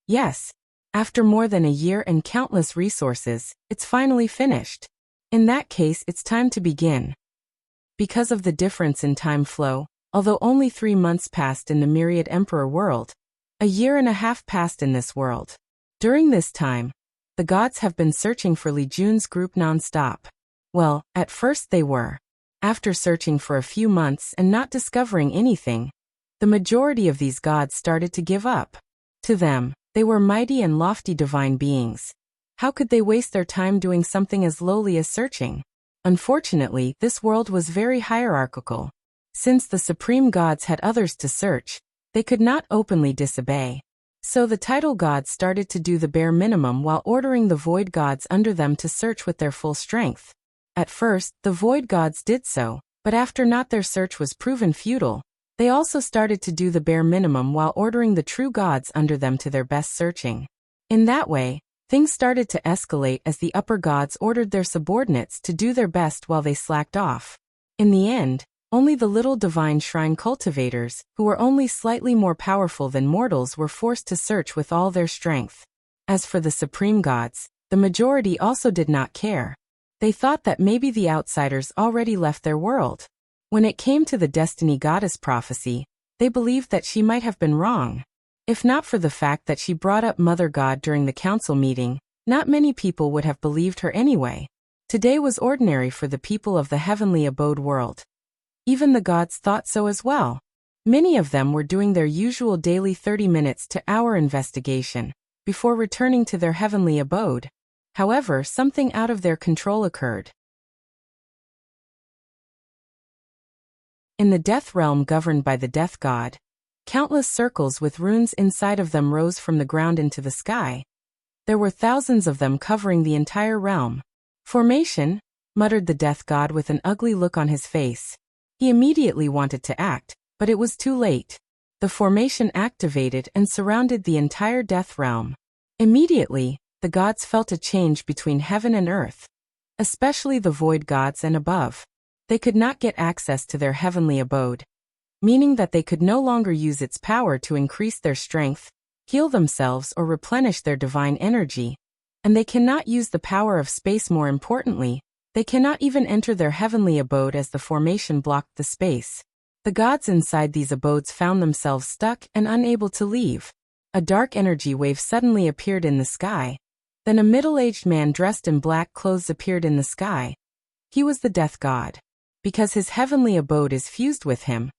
Speaker 1: Yes. After more than a year and countless resources, it's finally finished. In that case, it's time to begin. Because of the difference in time flow, although only 3 months passed in the Myriad Emperor world, a year and a half passed in this world. During this time, the gods have been searching for Li Jun's group non-stop. Well, at first they were. After searching for a few months and not discovering anything, the majority of these gods started to give up. To them, they were mighty and lofty divine beings. How could they waste their time doing something as lowly as searching? Unfortunately, this world was very hierarchical. Since the supreme gods had others to search, they could not openly disobey. So the title gods started to do the bare minimum while ordering the void gods under them to search with their full strength. At first, the void gods did so, but after not their search was proven futile, they also started to do the bare minimum while ordering the true gods under them to their best searching. In that way, things started to escalate as the upper gods ordered their subordinates to do their best while they slacked off. In the end, only the little divine shrine cultivators, who were only slightly more powerful than mortals, were forced to search with all their strength. As for the supreme gods, the majority also did not care. They thought that maybe the outsiders already left their world. When it came to the Destiny Goddess prophecy, they believed that she might have been wrong. If not for the fact that she brought up Mother God during the council meeting, not many people would have believed her anyway. Today was ordinary for the people of the heavenly abode world. Even the gods thought so as well. Many of them were doing their usual daily 30 minutes to hour investigation before returning to their heavenly abode. However, something out of their control occurred. In the death realm governed by the death god, countless circles with runes inside of them rose from the ground into the sky. There were thousands of them covering the entire realm. Formation, muttered the death god with an ugly look on his face. He immediately wanted to act, but it was too late. The formation activated and surrounded the entire death realm. Immediately, the gods felt a change between heaven and earth, especially the void gods and above. They could not get access to their heavenly abode, meaning that they could no longer use its power to increase their strength, heal themselves, or replenish their divine energy. And they cannot use the power of space. More importantly, they cannot even enter their heavenly abode as the formation blocked the space. The gods inside these abodes found themselves stuck and unable to leave. A dark energy wave suddenly appeared in the sky. Then a middle-aged man dressed in black clothes appeared in the sky. He was the death god. Because his heavenly abode is fused with him,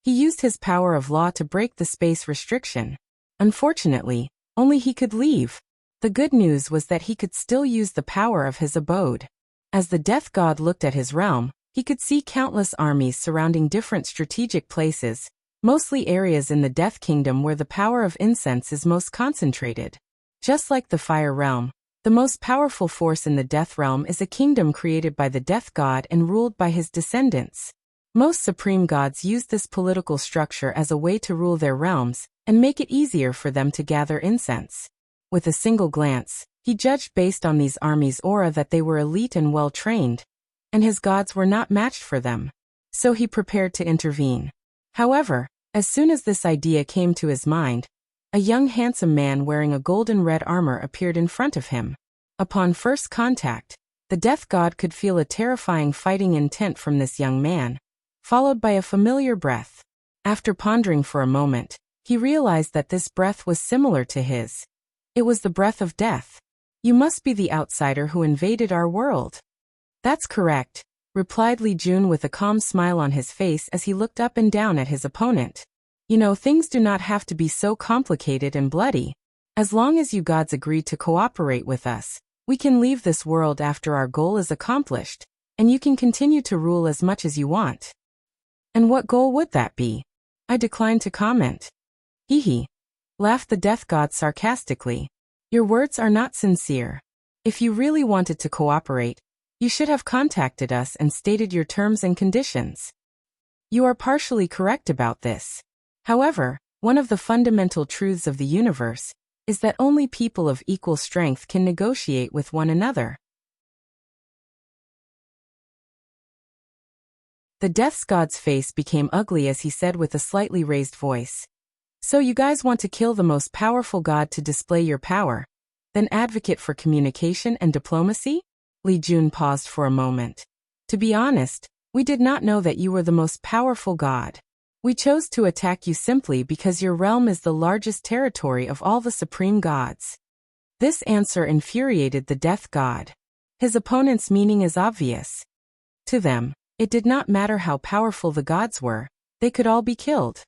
Speaker 1: he used his power of law to break the space restriction. Unfortunately, only he could leave. The good news was that he could still use the power of his abode. As the death god looked at his realm, he could see countless armies surrounding different strategic places, mostly areas in the Death Kingdom where the power of incense is most concentrated. Just like the Fire Realm, the most powerful force in the Death Realm is a kingdom created by the Death God and ruled by his descendants. Most supreme gods use this political structure as a way to rule their realms and make it easier for them to gather incense. With a single glance, he judged based on these armies' aura that they were elite and well-trained, and his gods were not matched for them. So he prepared to intervene. However, as soon as this idea came to his mind, a young handsome man wearing a golden red armor appeared in front of him. Upon first contact, the death god could feel a terrifying fighting intent from this young man, followed by a familiar breath. After pondering for a moment, he realized that this breath was similar to his. It was the breath of death. You must be the outsider who invaded our world. That's correct, replied Li Jun with a calm smile on his face as he looked up and down at his opponent. You know, things do not have to be so complicated and bloody. As long as you gods agree to cooperate with us, we can leave this world after our goal is accomplished, and you can continue to rule as much as you want. And what goal would that be? I declined to comment. Hee, laughed the death god sarcastically. Your words are not sincere. If you really wanted to cooperate, you should have contacted us and stated your terms and conditions. You are partially correct about this. However, One of the fundamental truths of the universe is that only people of equal strength can negotiate with one another. The Death God's face became ugly as he said with a slightly raised voice, "So you guys want to kill the most powerful god to display your power, then advocate for communication and diplomacy?" Li Jun paused for a moment. "To be honest, we did not know that you were the most powerful god. We chose to attack you simply because your realm is the largest territory of all the supreme gods." This answer infuriated the Death God. His opponent's meaning is obvious. To them, it did not matter how powerful the gods were, they could all be killed.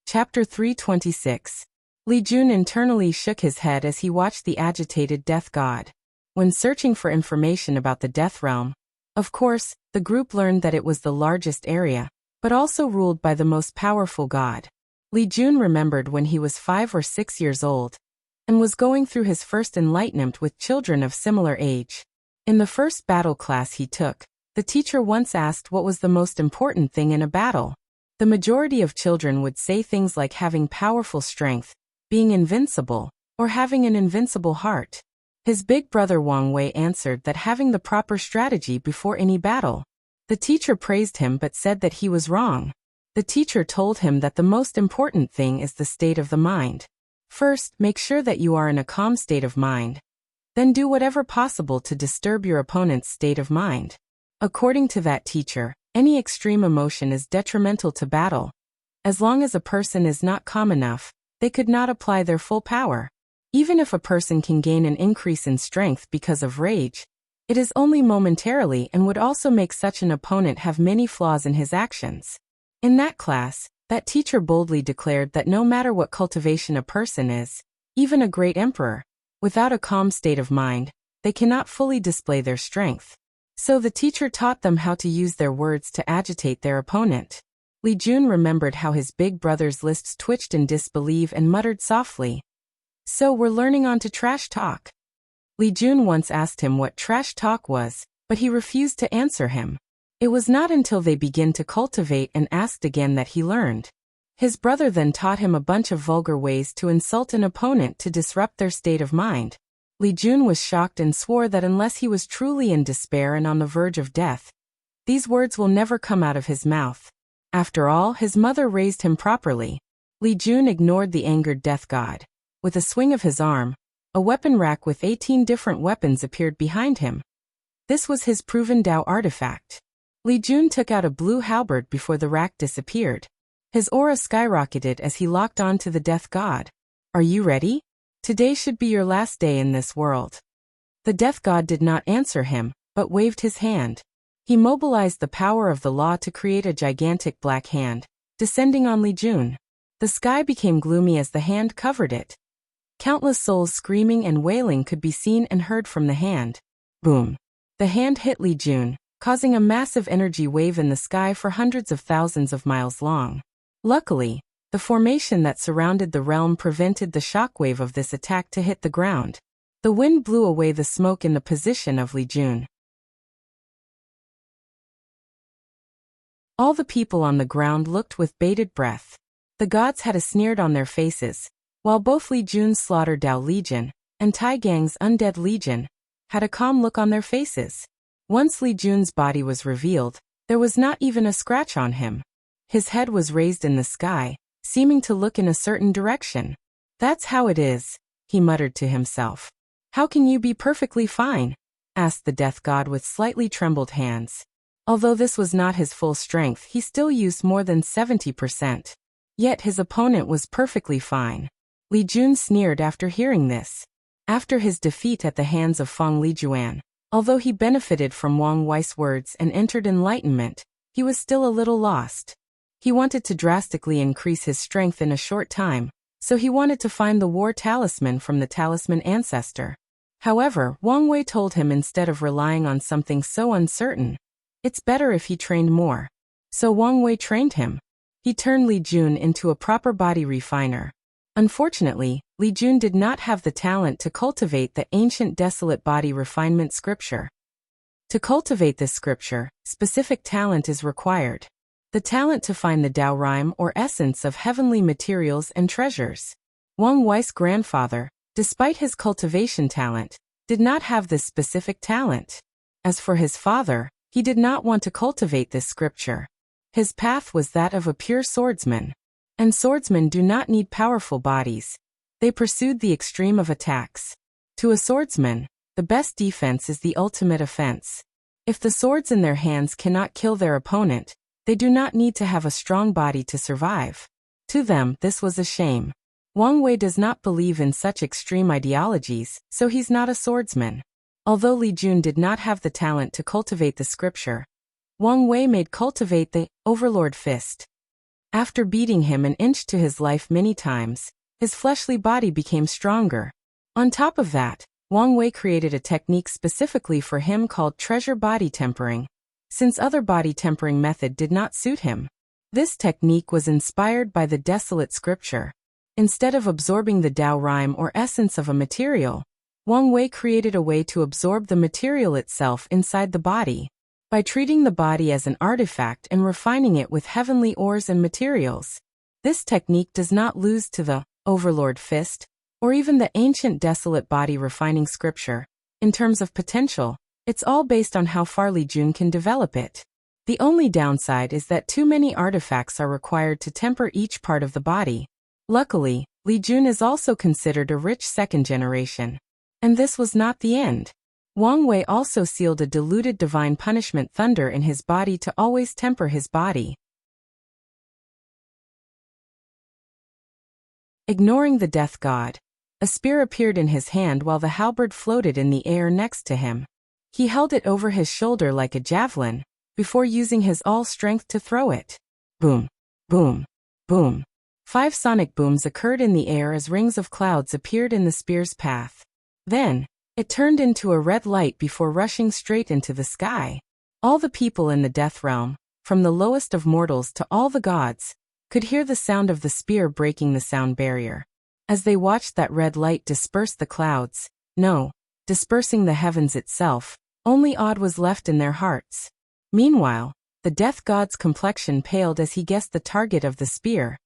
Speaker 1: Chapter 326. Li Jun internally shook his head as he watched the agitated Death God. When searching for information about the Death Realm, of course, the group learned that it was the largest area, but also ruled by the most powerful god. Li Jun remembered when he was 5 or 6 years old, and was going through his first enlightenment with children of similar age. In the first battle class he took, the teacher once asked what was the most important thing in a battle. The majority of children would say things like having powerful strength, being invincible, or having an invincible heart. His big brother Wang Wei answered that having the proper strategy before any battle. The teacher praised him but said that he was wrong. The teacher told him that the most important thing is the state of the mind. First, make sure that you are in a calm state of mind. Then do whatever possible to disturb your opponent's state of mind. According to that teacher, any extreme emotion is detrimental to battle. As long as a person is not calm enough, they could not apply their full power. Even if a person can gain an increase in strength because of rage, it is only momentarily and would also make such an opponent have many flaws in his actions. In that class, that teacher boldly declared that no matter what cultivation a person is, even a great emperor, without a calm state of mind, they cannot fully display their strength. So the teacher taught them how to use their words to agitate their opponent. Li Jun remembered how his big brother's lips twitched in disbelief and muttered softly, "So we're learning on to trash talk." Li Jun once asked him what trash talk was, but he refused to answer him. It was not until they began to cultivate and asked again that he learned. His brother then taught him a bunch of vulgar ways to insult an opponent to disrupt their state of mind. Li Jun was shocked and swore that unless he was truly in despair and on the verge of death, these words will never come out of his mouth. After all, his mother raised him properly. Li Jun ignored the angered Death God. With a swing of his arm, a weapon rack with 18 different weapons appeared behind him. This was his proven Dao artifact. Li Jun took out a blue halberd before the rack disappeared. His aura skyrocketed as he locked on to the Death God. "Are you ready? Today should be your last day in this world." The Death God did not answer him, but waved his hand. He mobilized the power of the law to create a gigantic black hand, descending on Li Jun. The sky became gloomy as the hand covered it. Countless souls screaming and wailing could be seen and heard from the hand. Boom! The hand hit Li Jun, causing a massive energy wave in the sky for hundreds of thousands of miles long. Luckily, the formation that surrounded the realm prevented the shockwave of this attack to hit the ground. The wind blew away the smoke in the position of Li Jun. All the people on the ground looked with bated breath. The gods had a sneer on their faces, while both Li Jun's slaughtered Dao Legion and Tai Gang's undead legion had a calm look on their faces. Once Li Jun's body was revealed, there was not even a scratch on him. His head was raised in the sky, seeming to look in a certain direction. "That's how it is," he muttered to himself. "How can you be perfectly fine?" asked the Death God with slightly trembled hands. Although this was not his full strength, he still used more than 70%. Yet his opponent was perfectly fine. Li Jun sneered after hearing this. After his defeat at the hands of Feng Lijuan, although he benefited from Wang Wei's words and entered enlightenment, he was still a little lost. He wanted to drastically increase his strength in a short time, so he wanted to find the war talisman from the talisman ancestor. However, Wang Wei told him instead of relying on something so uncertain, it's better if he trained more. So Wang Wei trained him. He turned Li Jun into a proper body refiner. Unfortunately, Li Jun did not have the talent to cultivate the ancient desolate body refinement scripture. To cultivate this scripture, specific talent is required. The talent to find the Tao rhyme or essence of heavenly materials and treasures. Wang Wei's grandfather, despite his cultivation talent, did not have this specific talent. As for his father, he did not want to cultivate this scripture. His path was that of a pure swordsman. And swordsmen do not need powerful bodies. They pursued the extreme of attacks. To a swordsman, the best defense is the ultimate offense. If the swords in their hands cannot kill their opponent, they do not need to have a strong body to survive. To them, this was a shame. Wang Wei does not believe in such extreme ideologies, so he's not a swordsman. Although Li Jun did not have the talent to cultivate the scripture, Wang Wei made cultivate the overlord fist. After beating him an inch to his life many times, his fleshly body became stronger. On top of that, Wang Wei created a technique specifically for him called treasure body tempering, since other body tempering method did not suit him. This technique was inspired by the desolate scripture. Instead of absorbing the Tao rhyme or essence of a material, Wang Wei created a way to absorb the material itself inside the body. By treating the body as an artifact and refining it with heavenly ores and materials. This technique does not lose to the overlord fist, or even the ancient desolate body refining scripture. In terms of potential, it's all based on how far Li Jun can develop it. The only downside is that too many artifacts are required to temper each part of the body. Luckily, Li Jun is also considered a rich second generation. And this was not the end. Wang Wei also sealed a diluted divine punishment thunder in his body to always temper his body. Ignoring the death god, a spear appeared in his hand while the halberd floated in the air next to him. He held it over his shoulder like a javelin, before using his all strength to throw it. Boom, boom, boom. 5 sonic booms occurred in the air as rings of clouds appeared in the spear's path. Then, it turned into a red light before rushing straight into the sky. All the people in the death realm, from the lowest of mortals to all the gods, could hear the sound of the spear breaking the sound barrier. As they watched that red light disperse the clouds, dispersing the heavens itself, only awe was left in their hearts. Meanwhile, the death god's complexion paled as he guessed the target of the spear.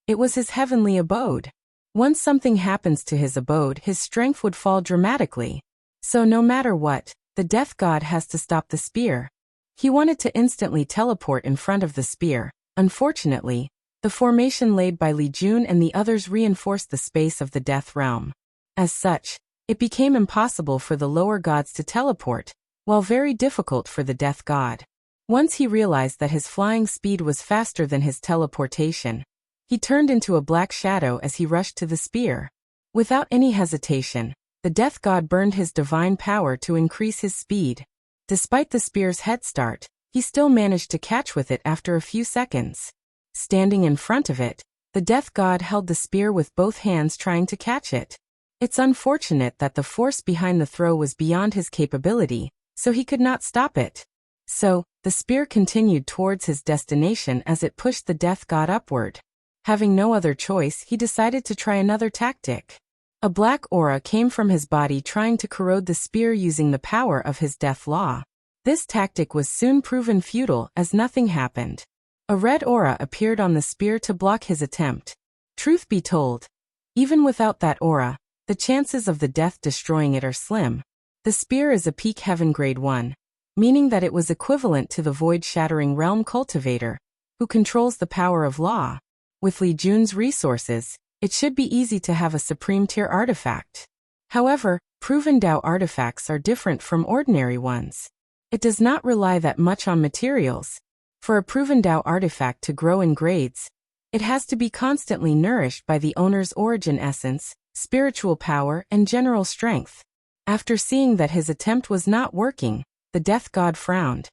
Speaker 1: It was his heavenly abode. Once something happens to his abode, his strength would fall dramatically. So no matter what, the death god has to stop the spear. He wanted to instantly teleport in front of the spear. Unfortunately, the formation laid by Li Jun and the others reinforced the space of the death realm. As such, it became impossible for the lower gods to teleport, while very difficult for the death god. Once he realized that his flying speed was faster than his teleportation, he turned into a black shadow as he rushed to the spear. Without any hesitation, the death god burned his divine power to increase his speed. Despite the spear's head start, he still managed to catch with it after a few seconds. Standing in front of it, the death god held the spear with both hands trying to catch it. It's unfortunate that the force behind the throw was beyond his capability, so he could not stop it. So, the spear continued towards his destination as it pushed the death god upward. Having no other choice, he decided to try another tactic. A black aura came from his body trying to corrode the spear using the power of his death law. This tactic was soon proven futile as nothing happened. A red aura appeared on the spear to block his attempt. Truth be told, even without that aura, the chances of the death destroying it are slim. The spear is a peak heaven grade 1, meaning that it was equivalent to the void-shattering realm cultivator, who controls the power of law. With Li Jun's resources, it should be easy to have a supreme tier artifact. However, proven Tao artifacts are different from ordinary ones. It does not rely that much on materials. For a proven Tao artifact to grow in grades, it has to be constantly nourished by the owner's origin essence, spiritual power, and general strength. After seeing that his attempt was not working, the death god frowned.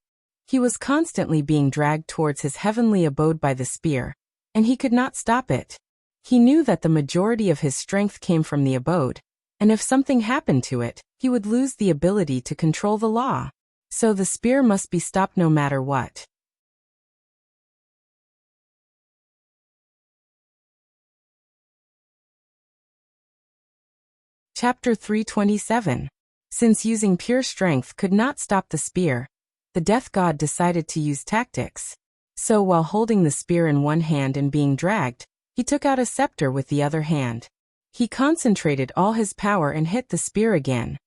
Speaker 1: He was constantly being dragged towards his heavenly abode by the spear, and he could not stop it. He knew that the majority of his strength came from the abode, and if something happened to it, he would lose the ability to control the law. So the spear must be stopped no matter what. Chapter 327. Since using pure strength could not stop the spear, the death god decided to use tactics. So while holding the spear in one hand and being dragged, he took out a scepter with the other hand. He concentrated all his power and hit the spear again,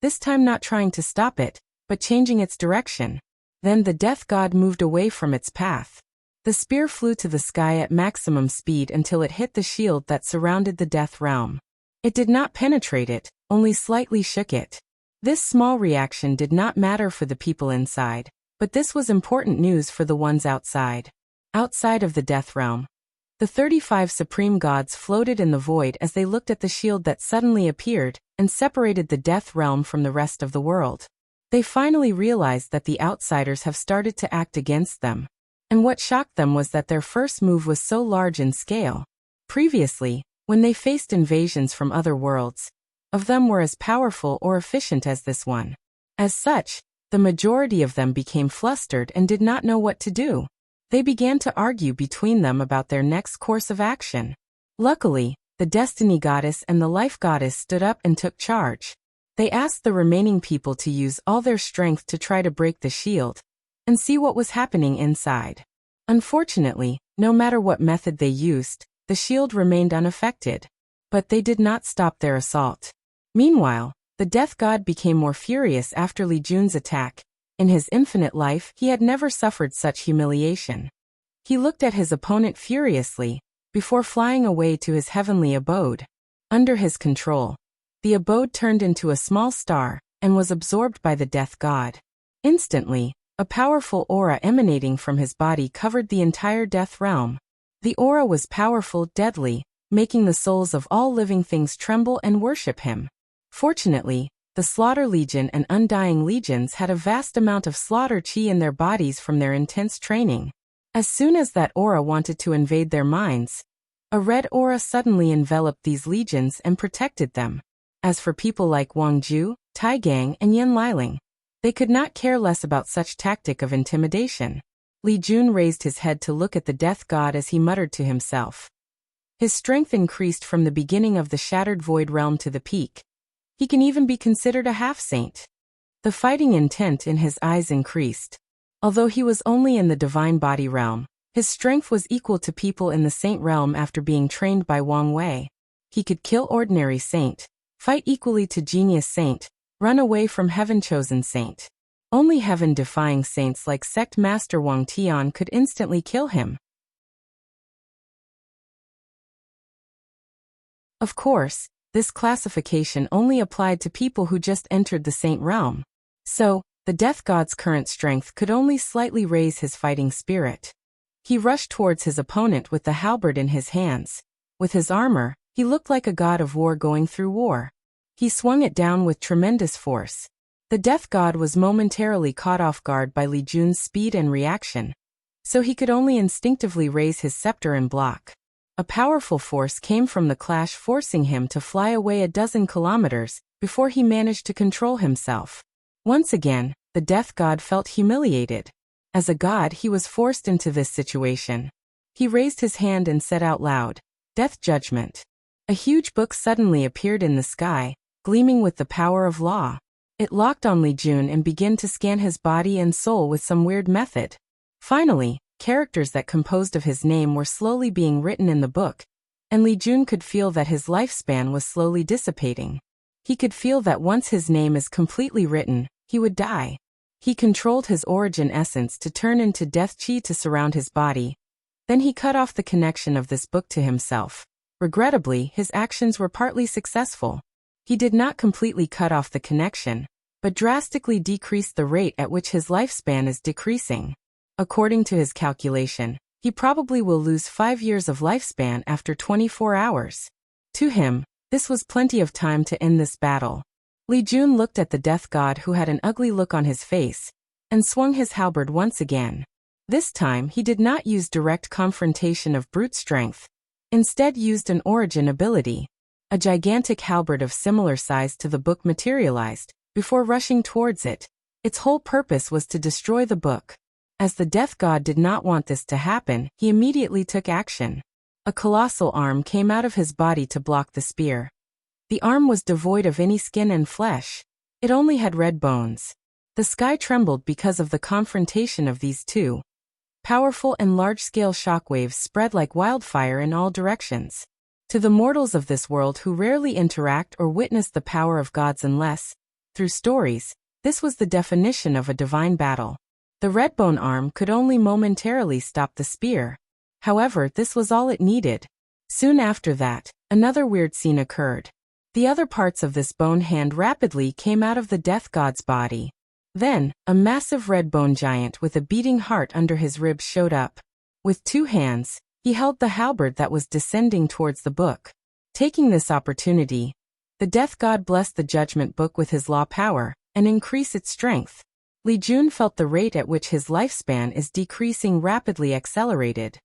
Speaker 1: this time not trying to stop it, but changing its direction. Then the death god moved away from its path. The spear flew to the sky at maximum speed until it hit the shield that surrounded the death realm. It did not penetrate it, only slightly shook it. This small reaction did not matter for the people inside, but this was important news for the ones outside. Outside of the death realm, the 35 supreme gods floated in the void as they looked at the shield that suddenly appeared and separated the death realm from the rest of the world. They finally realized that the outsiders have started to act against them. And what shocked them was that their first move was so large in scale. Previously, when they faced invasions from other worlds, of them were as powerful or efficient as this one. As such, the majority of them became flustered and did not know what to do. They began to argue between them about their next course of action. Luckily, the Destiny Goddess and the Life Goddess stood up and took charge. They asked the remaining people to use all their strength to try to break the shield and see what was happening inside. Unfortunately, no matter what method they used, the shield remained unaffected. But they did not stop their assault. Meanwhile, the death god became more furious after Li Jun's attack. In his infinite life, he had never suffered such humiliation. He looked at his opponent furiously, before flying away to his heavenly abode. Under his control, the abode turned into a small star, and was absorbed by the death god. Instantly, a powerful aura emanating from his body covered the entire death realm. The aura was powerful, deadly, making the souls of all living things tremble and worship him. Fortunately, the Slaughter Legion and Undying Legions had a vast amount of slaughter chi in their bodies from their intense training. As soon as that aura wanted to invade their minds, a red aura suddenly enveloped these legions and protected them. As for people like Wang Ju, Tai Gang, and Yan Liling, they could not care less about such tactic of intimidation. Li Jun raised his head to look at the death god as he muttered to himself. His strength increased from the beginning of the shattered void realm to the peak. He can even be considered a half-saint. The fighting intent in his eyes increased. Although he was only in the divine body realm, his strength was equal to people in the saint realm after being trained by Wang Wei. He could kill ordinary saint, fight equally to genius saint, run away from heaven-chosen saint. Only heaven-defying saints like sect master Wang Tian could instantly kill him. Of course, this classification only applied to people who just entered the saint realm. So, the death god's current strength could only slightly raise his fighting spirit. He rushed towards his opponent with the halberd in his hands. With his armor, he looked like a god of war going through war. He swung it down with tremendous force. The death god was momentarily caught off guard by Li Jun's speed and reaction, so he could only instinctively raise his scepter and block. A powerful force came from the clash, forcing him to fly away a dozen kilometers before he managed to control himself. Once again, the death god felt humiliated. As a god, he was forced into this situation. He raised his hand and said out loud, "Death Judgment." A huge book suddenly appeared in the sky, gleaming with the power of law. It locked on Li Jun and began to scan his body and soul with some weird method. Finally, characters that composed of his name were slowly being written in the book, and Li Jun could feel that his lifespan was slowly dissipating. He could feel that once his name is completely written, he would die. He controlled his origin essence to turn into death chi to surround his body. Then he cut off the connection of this book to himself. Regrettably, his actions were partly successful. He did not completely cut off the connection, but drastically decreased the rate at which his lifespan is decreasing. According to his calculation, he probably will lose 5 years of lifespan after 24 hours. To him, this was plenty of time to end this battle. Li Jun looked at the death god, who had an ugly look on his face, and swung his halberd once again. This time he did not use direct confrontation of brute strength, instead used an origin ability. A gigantic halberd of similar size to the book materialized, before rushing towards it. Its whole purpose was to destroy the book. As the death god did not want this to happen, he immediately took action. A colossal arm came out of his body to block the spear. The arm was devoid of any skin and flesh. It only had red bones. The sky trembled because of the confrontation of these two. Powerful and large-scale shockwaves spread like wildfire in all directions. To the mortals of this world who rarely interact or witness the power of gods unless, through stories, this was the definition of a divine battle. The redbone arm could only momentarily stop the spear. However, this was all it needed. Soon after that, another weird scene occurred. The other parts of this bone hand rapidly came out of the death god's body. Then, a massive red bone giant with a beating heart under his ribs showed up. With two hands, he held the halberd that was descending towards the book. Taking this opportunity, the death god blessed the judgment book with his law power and increased its strength. Li Jun felt the rate at which his lifespan is decreasing rapidly accelerated.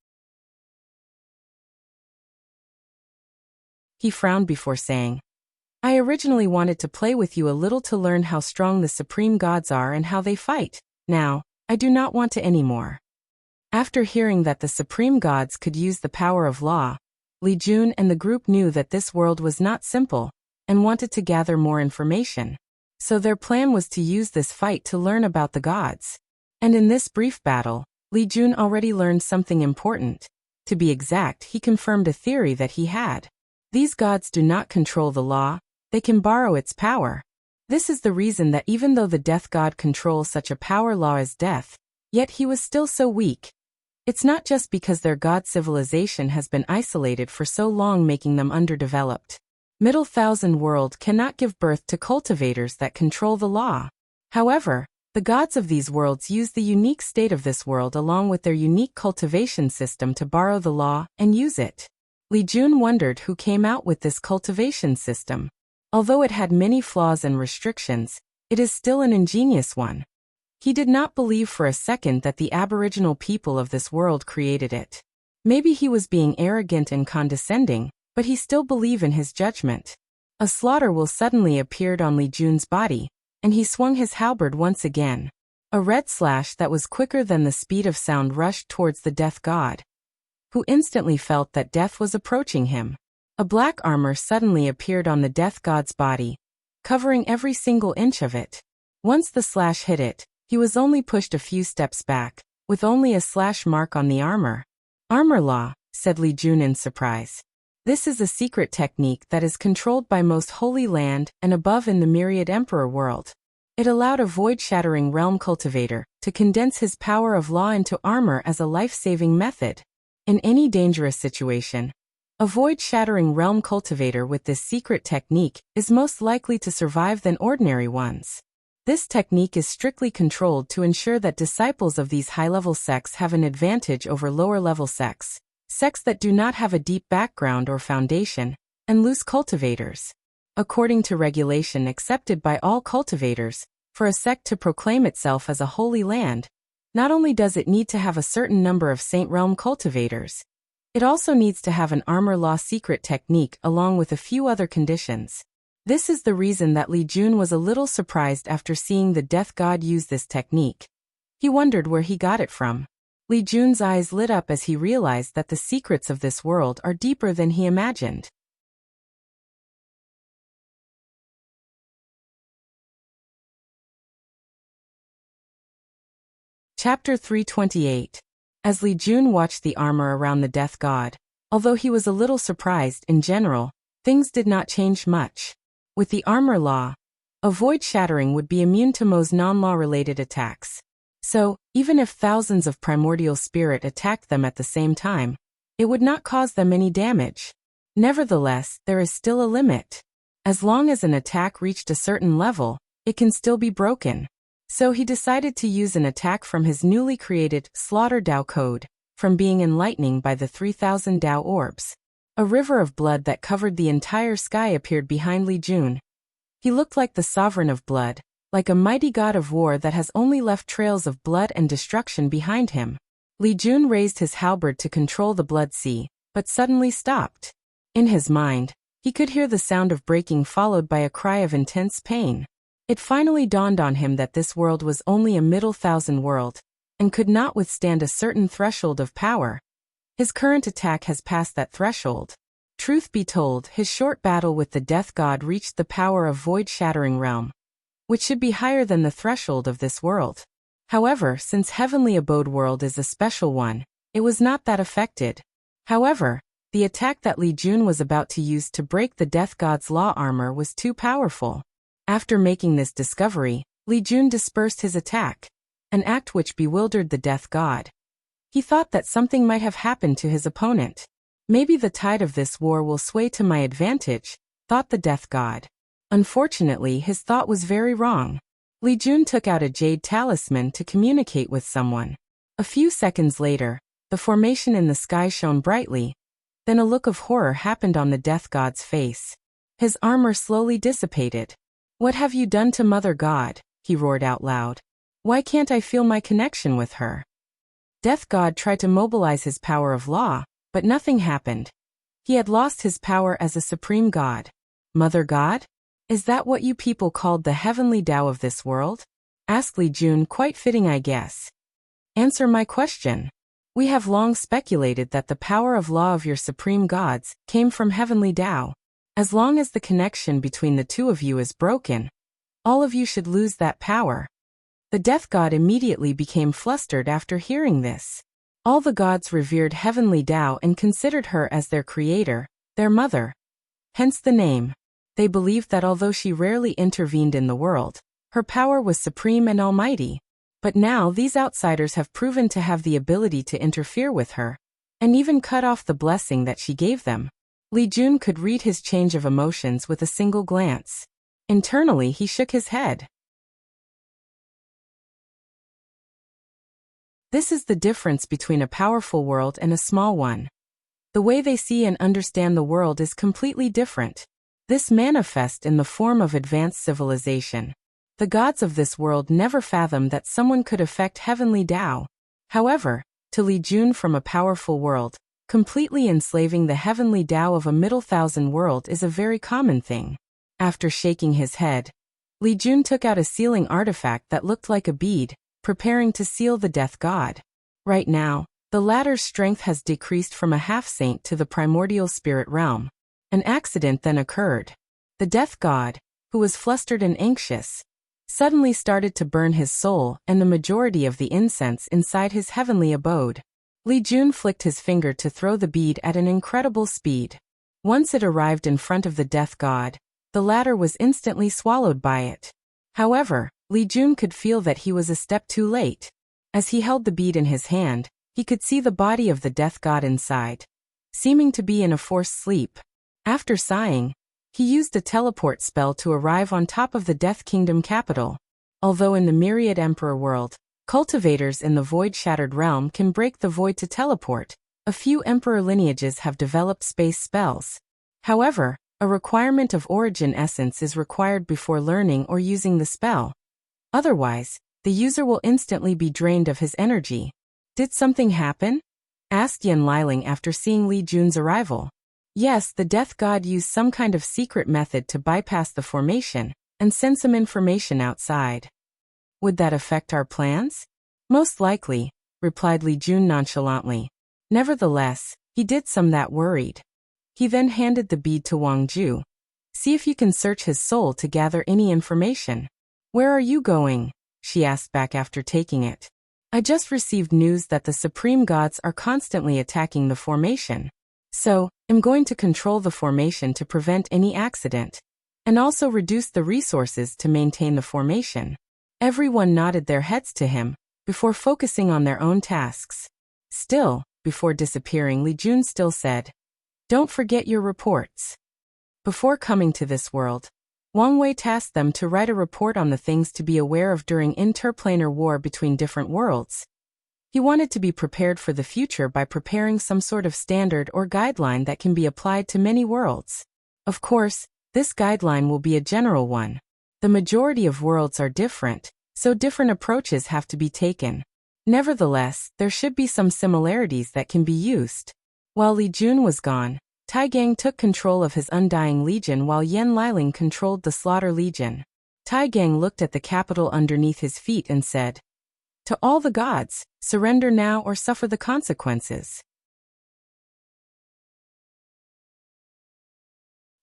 Speaker 1: He frowned before saying, I originally wanted to play with you a little to learn how strong the supreme gods are and how they fight. Now, I do not want to anymore. After hearing that the supreme gods could use the power of law, Li Jun and the group knew that this world was not simple, and wanted to gather more information. So their plan was to use this fight to learn about the gods. And in this brief battle, Li Jun already learned something important. To be exact, he confirmed a theory that he had. These gods do not control the law, they can borrow its power. This is the reason that even though the death god controls such a power law as death, yet he was still so weak. It's not just because their god civilization has been isolated for so long making them underdeveloped. Middle Thousand World cannot give birth to cultivators that control the law. However, the gods of these worlds use the unique state of this world along with their unique cultivation system to borrow the law and use it. Li Jun wondered who came out with this cultivation system. Although it had many flaws and restrictions, it is still an ingenious one. He did not believe for a second that the aboriginal people of this world created it. Maybe he was being arrogant and condescending, but he still believed in his judgment. A slaughter will suddenly appeared on Li Jun's body, and he swung his halberd once again. A red slash that was quicker than the speed of sound rushed towards the death god, who instantly felt that death was approaching him. A black armor suddenly appeared on the death god's body, covering every single inch of it. Once the slash hit it, he was only pushed a few steps back, with only a slash mark on the armor. Armor law, said Li Jun in surprise. This is a secret technique that is controlled by most holy land and above in the myriad emperor world. It allowed a void-shattering realm cultivator to condense his power of law into armor as a life-saving method. In any dangerous situation, a void-shattering realm cultivator with this secret technique is most likely to survive than ordinary ones. This technique is strictly controlled to ensure that disciples of these high-level sects have an advantage over lower-level sects that do not have a deep background or foundation, and loose cultivators. According to regulation accepted by all cultivators, for a sect to proclaim itself as a holy land, not only does it need to have a certain number of Saint Realm cultivators, it also needs to have an armor law secret technique along with a few other conditions. This is the reason that Li Jun was a little surprised after seeing the death god use this technique. He wondered where he got it from. Li Jun's eyes lit up as he realized that the secrets of this world are deeper than he imagined. Chapter 328. As Li Jun watched the armor around the death god, although he was a little surprised in general, things did not change much. With the armor law, a void shattering would be immune to most non-law related attacks. So, even if thousands of primordial spirit attacked them at the same time, it would not cause them any damage. Nevertheless, there is still a limit. As long as an attack reached a certain level, it can still be broken. So he decided to use an attack from his newly created Slaughter Dao code, from being enlightening by the 3000 Dao orbs. A river of blood that covered the entire sky appeared behind Li Jun. He looked like the sovereign of blood, like a mighty god of war that has only left trails of blood and destruction behind him. Li Jun raised his halberd to control the blood sea, but suddenly stopped. In his mind, he could hear the sound of breaking followed by a cry of intense pain. It finally dawned on him that this world was only a middle thousand world, and could not withstand a certain threshold of power. His current attack has passed that threshold. Truth be told, his short battle with the death god reached the power of void-shattering realm. which should be higher than the threshold of this world. However, since heavenly abode world is a special one, it was not that affected. However, the attack that Li Jun was about to use to break the Death God's law armor was too powerful. After making this discovery, Li Jun dispersed his attack, an act which bewildered the Death God. He thought that something might have happened to his opponent. Maybe the tide of this war will sway to my advantage, thought the Death God. Unfortunately, his thought was very wrong. Li Jun took out a jade talisman to communicate with someone. A few seconds later, the formation in the sky shone brightly. Then a look of horror happened on the Death God's face. His armor slowly dissipated. "What have you done to Mother God?" he roared out loud. "Why can't I feel my connection with her?" Death God tried to mobilize his power of law, but nothing happened. He had lost his power as a supreme god. "Mother God? Is that what you people called the heavenly Tao of this world?" asked Li Jun, quite fitting, I guess. "Answer my question. We have long speculated that the power of law of your supreme gods came from heavenly Tao. As long as the connection between the two of you is broken, all of you should lose that power." The Death God immediately became flustered after hearing this. All the gods revered heavenly Tao and considered her as their creator, their mother. Hence the name. They believed that although she rarely intervened in the world, her power was supreme and almighty. But now these outsiders have proven to have the ability to interfere with her, and even cut off the blessing that she gave them. Li Jun could read his change of emotions with a single glance. Internally, he shook his head. This is the difference between a powerful world and a small one. The way they see and understand the world is completely different. This manifests in the form of advanced civilization. The gods of this world never fathomed that someone could affect heavenly Tao. However, to Li Jun from a powerful world, completely enslaving the heavenly Tao of a middle thousand world is a very common thing. After shaking his head, Li Jun took out a sealing artifact that looked like a bead, preparing to seal the Death God. Right now, the latter's strength has decreased from a half-saint to the primordial spirit realm. An accident then occurred. The Death God, who was flustered and anxious, suddenly started to burn his soul and the majority of the incense inside his heavenly abode. Li Jun flicked his finger to throw the bead at an incredible speed. Once it arrived in front of the Death God, the latter was instantly swallowed by it. However, Li Jun could feel that he was a step too late. As he held the bead in his hand, he could see the body of the Death God inside, seeming to be in a forced sleep. After sighing, he used a teleport spell to arrive on top of the Death Kingdom capital. Although in the Myriad Emperor world, cultivators in the Void-Shattered realm can break the void to teleport, a few Emperor lineages have developed space spells. However, a requirement of origin essence is required before learning or using the spell. Otherwise, the user will instantly be drained of his energy. "Did something happen?" asked Yan Liling after seeing Li Jun's arrival. Yes, the Death God used some kind of secret method to bypass the formation and send some information outside. "Would that affect our plans?" "Most likely," replied Li Jun nonchalantly. Nevertheless, he did some that worried. He then handed the bead to Wang Ju. "See if you can search his soul to gather any information." "Where are you going?" she asked back after taking it. "I just received news that the supreme gods are constantly attacking the formation. So, I'm going to control the formation to prevent any accident, and also reduce the resources to maintain the formation." Everyone nodded their heads to him, before focusing on their own tasks. Still, before disappearing, Li Jun still said, "Don't forget your reports." Before coming to this world, Wang Wei tasked them to write a report on the things to be aware of during interplanar war between different worlds. He wanted to be prepared for the future by preparing some sort of standard or guideline that can be applied to many worlds. Of course, this guideline will be a general one. The majority of worlds are different, so different approaches have to be taken. Nevertheless, there should be some similarities that can be used. While Li Jun was gone, Tai Gang took control of his Undying Legion while Yan Liling controlled the Slaughter Legion. Tai Gang looked at the capital underneath his feet and said, "To all the gods, surrender now or suffer the consequences."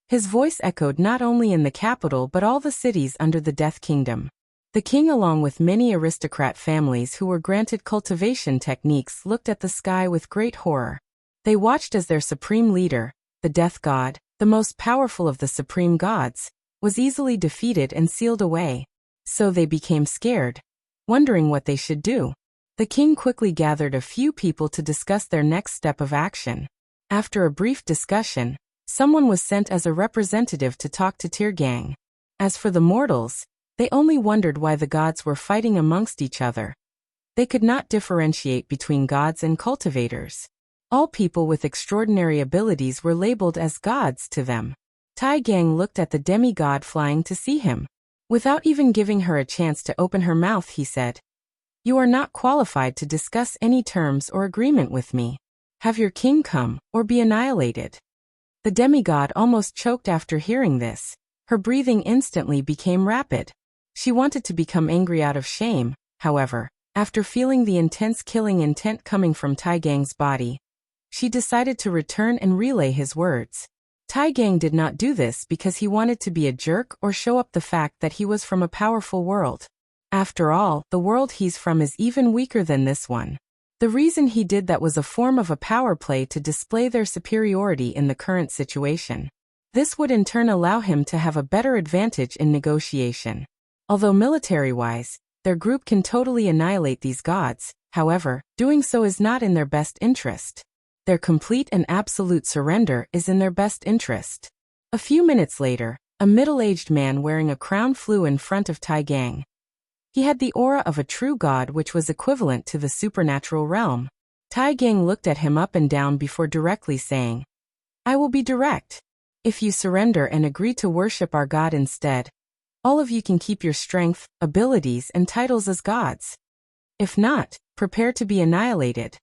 Speaker 1: His voice echoed not only in the capital but all the cities under the Death Kingdom. The king, along with many aristocrat families who were granted cultivation techniques, looked at the sky with great horror. They watched as their supreme leader, the Death God, the most powerful of the supreme gods, was easily defeated and sealed away. So they became scared, wondering what they should do. The king quickly gathered a few people to discuss their next step of action. After a brief discussion, someone was sent as a representative to talk to Tyrant. As for the mortals, they only wondered why the gods were fighting amongst each other. They could not differentiate between gods and cultivators. All people with extraordinary abilities were labeled as gods to them. Tyrant looked at the demigod flying to see him. Without even giving her a chance to open her mouth, he said, "You are not qualified to discuss any terms or agreement with me. Have your king come, or be annihilated." The demigod almost choked after hearing this. Her breathing instantly became rapid. She wanted to become angry out of shame, however, after feeling the intense killing intent coming from Tyrant's body. She decided to return and relay his words. Tyrant did not do this because he wanted to be a jerk or show up the fact that he was from a powerful world. After all, the world he's from is even weaker than this one. The reason he did that was a form of a power play to display their superiority in the current situation. This would in turn allow him to have a better advantage in negotiation. Although military-wise, their group can totally annihilate these gods, however, doing so is not in their best interest. Their complete and absolute surrender is in their best interest. A few minutes later, a middle-aged man wearing a crown flew in front of Tyrant. He had the aura of a true god, which was equivalent to the supernatural realm. Tyrant looked at him up and down before directly saying, "I will be direct. If you surrender and agree to worship our god instead, all of you can keep your strength, abilities, and titles as gods. If not, prepare to be annihilated."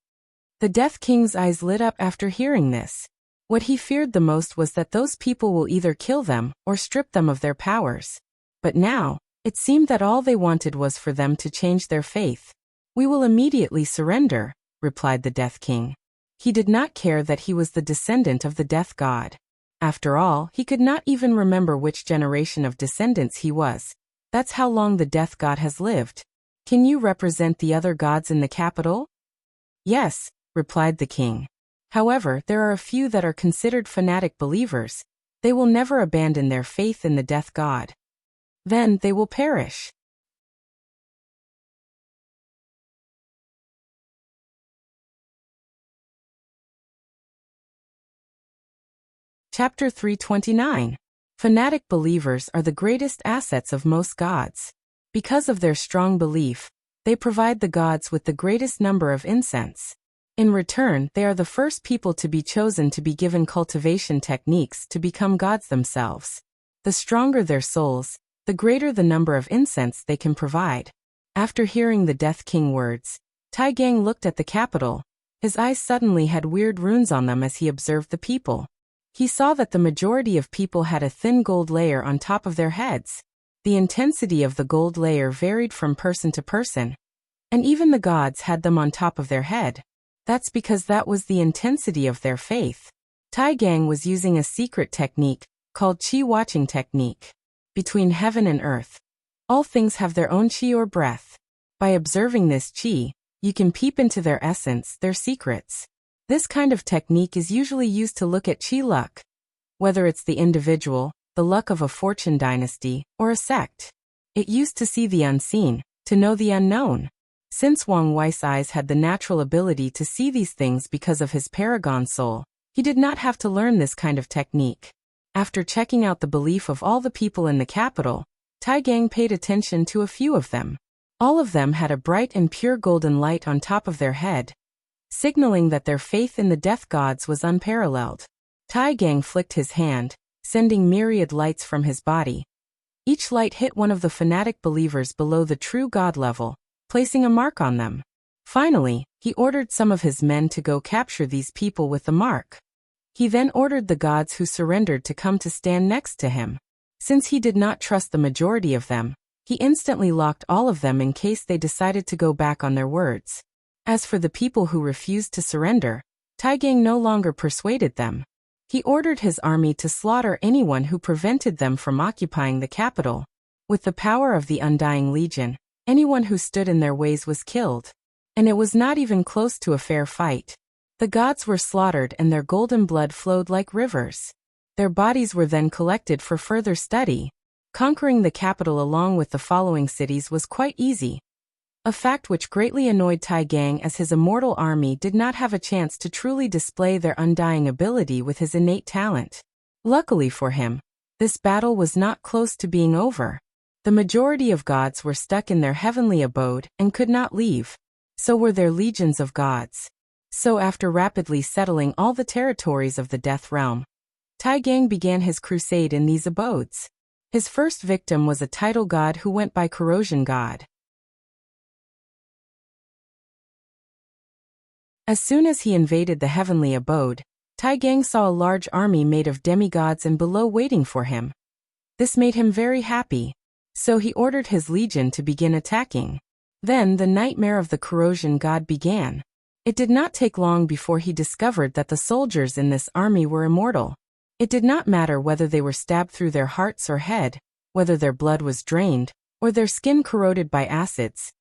Speaker 1: The Death King's eyes lit up after hearing this. What he feared the most was that those people will either kill them or strip them of their powers. But now, it seemed that all they wanted was for them to change their faith. "We will immediately surrender," replied the Death King. He did not care that he was the descendant of the Death God. After all, he could not even remember which generation of descendants he was. That's how long the Death God has lived. "Can you represent the other gods in the capital?" "Yes," replied the king. "However, there are a few that are considered fanatic believers. They will never abandon their faith in the Death God. Then they will perish." Chapter 329. Fanatic believers are the greatest assets of most gods. Because of their strong belief, they provide the gods with the greatest number of incense. In return, they are the first people to be chosen to be given cultivation techniques to become gods themselves. The stronger their souls, the greater the number of incense they can provide. After hearing the Death King words, Tyrant looked at the capital. His eyes suddenly had weird runes on them as he observed the people. He saw that the majority of people had a thin gold layer on top of their heads. The intensity of the gold layer varied from person to person, and even the gods had them on top of their head. That's because that was the intensity of their faith. Tyrant was using a secret technique called Qi watching technique. Between heaven and earth, all things have their own Qi or breath. By observing this Qi, you can peep into their essence, their secrets. This kind of technique is usually used to look at Qi luck, whether it's the individual, the luck of a fortune dynasty, or a sect. It used to see the unseen, to know the unknown. Since Wang Wei's eyes had the natural ability to see these things because of his paragon soul, he did not have to learn this kind of technique. After checking out the belief of all the people in the capital, Tyrant paid attention to a few of them. All of them had a bright and pure golden light on top of their head, signaling that their faith in the death gods was unparalleled. Tyrant flicked his hand, sending myriad lights from his body. Each light hit one of the fanatic believers below the true god level, placing a mark on them. Finally, he ordered some of his men to go capture these people with the mark. He then ordered the gods who surrendered to come to stand next to him. Since he did not trust the majority of them, he instantly locked all of them in case they decided to go back on their words. As for the people who refused to surrender, Tyrant no longer persuaded them. He ordered his army to slaughter anyone who prevented them from occupying the capital. With the power of the Undying Legion, anyone who stood in their ways was killed. And it was not even close to a fair fight. The gods were slaughtered and their golden blood flowed like rivers. Their bodies were then collected for further study. Conquering the capital along with the following cities was quite easy. A fact which greatly annoyed Tai Gang, as his immortal army did not have a chance to truly display their undying ability with his innate talent. Luckily for him, this battle was not close to being over. The majority of gods were stuck in their heavenly abode and could not leave. So were their legions of gods. So after rapidly settling all the territories of the Death Realm, Tai Gang began his crusade in these abodes. His first victim was a title god who went by Corrosion God. As soon as he invaded the heavenly abode, Tai Gang saw a large army made of demigods and below waiting for him. This made him very happy, so he ordered his legion to begin attacking. Then the nightmare of the Corrosion God began. It did not take long before he discovered that the soldiers in this army were immortal. It did not matter whether they were stabbed through their hearts or head, whether their blood was drained, or their skin corroded by acids.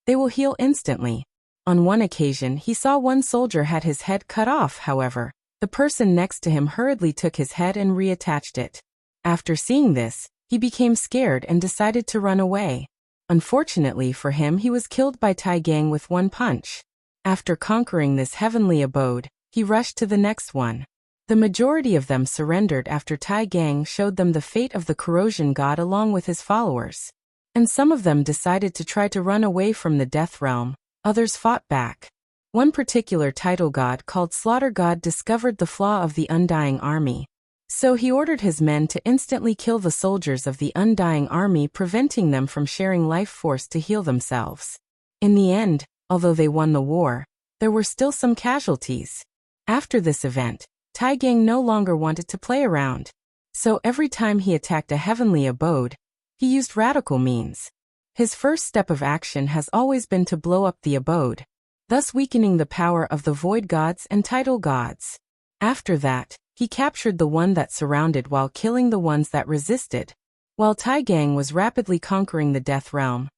Speaker 1: They will heal instantly. On one occasion he saw one soldier had his head cut off. However, the person next to him hurriedly took his head and reattached it. After seeing this, he became scared and decided to run away. Unfortunately for him, he was killed by Tai Gang with one punch. After conquering this heavenly abode, he rushed to the next one. The majority of them surrendered after Tai Gang showed them the fate of the Corrosion God along with his followers. And some of them decided to try to run away from the Death Realm. Others fought back. One particular title god called Slaughter God discovered the flaw of the Undying Army. So he ordered his men to instantly kill the soldiers of the Undying Army, preventing them from sharing life force to heal themselves. In the end, although they won the war, there were still some casualties. After this event, Tai Gang no longer wanted to play around. So every time he attacked a heavenly abode, he used radical means. His first step of action has always been to blow up the abode, thus weakening the power of the void gods and title gods. After that, he captured the one that surrounded while killing the ones that resisted. While Tai Gang was rapidly conquering the Death Realm,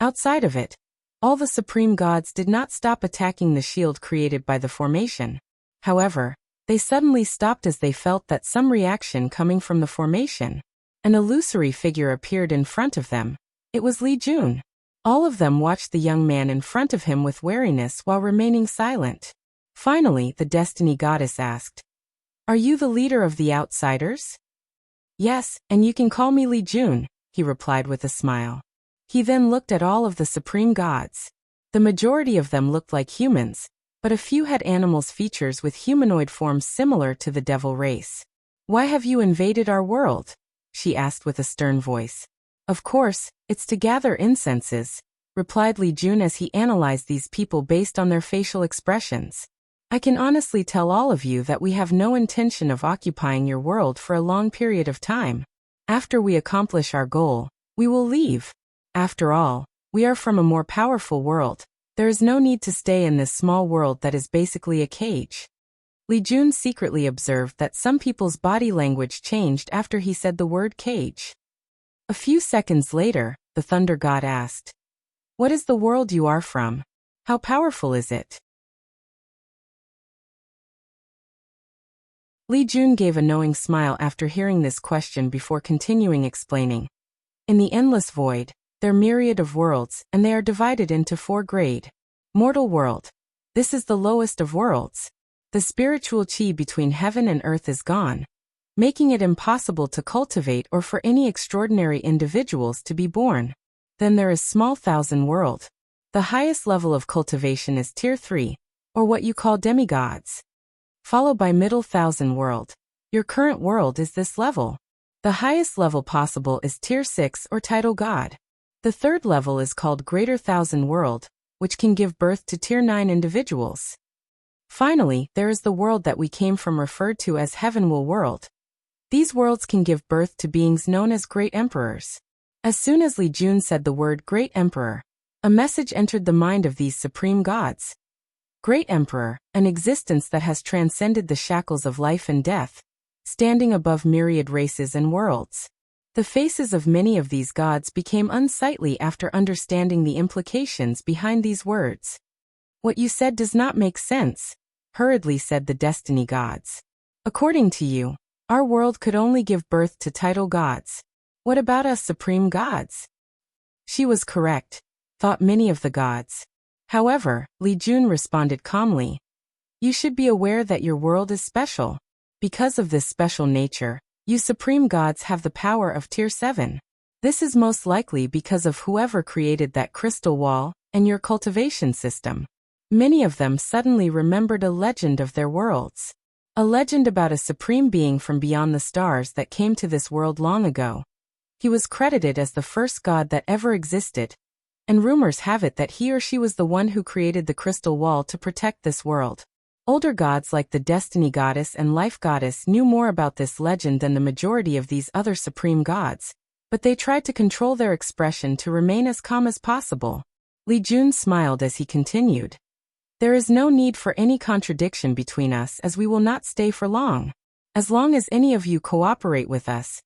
Speaker 1: outside of it, all the supreme gods did not stop attacking the shield created by the formation. However, they suddenly stopped as they felt that some reaction coming from the formation. An illusory figure appeared in front of them. It was Li Jun. All of them watched the young man in front of him with wariness while remaining silent. Finally, the Destiny Goddess asked, "Are you the leader of the outsiders?" "Yes, and you can call me Li Jun," he replied with a smile. He then looked at all of the supreme gods. The majority of them looked like humans, but a few had animals' features with humanoid forms similar to the devil race. "Why have you invaded our world?" she asked with a stern voice. "Of course, it's to gather incenses," replied Li Jun as he analyzed these people based on their facial expressions. "I can honestly tell all of you that we have no intention of occupying your world for a long period of time. After we accomplish our goal, we will leave. After all, we are from a more powerful world. There is no need to stay in this small world that is basically a cage." Li Jun secretly observed that some people's body language changed after he said the word cage. A few seconds later, the Thunder God asked, "What is the world you are from? How powerful is it?" Li Jun gave a knowing smile after hearing this question before continuing explaining. "In the endless void, there are myriad of worlds, and they are divided into 4 grade. Mortal world. This is the lowest of worlds. The spiritual chi between heaven and earth is gone, making it impossible to cultivate or for any extraordinary individuals to be born. Then there is small thousand world. The highest level of cultivation is tier 3, or what you call demigods. Followed by middle thousand world. Your current world is this level. The highest level possible is tier 6 or title god. The third level is called greater thousand world, which can give birth to tier 9 individuals. Finally, there is the world that we came from, referred to as Heavenwell world. These worlds can give birth to beings known as Great Emperors. As soon as Li Jun said the word Great Emperor, a message entered the mind of these supreme gods. Great Emperor, an existence that has transcended the shackles of life and death, standing above myriad races and worlds. The faces of many of these gods became unsightly after understanding the implications behind these words. "What you said does not make sense," hurriedly said the destiny gods. "According to you, our world could only give birth to title gods. What about us supreme gods?" She was correct, thought many of the gods. However, Li Jun responded calmly. "You should be aware that your world is special. Because of this special nature, you supreme gods have the power of Tier 7. This is most likely because of whoever created that crystal wall and your cultivation system." Many of them suddenly remembered a legend of their worlds. A legend about a supreme being from beyond the stars that came to this world long ago. He was credited as the first god that ever existed, and rumors have it that he or she was the one who created the crystal wall to protect this world. Older gods like the Destiny Goddess and Life Goddess knew more about this legend than the majority of these other supreme gods, but they tried to control their expression to remain as calm as possible. Li Jun smiled as he continued. "There is no need for any contradiction between us as we will not stay for long. As long as any of you cooperate with us,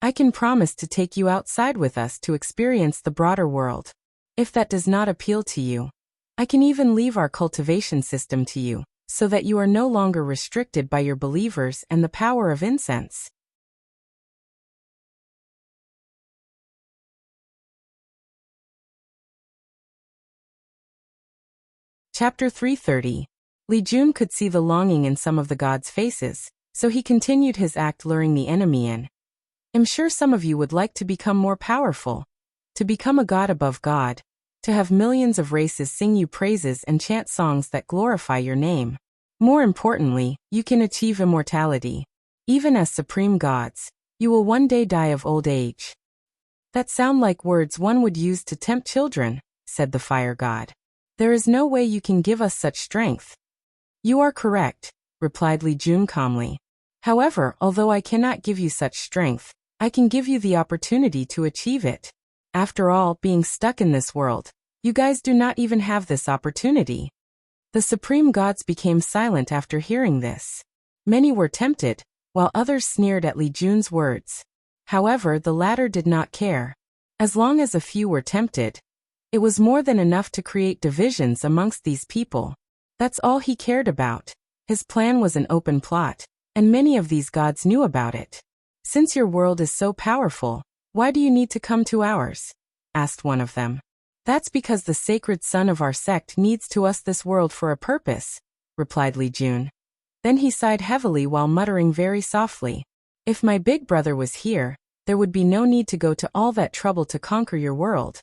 Speaker 1: I can promise to take you outside with us to experience the broader world. If that does not appeal to you, I can even leave our cultivation system to you, so that you are no longer restricted by your believers and the power of incense." Chapter 330. Li Jun could see the longing in some of the gods' faces, so he continued his act, luring the enemy in. "I'm sure some of you would like to become more powerful, to become a god above God, to have millions of races sing you praises and chant songs that glorify your name. More importantly, you can achieve immortality. Even as supreme gods, you will one day die of old age." "That sound like words one would use to tempt children," said the fire god. "There is no way you can give us such strength." "You are correct," replied Li Jun calmly. "However, although I cannot give you such strength, I can give you the opportunity to achieve it. After all, being stuck in this world, you guys do not even have this opportunity." The supreme gods became silent after hearing this. Many were tempted, while others sneered at Li Jun's words. However, the latter did not care. As long as a few were tempted, it was more than enough to create divisions amongst these people. That's all he cared about. His plan was an open plot, and many of these gods knew about it. "Since your world is so powerful, why do you need to come to ours?" asked one of them. "That's because the sacred son of our sect needs to us this world for a purpose," replied Li Jun. Then he sighed heavily while muttering very softly. "If my big brother was here, there would be no need to go to all that trouble to conquer your world.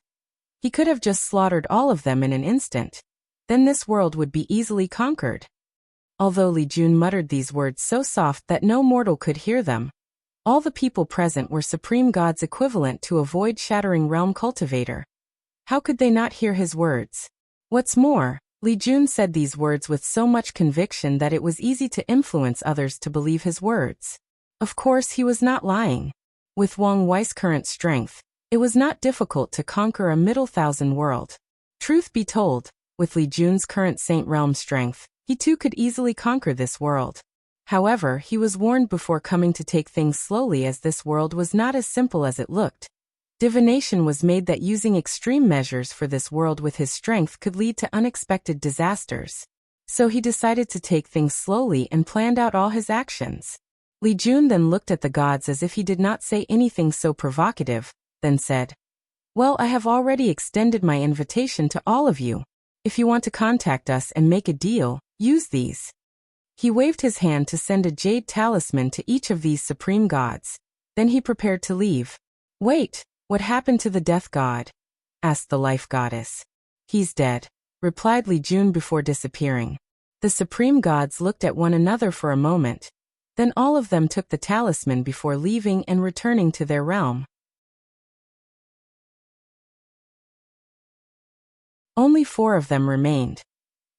Speaker 1: He could have just slaughtered all of them in an instant. Then this world would be easily conquered." Although Li Jun muttered these words so soft that no mortal could hear them, all the people present were supreme gods equivalent to a void-shattering realm cultivator. How could they not hear his words? What's more, Li Jun said these words with so much conviction that it was easy to influence others to believe his words. Of course, he was not lying. With Wang Wei's current strength, it was not difficult to conquer a middle thousand world. Truth be told, with Li Jun's current Saint Realm strength, he too could easily conquer this world. However, he was warned before coming to take things slowly, as this world was not as simple as it looked. Divination was made that using extreme measures for this world with his strength could lead to unexpected disasters. So he decided to take things slowly and planned out all his actions. Li Jun then looked at the gods as if he did not say anything so provocative, then said, "Well, I have already extended my invitation to all of you. If you want to contact us and make a deal, use these." He waved his hand to send a jade talisman to each of these supreme gods. Then he prepared to leave. "Wait, what happened to the death god?" asked the life goddess. "He's dead," replied Li Jun before disappearing. The supreme gods looked at one another for a moment. Then all of them took the talisman before leaving and returning to their realm. Only 4 of them remained.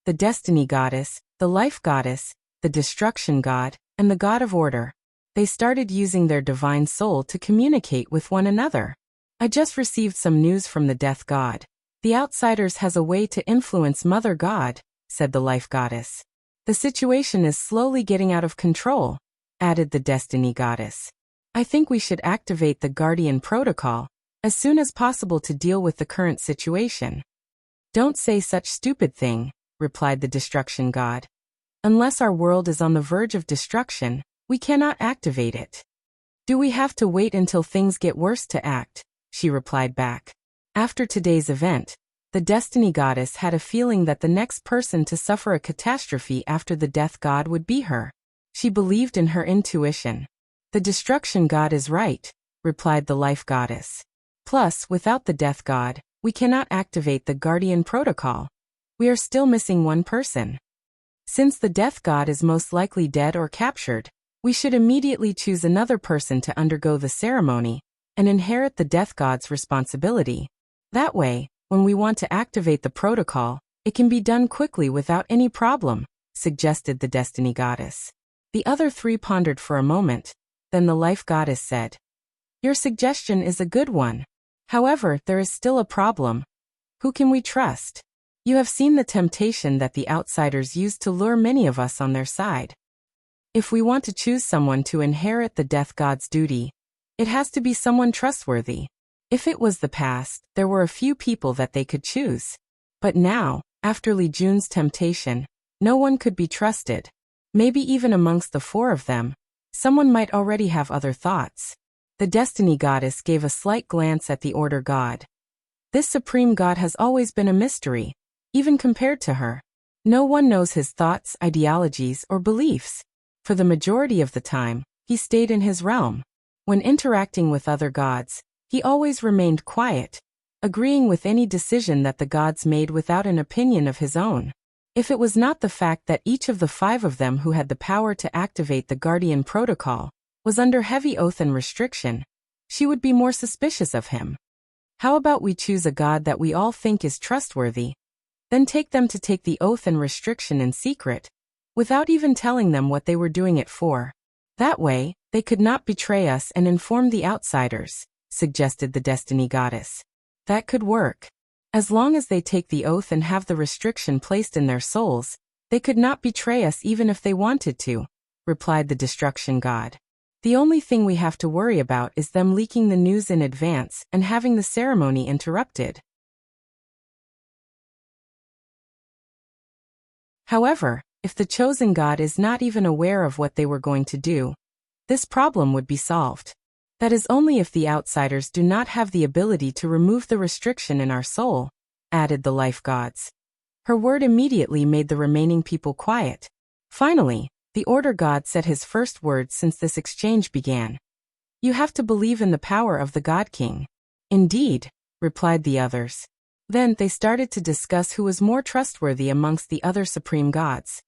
Speaker 1: The destiny goddess, the life goddess, the destruction god, and the god of order. They started using their divine soul to communicate with one another. "I just received some news from the death god. The outsiders has a way to influence Mother God," said the life goddess. "The situation is slowly getting out of control. added the Destiny Goddess. I think we should activate the Guardian Protocol as soon as possible to deal with the current situation. Don't say such stupid thing, replied the Destruction God. Unless our world is on the verge of destruction, we cannot activate it. Do we have to wait until things get worse to act? She replied back. After today's event, the Destiny Goddess had a feeling that the next person to suffer a catastrophe after the Death God would be her. She believed in her intuition. The Destruction God is right, replied the Life Goddess. Plus, without the Death God, we cannot activate the Guardian Protocol. We are still missing one person. Since the Death God is most likely dead or captured, we should immediately choose another person to undergo the ceremony and inherit the Death God's responsibility. That way, when we want to activate the protocol, it can be done quickly without any problem, suggested the Destiny Goddess. The other three pondered for a moment, then the Life Goddess said, Your suggestion is a good one. However, there is still a problem. Who can we trust? You have seen the temptation that the outsiders use to lure many of us on their side. If we want to choose someone to inherit the Death God's duty, it has to be someone trustworthy. If it was the past, there were a few people that they could choose. But now, after Li Jun's temptation, no one could be trusted. Maybe even amongst the four of them, someone might already have other thoughts. The Destiny Goddess gave a slight glance at the Order God. This Supreme God has always been a mystery, even compared to her. No one knows his thoughts, ideologies, or beliefs. For the majority of the time, he stayed in his realm. When interacting with other gods, he always remained quiet, agreeing with any decision that the gods made without an opinion of his own. If it was not the fact that each of the five of them who had the power to activate the Guardian Protocol was under heavy oath and restriction, she would be more suspicious of him. How about we choose a god that we all think is trustworthy, then take them to take the oath and restriction in secret, without even telling them what they were doing it for. That way, they could not betray us and inform the outsiders, suggested the Destiny Goddess. That could work. As long as they take the oath and have the restriction placed in their souls, they could not betray us even if they wanted to, replied the Destruction God. The only thing we have to worry about is them leaking the news in advance and having the ceremony interrupted. However, if the chosen God is not even aware of what they were going to do, this problem would be solved. That is only if the outsiders do not have the ability to remove the restriction in our soul, added the Life Gods. Her word immediately made the remaining people quiet. Finally, the Order God said his first words since this exchange began. You have to believe in the power of the God King. Indeed, replied the others. Then they started to discuss who was more trustworthy amongst the other supreme gods.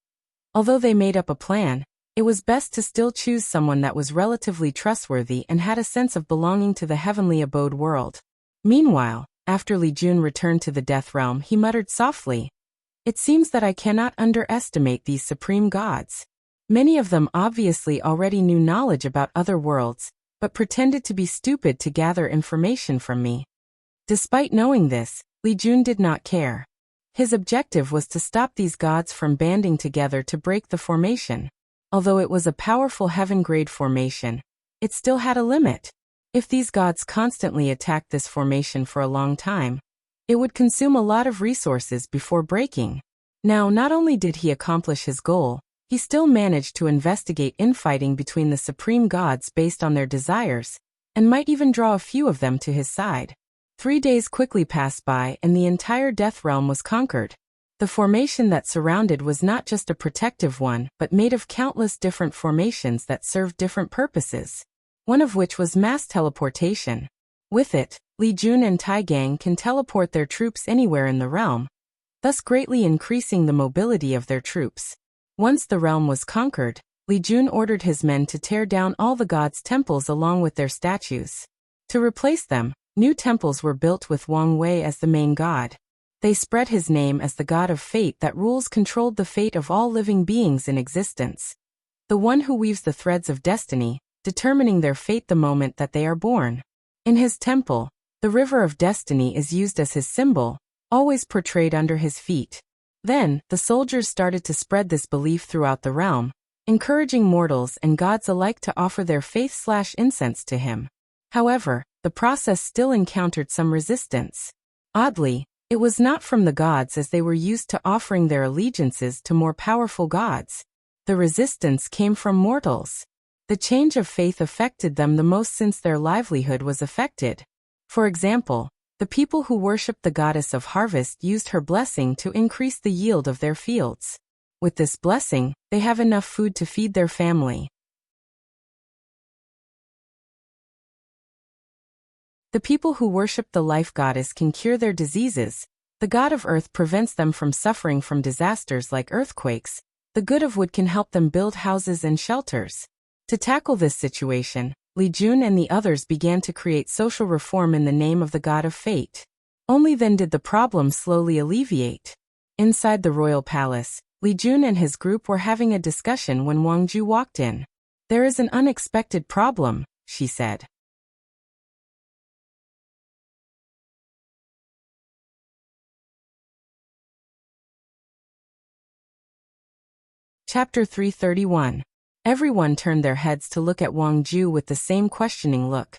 Speaker 1: Although they made up a plan, it was best to still choose someone that was relatively trustworthy and had a sense of belonging to the heavenly abode world. Meanwhile, after Li Jun returned to the Death Realm, he muttered softly, It seems that I cannot underestimate these supreme gods. Many of them obviously already knew knowledge about other worlds, but pretended to be stupid to gather information from me. Despite knowing this, Li Jun did not care. His objective was to stop these gods from banding together to break the formation. Although it was a powerful heaven-grade formation, it still had a limit. If these gods constantly attacked this formation for a long time, it would consume a lot of resources before breaking. Now, not only did he accomplish his goal, he still managed to investigate infighting between the supreme gods based on their desires, and might even draw a few of them to his side. 3 days quickly passed by and the entire Death Realm was conquered. The formation that surrounded was not just a protective one, but made of countless different formations that served different purposes, one of which was mass teleportation. With it, Li Jun and Tai Gang can teleport their troops anywhere in the realm, thus greatly increasing the mobility of their troops. Once the realm was conquered, Li Jun ordered his men to tear down all the gods' temples along with their statues. To replace them, new temples were built with Wang Wei as the main god. They spread his name as the god of fate that controlled the fate of all living beings in existence. The one who weaves the threads of destiny, determining their fate the moment that they are born. In his temple, the river of destiny is used as his symbol, always portrayed under his feet. Then, the soldiers started to spread this belief throughout the realm, encouraging mortals and gods alike to offer their faith/incense to him. However, the process still encountered some resistance. Oddly, it was not from the gods, as they were used to offering their allegiances to more powerful gods. The resistance came from mortals. The change of faith affected them the most since their livelihood was affected. For example, the people who worshipped the goddess of harvest used her blessing to increase the yield of their fields. With this blessing, they have enough food to feed their family. The people who worship the life goddess can cure their diseases. The god of earth prevents them from suffering from disasters like earthquakes. The good of wood can help them build houses and shelters. To tackle this situation, Li Jun and the others began to create social reform in the name of the god of fate. Only then did the problem slowly alleviate. Inside the royal palace, Li Jun and his group were having a discussion when Wang Ju walked in. "There is an unexpected problem," she said. Chapter 331. Everyone turned their heads to look at Wang Ju with the same questioning look.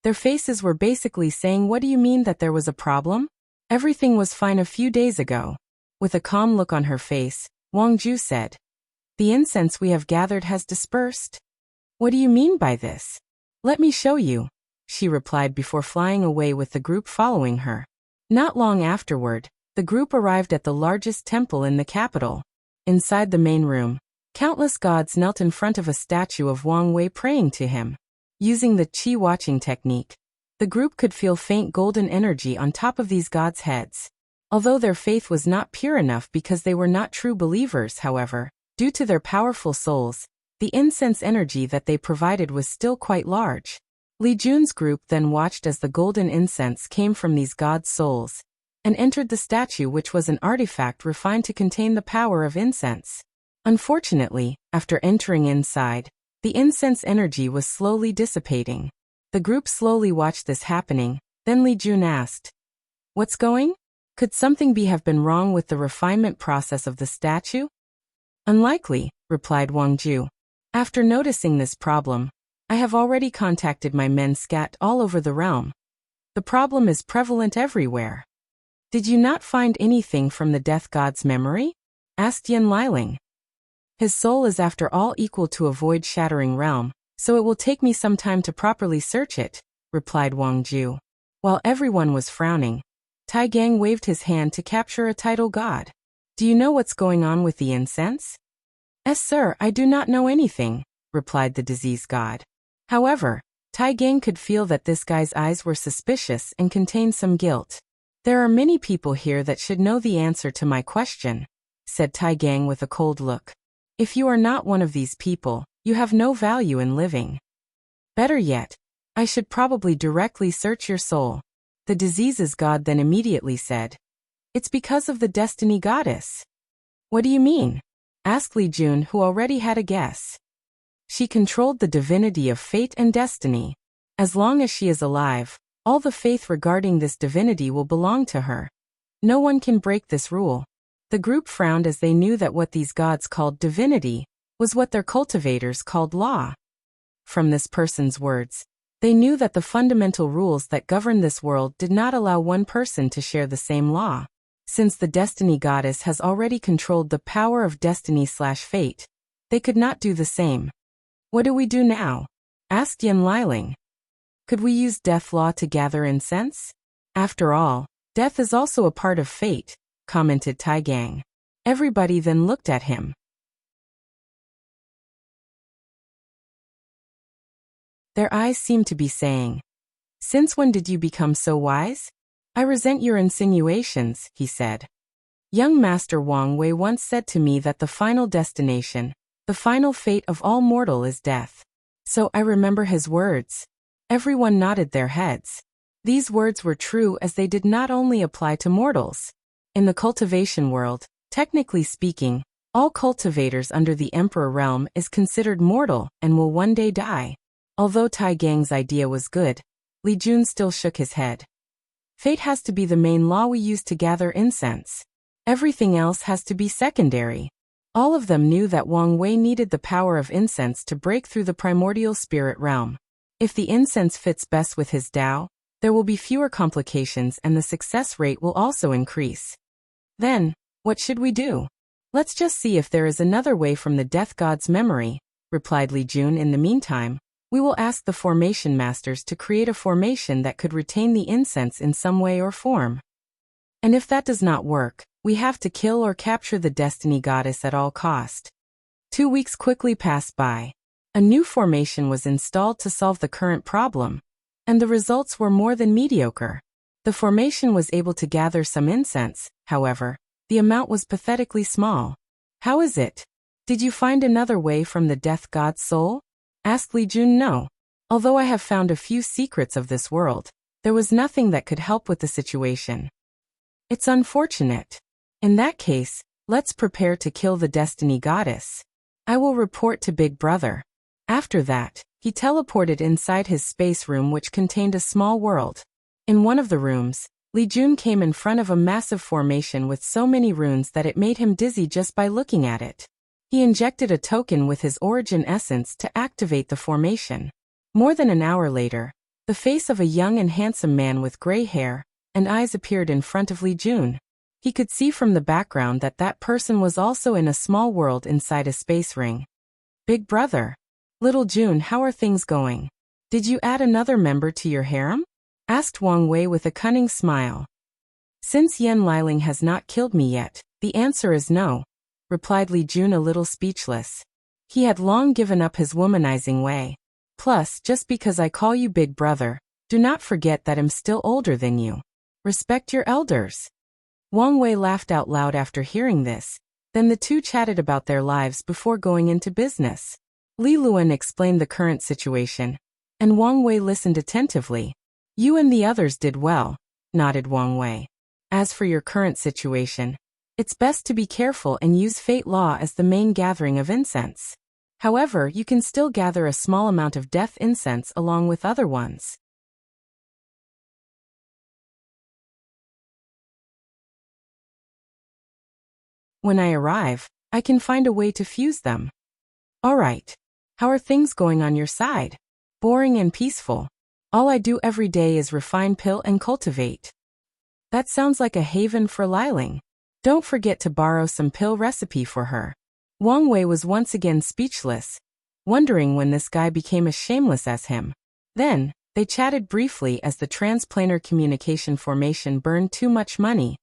Speaker 1: Their faces were basically saying, "What do you mean that there was a problem? Everything was fine a few days ago." With a calm look on her face, Wang Ju said, "The incense we have gathered has dispersed." "What do you mean by this?" "Let me show you," she replied before flying away with the group following her. Not long afterward, the group arrived at the largest temple in the capital. Inside the main room, countless gods knelt in front of a statue of Wang Wei praying to him. Using the qi watching technique, the group could feel faint golden energy on top of these gods' heads. Although their faith was not pure enough because they were not true believers, however, due to their powerful souls, the incense energy that they provided was still quite large. Li Jun's group then watched as the golden incense came from these gods' souls and entered the statue, which was an artifact refined to contain the power of incense. Unfortunately, after entering inside, the incense energy was slowly dissipating. The group slowly watched this happening, then Li Jun asked, "What's going? Could something have been wrong with the refinement process of the statue?" "Unlikely," replied Wang Ju. "After noticing this problem, I have already contacted my men scattered all over the realm. The problem is prevalent everywhere." "Did you not find anything from the death god's memory?" asked Yin Liling. "His soul is after all equal to a void-shattering realm, so it will take me some time to properly search it," replied Wang Ju. While everyone was frowning, Tai Gang waved his hand to capture a tidal god. "Do you know what's going on with the incense?" "Yes, sir, I do not know anything," replied the disease god. However, Tai Gang could feel that this guy's eyes were suspicious and contained some guilt. "There are many people here that should know the answer to my question," said Tai Gang with a cold look. "If you are not one of these people, you have no value in living. Better yet, I should probably directly search your soul." The diseases god then immediately said, "It's because of the destiny goddess." "What do you mean?" asked Li Jun, who already had a guess. "She controlled the divinity of fate and destiny. As long as she is alive, all the faith regarding this divinity will belong to her. No one can break this rule." The group frowned as they knew that what these gods called divinity was what their cultivators called law. From this person's words, they knew that the fundamental rules that govern this world did not allow one person to share the same law. Since the destiny goddess has already controlled the power of destiny/fate, they could not do the same. "What do we do now?" asked Yin Liling. "Could we use death law to gather incense? After all, death is also a part of fate," commented Tai Gang. Everybody then looked at him. Their eyes seemed to be saying, "Since when did you become so wise? I resent your insinuations," he said. "Young Master Wang Wei once said to me that the final destination, the final fate of all mortal is death. So I remember his words." Everyone nodded their heads. These words were true, as they did not only apply to mortals. In the cultivation world, technically speaking, all cultivators under the Emperor realm is considered mortal and will one day die. Although Tai Gang's idea was good, Li Jun still shook his head. "Fate has to be the main law we use to gather incense. Everything else has to be secondary." All of them knew that Wang Wei needed the power of incense to break through the primordial spirit realm. If the incense fits best with his Tao, there will be fewer complications and the success rate will also increase. Then, what should we do? Let's just see if there is another way from the death god's memory, replied Li Jun. In the meantime, we will ask the formation masters to create a formation that could retain the incense in some way or form. And if that does not work, we have to kill or capture the destiny goddess at all cost. 2 weeks quickly passed by. A new formation was installed to solve the current problem, and the results were more than mediocre. The formation was able to gather some incense, however, the amount was pathetically small. How is it? Did you find another way from the death god's soul? Asked Li Jun. No. Although I have found a few secrets of this world, there was nothing that could help with the situation. It's unfortunate. In that case, let's prepare to kill the destiny goddess. I will report to Big Brother. After that, he teleported inside his space room, which contained a small world. In one of the rooms, Li Jun came in front of a massive formation with so many runes that it made him dizzy just by looking at it. He injected a token with his origin essence to activate the formation. More than an hour later, the face of a young and handsome man with gray hair and eyes appeared in front of Li Jun. He could see from the background that that person was also in a small world inside a space ring. Big Brother. Little Jun, how are things going? Did you add another member to your harem? Asked Wang Wei with a cunning smile. Since Yan Liling has not killed me yet, the answer is no, replied Li Jun, a little speechless. He had long given up his womanizing way. Plus, just because I call you Big Brother, do not forget that I'm still older than you. Respect your elders. Wang Wei laughed out loud after hearing this. Then the two chatted about their lives before going into business. Li Luan explained the current situation, and Wang Wei listened attentively. You and the others did well, nodded Wang Wei. As for your current situation, it's best to be careful and use Fate Law as the main gathering of incense. However, you can still gather a small amount of death incense along with other ones. When I arrive, I can find a way to fuse them. Alright. How are things going on your side? Boring and peaceful. All I do every day is refine pill and cultivate. That sounds like a haven for Liling. Don't forget to borrow some pill recipe for her. Wang Wei was once again speechless, wondering when this guy became as shameless as him. Then, they chatted briefly as the transplanar communication formation burned too much money.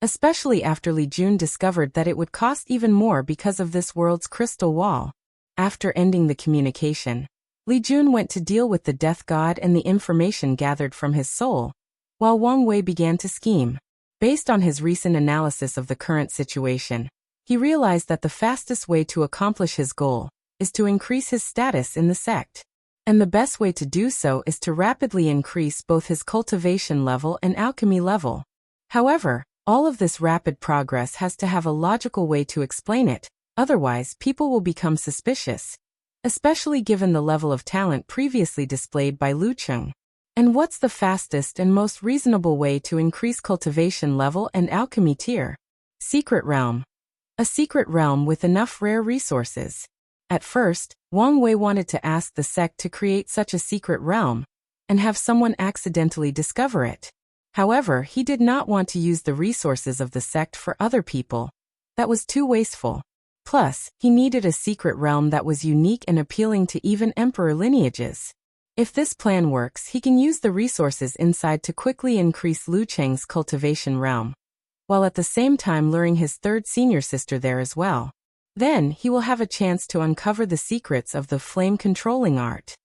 Speaker 1: Especially after Li Jun discovered that it would cost even more because of this world's crystal wall. After ending the communication, Li Jun went to deal with the death god and the information gathered from his soul, while Wang Wei began to scheme. Based on his recent analysis of the current situation, he realized that the fastest way to accomplish his goal is to increase his status in the sect. And the best way to do so is to rapidly increase both his cultivation level and alchemy level. However, all of this rapid progress has to have a logical way to explain it, otherwise people will become suspicious, especially given the level of talent previously displayed by Lu Cheng. And what's the fastest and most reasonable way to increase cultivation level and alchemy tier? Secret realm. A secret realm with enough rare resources. At first, Wang Wei wanted to ask the sect to create such a secret realm, and have someone accidentally discover it. However, he did not want to use the resources of the sect for other people. That was too wasteful. Plus, he needed a secret realm that was unique and appealing to even emperor lineages. If this plan works, he can use the resources inside to quickly increase Lu Cheng's cultivation realm, while at the same time luring his third senior sister there as well. Then, he will have a chance to uncover the secrets of the flame-controlling art.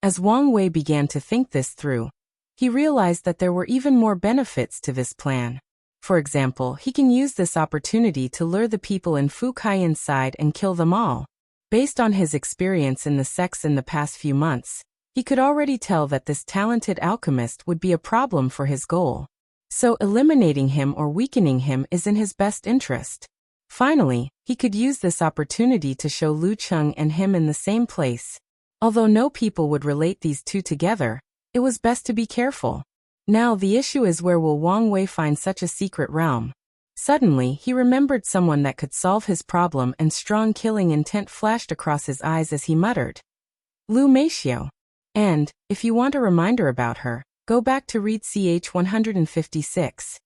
Speaker 1: As Wang Wei began to think this through, he realized that there were even more benefits to this plan. For example, he can use this opportunity to lure the people in Fukai inside and kill them all. Based on his experience in the sects in the past few months, he could already tell that this talented alchemist would be a problem for his goal. So eliminating him or weakening him is in his best interest. Finally, he could use this opportunity to show Lu Cheng and him in the same place. Although no people would relate these two together, it was best to be careful. Now the issue is, where will Wang Wei find such a secret realm? Suddenly, he remembered someone that could solve his problem, and strong killing intent flashed across his eyes as he muttered, Lu Meishio. And, if you want a reminder about her, go back to read ch 156.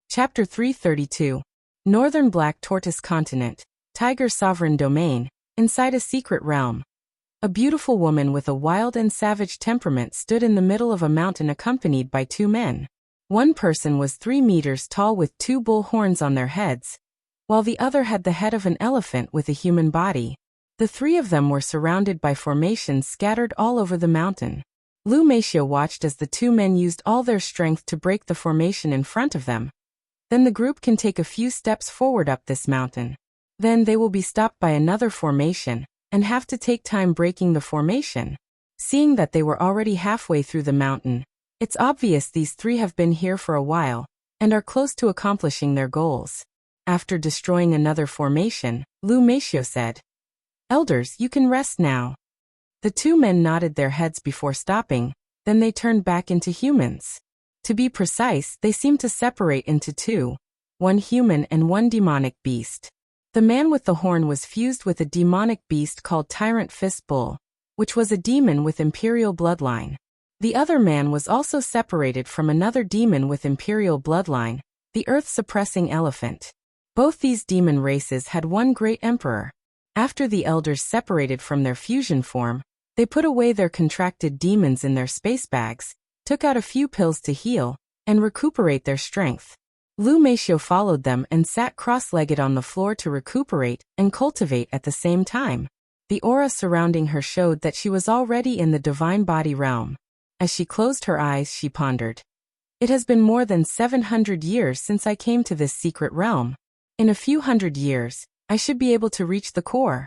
Speaker 1: Chapter 332. Northern Black Tortoise Continent, Tiger Sovereign Domain, inside a secret realm. A beautiful woman with a wild and savage temperament stood in the middle of a mountain accompanied by two men. One person was 3 meters tall with 2 bull horns on their heads, while the other had the head of an elephant with a human body. The 3 of them were surrounded by formations scattered all over the mountain. Lu Meishio watched as the 2 men used all their strength to break the formation in front of them. Then the group can take a few steps forward up this mountain. Then they will be stopped by another formation, and have to take time breaking the formation. Seeing that they were already halfway through the mountain, it's obvious these 3 have been here for a while, and are close to accomplishing their goals. After destroying another formation, Lu Meishio said, Elders, you can rest now. The 2 men nodded their heads before stopping, then they turned back into humans. To be precise, they seemed to separate into 2, one human and one demonic beast. The man with the horn was fused with a demonic beast called Tyrant Fist Bull, which was a demon with imperial bloodline. The other man was also separated from another demon with imperial bloodline, the earth-suppressing elephant. Both these demon races had one great emperor. After the elders separated from their fusion form, they put away their contracted demons in their space bags, took out a few pills to heal, and recuperate their strength. Lu Meishio followed them and sat cross-legged on the floor to recuperate and cultivate at the same time. The aura surrounding her showed that she was already in the divine body realm. As she closed her eyes, she pondered. It has been more than 700 years since I came to this secret realm. In a few hundred years, I should be able to reach the core.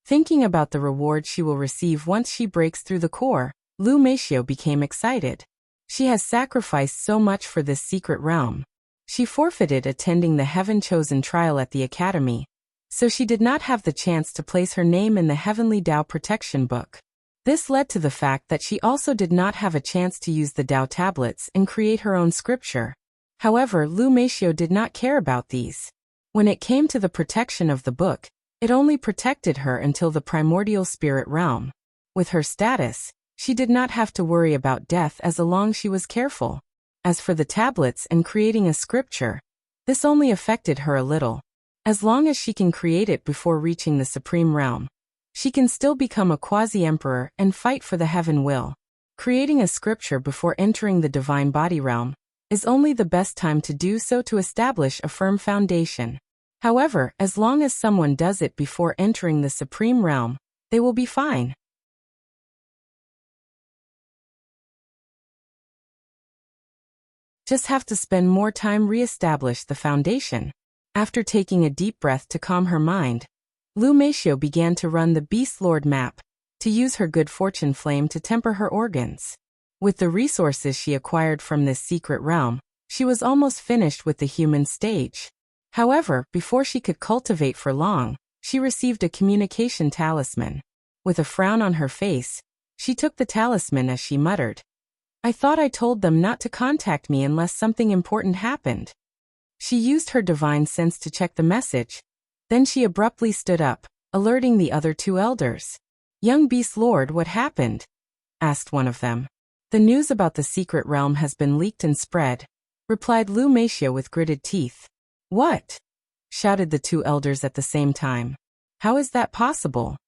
Speaker 1: Thinking about the reward she will receive once she breaks through the core, Lu Meishio became excited. She has sacrificed so much for this secret realm. She forfeited attending the heaven-chosen trial at the academy, so she did not have the chance to place her name in the Heavenly Tao Protection Book. This led to the fact that she also did not have a chance to use the Tao tablets and create her own scripture. However, Lu Meishio did not care about these. When it came to the protection of the book, it only protected her until the primordial spirit realm. With her status, she did not have to worry about death as long as she was careful. As for the tablets and creating a scripture, this only affected her a little. As long as she can create it before reaching the supreme realm, she can still become a quasi-emperor and fight for the heaven will. Creating a scripture before entering the divine body realm is only the best time to do so to establish a firm foundation. However, as long as someone does it before entering the supreme realm, they will be fine. Just have to spend more time re-establish the foundation. After taking a deep breath to calm her mind, Lu Meishio began to run the Beast Lord map, to use her good fortune flame to temper her organs. With the resources she acquired from this secret realm, she was almost finished with the human stage. However, before she could cultivate for long, she received a communication talisman. With a frown on her face, she took the talisman as she muttered, I thought I told them not to contact me unless something important happened. She used her divine sense to check the message. Then she abruptly stood up, alerting the other 2 elders. Young Beast Lord, what happened? Asked one of them. The news about the secret realm has been leaked and spread, replied Lu Meishio with gritted teeth. What? Shouted the 2 elders at the same time. How is that possible?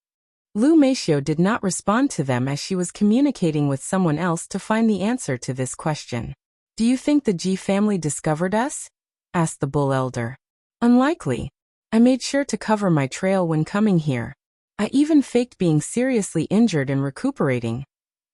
Speaker 1: Lu Meishio did not respond to them as she was communicating with someone else to find the answer to this question. Do you think the Ji family discovered us? Asked the bull elder. Unlikely. I made sure to cover my trail when coming here. I even faked being seriously injured and recuperating,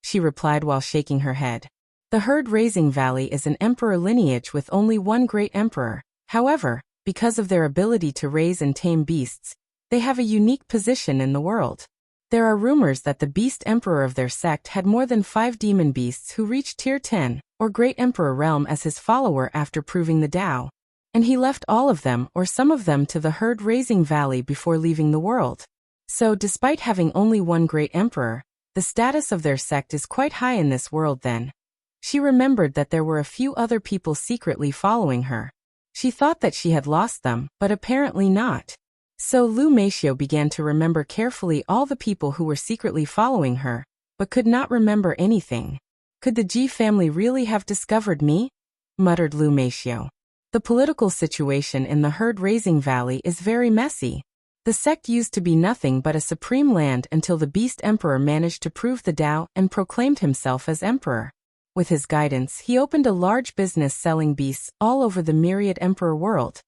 Speaker 1: she replied while shaking her head. The Herd Raising Valley is an emperor lineage with only one great emperor. However, because of their ability to raise and tame beasts, they have a unique position in the world. There are rumors that the beast emperor of their sect had more than 5 demon beasts who reached tier 10, or great emperor realm as his follower after proving the Tao. And he left all of them or some of them to the Herd Raising Valley before leaving the world. So despite having only one great emperor, the status of their sect is quite high in this world then. She remembered that there were a few other people secretly following her. She thought that she had lost them, but apparently not. So Lu Meishio began to remember carefully all the people who were secretly following her, but could not remember anything. Could the Ji family really have discovered me? Muttered Lu Meishio. The political situation in the herd-raising valley is very messy. The sect used to be nothing but a supreme land until the Beast Emperor managed to prove the Tao and proclaimed himself as emperor. With his guidance, he opened a large business selling beasts all over the myriad emperor world,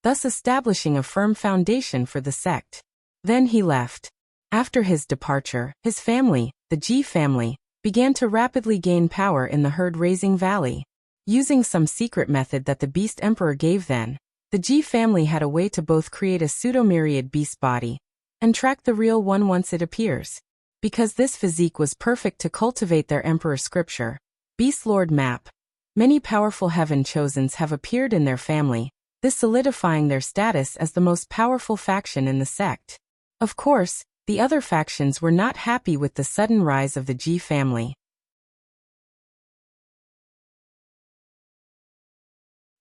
Speaker 1: thus establishing a firm foundation for the sect. Then he left. After his departure, his family, the Ji family, began to rapidly gain power in the herd-raising valley. Using some secret method that the Beast Emperor gave then, the Ji family had a way to both create a pseudo-myriad beast body and track the real one once it appears. Because this physique was perfect to cultivate their emperor scripture, Beast Lord map, many powerful heaven chosens have appeared in their family, this solidifying their status as the most powerful faction in the sect. Of course, the other factions were not happy with the sudden rise of the Ji family.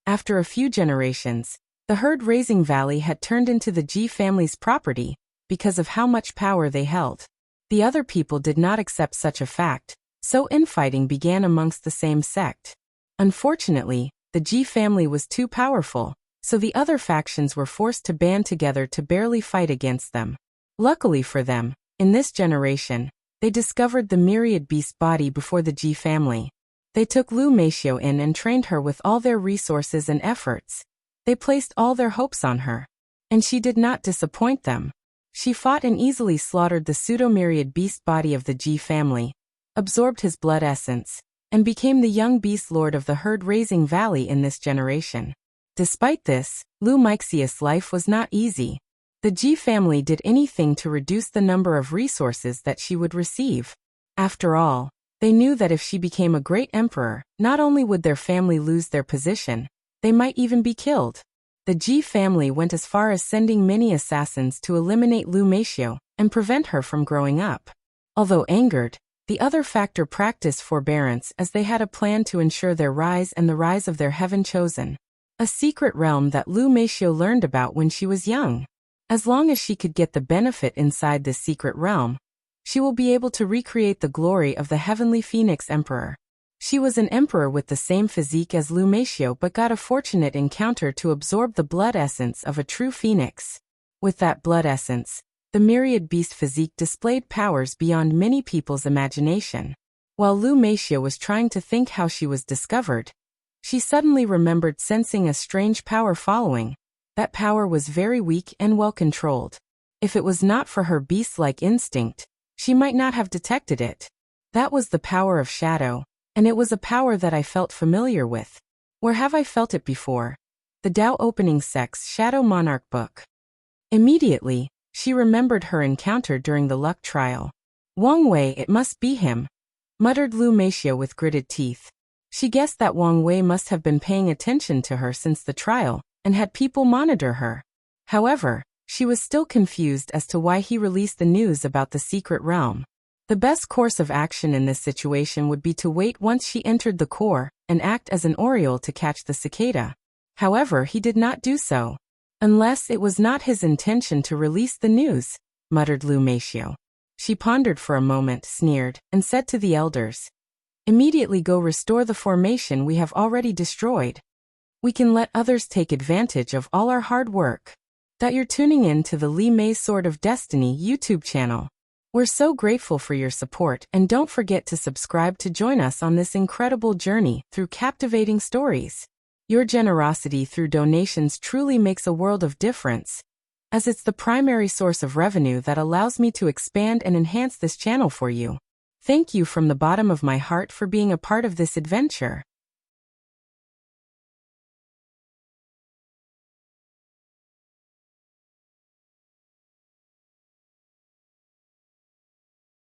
Speaker 1: After a few generations, the herd-raising valley had turned into the Ji family's property because of how much power they held. The other people did not accept such a fact, so infighting began amongst the same sect. Unfortunately, the Ji family was too powerful, so the other factions were forced to band together to barely fight against them. Luckily for them, in this generation, they discovered the myriad beast body before the Ji family. They took Lu Meishio in and trained her with all their resources and efforts. They placed all their hopes on her. And she did not disappoint them. She fought and easily slaughtered the pseudo-myriad beast body of the Ji family, absorbed his blood essence, and became the young beast lord of the herd-raising valley in this generation. Despite this, Lu Meixius' life was not easy. The Ji family did anything to reduce the number of resources that she would receive. After all, they knew that if she became a great emperor, not only would their family lose their position, they might even be killed. The Ji family went as far as sending many assassins to eliminate Lu Meishio and prevent her from growing up. Although angered, the other factor practiced forbearance as they had a plan to ensure their rise and the rise of their heaven chosen, a secret realm that Lu Meishio learned about when she was young. As long as she could get the benefit inside this secret realm, she will be able to recreate the glory of the heavenly Phoenix Emperor. She was an emperor with the same physique as Lu Meishio but got a fortunate encounter to absorb the blood essence of a true phoenix. With that blood essence, the myriad beast physique displayed powers beyond many people's imagination. While Lu Meishio was trying to think how she was discovered, she suddenly remembered sensing a strange power following. That power was very weak and well controlled. If it was not for her beast-like instinct, she might not have detected it. That was the power of shadow, and it was a power that I felt familiar with. Where have I felt it before? The Tao Opening Sect's Shadow Monarch book. Immediately, she remembered her encounter during the luck trial. Wang Wei, it must be him, muttered Lu Meishio with gritted teeth. She guessed that Wang Wei must have been paying attention to her since the trial, and had people monitor her. However, she was still confused as to why he released the news about the secret realm. The best course of action in this situation would be to wait once she entered the core, and act as an oriole to catch the cicada. However, he did not do so. Unless it was not his intention to release the news, muttered Lu Meishio. She pondered for a moment, sneered, and said to the elders, "Immediately go restore the formation we have already destroyed. We can let others take advantage of all our hard work." That you're tuning in to the Li Mei's Sword of Destiny YouTube channel. We're so grateful for your support, and don't forget to subscribe to join us on this incredible journey through captivating stories. Your generosity through donations truly makes a world of difference, as it's the primary source of revenue that allows me to expand and enhance this channel for you. Thank you from the bottom of my heart for being a part of this adventure.